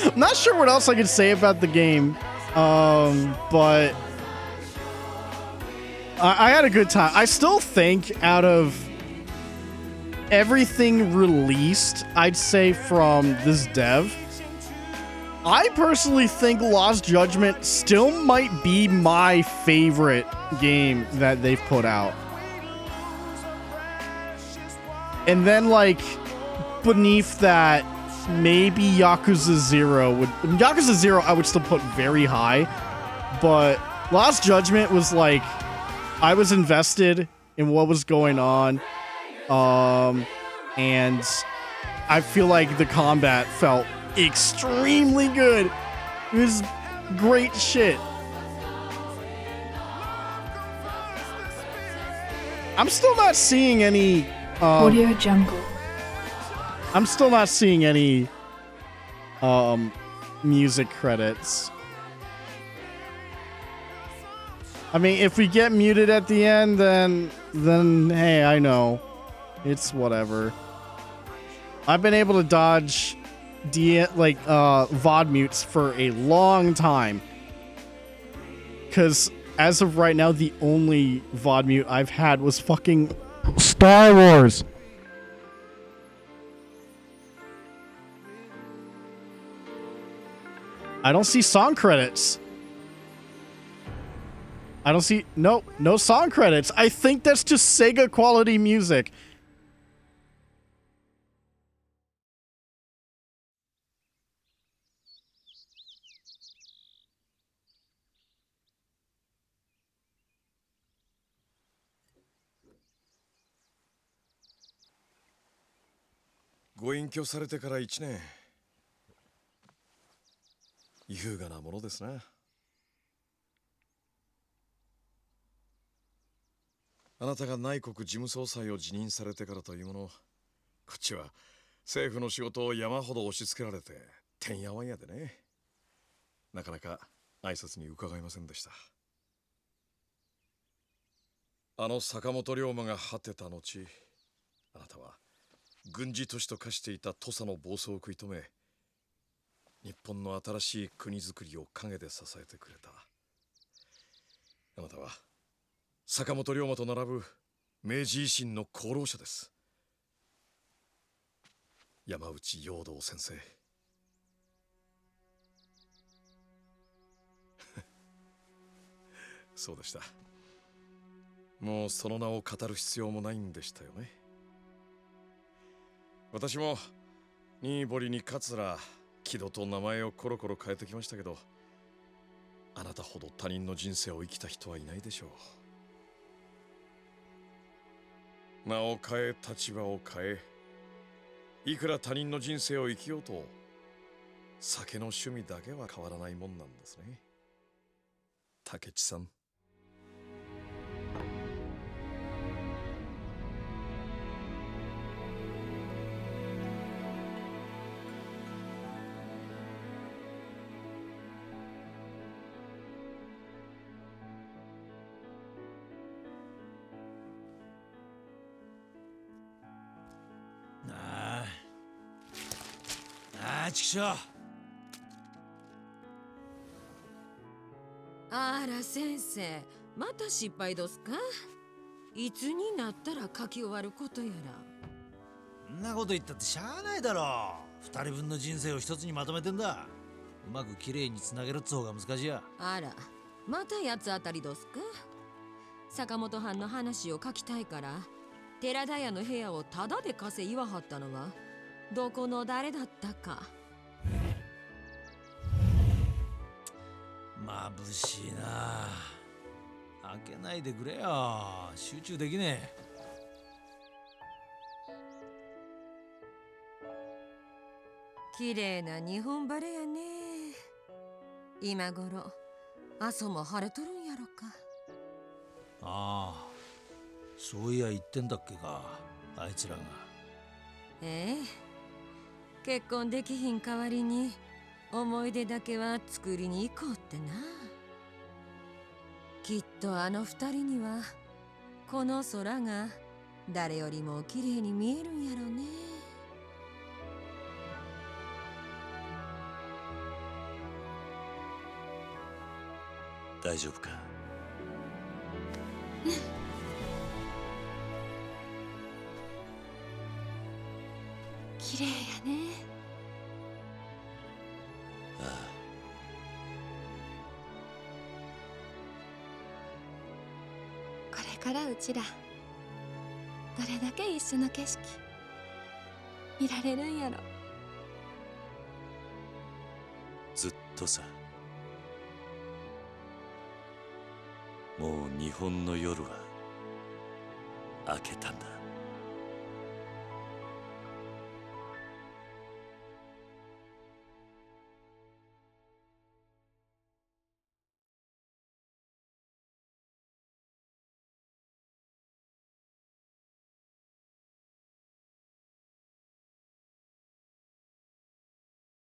I'm not sure what else I could say about the game, but I had a good time. I still think out of everything released, I'd say from this dev, I personally think Lost Judgment still might be my favorite game that they've put out. And then, like, beneath that, maybe Yakuza 0 would... Yakuza 0 I would still put very high, but Lost Judgment was like... I was invested in what was going on, and I feel like the combat felt extremely good. It was great shit. I'm still not seeing any... Audio Jungle. I'm still not seeing any music credits. I mean, if we get muted at the end, then hey, I know. It's whatever. I've been able to dodge VOD mutes for a long time. Cause as of right now, the only VOD mute I've had was fucking Star Wars. I don't see song credits. I don't see... No song credits. I think that's just Sega quality music.ご隠居されてから1年。優雅なものですな。あなたが内国事務総裁を辞任されてからというもの、こっちは政府の仕事を山ほど押し付けられててんやわんやでね。なかなか挨拶に伺いませんでした。あの坂本龍馬が果てた後、あなたは軍事都市と化していた土佐の暴走を食い止め、日本の新しい国づくりを陰で支えてくれた。あなたは坂本龍馬と並ぶ明治維新の功労者です。山内陽道先生。そうでした。もうその名を語る必要もないんでしたよね。私も新堀に桂木戸と名前をコロコロ変えてきましたけど、あなたほど他人の人生を生きた人はいないでしょう。名を変え立場を変え、いくら他人の人生を生きようと酒の趣味だけは変わらないもんなんですね、竹地さん。ちくしょう。あら先生、また失敗どすか？いつになったら書き終わることやら。んなこと言ったってしゃあないだろ。二人分の人生を一つにまとめてんだ。うまくきれいにつなげるっつ方が難しいや。あら、また八つ当たりどすか？坂本藩の話を書きたいから寺田屋の部屋をタダで貸せ言わはったのはどこの誰だったか。眩しいな。開けないでくれよ。集中できねえ。綺麗な日本晴れやね。今頃阿蘇も晴れとるんやろか。ああ、そういや言ってんだっけか、あいつらが。ええ、結婚できひん代わりに思い出だけは作りに行こうってな。きっとあの二人にはこの空が誰よりも綺麗に見えるんやろね。大丈夫か？綺麗やね。ああ。これからうちらどれだけ一緒の景色見られるんやろ。ずっとさ。もう日本の夜は明けたんだ。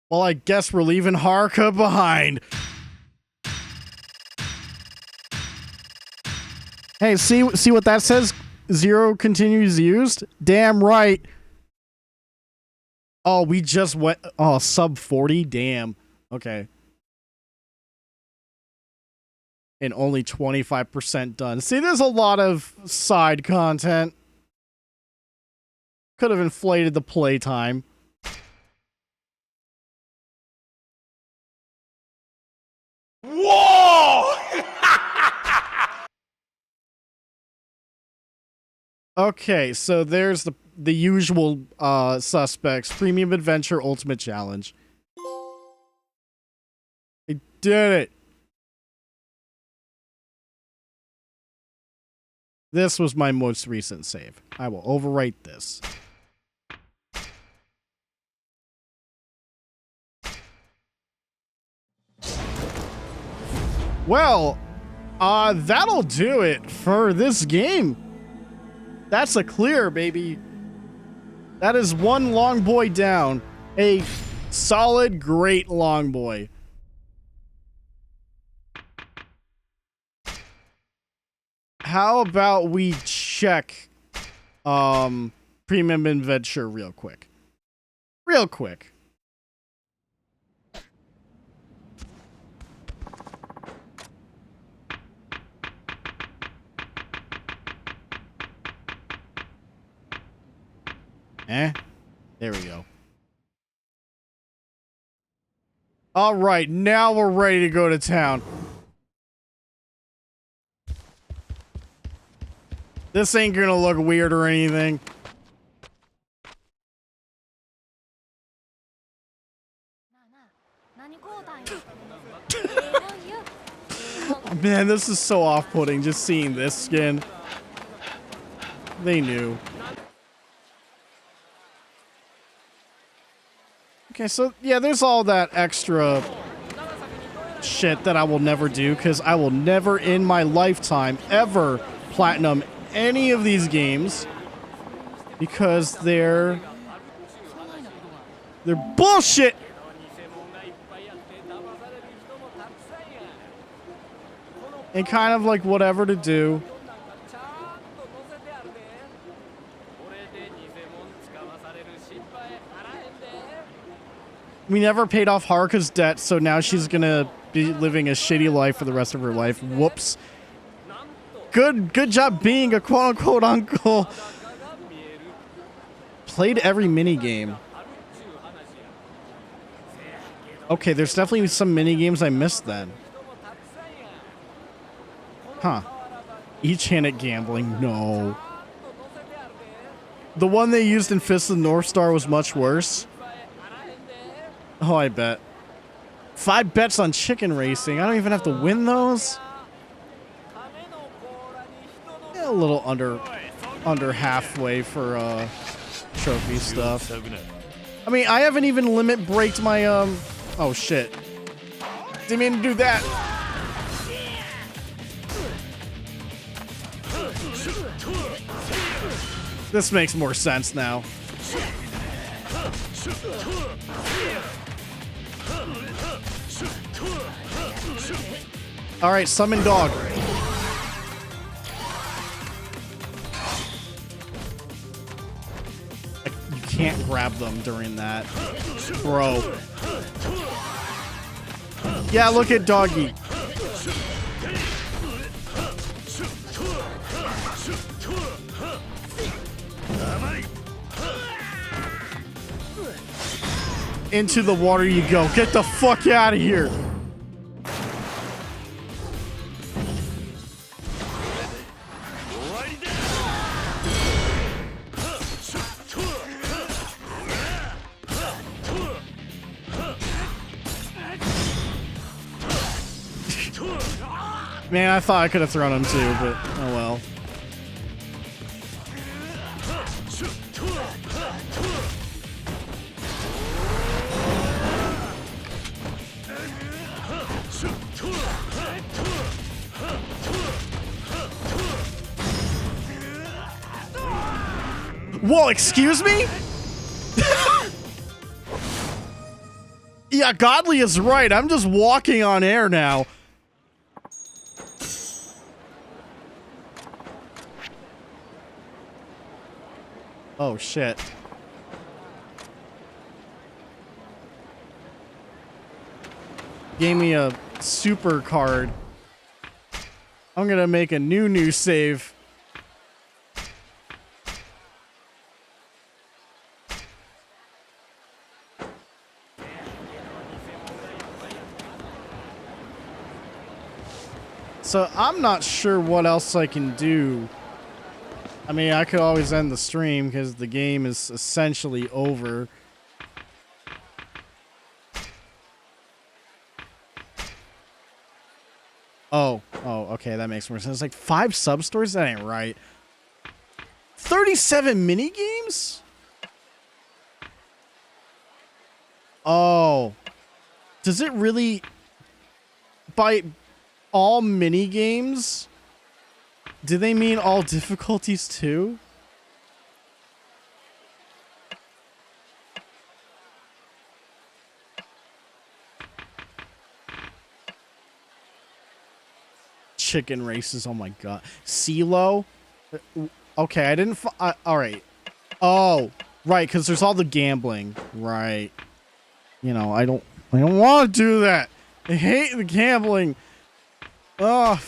Well, I guess we're leaving Haruka behind. Hey, see what that says? 0 continues used? Damn right. Oh, we just went... Oh, sub 40? Damn. Okay. And only 25% done. See, there's a lot of side content. Could have inflated the playtime. Whoa! Okay, so there's the usual suspects. Premium Adventure Ultimate Challenge. I did it. This was my most recent save. I will overwrite this. Well, that'll do it for this game. That's a clear, baby. That is one long boy down. A solid, great long boy. How about we check premium adventure real quick? Real quick. There we go. All right, now we're ready to go to town. This ain't gonna look weird or anything. Man, this is so off-putting just seeing this skin. They knew. Okay, so yeah, there's all that extra shit that I will never do because I will never in my lifetime ever platinum any of these games because they're bullshit. And kind of like whatever to do. We never paid off Haruka's debt, so now she's gonna be living a shitty life for the rest of her life. Whoops. Good job being a quote-unquote uncle. Played every mini game. Okay, there's definitely some mini games I missed then. Huh. Each hand at gambling. No. The one they used in Fist of the North Star was much worse. Oh, I bet. 5 bets on chicken racing. I don't even have to win those. Yeah, a little under halfway for trophy stuff. I mean, I haven't even limit breaked my oh shit. Didn't mean to do that. This makes more sense now. All right, summon dog. You can't grab them during that, bro. Yeah, look at doggy. Into the water you go. Get the fuck out of here. Man, I thought I could have thrown him too, but oh well. Whoa, excuse me? Yeah, Godly is right. I'm just walking on air now. Oh, shit. Gave me a super card. I'm gonna make a new save. So I'm not sure what else I can do. I mean, I could always end the stream because the game is essentially over. Oh, okay, that makes more sense. Like 5 sub-stories? That ain't right. 37 mini-games? Oh. Does it really... By all mini-games... Do they mean all difficulties too? chicken races. Oh my god. CeeLo? Okay, I didn't. All right. Oh, right, because there's all the gambling. Right. You know, I don't want to do that. I hate the gambling. Oh.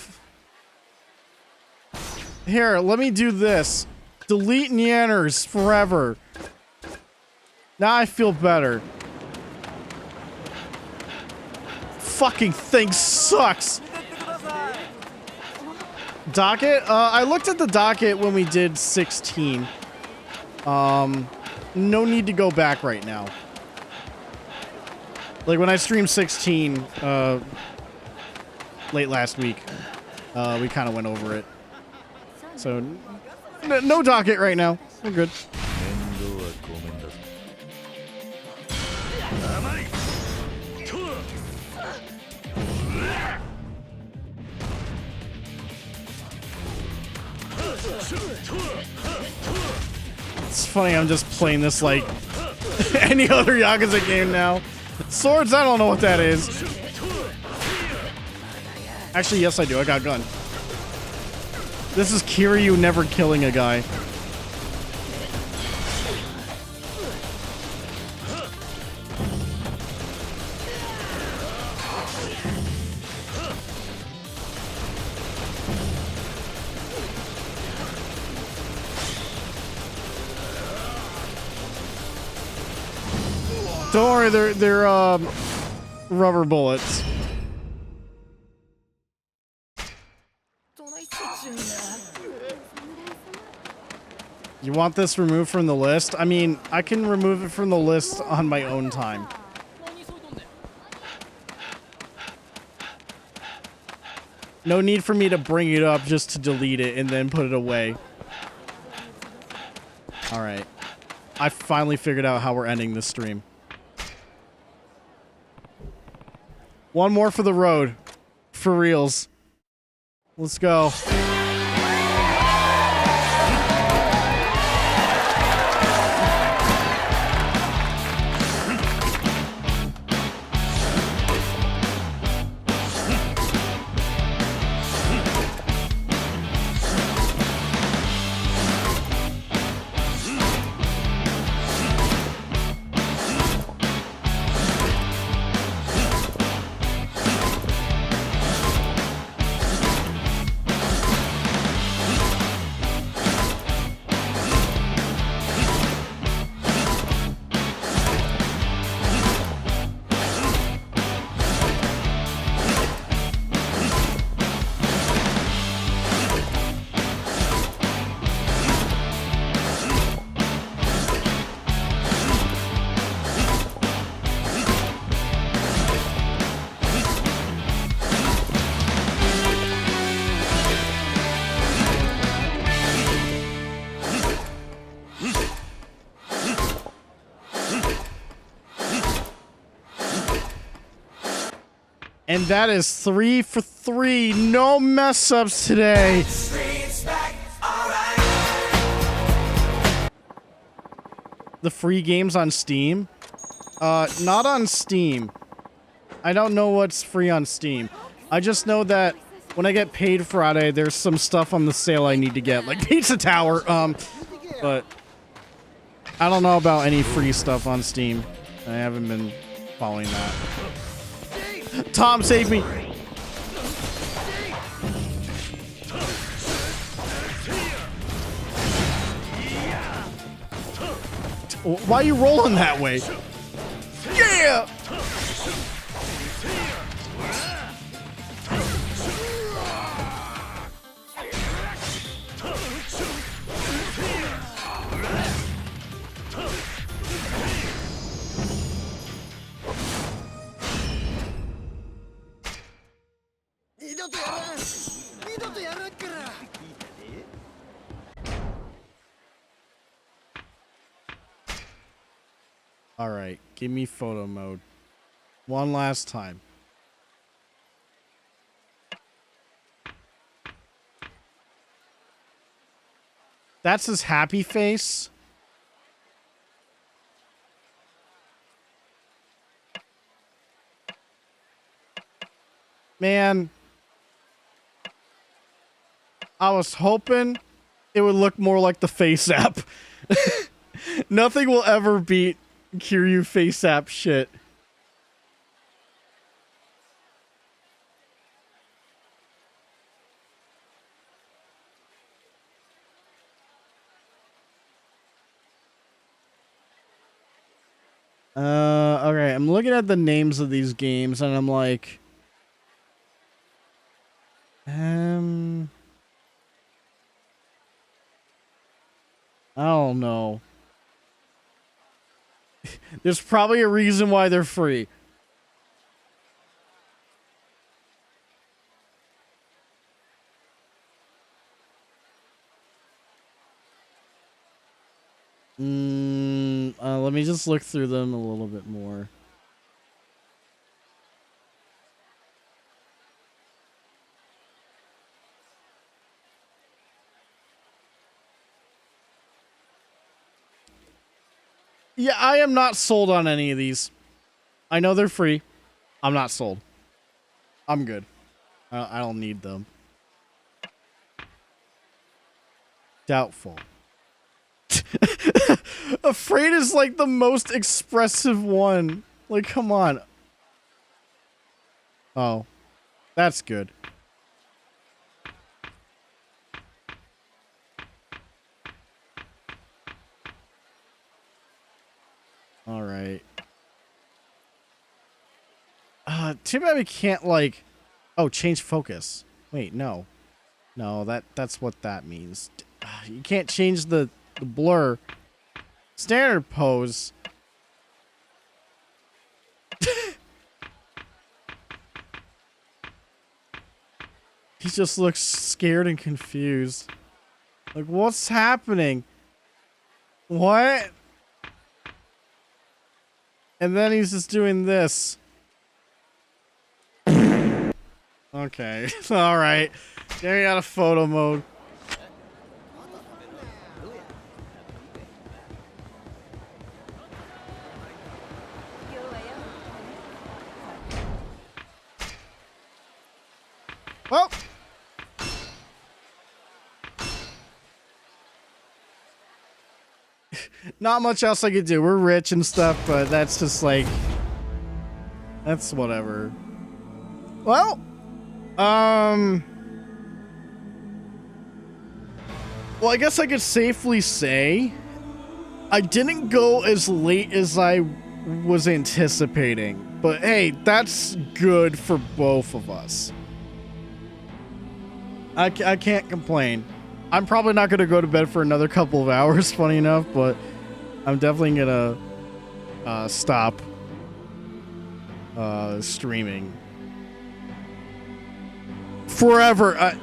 Here, let me do this. Delete Nyanners forever. Now I feel better. Fucking thing sucks. Docket? I looked at the docket when we did 16. No need to go back right now. Like when I streamed 16 late last week, we kind of went over it. So no docket right now. We're good. It's funny, I'm just playing this like any other Yakuza game now. Swords, I don't know what that is. Actually, yes I do. I got a gun. This is Kiryu never killing a guy. Don't worry, they're rubber bullets. You want this removed from the list? I mean, I can remove it from the list on my own time. No need for me to bring it up just to delete it and then put it away. Alright. I finally figured out how we're ending this stream. One more for the road. For reals. Let's go. And that is 3 for 3. No mess ups today. The free games on Steam? Not on Steam. I don't know what's free on Steam. I just know that when I get paid Friday, there's some stuff on the sale I need to get, like Pizza Tower. But I don't know about any free stuff on Steam. I haven't been following that. Tom, save me! Why are you rolling that way? Yeah! All right, give me photo mode. One last time. That's his happy face. Man. I was hoping it would look more like the Face app. Nothing will ever beat Kiryu Face app shit. Okay, I'm looking at the names of these games and I'm like, I don't know. There's probably a reason why they're free. Let me just look through them a little bit more. Yeah, I am not sold on any of these. I know they're free. I'm not sold. I'm good. I don't need them. Doubtful. Afraid is like the most expressive one. Like, come on. Oh, that's good. All right. Too bad we can't like. Oh, change focus. Wait, no. No, that's what that means. You can't change the blur. Standard pose. He just looks scared and confused. Like, what's happening? What? And then he's just doing this. Okay. Alright. Getting out of photo mode. Well. Not much else I could do. We're rich and stuff, but that's just like... That's whatever. Well. Well, I guess I could safely say I didn't go as late as I was anticipating. But hey, that's good for both of us. I can't complain. I'm probably not going to go to bed for another couple of hours, funny enough, but I'm definitely going to stop streaming. Forever.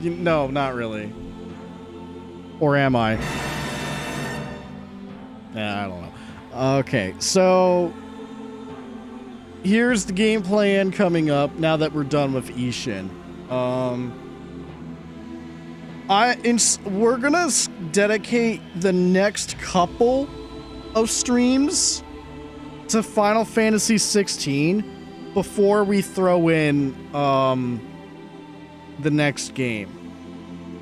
No, not really. Or am I? Nah, I don't know. Okay, so here's the game plan coming up now that we're done with Ishin. We're gonna dedicate the next couple of streams to Final Fantasy 16 before we throw in the next game.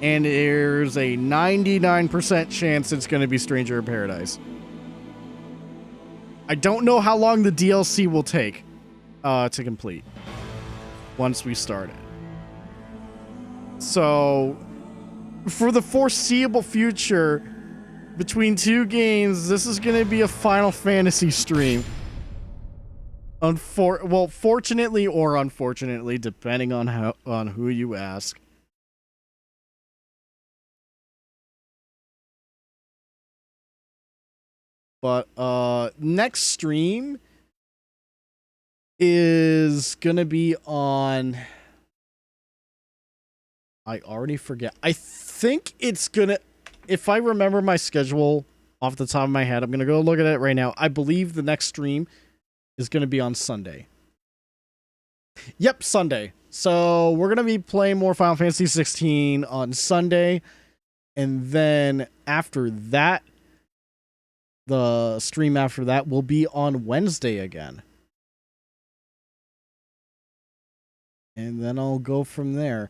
And there's a 99% chance it's going to be Stranger in Paradise. I don't know how long the DLC will take to complete once we start it. So, for the foreseeable future, between two games, this is going to be a Final Fantasy stream. Well, fortunately or unfortunately, depending on who you ask. But next stream is gonna be on. I already forget. I think it's gonna. If I remember my schedule off the top of my head, I'm gonna go look at it right now. I believe the next stream is gonna be on Sunday. Yep, Sunday. So we're gonna be playing more Final Fantasy 16 on Sunday, and then after that. The stream after that will be on Wednesday again. And then I'll go from there.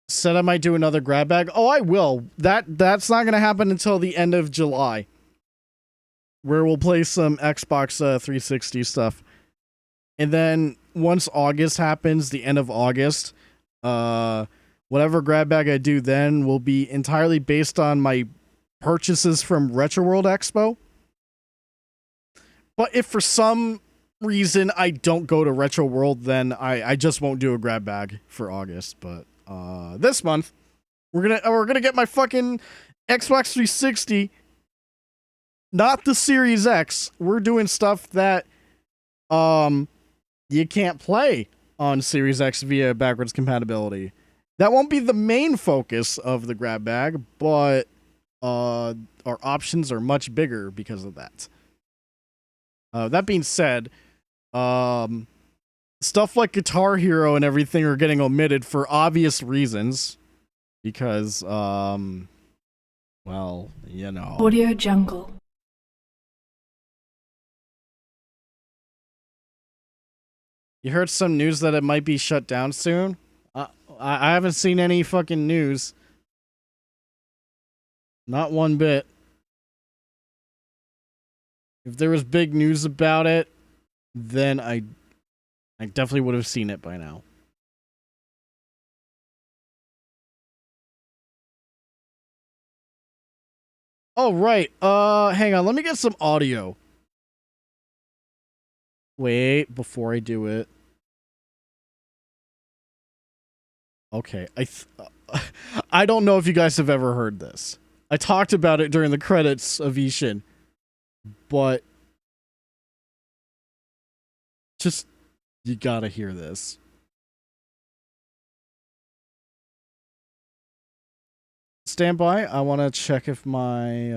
said I might do another grab bag. Oh, I will. That's not gonna happen until the end of July, where we'll play some Xbox 360 stuff. And then once August happens, the end of August, whatever grab bag I do then will be entirely based on my purchases from Retro World Expo. But if for some reason I don't go to Retro World, then I just won't do a grab bag for August. But this month we're gonna get my fucking Xbox 360, not the Series X. We're doing stuff that you can't play on Series X via backwards compatibility. That won't be the main focus of the grab bag, but our options are much bigger because of that. That being said, stuff like Guitar Hero and everything are getting omitted for obvious reasons. Because, well, you know. Audio Jungle. You heard some news that it might be shut down soon? I haven't seen any fucking news. Not one bit. If there was big news about it, then I definitely would have seen it by now. Oh, right. Hang on. Let me get some audio. Wait, before I do it. Okay, I don't know if you guys have ever heard this. I talked about it during the credits of Ishin, but just, you gotta hear this. Stand by. I want to check if my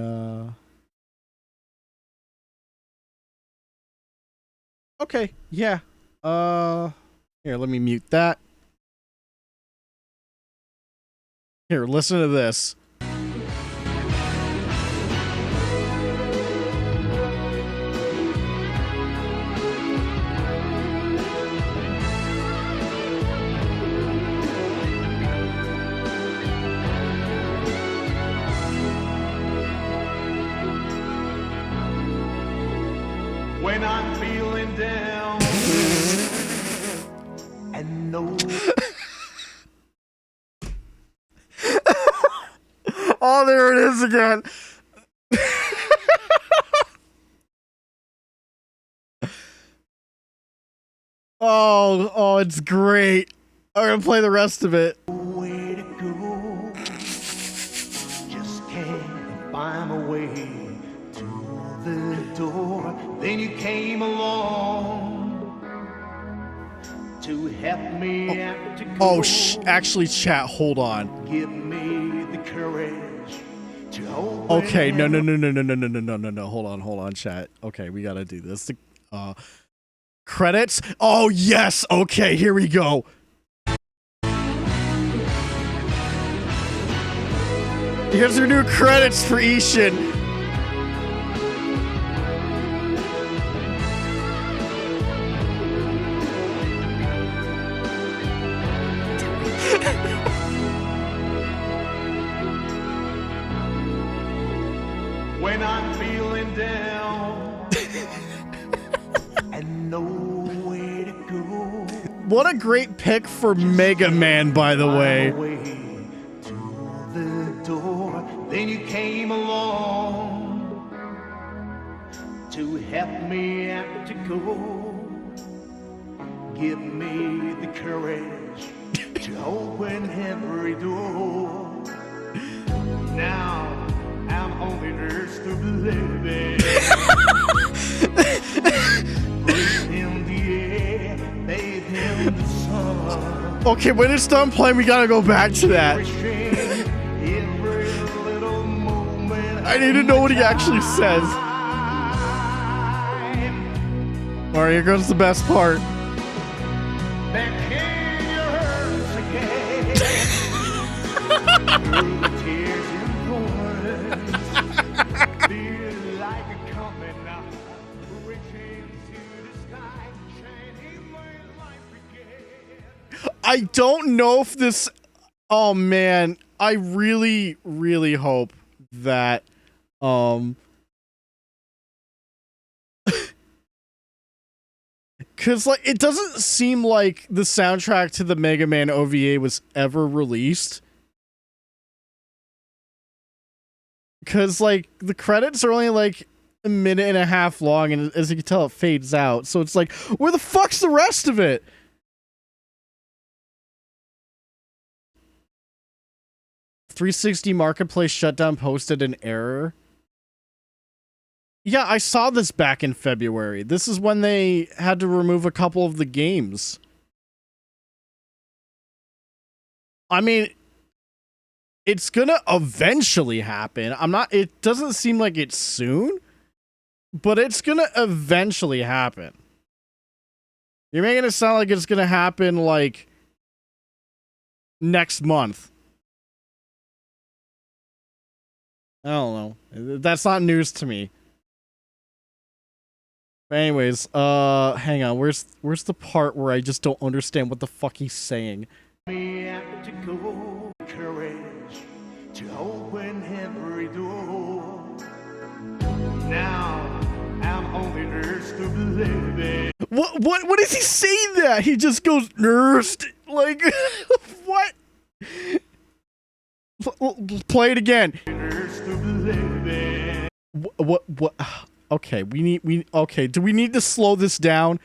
okay, yeah. Here, let me mute that. Here, listen to this. When I'm feeling down and no. Oh, there it is again. Oh, it's great. I'm gonna play the rest of it. Way to go. Just can't find my way to the door. Then you came along to help me out to go. Oh, actually, chat, hold on. Give me the courage to open. Okay, no, hold on, chat. Okay, we gotta do this. Credits? Oh, yes! Okay, here we go. Here's your new credits for Ishin. When I'm feeling down and nowhere to go. What a great pick for Mega Man, by the way. To the door, then you came along to help me out to go. Give me the courage to open every door. Now I'm on the earth to live. Breathe in the air, bathe in the sun. Okay, when it's done playing, we gotta go back to that. I need to know what he actually says. Alright, here goes the best part. I don't know if this Oh man, I really, really hope that cause like it doesn't seem like the soundtrack to the Mega Man OVA was ever released. Cause like the credits are only like a minute and a half long, and as you can tell, it fades out. So it's like, where the fuck's the rest of it? .360 Marketplace shutdown posted an error. Yeah, I saw this back in February. This is when they had to remove a couple of the games. I mean, it's gonna eventually happen. It doesn't seem like it's soon, but it's gonna eventually happen. You're making it sound like it's gonna happen like next month. I don't know. That's not news to me. But anyways, hang on. Where's the part where I just don't understand what the fuck he's saying? Me have to go, courage to open every door. Now I'm on the earth to believe it. What does he say that? He just goes nursed like what? Play it again. What? Okay, okay. Do we need to slow this down?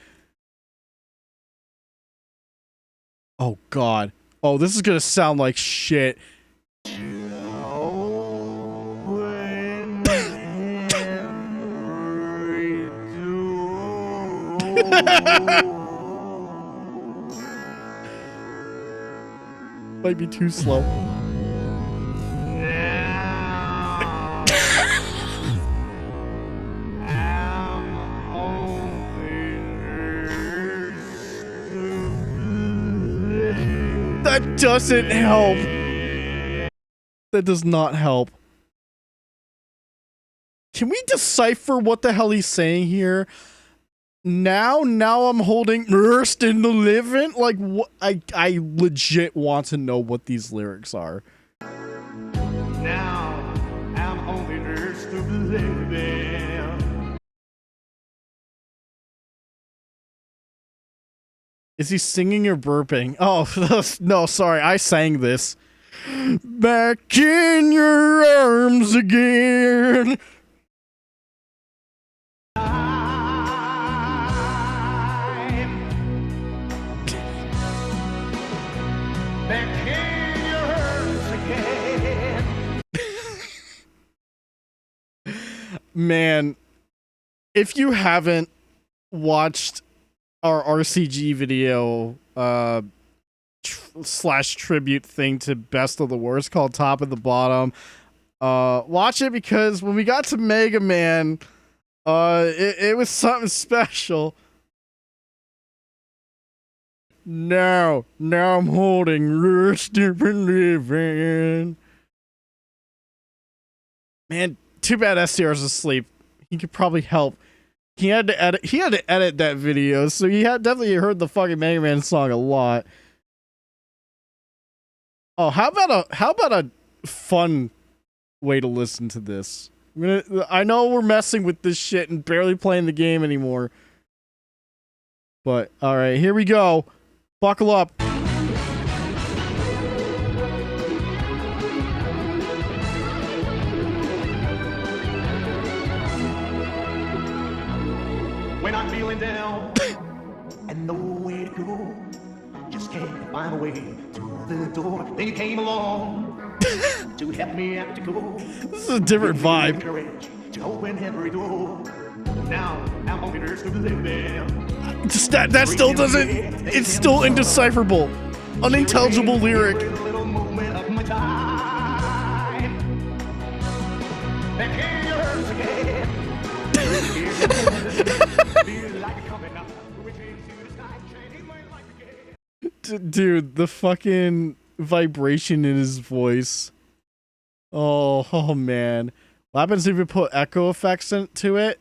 Oh God. Oh, this is gonna sound like shit. Might be too slow. That doesn't help. That does not help. Can we decipher what the hell he's saying here? Now I'm holding nursed in the living. Like what? I legit want to know what these lyrics are. Now I'm on the earth to believe it. Is he singing or burping? Oh, no, sorry. I sang this. Back in your arms again. Back in your arms again. Man, if you haven't watched our RCG video slash tribute thing to Best of the Worst called Top of the Bottom, watch it, because when we got to Mega Man, it was something special. Now I'm holding rest different living. Man, too bad STR's asleep. He could probably help. He had to edit that video, so he had definitely heard the fucking Mega Man song a lot. Oh, how about a fun way to listen to this? I know we're messing with this shit and barely playing the game anymore. But all right, here we go. Buckle up. When I'm feeling down and nowhere to go, just can't find a way to the door. Then you came along to help me out to go. This is a different vibe. Courage to open every door. Now I'm on the earth to believe it. Just that still doesn't. It's still indecipherable, unintelligible lyric. Little moment of my time. Back in your arms again. Dude, the fucking vibration in his voice. Oh man. What happens if you put echo effects into it?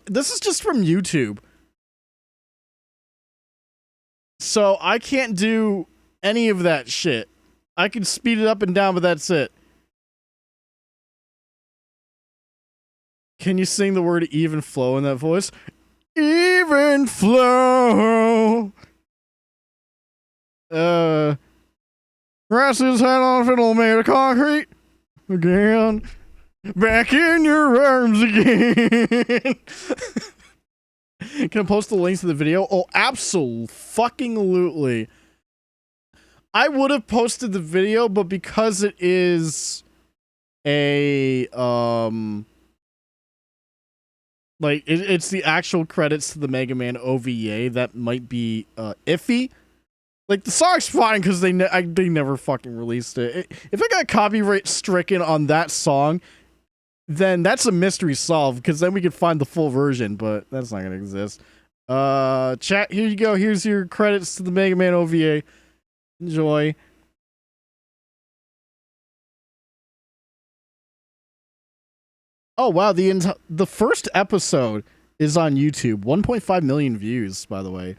This is just from YouTube. So I can't do any of that shit. I can speed it up and down, but that's it. Can you sing the word even flow in that voice? Even flow. Rest his head on a fiddle made of concrete. Again. Back in your arms again. Can I post the links to the video? Oh, absolutely. I would have posted the video, but because it is a like it's the actual credits to the Mega Man OVA, that might be iffy. Like, the song's fine because they never fucking released it. If I got copyright stricken on that song, then that's a mystery solved, because then we could find the full version, but that's not gonna exist. Chat, here you go. Here's your credits to the Mega Man OVA. Enjoy. Oh wow, the first episode is on YouTube. 1.5 million views, by the way.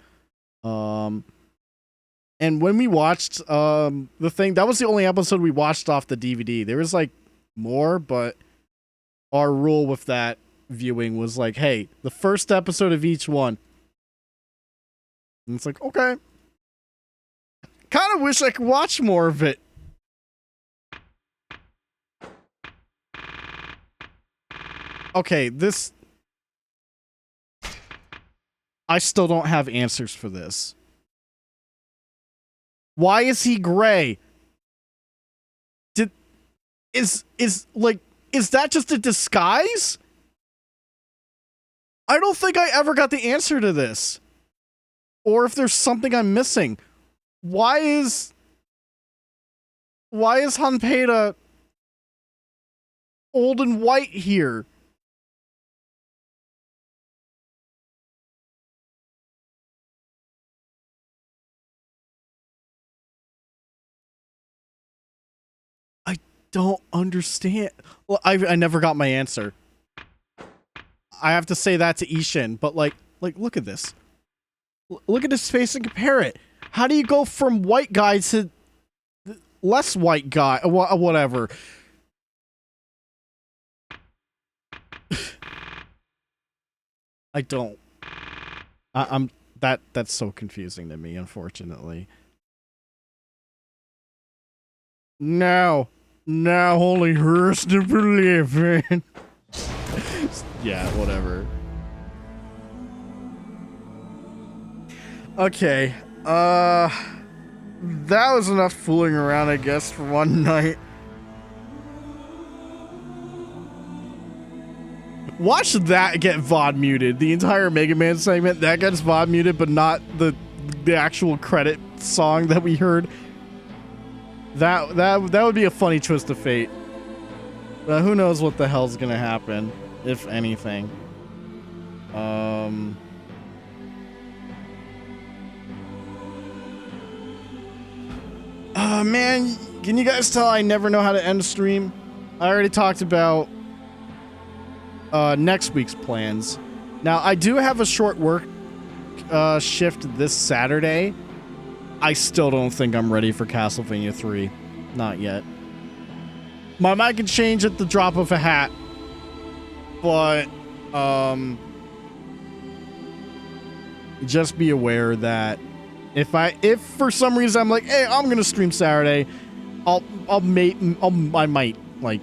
And when we watched the thing, that was the only episode we watched off the DVD. There was like more, but our rule with that viewing was like, hey, the first episode of each one. And it's like, okay. Kind of wish I could watch more of it. Okay, this... I still don't have answers for this. Why is he gray? Is that just a disguise? I don't think I ever got the answer to this. Or if there's something I'm missing. Why is Hanpeda old and white here? I don't understand. Well, I never got my answer. I have to say that to Ishin, but like look at this. Look at his face and compare it. How do you go from white guy to less white guy? Whatever. I don't. That's so confusing to me, unfortunately. Now only rest to believe in. Yeah, whatever. Okay, that was enough fooling around, I guess, for one night. Watch that get VOD muted. The entire Mega Man segment, that gets VOD muted, but not the actual credit song that we heard. That would be a funny twist of fate. But who knows what the hell's gonna happen, if anything. Man, can you guys tell I never know how to end a stream? I already talked about next week's plans. Now, I do have a short work shift this Saturday. I still don't think I'm ready for Castlevania 3. Not yet. My mind can change at the drop of a hat. But, just be aware that if for some reason I'm like, hey, I'm gonna stream Saturday, I might like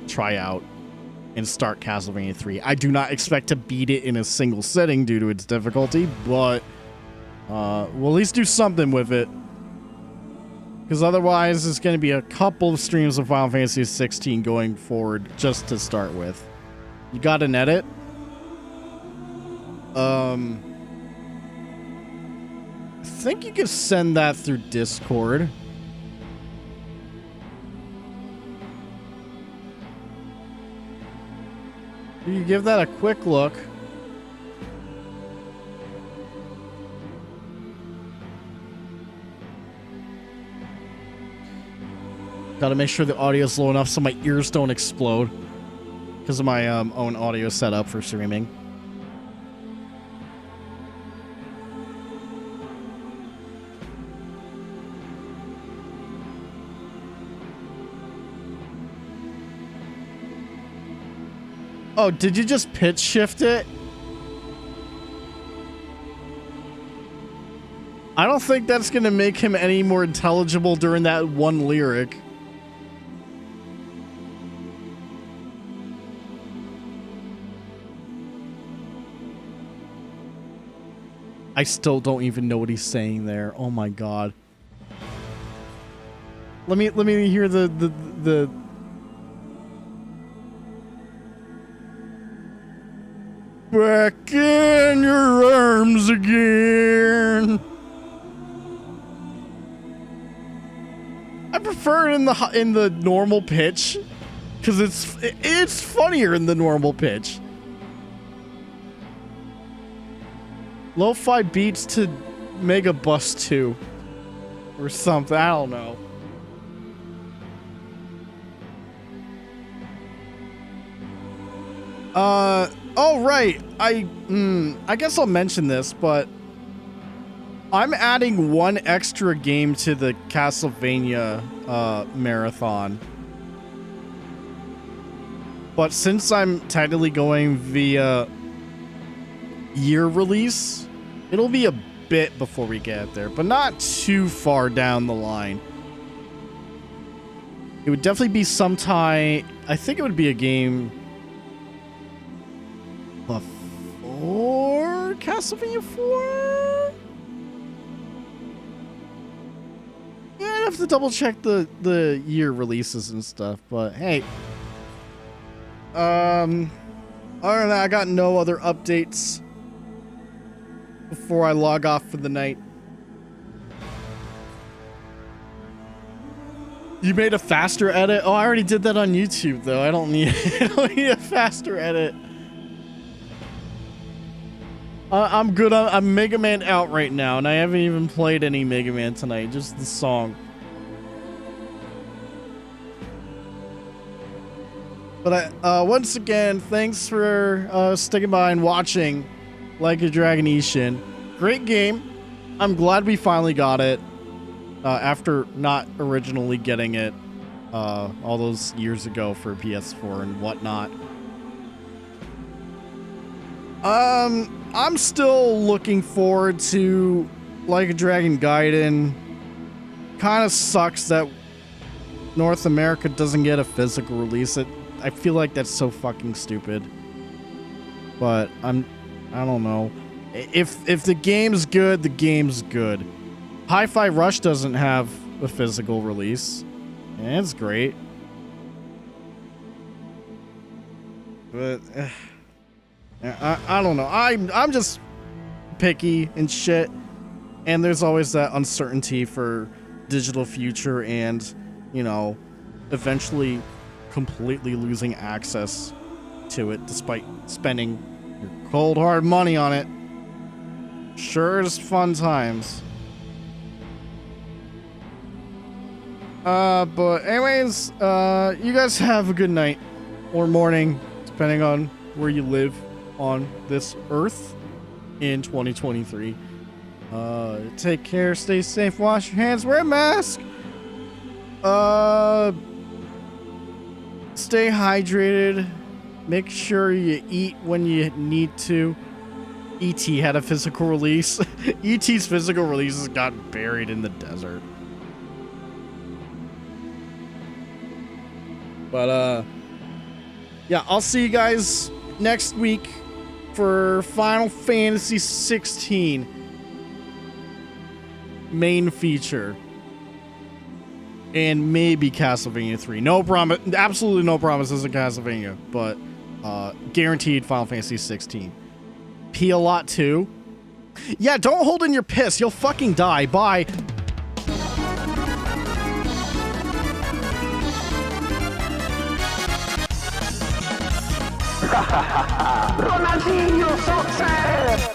try out and start Castlevania 3. I do not expect to beat it in a single sitting due to its difficulty, but we'll at least do something with it. Because otherwise, it's going to be a couple of streams of Final Fantasy 16 going forward just to start with. You got an edit? I think you can send that through Discord. You give that a quick look. Gotta make sure the audio's low enough so my ears don't explode because of my own audio setup for streaming. Oh, did you just pitch shift it? I don't think that's gonna make him any more intelligible during that one lyric. I still don't even know what he's saying there. Oh my god. Let me hear the back in your arms again. I prefer it in the normal pitch because it's funnier in the normal pitch. Lo-fi beats to Mega Bus 2 or something. I don't know. Oh right. I guess I'll mention this, but I'm adding one extra game to the Castlevania marathon. But since I'm technically going via year release, it'll be a bit before we get there, but not too far down the line. It would definitely be sometime. I think it would be a game before Castlevania 4? Yeah, I'd have to double check the year releases and stuff, but hey. Other than that, I got no other updates before I log off for the night. You made a faster edit? Oh, I already did that on YouTube, though. I don't need a faster edit. I'm good. I'm Mega Man out right now, and I haven't even played any Mega Man tonight. Just the song. But once again, thanks for sticking by and watching Like a Dragon Ishin. Great game. I'm glad we finally got it after not originally getting it all those years ago for PS4 and whatnot. I'm still looking forward to Like a Dragon Gaiden. Kind of sucks that North America doesn't get a physical release. I feel like that's so fucking stupid. But I don't know. If the game's good, the game's good. Hi-Fi Rush doesn't have a physical release. And it's great. But I don't know. I'm just picky and shit. And there's always that uncertainty for digital future and, you know, eventually completely losing access to it despite spending your cold hard money on it. Sure is fun times. But anyways, you guys have a good night or morning, depending on where you live on this earth in 2023. Take care, stay safe, wash your hands, wear a mask. Stay hydrated. Make sure you eat when you need to. E.T. had a physical release. E.T.'s physical releases got buried in the desert. But, yeah, I'll see you guys next week for Final Fantasy 16 main feature. And maybe Castlevania 3. No promise, absolutely no promises of Castlevania, but guaranteed Final Fantasy 16. Pee a lot too. Yeah, don't hold in your piss. You'll fucking die. Bye. Ronaldinho success!